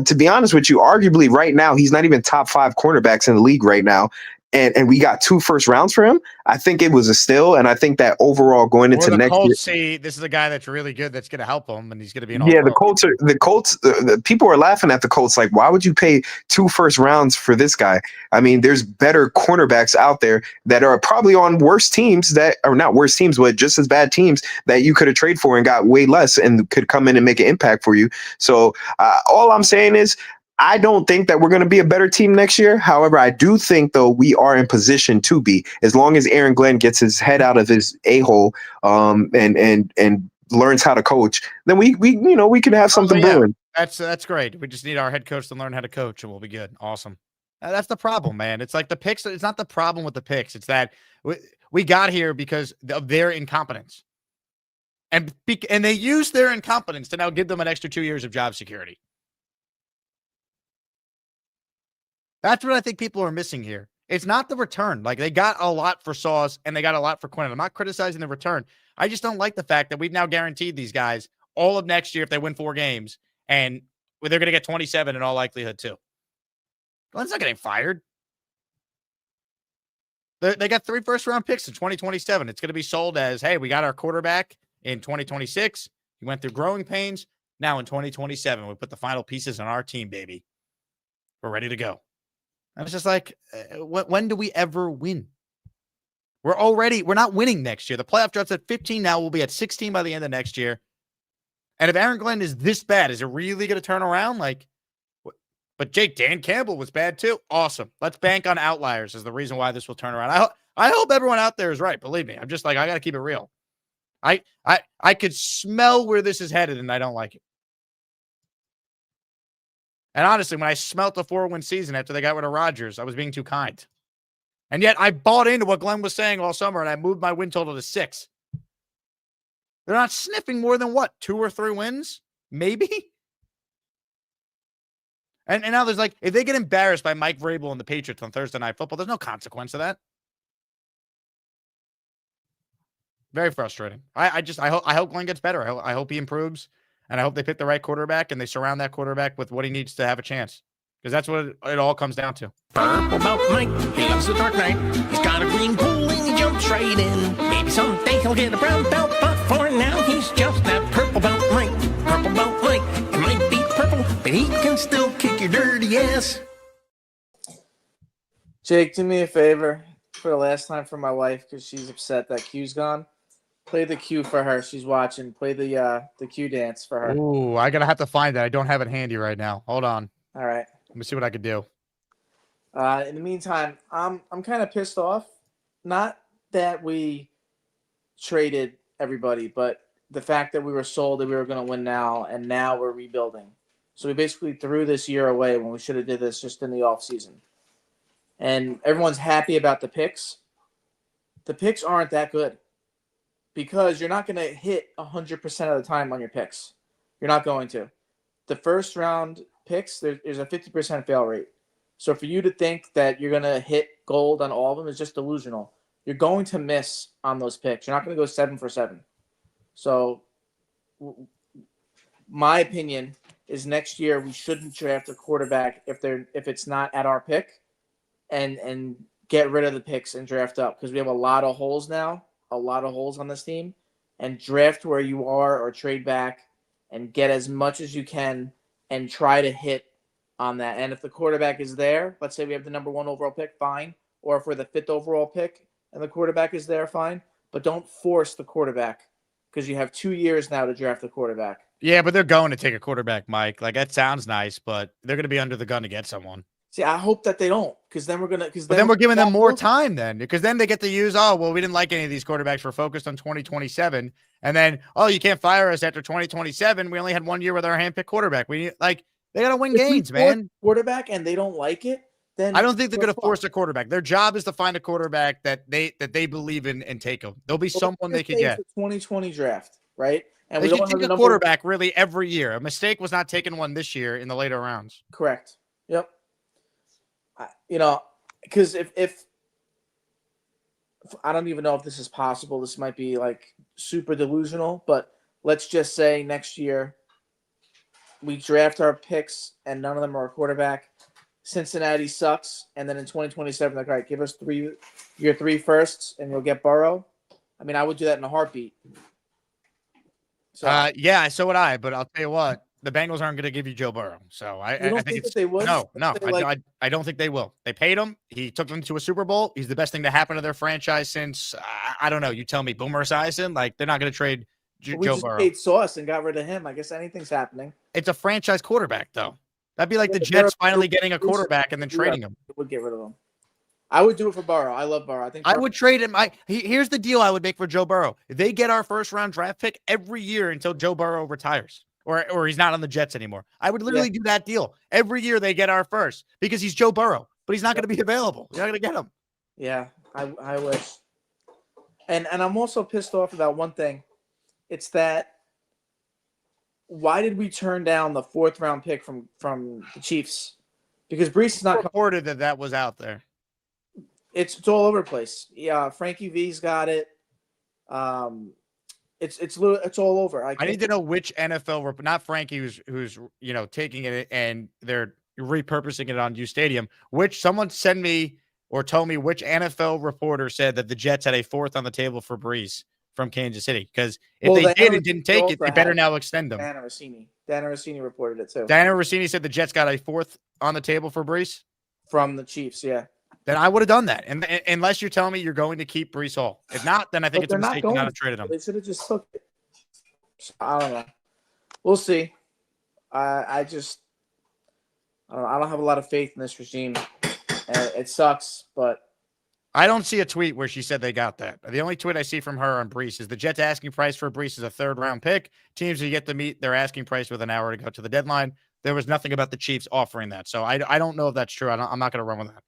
to be honest with you, arguably right now, he's not even top 5 cornerbacks in the league right now. and we got 2 first rounds for him, I think it was a steal. And I think that overall going Or into the next year, Colts see this is a guy that's really good that's going to help him, and he's going to be an yeah, all-pro. the Colts, the people are laughing at the Colts. Like, why would you pay 2 first rounds for this guy? I mean, there's better cornerbacks out there that are probably on worse teams that are not worse teams, but just as bad teams that you could have traded for and got way less and could come in and make an impact for you. So all I'm saying is, I don't think that we're going to be a better team next year. However, I do think, though, we are in position to be, as long as Aaron Glenn gets his head out of his a-hole and learns how to coach. Then we can have something brewing. That's great. We just need our head coach to learn how to coach, and we'll be good. Awesome. That's the problem, man. It's like the picks. It's not the problem with the picks. It's that we got here because of their incompetence, and they use their incompetence to now give them an extra 2 years of job security. That's what I think people are missing here. It's not the return. Like, they got a lot for Sauce and they got a lot for Quinnen. I'm not criticizing the return. I just don't like the fact that we've now guaranteed these guys all of next year if they win 4 games, and they're going to get 27 in all likelihood too. Glenn's not getting fired. They got 3 first-round picks in 2027. It's going to be sold as, hey, we got our quarterback in 2026. He went through growing pains. Now in 2027, we put the final pieces on our team, baby. We're ready to go. And it's just like, when do we ever win? We're not winning next year. The playoff drough's at 15 now. We'll be at 16 by the end of next year. And if Aaron Glenn is this bad, is it really going to turn around? Like, but Jake, Dan Campbell was bad too. Awesome. Let's bank on outliers as the reason why this will turn around. I hope everyone out there is right. Believe me. I'm just like, I got to keep it real. I could smell where this is headed, and I don't like it. And honestly, when I smelt the 4-win season after they got rid of Rodgers, I was being too kind. And yet I bought into what Glenn was saying all summer, and I moved my win total to 6. They're not sniffing more than what? 2 or 3 wins? Maybe? And now there's like, if they get embarrassed by Mike Vrabel and the Patriots on Thursday Night Football, there's no consequence of that. Very frustrating. I hope Glenn gets better. I hope he improves. And I hope they pick the right quarterback and they surround that quarterback with what he needs to have a chance. Because that's what it all comes down to. Purple about Mike, he loves the dark night. He's got a green pool and he jumps right in. Maybe someday he'll get a brown belt, but for now he's just that purple belt Mike. Purple belt Mike, it might be purple, but he can still kick your dirty ass. Jake, do me a favor for the last time for my wife, because she's upset that Q's gone. Play the Q for her. She's watching. Play the Q dance for her. Ooh, I gotta have to find that. I don't have it handy right now. Hold on. All right. Let me see what I could do. In the meantime, I'm kind of pissed off. Not that we traded everybody, but the fact that we were sold that we were going to win now, and now we're rebuilding. So we basically threw this year away when we should have did this just in the off season. And everyone's happy about the picks. The picks aren't that good, because you're not going to hit 100% of the time on your picks. You're not going to. The first round picks, there's a 50% fail rate. So for you to think that you're going to hit gold on all of them is just delusional. You're going to miss on those picks. You're not going to go 7 for 7. So my opinion is next year we shouldn't draft a quarterback if it's not at our pick, and get rid of the picks and draft up, because we have a lot of holes now. A lot of holes on this team, and draft where you are or trade back and get as much as you can and try to hit on that. And if the quarterback is there, let's say we have the number 1 overall pick, fine. Or if we're the 5th overall pick and the quarterback is there, fine. But don't force the quarterback, because you have 2 years now to draft the quarterback. Yeah, but they're going to take a quarterback, Mike. Like, that sounds nice, but they're going to be under the gun to get someone. See, I hope that they don't, because then we're gonna. But then we're giving them more time, then, because then they get to use. Oh, well, we didn't like any of these quarterbacks. We're focused on 2027, and then you can't fire us after 2027. We only had 1 year with our handpicked quarterback. They gotta win games, man. Quarterback, and they don't like it. Then I don't think they're gonna force a quarterback. Their job is to find a quarterback that they believe in and take them. There'll be someone they could get. The 2020 draft, right? And they we should don't take a quarterback really every year. A mistake was not taking one this year in the later rounds. Correct. Yep. Because if I don't even know if this is possible, this might be like super delusional, but let's just say next year we draft our picks and none of them are a quarterback. Cincinnati sucks, and then in 2027, like, all right, give us your 3 firsts, and you'll get Burrow. I mean, I would do that in a heartbeat. So, yeah, so would I. But I'll tell you what, the Bengals aren't going to give you Joe Burrow. So I think it's that they would? no. Like, I don't think they will. They paid him. He took them to a Super Bowl. He's the best thing to happen to their franchise since I don't know. You tell me, Boomer Esiason. Like they're not going to trade we Joe just Burrow. paid Sauce and got rid of him. I guess anything's happening. It's a franchise quarterback, though. That'd be like the Jets finally getting a quarterback and then trading him. Would get rid of him. I would do it for Burrow. I love Burrow. I think I would trade him. Here's the deal I would make for Joe Burrow. If they get our first round draft pick every year until Joe Burrow retires or he's not on the Jets anymore. I would literally do that deal. Every year they get our first because he's Joe Burrow, but he's not going to be available. You're not going to get him. Yeah, I wish. And I'm also pissed off about one thing. It's that why did we turn down the 4th round pick from the Chiefs? Because Breece is not reported that was out there. It's all over the place. Yeah, Frankie V's got it. It's all over. I need to know which NFL, not Frankie, who's taking it and they're repurposing it on U Stadium. Which someone sent me or told me which NFL reporter said that the Jets had a 4th on the table for Breece from Kansas City. Because if they did and didn't take it, they better now extend them. Dan Rossini reported it too. Dan Rossini said the Jets got a 4th on the table for Breece from the Chiefs. Yeah. Then I would have done that. And unless you're telling me you're going to keep Breece Hall. If not, then I think it's a mistake not to trade him. They should have just took it. I don't know. We'll see. I don't know. I don't have a lot of faith in this regime. It sucks, but I don't see a tweet where she said they got that. The only tweet I see from her on Breece is the Jets asking price for Breece is a 3rd round pick. Teams who get to meet their asking price with an hour to go to the deadline. There was nothing about the Chiefs offering that. So I don't know if that's true. I'm not going to run with that.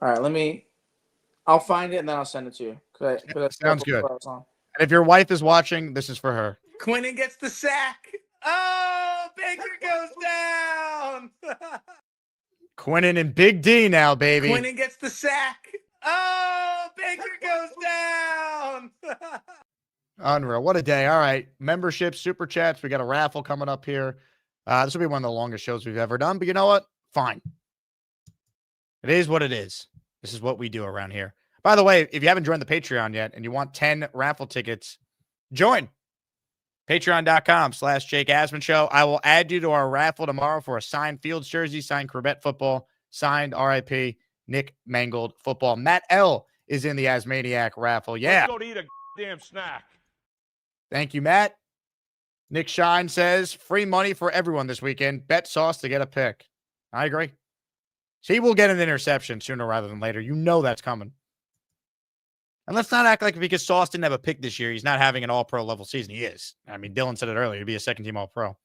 All right, I'll find it and then I'll send it to you. Sounds good. And if your wife is watching, this is for her. Quinnen gets the sack. Oh, Baker goes down. Quinnen and Big D now, baby. Quinnen gets the sack. Oh, Baker goes down. Unreal. What a day. All right. Membership, super chats. We got a raffle coming up here. This will be one of the longest shows we've ever done, but you know what? Fine. It is what it is. This is what we do around here. By the way, if you haven't joined the Patreon yet and you want 10 raffle tickets, join. Patreon.com/Jake Asman Show. I will add you to our raffle tomorrow for a signed Fields jersey, signed Corbett football, signed RIP Nick Mangold football. Matt L is in the Asmaniac raffle. Yeah. Let's go to eat a damn snack. Thank you, Matt. Nick Shine says, free money for everyone this weekend. Bet Sauce to get a pick. I agree. He will get an interception sooner rather than later. You know that's coming. And let's not act like because Sauce didn't have a pick this year, he's not having an all-pro level season. He is. I mean, Dylan said it earlier. He'd be a second-team all-pro.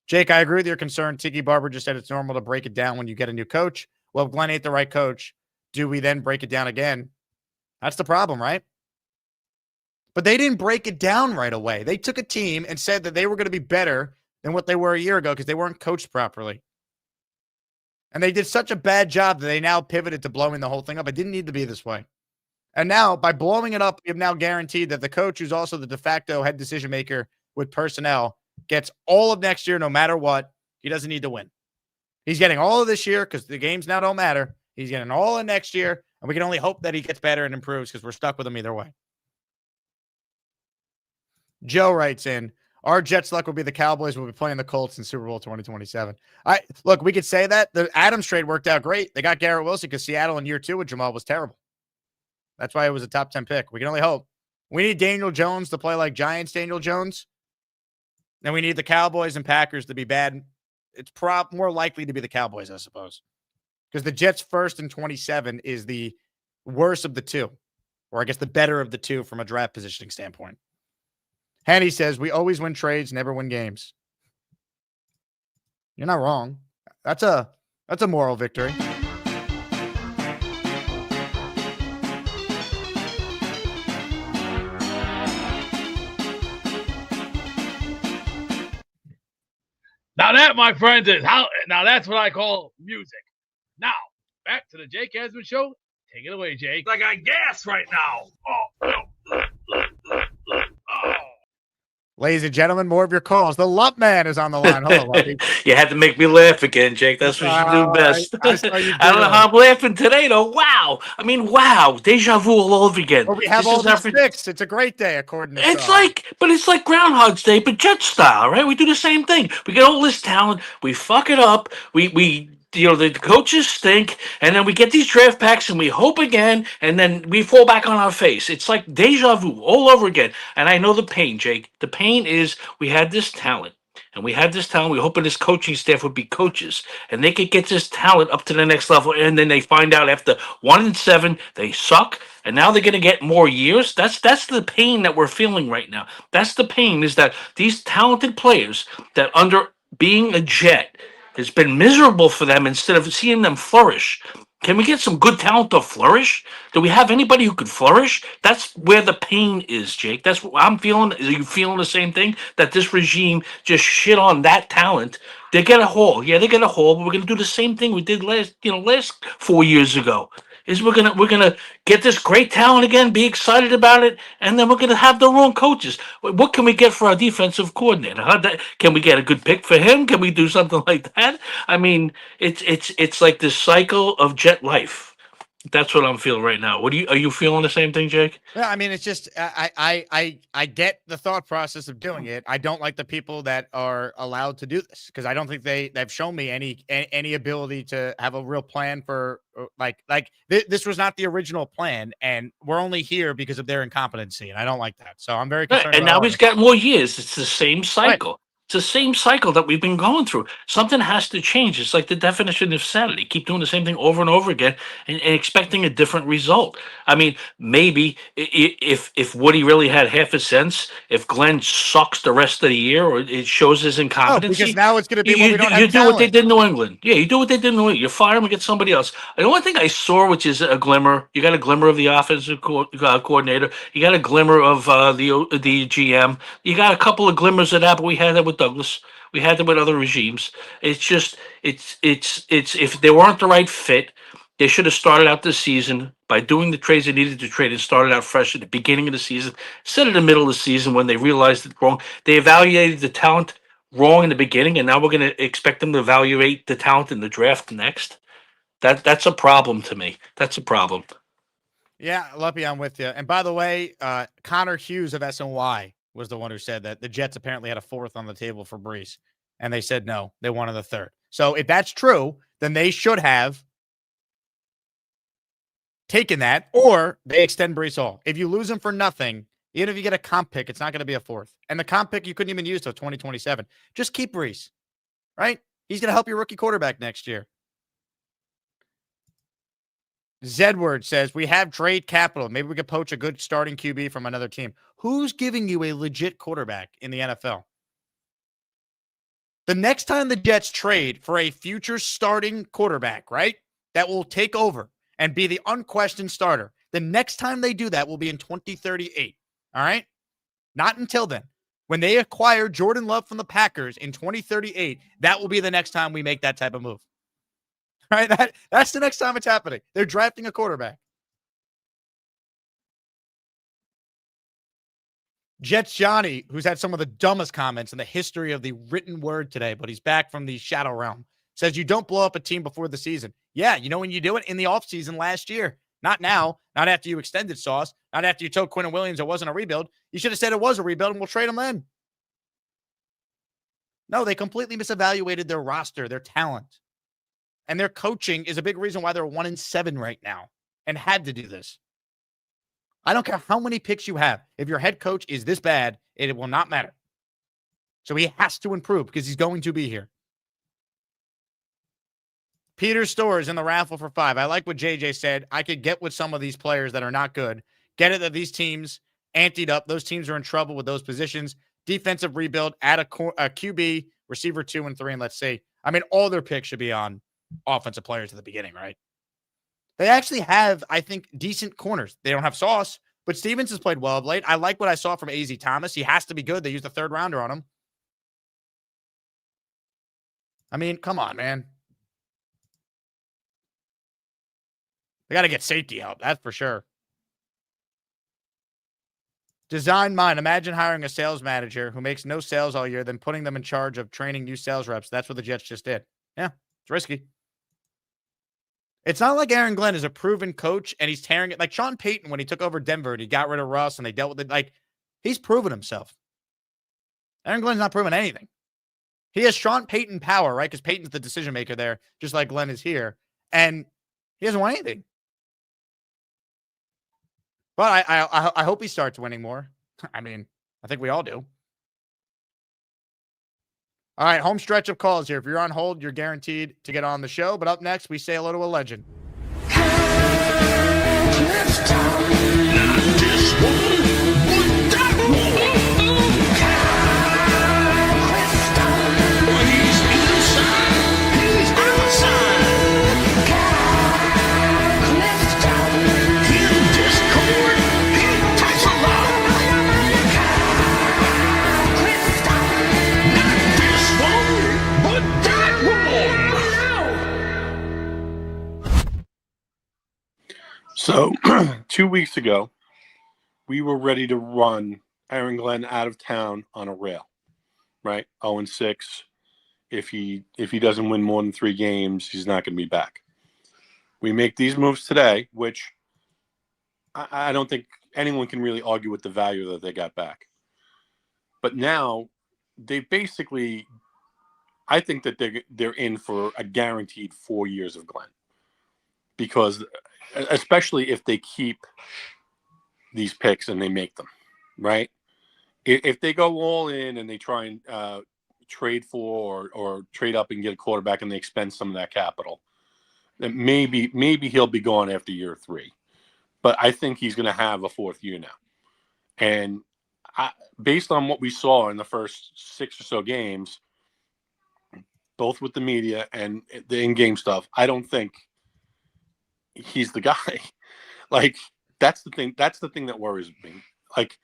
Jake, I agree with your concern. Tiki Barber just said it's normal to break it down when you get a new coach. Well, if Glenn ain't the right coach, do we then break it down again? That's the problem, right? But they didn't break it down right away. They took a team and said that they were going to be better than what they were a year ago because they weren't coached properly. And they did such a bad job that they now pivoted to blowing the whole thing up. It didn't need to be this way. And now, by blowing it up, you've now guaranteed that the coach, who's also the de facto head decision maker with personnel, gets all of next year no matter what. He doesn't need to win. He's getting all of this year because the games now don't matter. He's getting all of next year, and we can only hope that he gets better and improves because we're stuck with him either way. Joe writes in, our Jets' luck will be the Cowboys will be playing the Colts in Super Bowl 2027. Look, we could say that. The Adams trade worked out great. They got Garrett Wilson because Seattle in year 2 with Jamal was terrible. That's why it was a top 10 pick. We can only hope. We need Daniel Jones to play like Giants Daniel Jones. And we need the Cowboys and Packers to be bad. It's more likely to be the Cowboys, I suppose. Because the Jets first in 27 is the worst of the two. Or I guess the better of the two from a draft positioning standpoint. Henny says, we always win trades, never win games. You're not wrong. That's a moral victory. Now that, my friends, now that's what I call music. Now, back to the Jake Asman Show. Take it away, Jake. I got gas right now. Oh. Ladies and gentlemen, more of your calls. The Lump Man is on the line. Hello, Lumpy. You had to make me laugh again, Jake. That's what you do best. I saw you I don't know giggling. how I'm laughing today, though. Wow. I mean, wow. Deja vu all over again. Well, we have This all is these every- picks. It's a great day, according to It's some. like Groundhog's Day, but Jet style, right? We do the same thing. We get all this talent, we fuck it up, we the coaches stink, and then we get these draft packs and we hope again, and then we fall back on our face. It's like deja vu all over again. And I know the pain, Jake. The pain is we had this talent. And we had this talent. We hoping this coaching staff would be coaches, and they could get this talent up to the next level. And then they find out after 1-7 they suck, and now they're going to get more years. That's the pain that we're feeling right now. That's the pain, is that these talented players that under being a Jet has been miserable for them instead of seeing them flourish. Can we get some good talent to flourish? Do we have anybody who could flourish? That's where the pain is, Jake. That's what I'm feeling. Are you feeling the same thing? That this regime just shit on that talent. They get a haul. Yeah, they get a haul, but we're gonna do the same thing we did last 4 years ago. Is we're gonna get this great talent again, be excited about it, and then we're gonna have the wrong coaches. What can we get for our defensive coordinator? Can we get a good pick for him? Can we do something like that? I mean, it's like this cycle of Jet life. That's what I'm feeling right now. Are you feeling the same thing, Jake? Yeah, I mean, it's just I get the thought process of doing it. I don't like the people that are allowed to do this because I don't think they've shown me any ability to have a real plan for this was not the original plan, and we're only here because of their incompetency, and I don't like that. So I'm very concerned. Right, and about now all he's this. got more years. It's the same cycle. It's the same cycle that we've been going through. Something has to change. It's like the definition of sanity. Keep doing the same thing over and over again and expecting a different result. I mean, maybe if Woody really had half a sense, if Glenn sucks the rest of the year or it shows his incompetency. Because now it's going to be you we don't you have do what they talent. did in New England. Yeah, you do what they did in New England. You fire him and get somebody else. The only thing I saw, which is a glimmer, you got a glimmer of the offensive coordinator. You got a glimmer of the GM. You got a couple of glimmers of that, but we had that with Douglas. We had them with other regimes. It's just it's if they weren't the right fit, they should have started out this season by doing the trades they needed to trade and started out fresh at the beginning of the season instead of the middle of the season when they realized it wrong. They evaluated the talent wrong in the beginning, and now we're going to expect them to evaluate the talent in the draft next. That's a problem to me. That's a problem. Yeah, Lumpy, I'm with you. And by the way, Connor Hughes of SNY was the one who said that the Jets apparently had a fourth on the table for Breece, and they said no, they wanted a third. So if that's true, then they should have taken that, or they extend Breece all. If you lose him for nothing, even if you get a comp pick, it's not going to be a fourth. And the comp pick you couldn't even use till 2027. Just keep Breece, right? He's going to help your rookie quarterback next year. Zedward says, we have trade capital. Maybe we could poach a good starting QB from another team. Who's giving you a legit quarterback in the NFL? The next time the Jets trade for a future starting quarterback, right, that will take over and be the unquestioned starter, the next time they do that will be in 2038, all right? Not until then. When they acquire Jordan Love from the Packers in 2038, that will be the next time we make that type of move. Right? That's the next time it's happening. They're drafting a quarterback. Jets Johnny, who's had some of the dumbest comments in the history of the written word today, but he's back from the shadow realm, says you don't blow up a team before the season. Yeah, you know when you do it? In the offseason last year. Not now. Not after you extended Sauce. Not after you told Quinnen Williams it wasn't a rebuild. You should have said it was a rebuild and we'll trade him then. No, they completely misevaluated their roster, their talent. And their coaching is a big reason why they're 1-7 right now and had to do this. I don't care how many picks you have. If your head coach is this bad, it will not matter. So he has to improve because he's going to be here. Peter Storrs in the raffle for 5. I like what JJ said. I could get with some of these players that are not good. Get it that these teams anteed up. Those teams are in trouble with those positions. Defensive rebuild, add a QB, receiver 2 and 3, and let's see. I mean, all their picks should be on offensive players at the beginning, right? They actually have, I think, decent corners. They don't have Sauce, but Stevens has played well of late. I like what I saw from AZ Thomas. He has to be good. They used a third rounder on him. I mean, come on, man. They got to get safety out. That's for sure. Design mind. Imagine hiring a sales manager who makes no sales all year, then putting them in charge of training new sales reps. That's what the Jets just did. Yeah, it's risky. It's not like Aaron Glenn is a proven coach and he's tearing it. Like Sean Payton, when he took over Denver and he got rid of Russ and they dealt with it, like he's proven himself. Aaron Glenn's not proven anything. He has Sean Payton power, right? Because Payton's the decision maker there, just like Glenn is here. And he hasn't won anything. But I hope he starts winning more. I mean, I think we all do. All right, home stretch of calls here. If you're on hold, you're guaranteed to get on the show. But up next, we say hello to a legend. So 2 weeks ago, we were ready to run Aaron Glenn out of town on a rail, right? 0-6. If he doesn't win more than 3 games, he's not going to be back. We make these moves today, which I don't think anyone can really argue with the value that they got back. But now they basically, I think that they're in for a guaranteed 4 years of Glenn, because especially if they keep these picks and they make them, right? If they go all in and they try and trade for or trade up and get a quarterback and they expend some of that capital, then maybe he'll be gone after year 3. But I think he's going to have a 4th year now. And based on what we saw in the first 6 or so games, both with the media and the in-game stuff, I don't think he's the guy. Like, that's the thing that worries me. Like,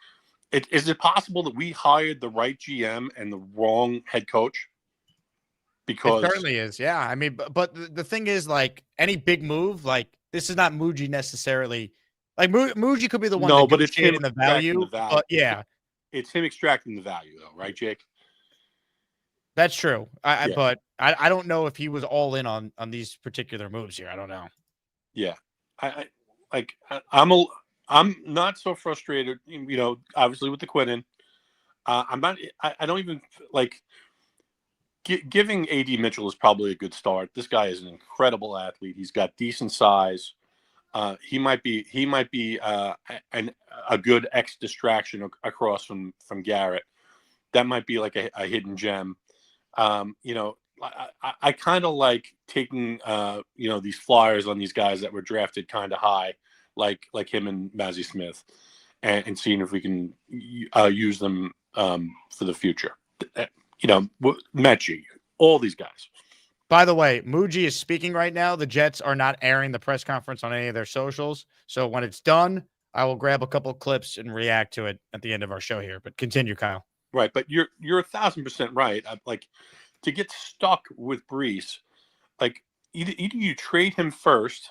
is it possible that we hired the right GM and the wrong head coach? Because it certainly is. Yeah. I mean, but the thing is, like, any big move, like, this is not Muji necessarily. Like, Muji could be the one but it's him in the value. But yeah, it's him extracting the value, though, right, Jake? That's true. But I don't know if he was all in on these particular moves here. I don't know. Yeah, I'm not so frustrated. You know, obviously with the Quinnen, I'm not. I don't even like giving AD Mitchell is probably a good start. This guy is an incredible athlete. He's got decent size. He might be a good X distraction across from Garrett. That might be like a hidden gem. You know, I kind of like taking these flyers on these guys that were drafted kind of high, like him and Mazzie Smith, and seeing if we can use them for the future. You know, Mechie, all these guys. By the way, Muji is speaking right now. The Jets are not airing the press conference on any of their socials. So when it's done, I will grab a couple of clips and react to it at the end of our show here. But continue, Kyle. Right, but you're 1,000% right. Like, to get stuck with Breece, like either you trade him first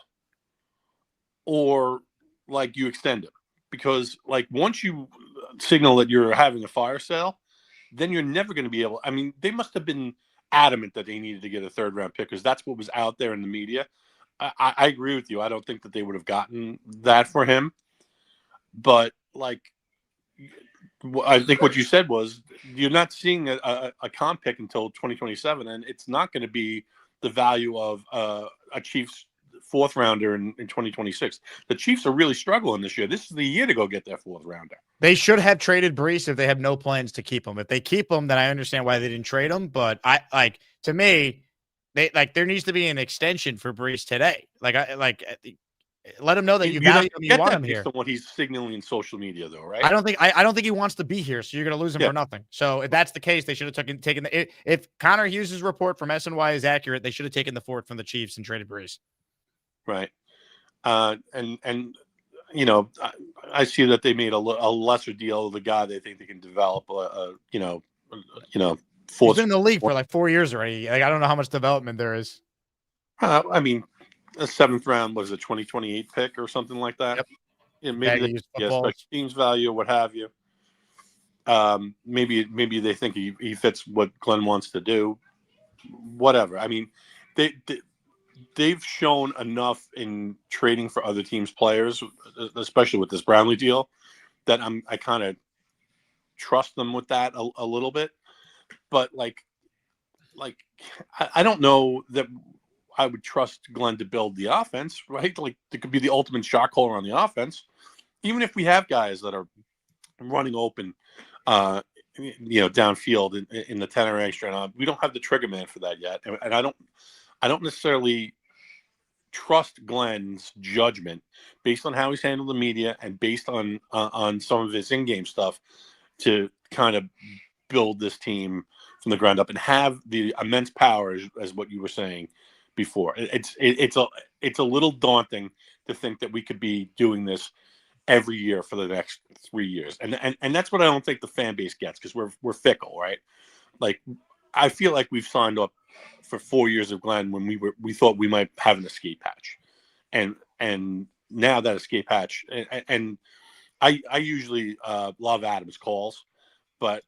or like you extend him, because like once you signal that you're having a fire sale, then you're never going to be able. I mean, they must have been adamant that they needed to get a 3rd-round pick because that's what was out there in the media. I agree with you. I don't think that they would have gotten that for him, but like, I think what you said was you're not seeing a comp pick until 2027, and it's not going to be the value of a Chiefs 4th rounder in 2026. The Chiefs are really struggling this year. This is the year to go get their 4th rounder. They should have traded Breece if they have no plans to keep him. If they keep him, then I understand why they didn't trade him. But to me, there needs to be an extension for Breece today. Let him know that you value him, you want him here. Based on what he's signaling in social media, though, right? I don't think he wants to be here, so you're going to lose him for nothing. So if that's the case, they should have taken the. If Connor Hughes' report from SNY is accurate, they should have taken the 4th from the Chiefs and traded Breece. Right, and you know, I see that they made a lesser deal of the guy they think they can develop. 4th. He's been in the league for like 4 years already. Like, I don't know how much development there is. I mean, a 7th round was a 2028 pick or something like that. Yep. Yeah, maybe special teams value or what have you. Maybe they think he fits what Glenn wants to do. Whatever. I mean, they've shown enough in trading for other teams' players, especially with this Brownlee deal, that I kind of trust them with that a little bit. But like I don't know that I would trust Glenn to build the offense, right? Like it could be the ultimate shot caller on the offense, even if we have guys that are running open, downfield in the 10 or extra. We don't have the trigger man for that yet, and I don't necessarily trust Glenn's judgment based on how he's handled the media and based on some of his in-game stuff to kind of build this team from the ground up and have the immense power as what you were saying before. It's a little daunting to think that we could be doing this every year for the next 3 years, and that's what I don't think the fan base gets, because we're fickle, right? Like I feel like we've signed up for 4 years of Glenn when we thought we might have an escape hatch, and now that escape hatch, and I usually love Adam's calls, but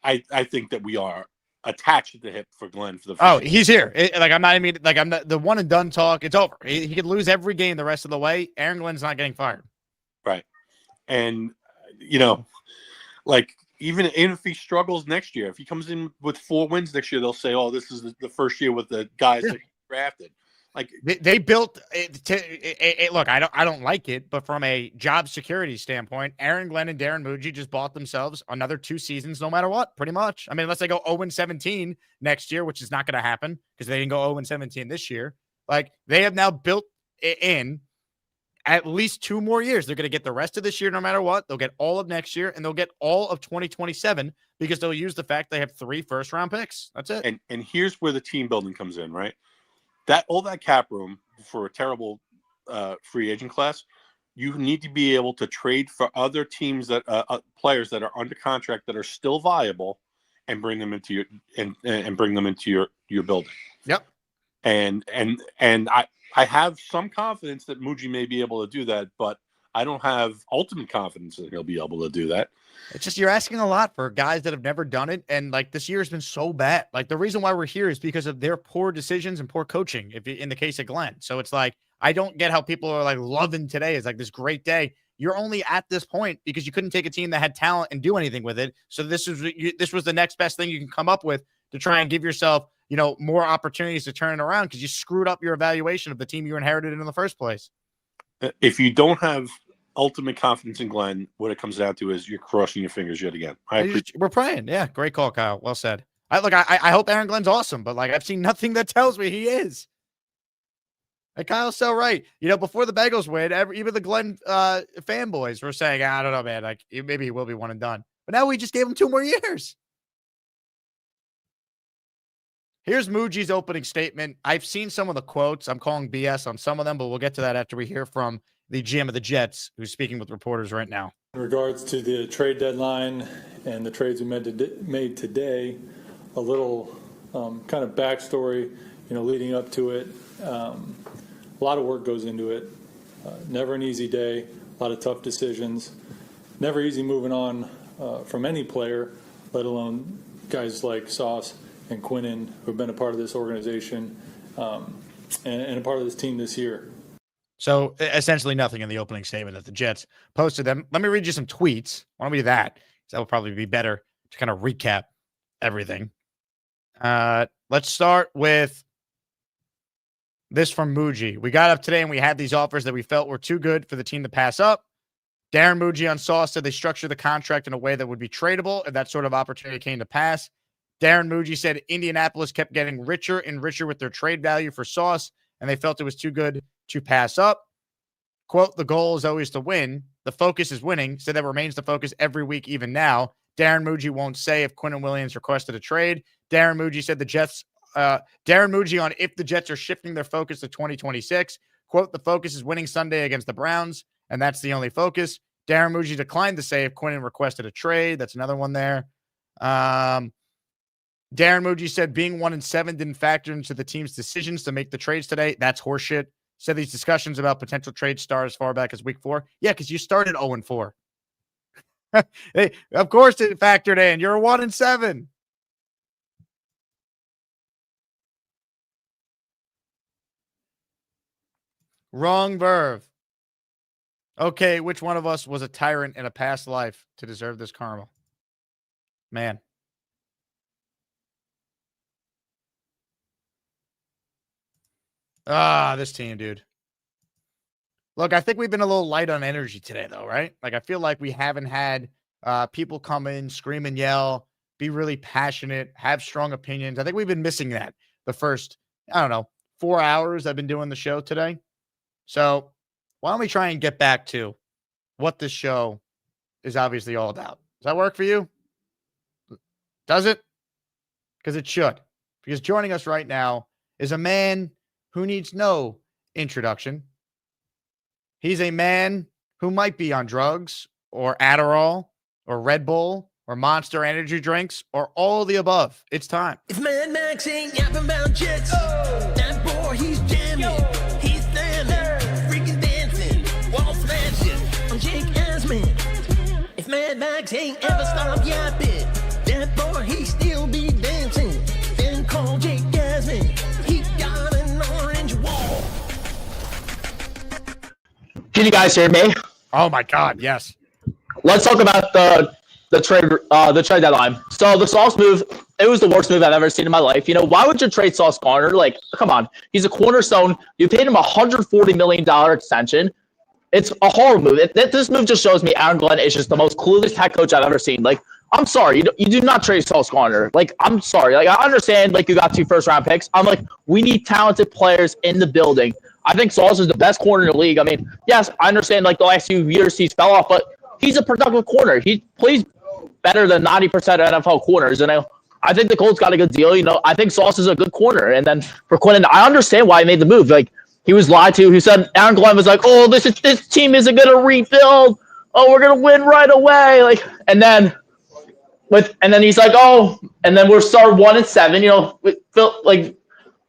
I think that we are attached at the hip for Glenn for the future. Oh, he's here. I'm not the one and done talk. It's over. He could lose every game the rest of the way. Aaron Glenn's not getting fired. Right. And even if he struggles next year, if he comes in with 4 wins next year, they'll say, "Oh, this is the first year with the guys that he drafted." Like they built it. Look, I don't like it, but from a job security standpoint, Aaron Glenn and Darren Muji just bought themselves another 2 seasons, no matter what, pretty much. I mean, unless they go 0-17 next year, which is not going to happen because they didn't go 0-17 this year. Like they have now built in at least 2 more years. They're going to get the rest of this year, no matter what. They'll get all of next year, and they'll get all of 2027 because they'll use the fact they have 3 first-round picks. That's it. And here's where the team building comes in, right? All that cap room for a terrible free agent class, you need to be able to trade for other teams that players that are under contract that are still viable, and bring them into your and bring them into your building. Yep. And I have some confidence that Muji may be able to do that, but I don't have ultimate confidence that he'll be able to do that. It's just you're asking a lot for guys that have never done it, and like this year has been so bad. Like the reason why we're here is because of their poor decisions and poor coaching. If in the case of Glenn, so it's like I don't get how people are like loving today is like this great day. You're only at this point because you couldn't take a team that had talent and do anything with it. So this was the next best thing you can come up with to try and give yourself more opportunities to turn it around because you screwed up your evaluation of the team you inherited in the first place. If you don't have ultimate confidence in Glenn, what it comes down to is you're crossing your fingers yet again. We're praying. Yeah, great call, Kyle. Well said. I hope Aaron Glenn's awesome, but like I've seen nothing that tells me he is. And Kyle's so right. Before the Bengals win, even the Glenn fanboys were saying, I don't know, man. Like maybe he will be one and done. But now we just gave him 2 more years. Here's Muji's opening statement. I've seen some of the quotes. I'm calling BS on some of them, but we'll get to that after we hear from the GM of the Jets, who's speaking with reporters right now. In regards to the trade deadline and the trades we made today, a little kind of backstory, leading up to it. A lot of work goes into it. Never an easy day. A lot of tough decisions. Never easy moving on from any player, let alone guys like Sauce and Quinnen, who've been a part of this organization and a part of this team this year. So essentially nothing in the opening statement that the Jets posted them. Let me read you some tweets. Why don't we do that? That would probably be better to kind of recap everything. Let's start with this from Muji. We got up today and we had these offers that we felt were too good for the team to pass up. Darren Muji on Sauce said they structured the contract in a way that would be tradable, and that sort of opportunity came to pass. Darren Muji said Indianapolis kept getting richer and richer with their trade value for Sauce, and they felt it was too good to pass up. Quote, the goal is always to win. The focus is winning, so that remains the focus every week, even now. Darren Muji won't say if Quinnen Williams requested a trade. Darren Muji said Darren Muji on if the Jets are shifting their focus to 2026. Quote, the focus is winning Sunday against the Browns, and that's the only focus. Darren Muji declined to say if Quinnen requested a trade. That's another one there. Darren Muji said being 1-7 didn't factor into the team's decisions to make the trades today. That's horseshit. Said these discussions about potential trade start as far back as week 4. Yeah, because you started 0-4. Hey, of course it factored in. You're 1-7. Wrong verve. Okay, which one of us was a tyrant in a past life to deserve this karma? Man. This team, dude. Look, I think we've been a little light on energy today, though, right? Like, I feel like we haven't had people come in, scream and yell, be really passionate, have strong opinions. I think we've been missing that the first, 4 hours I've been doing the show today. So why don't we try and get back to what this show is obviously all about? Does that work for you? Does it? Because it should. Because joining us right now is a man who needs no introduction. He's a man who might be on drugs or Adderall or Red Bull or Monster energy drinks or all of the above. It's time. If Mad Max ain't yapping about jets, that boy, he's jamming. He's slamming, freaking dancing, wall smashing. I'm Jake Asman. If Mad Max ain't ever stopped yapping, that boy, he still be dancing. Then call Jake Asman. He got an orange wall. Can you guys hear me? Oh my God, yes. Let's talk about the trade deadline. So the Sauce move, it was the worst move I've ever seen in my life. You know, why would you trade Sauce Gardner? Like, come on, he's a cornerstone. You paid him $140 million extension. It's a horrible move. This move just shows me Aaron Glenn is just the most clueless head coach I've ever seen. Like, I'm sorry, you do not trade Sauce Gardner. Like, I'm sorry. Like, I understand, like, you got 2 first-round picks. I'm like, we need talented players in the building. I think Sauce is the best corner in the league. I mean, yes, I understand, like, the last few years he's fell off, but he's a productive corner. He plays better than 90% of NFL corners. And I think the Colts got a good deal. You know, I think Sauce is a good corner. And then for Quinnen, I understand why he made the move. Like, he was lied to. He said Aaron Glenn was like, oh, this team isn't going to rebuild. Oh, we're going to win right away. Like, and then he's like, oh, and then we'll start 1-7. You know, like,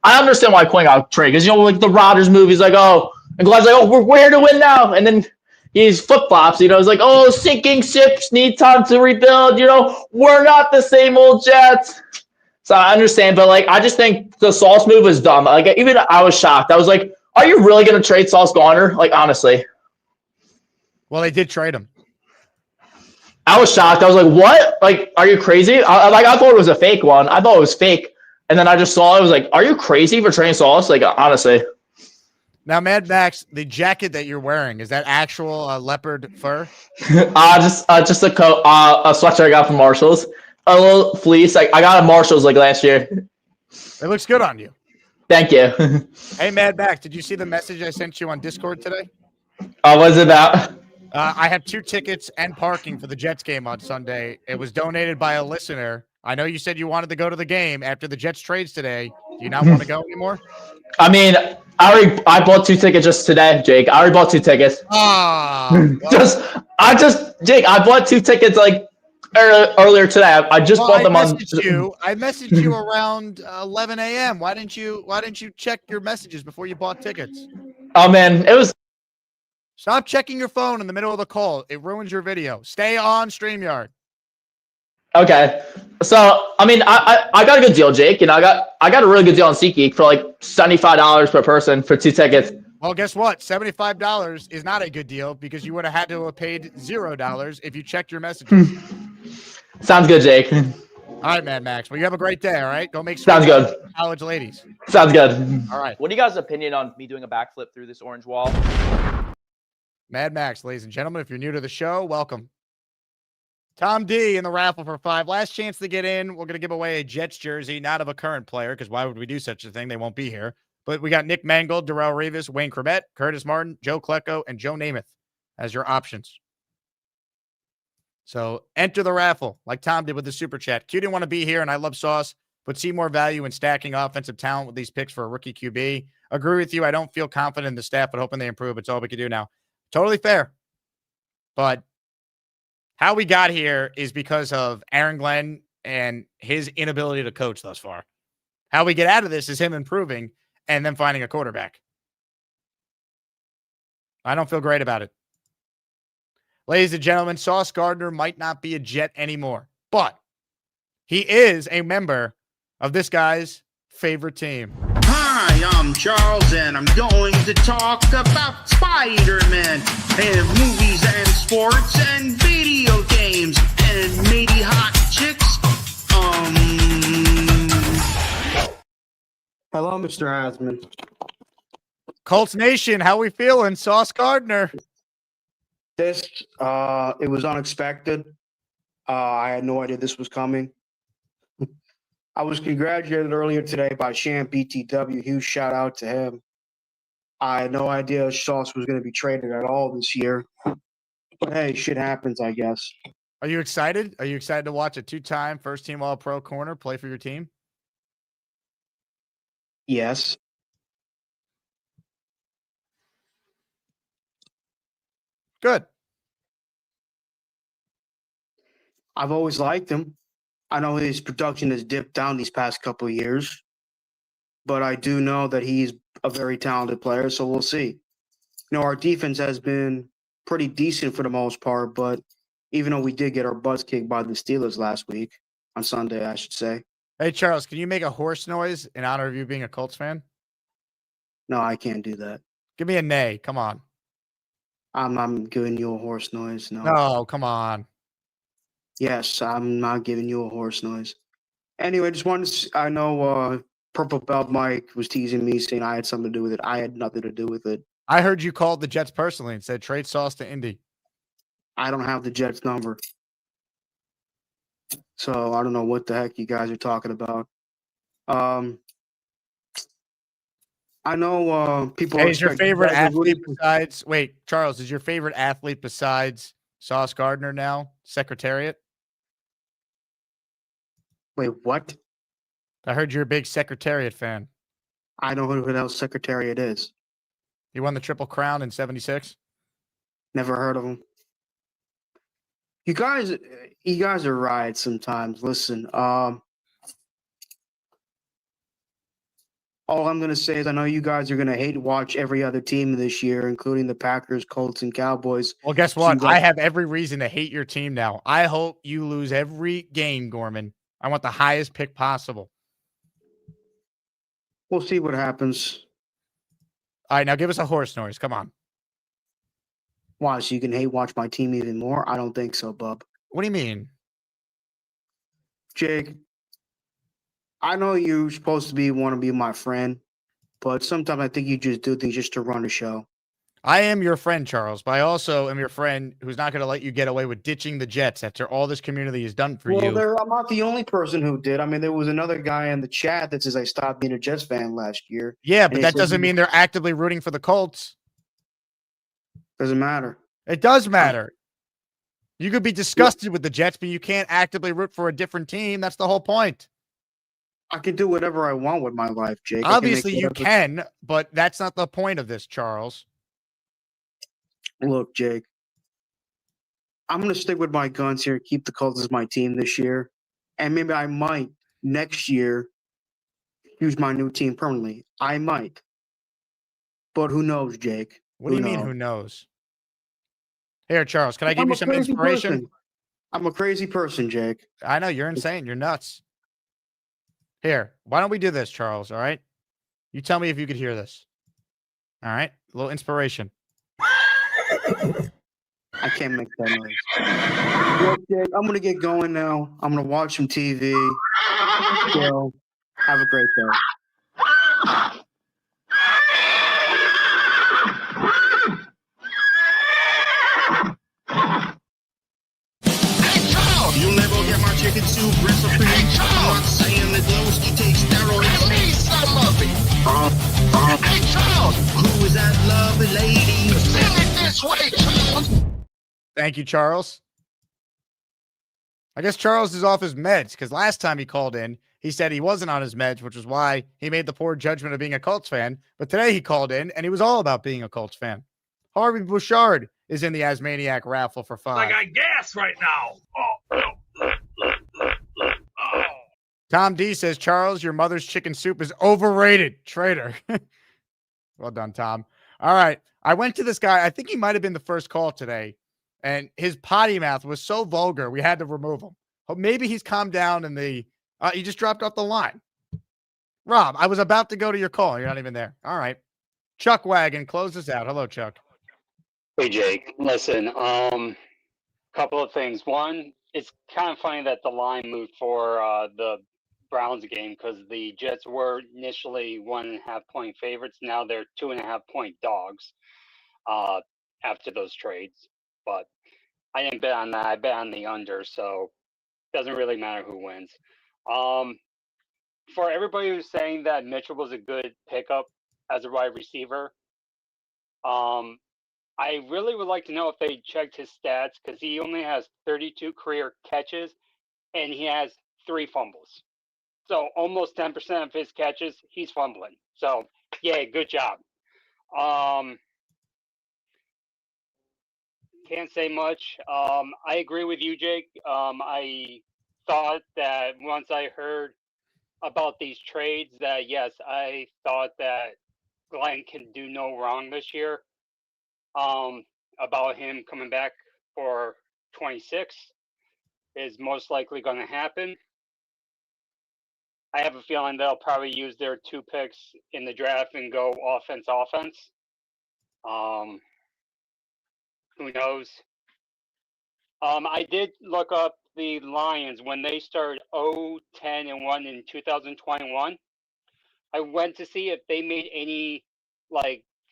I understand why Quinn got traded because, you know, like the Rodgers move, he's like, oh, and Glenn's like, oh, we're here to win now. And then he's flip-flops, you know, he's like, oh, sinking ships need time to rebuild. You know, we're not the same old Jets. So I understand, but, like, I just think the Sauce move was dumb. Like, even I was shocked. I was like, are you really going to trade Sauce Gardner? Like, honestly. Well, they did trade him. I was shocked. I was like, what? Like, are you crazy? I thought it was a fake one. I thought it was fake. And then I just saw it. I was like, are you crazy for trading Sauce? Like, honestly. Now, Mad Max, the jacket that you're wearing, is that actual leopard fur? Just a coat, a sweatshirt I got from Marshalls. A little fleece. Like, I got at Marshalls like last year. It looks good on you. Thank you. Hey, Mad Max, did you see the message I sent you on Discord today? What's it about? I have 2 tickets and parking for the Jets game on Sunday. It was donated by a listener. I know you said you wanted to go to the game after the Jets trades today. Do you not want to go anymore? I mean, I bought 2 tickets just today, Jake. I already bought 2 tickets. Jake, I bought 2 tickets like earlier today. I just bought them on. I messaged you around 11 a.m. Why didn't you check your messages before you bought tickets? Oh man, it was. Stop checking your phone in the middle of the call. It ruins your video. Stay on StreamYard. Okay, so I mean, I got a good deal, Jake. You know, I got a really good deal on SeatGeek for like $75 per person for 2 tickets. Well, guess what? $75 is not a good deal because you would have had to have paid $0 if you checked your messages. Sounds good, Jake. All right, Mad Max. Well, you have a great day. All right, go make Sounds good. College ladies. Sounds good. All right. What do you guys' opinion on me doing a backflip through this orange wall? Mad Max, ladies and gentlemen, if you're new to the show, welcome. Tom D in the raffle for 5. Last chance to get in. We're going to give away a Jets jersey, not of a current player, because why would we do such a thing? They won't be here. But we got Nick Mangold, Darrell Revis, Wayne Crabette, Curtis Martin, Joe Klecko, and Joe Namath as your options. So enter the raffle like Tom did with the super chat. Q didn't want to be here, and I love Sauce, but see more value in stacking offensive talent with these picks for a rookie QB. Agree with you. I don't feel confident in the staff, but hoping they improve. It's all we can do now. Totally fair. But how we got here is because of Aaron Glenn and his inability to coach thus far. How we get out of this is him improving and then finding a quarterback. I don't feel great about it. Ladies and gentlemen, Sauce Gardner might not be a Jet anymore, but he is a member of this guy's favorite team. Hi, I'm Charles, and I'm going to talk about Spider-Man and movies and sports and video games and maybe hot chicks. Hello, Mr. Asman. Colts Nation, how we feeling? Sauce Gardner. This, it was unexpected. I had no idea this was coming. I was congratulated earlier today by Sham BTW. Huge shout out to him. I had no idea Sauce was going to be traded at all this year. But hey, shit happens, I guess. Are you excited? Are you excited to watch a two-time first-team All-Pro corner play for your team? Yes. Good. I've always liked him. I know his production has dipped down these past couple of years, but I do know that he's a very talented player, so we'll see. You know, our defense has been pretty decent for the most part, but even though we did get our butts kicked by the Steelers last week, on Sunday, I should say. Hey, Charles, can you make a horse noise in honor of you being a Colts fan? No, I can't do that. Give me a neigh. Come on. I'm giving you a horse noise. No. No, come on. Yes, I'm not giving you a horse noise. Anyway, just wanted to, I know Purple Belt Mike was teasing me saying I had something to do with it. I had nothing to do with it. I heard you called the Jets personally and said trade Sauce to Indy. I don't have the Jets number. So I don't know what the heck you guys are talking about. I know people. Hey, is your favorite athlete rooting- besides? Wait, Charles, is your favorite athlete besides Sauce Gardner now Secretariat? Wait, what? I heard you're a big Secretariat fan. I don't know who else Secretariat is. He won the Triple Crown in '76. Never heard of him. You guys are right sometimes. Listen, all I'm gonna say is I know you guys are gonna hate watch every other team this year, including the Packers, Colts, and Cowboys. Well, guess So what? you guys- I have every reason to hate your team now. I hope you lose every game, Gorman. I want the highest pick possible. We'll see what happens. All right, now give us a horse noise. Come on. Why? So you can hate watch my team even more? I don't think so, bub. What do you mean? Jake, I know you're supposed to want to be my friend, but sometimes I think you just do things just to run a show. I am your friend, Charles, but I also am your friend who's not going to let you get away with ditching the Jets after all this community has done for you. I'm not the only person who did. I mean, there was another guy in the chat that says I stopped being a Jets fan last year. Yeah, And but he that said doesn't he- mean they're actively rooting for the Colts. Doesn't matter. It does matter. You could be disgusted with the Jets, but you can't actively root for a different team. That's the whole point. I can do whatever I want with my life, Jake. I can make Obviously, you whatever- can, but that's not the point of this, Charles. Look, Jake, I'm going to stick with my guns here and keep the Colts as my team this year. And maybe I might next year use my new team permanently. I might. But who knows, Jake? What do you mean, who knows? Here, Charles, can I give I'm you a some crazy inspiration? person. I'm a crazy person, Jake. I know, you're insane. You're nuts. Here, why don't we do this, Charles, all right? You tell me if you could hear this. All right? A little inspiration. I can't make that noise. Look, Jake, I'm going to get going now. I'm going to watch some TV. So, have a great day. You'll never get my chicken soup recipe. I'm not saying that Lowski takes steroids. Need some of it. Hey, Charles, who is that lovely lady? Send it this way, Charles. Thank you, Charles. I guess Charles is off his meds because last time he called in, he said he wasn't on his meds, which was why he made the poor judgment of being a Colts fan. But today he called in and he was all about being a Colts fan. Harvey Bouchard is in the Asmaniac raffle for $5. I got gas right now. Tom D says, Charles, your mother's chicken soup is overrated. Traitor. Well done, Tom. All right. I went to this guy. I think he might have been the first call today. and his potty mouth was so vulgar, we had to remove him. But maybe he's calmed down and he just dropped off the line. Rob, I was about to go to your call. You're not even there. All right. Chuck Wagon, close us out. Hello, Chuck. Hey Jake, listen, couple of things. One, it's kind of funny that the line moved for the Browns game because the Jets were initially 1.5 point favorites. Now they're 2.5 point dogs after those trades. But I didn't bet on that. I bet on the under, so it doesn't really matter who wins. For everybody who's saying that Mitchell was a good pickup as a wide receiver, I really would like to know if they checked his stats because he only has 32 career catches and he has 3 fumbles. So almost 10% of his catches, he's fumbling. So, yeah, good job. Can't say much. I agree with you, Jake. I thought that once I heard about these trades that, yes, I thought that Glenn can do no wrong this year. About him coming back for 26 is most likely going to happen. I have a feeling they'll probably use their 2 picks in the draft and go offense. Who knows? I did look up the Lions when they started 0-10-1 in 2021. I went to see if they made any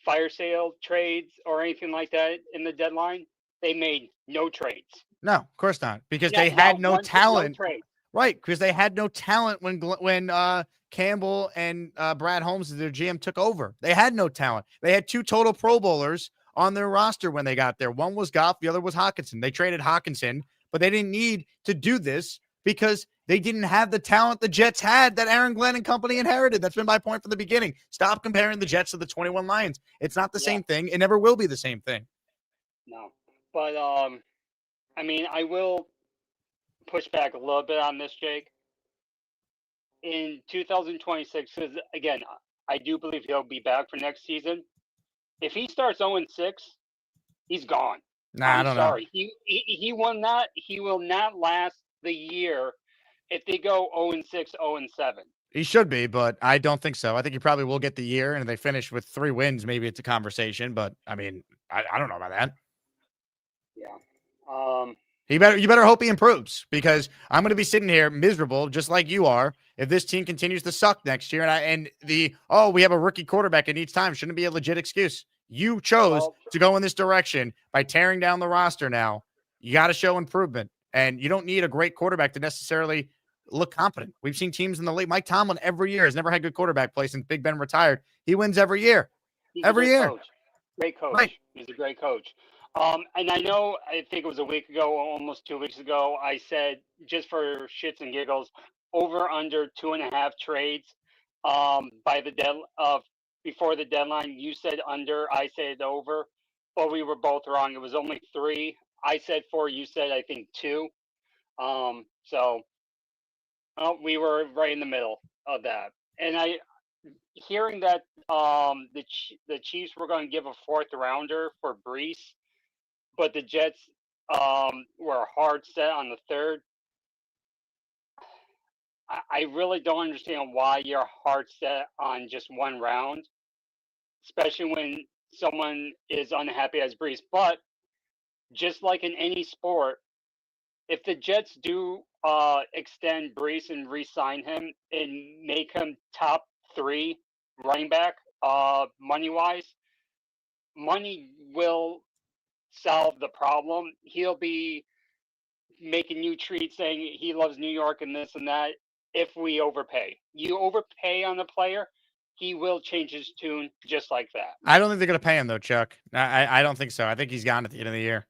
fire sale trades or anything like that in the deadline. They made no trades. No, of course not, because they had no talent. No trade. Right, because they had no talent when Campbell and Brad Holmes, their GM, took over. They had no talent. They had 2 total Pro Bowlers on their roster when they got there. One was Goff, the other was Hawkinson. They traded Hawkinson, but they didn't need to do this because they didn't have the talent the Jets had that Aaron Glenn and company inherited. That's been my point from the beginning. Stop comparing the Jets to the 21 Lions. It's not the same thing. It never will be the same thing. No. But, I mean, I will push back a little bit on this, Jake. In 2026, because, again, I do believe he'll be back for next season. If he starts 0-6, he's gone. I don't know. He will not. He will not last the year if they go 0-6, 0-7. He should be, but I don't think so. I think he probably will get the year, and if they finish with 3 wins, maybe it's a conversation. But I mean, I don't know about that. Yeah. You better hope he improves, because I'm going to be sitting here miserable, just like you are, if this team continues to suck next year. And we have a rookie quarterback at each time shouldn't be a legit excuse. You chose to go in this direction by tearing down the roster. Now you got to show improvement, and you don't need a great quarterback to necessarily look competent. We've seen teams in the league. Mike Tomlin every year has never had good quarterback play since Big Ben retired. He wins every year. He's every a great year. Coach. Great coach. Right. He's a great coach. And I know, I think it was a week ago, almost 2 weeks ago, I said, just for shits and giggles, over under 2.5 trades by the before the deadline. You said under, I said over, but we were both wrong. It was only 3. I said 4. You said, I think, 2. So we were right in the middle of that. And hearing that the Chiefs were going to give a 4th rounder for Breece, but the Jets were hard set on the 3rd. I really don't understand why you're hard set on just 1 round, especially when someone is unhappy as Breece. But just like in any sport, if the Jets do extend Breece and re-sign him and make him top 3 running back money-wise, money will solve the problem. He'll be making new tweets saying he loves New York and this and that if we overpay. You overpay on a player, he will change his tune just like that. I don't think they're going to pay him, though, Chuck. I don't think so. I think he's gone at the end of the year.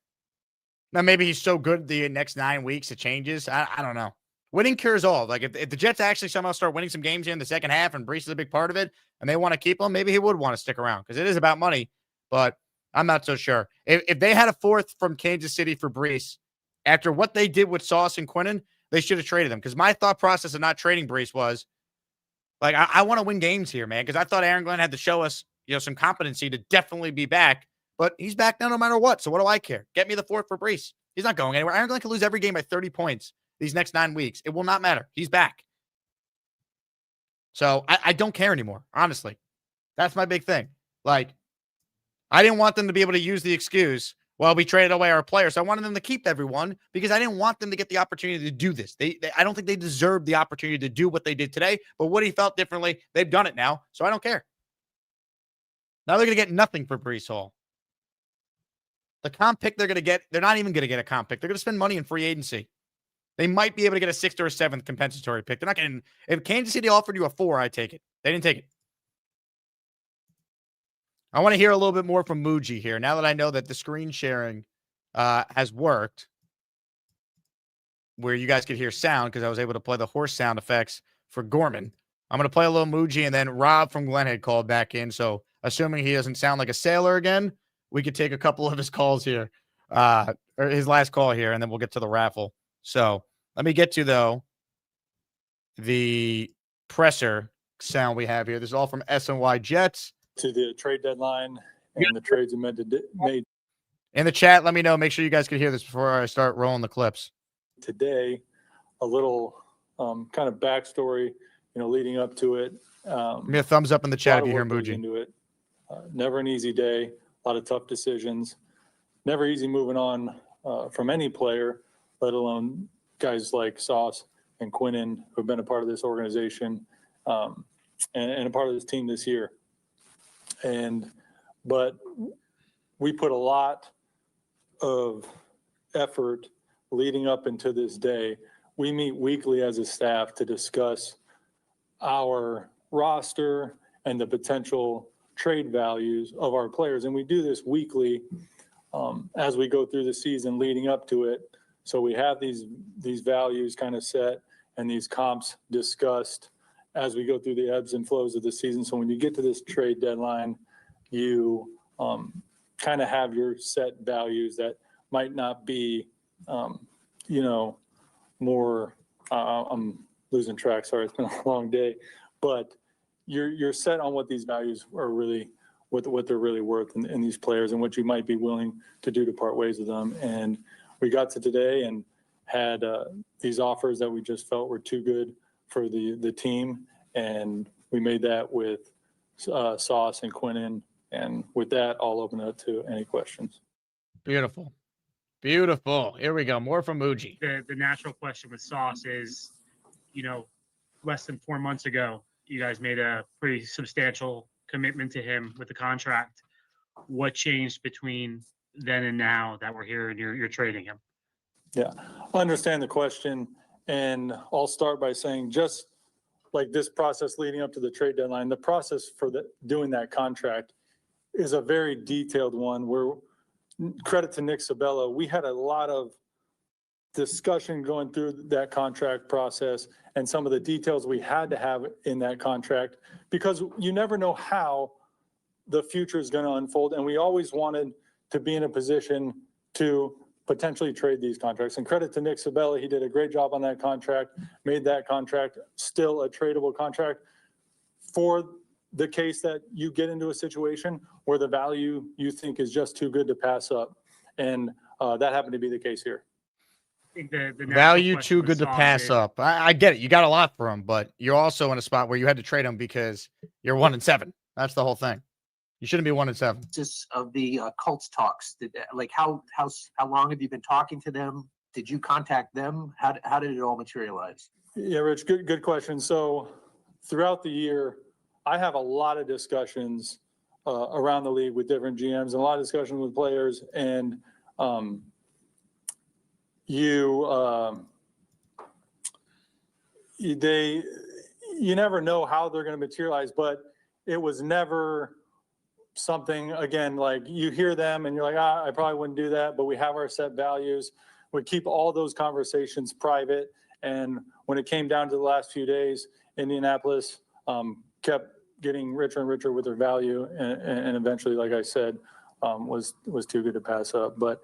Now, maybe he's so good the next 9 weeks it changes. I don't know. Winning cures all. Like, if the Jets actually somehow start winning some games here in the second half and Breece is a big part of it and they want to keep him, maybe he would want to stick around because it is about money. But I'm not so sure. If they had a 4th from Kansas City for Breece, after what they did with Sauce and Quinnen, they should have traded him. Because my thought process of not trading Breece was, like, I want to win games here, man. Because I thought Aaron Glenn had to show us, some competency to definitely be back but he's back now no matter what. So what do I care? Get me the 4th for Breece. He's not going anywhere. Aaron Glenn can lose every game by 30 points these next 9 weeks. It will not matter. He's back. So I don't care anymore, honestly. That's my big thing. Like, I didn't want them to be able to use the excuse, well, we traded away our players. So I wanted them to keep everyone because I didn't want them to get the opportunity to do this. I don't think they deserved the opportunity to do what they did today, but Woody felt differently. They've done it now, so I don't care. Now they're going to get nothing for Breece Hall. The comp pick they're going to get, they're not even going to get a comp pick. They're going to spend money in free agency. They might be able to get a 6th or a 7th compensatory pick. They're not getting, if Kansas City offered you a 4, I'd take it. They didn't take it. I want to hear a little bit more from Muji here. Now that I know that the screen sharing has worked, where you guys could hear sound because I was able to play the horse sound effects for Gorman. I'm going to play a little Muji, and then Rob from Glen had called back in. So assuming he doesn't sound like a sailor again, we could take a couple of his calls here, or his last call here, and then we'll get to the raffle. So let me get to, though, the presser sound we have here. This is all from SNY Jets. To the trade deadline and the trades made. In the chat, let me know. Make sure you guys can hear this before I start rolling the clips. Today, a little kind of backstory, leading up to it. Give me a thumbs up in the chat if you hear Muji. Into it. Never an easy day. A lot of tough decisions. Never easy moving on from any player, let alone guys like Sauce and Quinnen, who've been a part of this organization and a part of this team this year. But we put a lot of effort leading up into this day. We meet weekly as a staff to discuss our roster and the potential trade values of our players. And we do this weekly as we go through the season leading up to it. So we have these values kind of set and these comps discussed as we go through the ebbs and flows of the season. So when you get to this trade deadline, you kind of have your set values that might not be, more, I'm losing track. Sorry, it's been a long day, but you're set on what these values are really, what they're really worth in these players and what you might be willing to do to part ways with them. And we got to today and had these offers that we just felt were too good for the team. And we made that with Sauce and Quinnen. And with that, I'll open it up to any questions. Beautiful. Beautiful. Here we go. More from Muji. The natural question with Sauce is, less than 4 months ago, you guys made a pretty substantial commitment to him with the contract. What changed between then and now that we're here and you're trading him? Yeah, I understand the question. And I'll start by saying, just like this process leading up to the trade deadline, the process for doing that contract is a very detailed one where, credit to Nick Sabella, we had a lot of discussion going through that contract process and some of the details we had to have in that contract, because you never know how the future is going to unfold. And we always wanted to be in a position to potentially trade these contracts. And credit to Nick Sabella, he did a great job on that contract, made that contract still a tradable contract for the case that you get into a situation where the value you think is just too good to pass up. And that happened to be the case here. I think the Value too good to pass up. I get it. You got a lot for him, but you're also in a spot where you had to trade him because you're 1-7. That's the whole thing. You shouldn't be 1-7. Of the Colts talks, how long have you been talking to them? Did you contact them? How did it all materialize? Yeah, Rich, good question. So throughout the year, I have a lot of discussions around the league with different GMs and a lot of discussions with players. And you never know how they're going to materialize, but it was never something, again, like you hear them and you're like, I probably wouldn't do that, but we have our set values. We keep all those conversations private. And when it came down to the last few days, Indianapolis kept getting richer and richer with their value, and eventually, like I said, was too good to pass up. But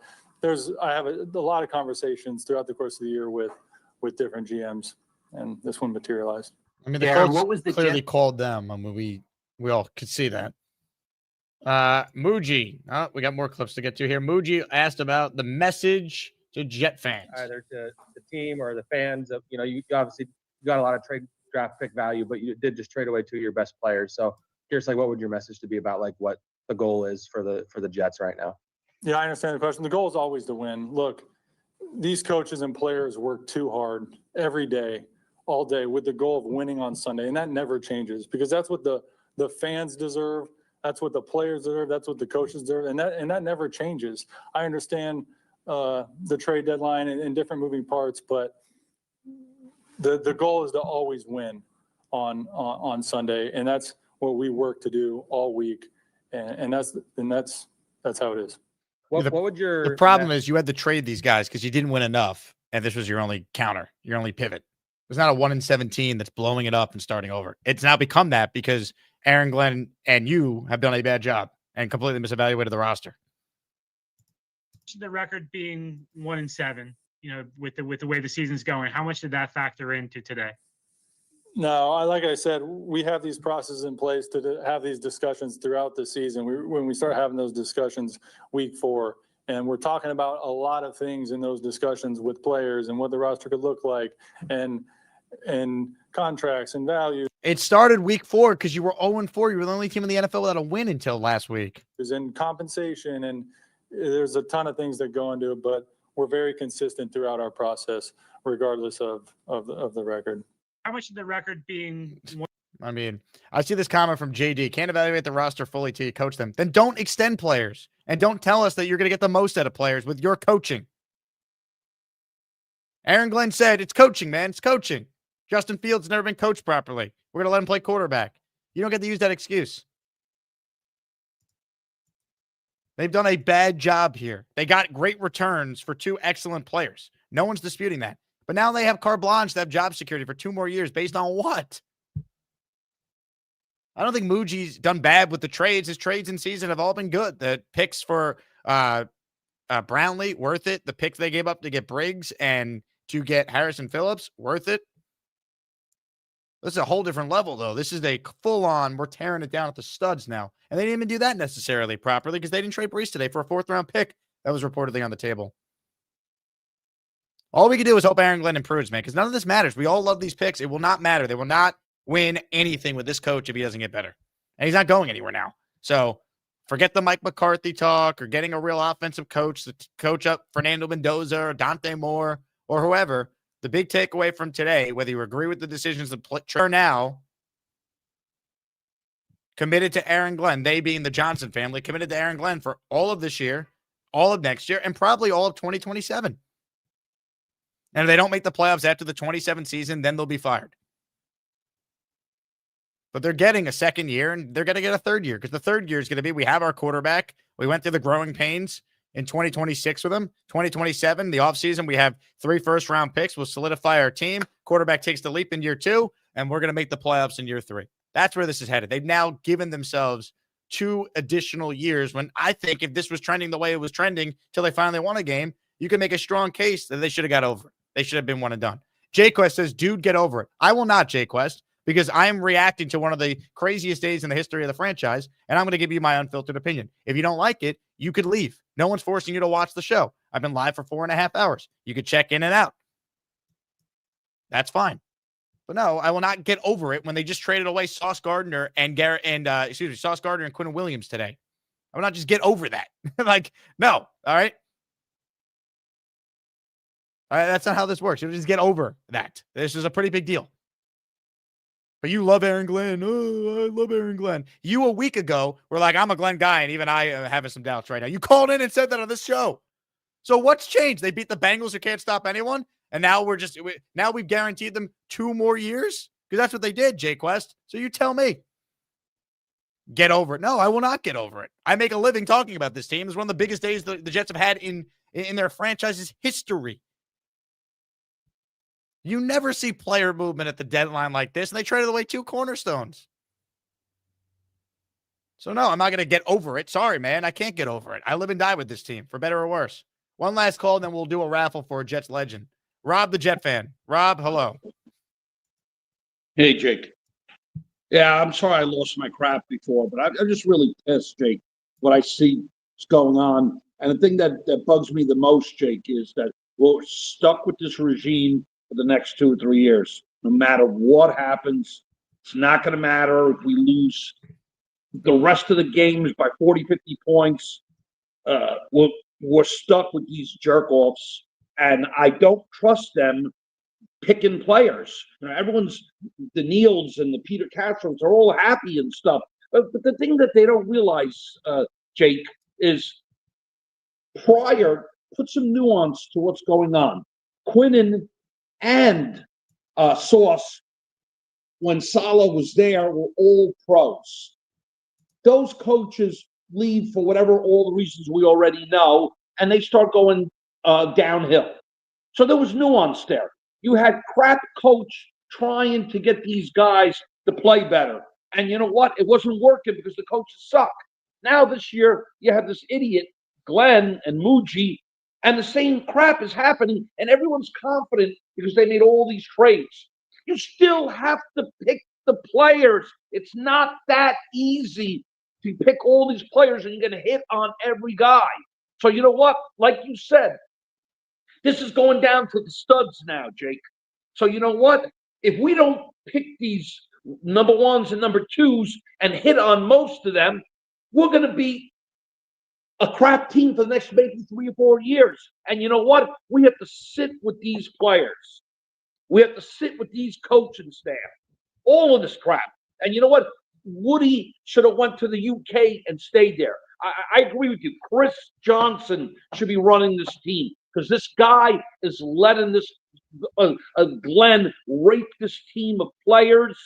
I have a lot of conversations throughout the course of the year with different GMs, and this one materialized. I mean, the Colts clearly called them. I mean, we all could see that. Muji. Oh, we got more clips to get to here. Muji asked about the message to Jet fans. Either to the team or the fans of, you obviously got a lot of trade draft pick value, but you did just trade away 2 of your best players. So here's what would your message to be about what the goal is for the Jets right now? Yeah, I understand the question. The goal is always to win. Look, these coaches and players work too hard every day, all day, with the goal of winning on Sunday, and that never changes because that's what the fans deserve. That's what the players deserve. That's what the coaches deserve, and that never changes. I understand the trade deadline and different moving parts, but the goal is to always win on Sunday, and that's what we work to do all week, and that's how it is. What would your The problem is you had to trade these guys because you didn't win enough, and this was your only counter, your only pivot. It's not a 1-17 that's blowing it up and starting over. It's now become that because Aaron Glenn and you have done a bad job and completely misevaluated the roster. The record being 1-7, with the way the season's going, how much did that factor into today? No, like I said, we have these processes in place to have these discussions throughout the season. When we start having those discussions week 4, and we're talking about a lot of things in those discussions with players and what the roster could look like and contracts and value. It started week 4 because you were 0-4. You were the only team in the NFL without a win until last week. And compensation, and there's a ton of things that go into it, but we're very consistent throughout our process, regardless of the record. How much of the record being? I mean, I see this comment from JD. Can't evaluate the roster fully till you coach them. Then don't extend players and don't tell us that you're going to get the most out of players with your coaching. Aaron Glenn said, it's coaching, man. It's coaching. Justin Fields never been coached properly. We're going to let him play quarterback. You don't get to use that excuse. They've done a bad job here. They got great returns for 2 excellent players. No one's disputing that. But now they have carte blanche to have job security for 2 more years based on what? I don't think Muji's done bad with the trades. His trades in season have all been good. The picks for Brownlee, worth it. The picks they gave up to get Briggs and to get Harrison Phillips, worth it. This is a whole different level, though. This is a full-on, we're tearing it down at the studs now. And they didn't even do that necessarily properly because they didn't trade Breece today for a 4th-round pick that was reportedly on the table. All we can do is hope Aaron Glenn improves, man, because none of this matters. We all love these picks. It will not matter. They will not win anything with this coach if he doesn't get better. And he's not going anywhere now. So forget the Mike McCarthy talk or getting a real offensive coach to coach up Fernando Mendoza or Dante Moore or whoever. The big takeaway from today, whether you agree with the decisions that are now committed to Aaron Glenn, they being the Johnson family, committed to Aaron Glenn for all of this year, all of next year, and probably all of 2027. And if they don't make the playoffs after the 27 season, then they'll be fired. But they're getting a 2nd year, and they're going to get a 3rd year because the 3rd year is going to be, we have our quarterback. We went through the growing pains in 2026 with him. 2027, the offseason, we have 3 first-round picks. We'll solidify our team. Quarterback takes the leap in year 2, and we're going to make the playoffs in year 3. That's where this is headed. They've now given themselves 2 additional years when I think if this was trending the way it was trending till they finally won a game, you can make a strong case that they should have got over it. They should have been one and done. Jquest says, dude, get over it. I will not, Jquest, because I am reacting to one of the craziest days in the history of the franchise, and I'm going to give you my unfiltered opinion. If you don't like it, you could leave. No one's forcing you to watch the show. I've been live for 4.5 hours. You could check in and out. That's fine. But no, I will not get over it when they just traded away Sauce Gardner and Sauce Gardner and Quinnen Williams today. I will not just get over that. Like, no. All right. All right, that's not how this works. You just get over that. This is a pretty big deal. But you love Aaron Glenn. Oh, I love Aaron Glenn. You a week ago were like, I'm a Glenn guy, and even I am having some doubts right now. You called in and said that on this show. So what's changed? They beat the Bengals who can't stop anyone, and now we've guaranteed them 2 more years? Because that's what they did, Jquest. So you tell me. Get over it. No, I will not get over it. I make a living talking about this team. It's one of the biggest days the Jets have had in their franchise's history. You never see player movement at the deadline like this, and they traded away 2 cornerstones. So, no, I'm not going to get over it. Sorry, man. I can't get over it. I live and die with this team, for better or worse. One last call, and then we'll do a raffle for a Jets legend. Rob, the Jet fan. Rob, hello. Hey, Jake. Yeah, I'm sorry I lost my crap before, but I'm just really pissed, Jake. what I see is going on. And the thing that bugs me the most, Jake, is that we're stuck with this regime for the next 2 or 3 years. No matter what happens, it's not going to matter if we lose the rest of the games by 40, 50 points. We're stuck with these jerk-offs, and I don't trust them picking players. Everyone's, the Neils and the Peter Castros are all happy and stuff. But the thing that they don't realize, Jake, is Pryor put some nuance to what's going on. Quinnen and Sauce, when Saleh was there, were all pros. Those coaches leave for whatever, all the reasons we already know, and they start going downhill. So there was nuance there. You had crap coach trying to get these guys to play better. And you know what? It wasn't working because the coaches suck. Now this year, you have this idiot, Glenn and Muji, and the same crap is happening, and everyone's confident because they made all these trades. You still have to pick the players. It's not that easy to pick all these players, and you're going to hit on every guy. So you know what? Like you said, this is going down to the studs now, Jake. So you know what? If we don't pick these number ones and number twos and hit on most of them, we're going to be a crap team for the next maybe 3 or 4 years. And you know what? We have to sit with these players. We have to sit with these coaching staff. All of this crap. And you know what? Woody should have went to the UK and stayed there. I agree with you. Chris Johnson should be running this team because this guy is letting this Glenn rape this team of players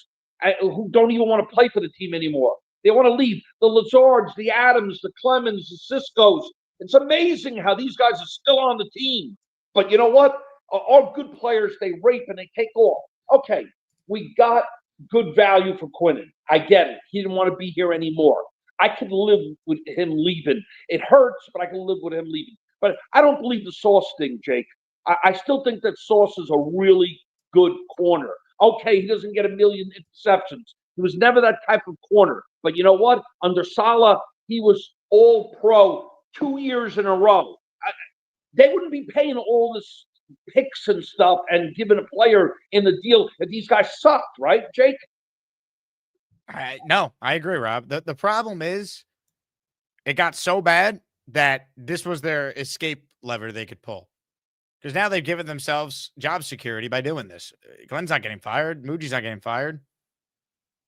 who don't even want to play for the team anymore. They want to leave. The Lazards, the Adams, the Clemens, the Ciscos. It's amazing how these guys are still on the team. But you know what? Our good players, they rape and they take off. Okay, we got good value for Quinnen. I get it. He didn't want to be here anymore. I could live with him leaving. It hurts, but I can live with him leaving. But I don't believe the Sauce thing, Jake. I still think that Sauce is a really good corner. Okay, he doesn't get 1 million interceptions. He was never that type of corner. But you know what? Under Saleh, he was all pro 2 years in a row. They wouldn't be paying all this picks and stuff and giving a player in the deal if these guys sucked, right, Jake? No, I agree, Rob. The problem is it got so bad that this was their escape lever they could pull. Because now they've given themselves job security by doing this. Glenn's not getting fired. Muji's not getting fired.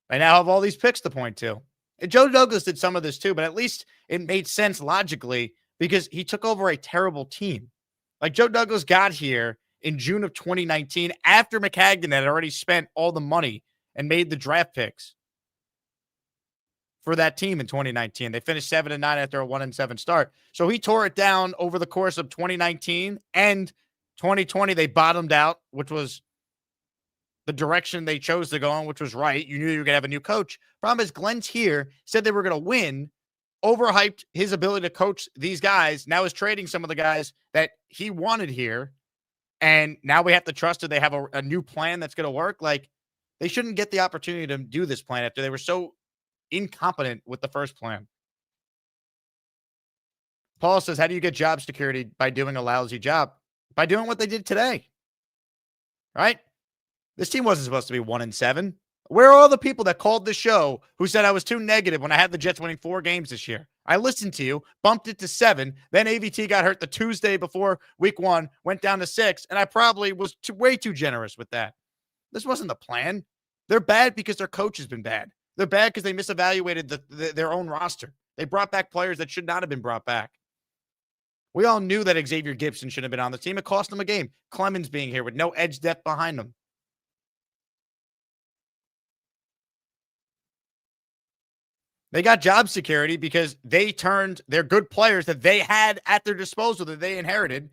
They now have all these picks to point to. And Joe Douglas did some of this too, but at least it made sense logically because he took over a terrible team. Like Joe Douglas got here in June of 2019 after McCagnon had already spent all the money and made the draft picks for that team in 2019. They finished 7-9 after a 1-7 start. So he tore it down over the course of 2019 and 2020. They bottomed out, which was the direction they chose to go in, which was right. You knew you were going to have a new coach. Problem is, Glenn's here, said they were going to win, overhyped his ability to coach these guys, now is trading some of the guys that he wanted here. And now we have to trust that they have a new plan that's going to work. Like, they shouldn't get the opportunity to do this plan after they were so incompetent with the first plan. Paul says, how do you get job security? By doing a lousy job. By doing what they did today. Right? This team wasn't supposed to be 1-7. Where are all the people that called the show who said I was too negative when I had the Jets winning 4 games this year? I listened to you, bumped it to 7. Then AVT got hurt the Tuesday before week 1, went down to 6. And I probably was way too generous with that. This wasn't the plan. They're bad because their coach has been bad. They're bad because they misevaluated their own roster. They brought back players that should not have been brought back. We all knew that Xavier Gibson should have been on the team. It cost them a game. Clemens being here with no edge depth behind them. They got job security because they turned their good players that they had at their disposal that they inherited.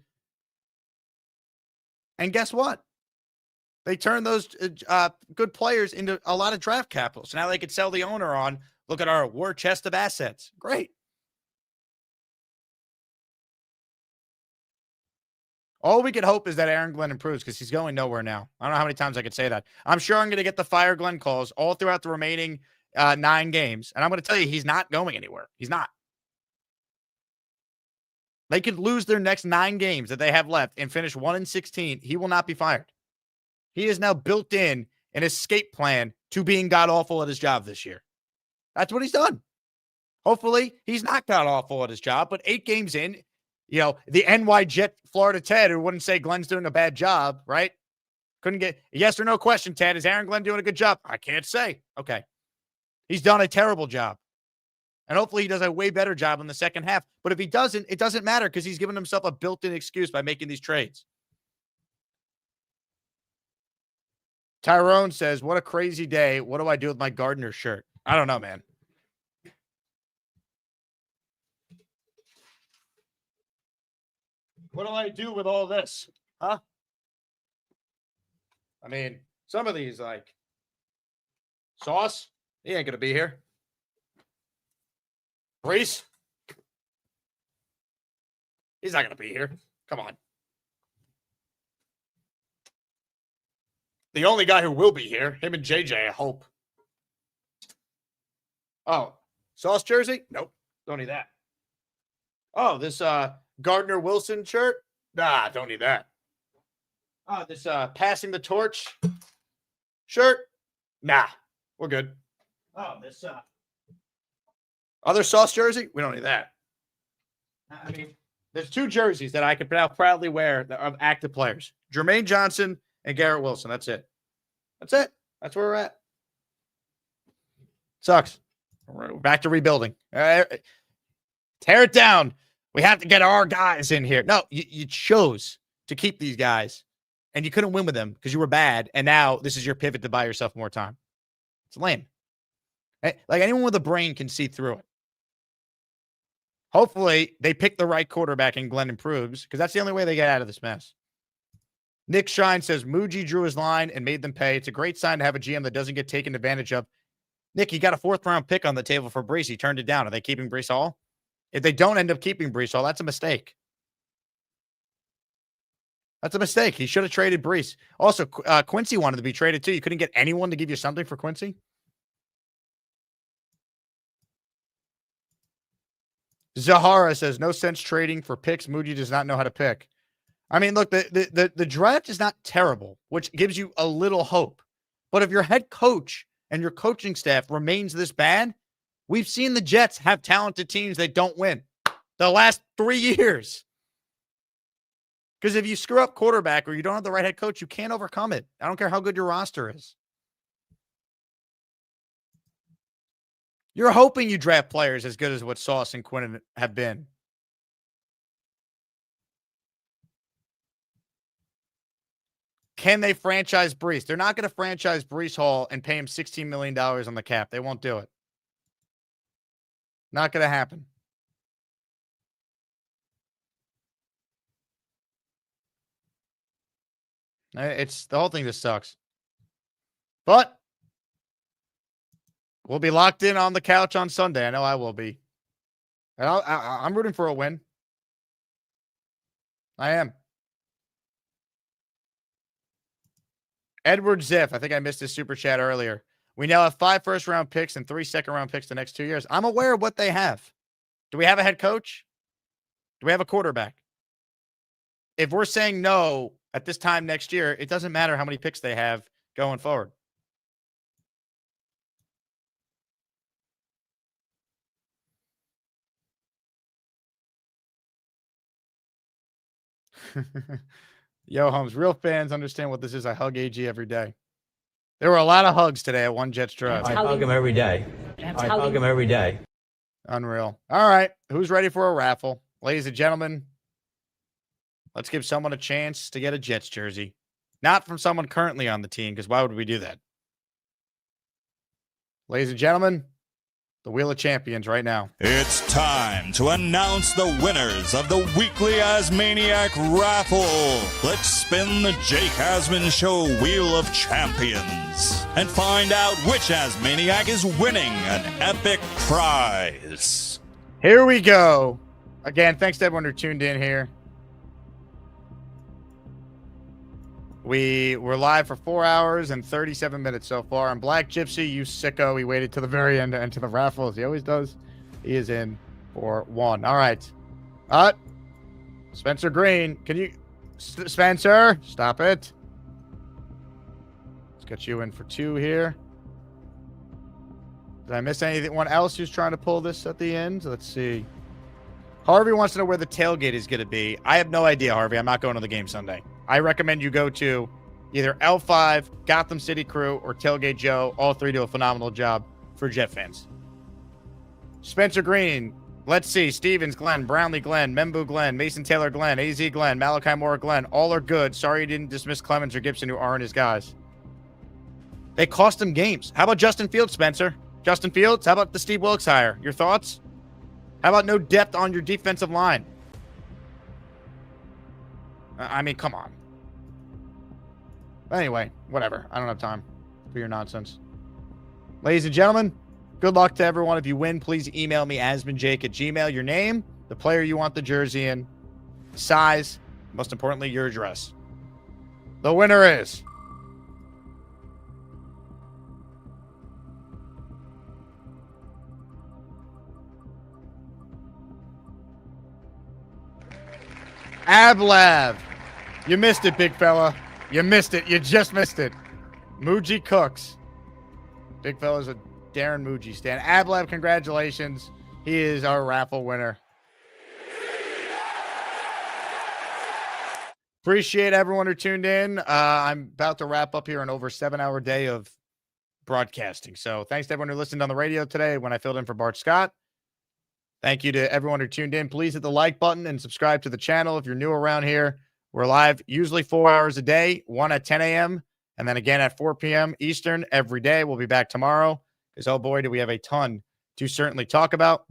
And guess what? They turned those good players into a lot of draft capital. So now they could sell the owner on, look at our war chest of assets. Great. All we could hope is that Aaron Glenn improves because he's going nowhere now. I don't know how many times I could say that. I'm sure I'm going to get the fire Glenn calls all throughout the remaining 9 games. And I'm going to tell you, he's not going anywhere. He's not. They could lose their next 9 games that they have left and finish 1-16. He will not be fired. He is now built in an escape plan to being god-awful at his job this year. That's what he's done. Hopefully, he's not god-awful at his job, but 8 games in, you know, the NY Jet Florida Ted, who wouldn't say Glenn's doing a bad job, right? Couldn't get yes or no question, Ted. Is Aaron Glenn doing a good job? I can't say. Okay. He's done a terrible job. And hopefully he does a way better job in the second half. But if he doesn't, it doesn't matter because he's given himself a built-in excuse by making these trades. Tyrone says, what a crazy day. What do I do with my Gardner shirt? I don't know, man. What do I do with all this? Huh? I mean, some of these, like, Sauce, he ain't going to be here. Breece, he's not going to be here. Come on. The only guy who will be here, him and JJ, I hope. Oh, Sauce jersey? Nope. Don't need that. Oh, this Gardner Wilson shirt? Nah, don't need that. Oh, this passing the torch shirt? Nah, we're good. Oh, this other Sauce jersey? We don't need that. I mean, there's 2 jerseys that I could now proudly wear that are active players. Jermaine Johnson and Garrett Wilson. That's it. That's it. That's where we're at. Sucks. We're back to rebuilding. Tear it down. We have to get our guys in here. No, you chose to keep these guys, and you couldn't win with them because you were bad, and now this is your pivot to buy yourself more time. It's lame. Like, anyone with a brain can see through it. Hopefully, they pick the right quarterback and Glenn improves, because that's the only way they get out of this mess. Nick Shine says, Muji drew his line and made them pay. It's a great sign to have a GM that doesn't get taken advantage of. Nick, he got a 4th-round pick on the table for Breece. He turned it down. Are they keeping Breece Hall? If they don't end up keeping Breece Hall, that's a mistake. That's a mistake. He should have traded Breece. Also, Quincy wanted to be traded, too. You couldn't get anyone to give you something for Quincy? Zahara says, no sense trading for picks. Muji does not know how to pick. I mean, look, the draft is not terrible, which gives you a little hope. But if your head coach and your coaching staff remains this bad, we've seen the Jets have talented teams that don't win the last 3 years. Because if you screw up quarterback or you don't have the right head coach, you can't overcome it. I don't care how good your roster is. You're hoping you draft players as good as what Sauce and Quinnen have been. Can they franchise Breece? They're not going to franchise Breece Hall and pay him $16 million on the cap. They won't do it. Not going to happen. It's the whole thing just sucks. But we'll be locked in on the couch on Sunday. I know I will be. And I'm rooting for a win. I am. Edward Ziff, I think I missed his super chat earlier. We now have 5 first-round picks and 3 second-round picks the next 2 years. I'm aware of what they have. Do we have a head coach? Do we have a quarterback? If we're saying no at this time next year, it doesn't matter how many picks they have going forward. Yo, Holmes, real fans understand what this is. I hug AG every day. There were a lot of hugs today at One Jets Drive. I hug him every day. I hug him every day. Unreal. All right. Who's ready for a raffle? Ladies and gentlemen, let's give someone a chance to get a Jets jersey. Not from someone currently on the team, because why would we do that? Ladies and gentlemen, the Wheel of Champions right now. It's time to announce the winners of the weekly Asmaniac raffle. Let's spin the Jake Asman Show Wheel of Champions and find out which Asmaniac is winning an epic prize. Here we go. Again, thanks to everyone who tuned in here. We were live for 4 hours and 37 minutes so far. And Black Gypsy, you sicko, he waited to the very end to enter the raffle as he always does. He is in for 1. All right. Spencer Green, can you... Spencer, stop it. Let's get you in for 2 here. Did I miss anyone else who's trying to pull this at the end? Let's see. Harvey wants to know where the tailgate is going to be. I have no idea, Harvey. I'm not going to the game Sunday. I recommend you go to either L5, Gotham City Crew, or Tailgate Joe. All 3 do a phenomenal job for Jet fans. Spencer Green. Let's see. Stevens, Glenn, Brownlee, Glenn, Membu, Glenn, Mason Taylor, Glenn, AZ, Glenn, Malachi Moore, Glenn. All are good. Sorry you didn't dismiss Clemens or Gibson, who aren't his guys. They cost him games. How about Justin Fields, Spencer? Justin Fields? How about the Steve Wilkes hire? Your thoughts? How about no depth on your defensive line? I mean, come on. Anyway, whatever. I don't have time for your nonsense. Ladies and gentlemen, good luck to everyone. If you win, please email me, asmanjake@gmail.com. Your name, the player you want the jersey in, size, most importantly, your address. The winner is... Ablav. You missed it, big fella. You missed it. You just missed it. Muji Cooks. Big fella's a Darren Muji stan. Ablav, congratulations. He is our raffle winner. Appreciate everyone who tuned in. I'm about to wrap up here an over 7-hour day of broadcasting. So thanks to everyone who listened on the radio today when I filled in for Bart Scott. Thank you to everyone who tuned in. Please hit the like button and subscribe to the channel if you're new around here. We're live usually 4 hours a day, 1 at 10 a.m. and then again at 4 p.m. Eastern every day. We'll be back tomorrow because, oh boy, do we have a ton to certainly talk about.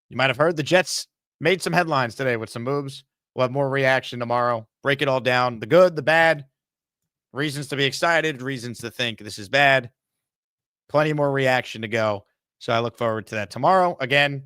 You might have heard the Jets made some headlines today with some moves. We'll have more reaction tomorrow. Break it all down. The good, the bad, reasons to be excited, reasons to think this is bad. Plenty more reaction to go. So I look forward to that tomorrow. Again,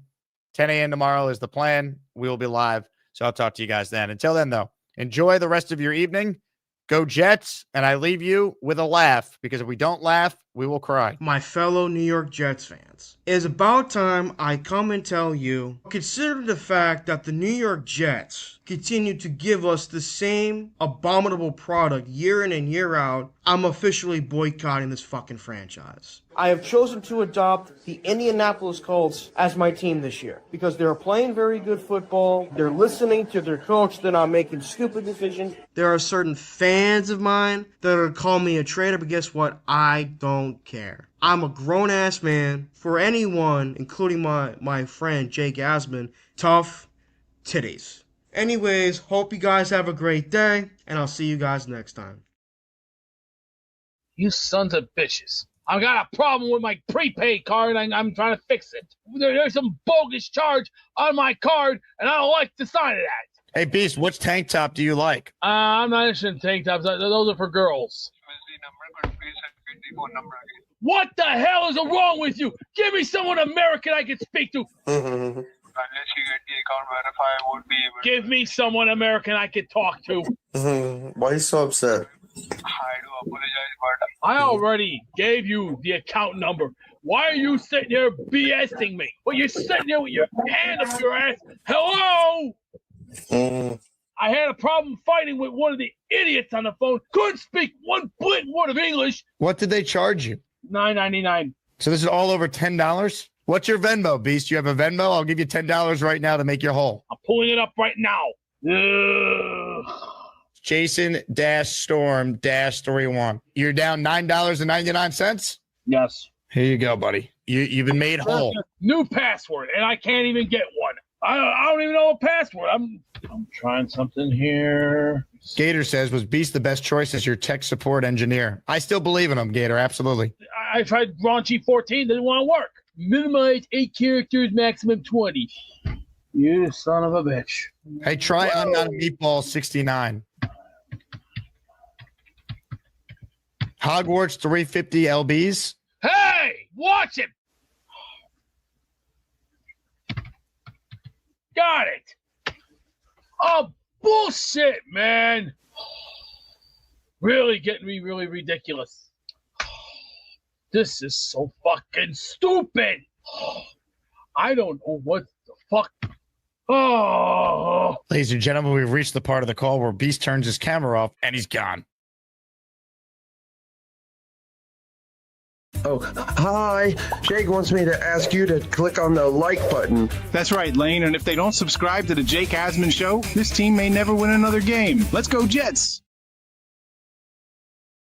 10 a.m. tomorrow is the plan. We will be live. So I'll talk to you guys then. Until then, though, enjoy the rest of your evening. Go Jets. And I leave you with a laugh because if we don't laugh, we will cry. My fellow New York Jets fans, it is about time I come and tell you, consider the fact that the New York Jets continue to give us the same abominable product year in and year out. I'm officially boycotting this fucking franchise. I have chosen to adopt the Indianapolis Colts as my team this year because they're playing very good football. They're listening to their coach. They're not making stupid decisions. There are certain fans of mine that are calling me a traitor, but guess what? I don't care. I'm a grown-ass man. For anyone, including my friend Jake Asman, tough titties. Anyways, hope you guys have a great day, and I'll see you guys next time. You sons of bitches. I got a problem with my prepaid card, and I'm trying to fix it. There's some bogus charge on my card, and I don't like the sign of that. Hey, Beast, which tank top do you like? I'm not interested in tank tops. Those are for girls. What the hell is wrong with you? Give me someone American I can speak to. Unless you get the account verified, I won't be able to. Give me someone American I can talk to. Why are you so upset? I do apologize, but I already gave you the account number. Why are you sitting here BSing me? Well, you're sitting there with your hand up your ass. Hello? I had a problem fighting with one of the idiots on the phone. Couldn't speak one blatant word of English. What did they charge you? $9.99. So this is all over $10? What's your Venmo, Beast? You have a Venmo? I'll give you $10 right now to make you whole. I'm pulling it up right now. Ugh. Jason-Storm-31. You're down $9.99? Yes. Here you go, buddy. You've been made whole. New password, and I can't even get one. I don't even know a password. I'm trying something here. Gator says, was Beast the best choice as your tech support engineer? I still believe in him, Gator. Absolutely. I tried raunchy 14. Didn't want to work. Minimize 8 characters, maximum 20. You son of a bitch. Hey, try I'm not a meatball 69. Hogwarts 350 LBs. Hey, watch him. Got it. Oh, bullshit, man. Really getting me really ridiculous. This is so fucking stupid. I don't know what the fuck. Oh. Ladies and gentlemen, we've reached the part of the call where Beast turns his camera off and he's gone. Oh, hi. Jake wants me to ask you to click on the like button. That's right, Lane. And if they don't subscribe to the Jake Asman Show, this team may never win another game. Let's go, Jets.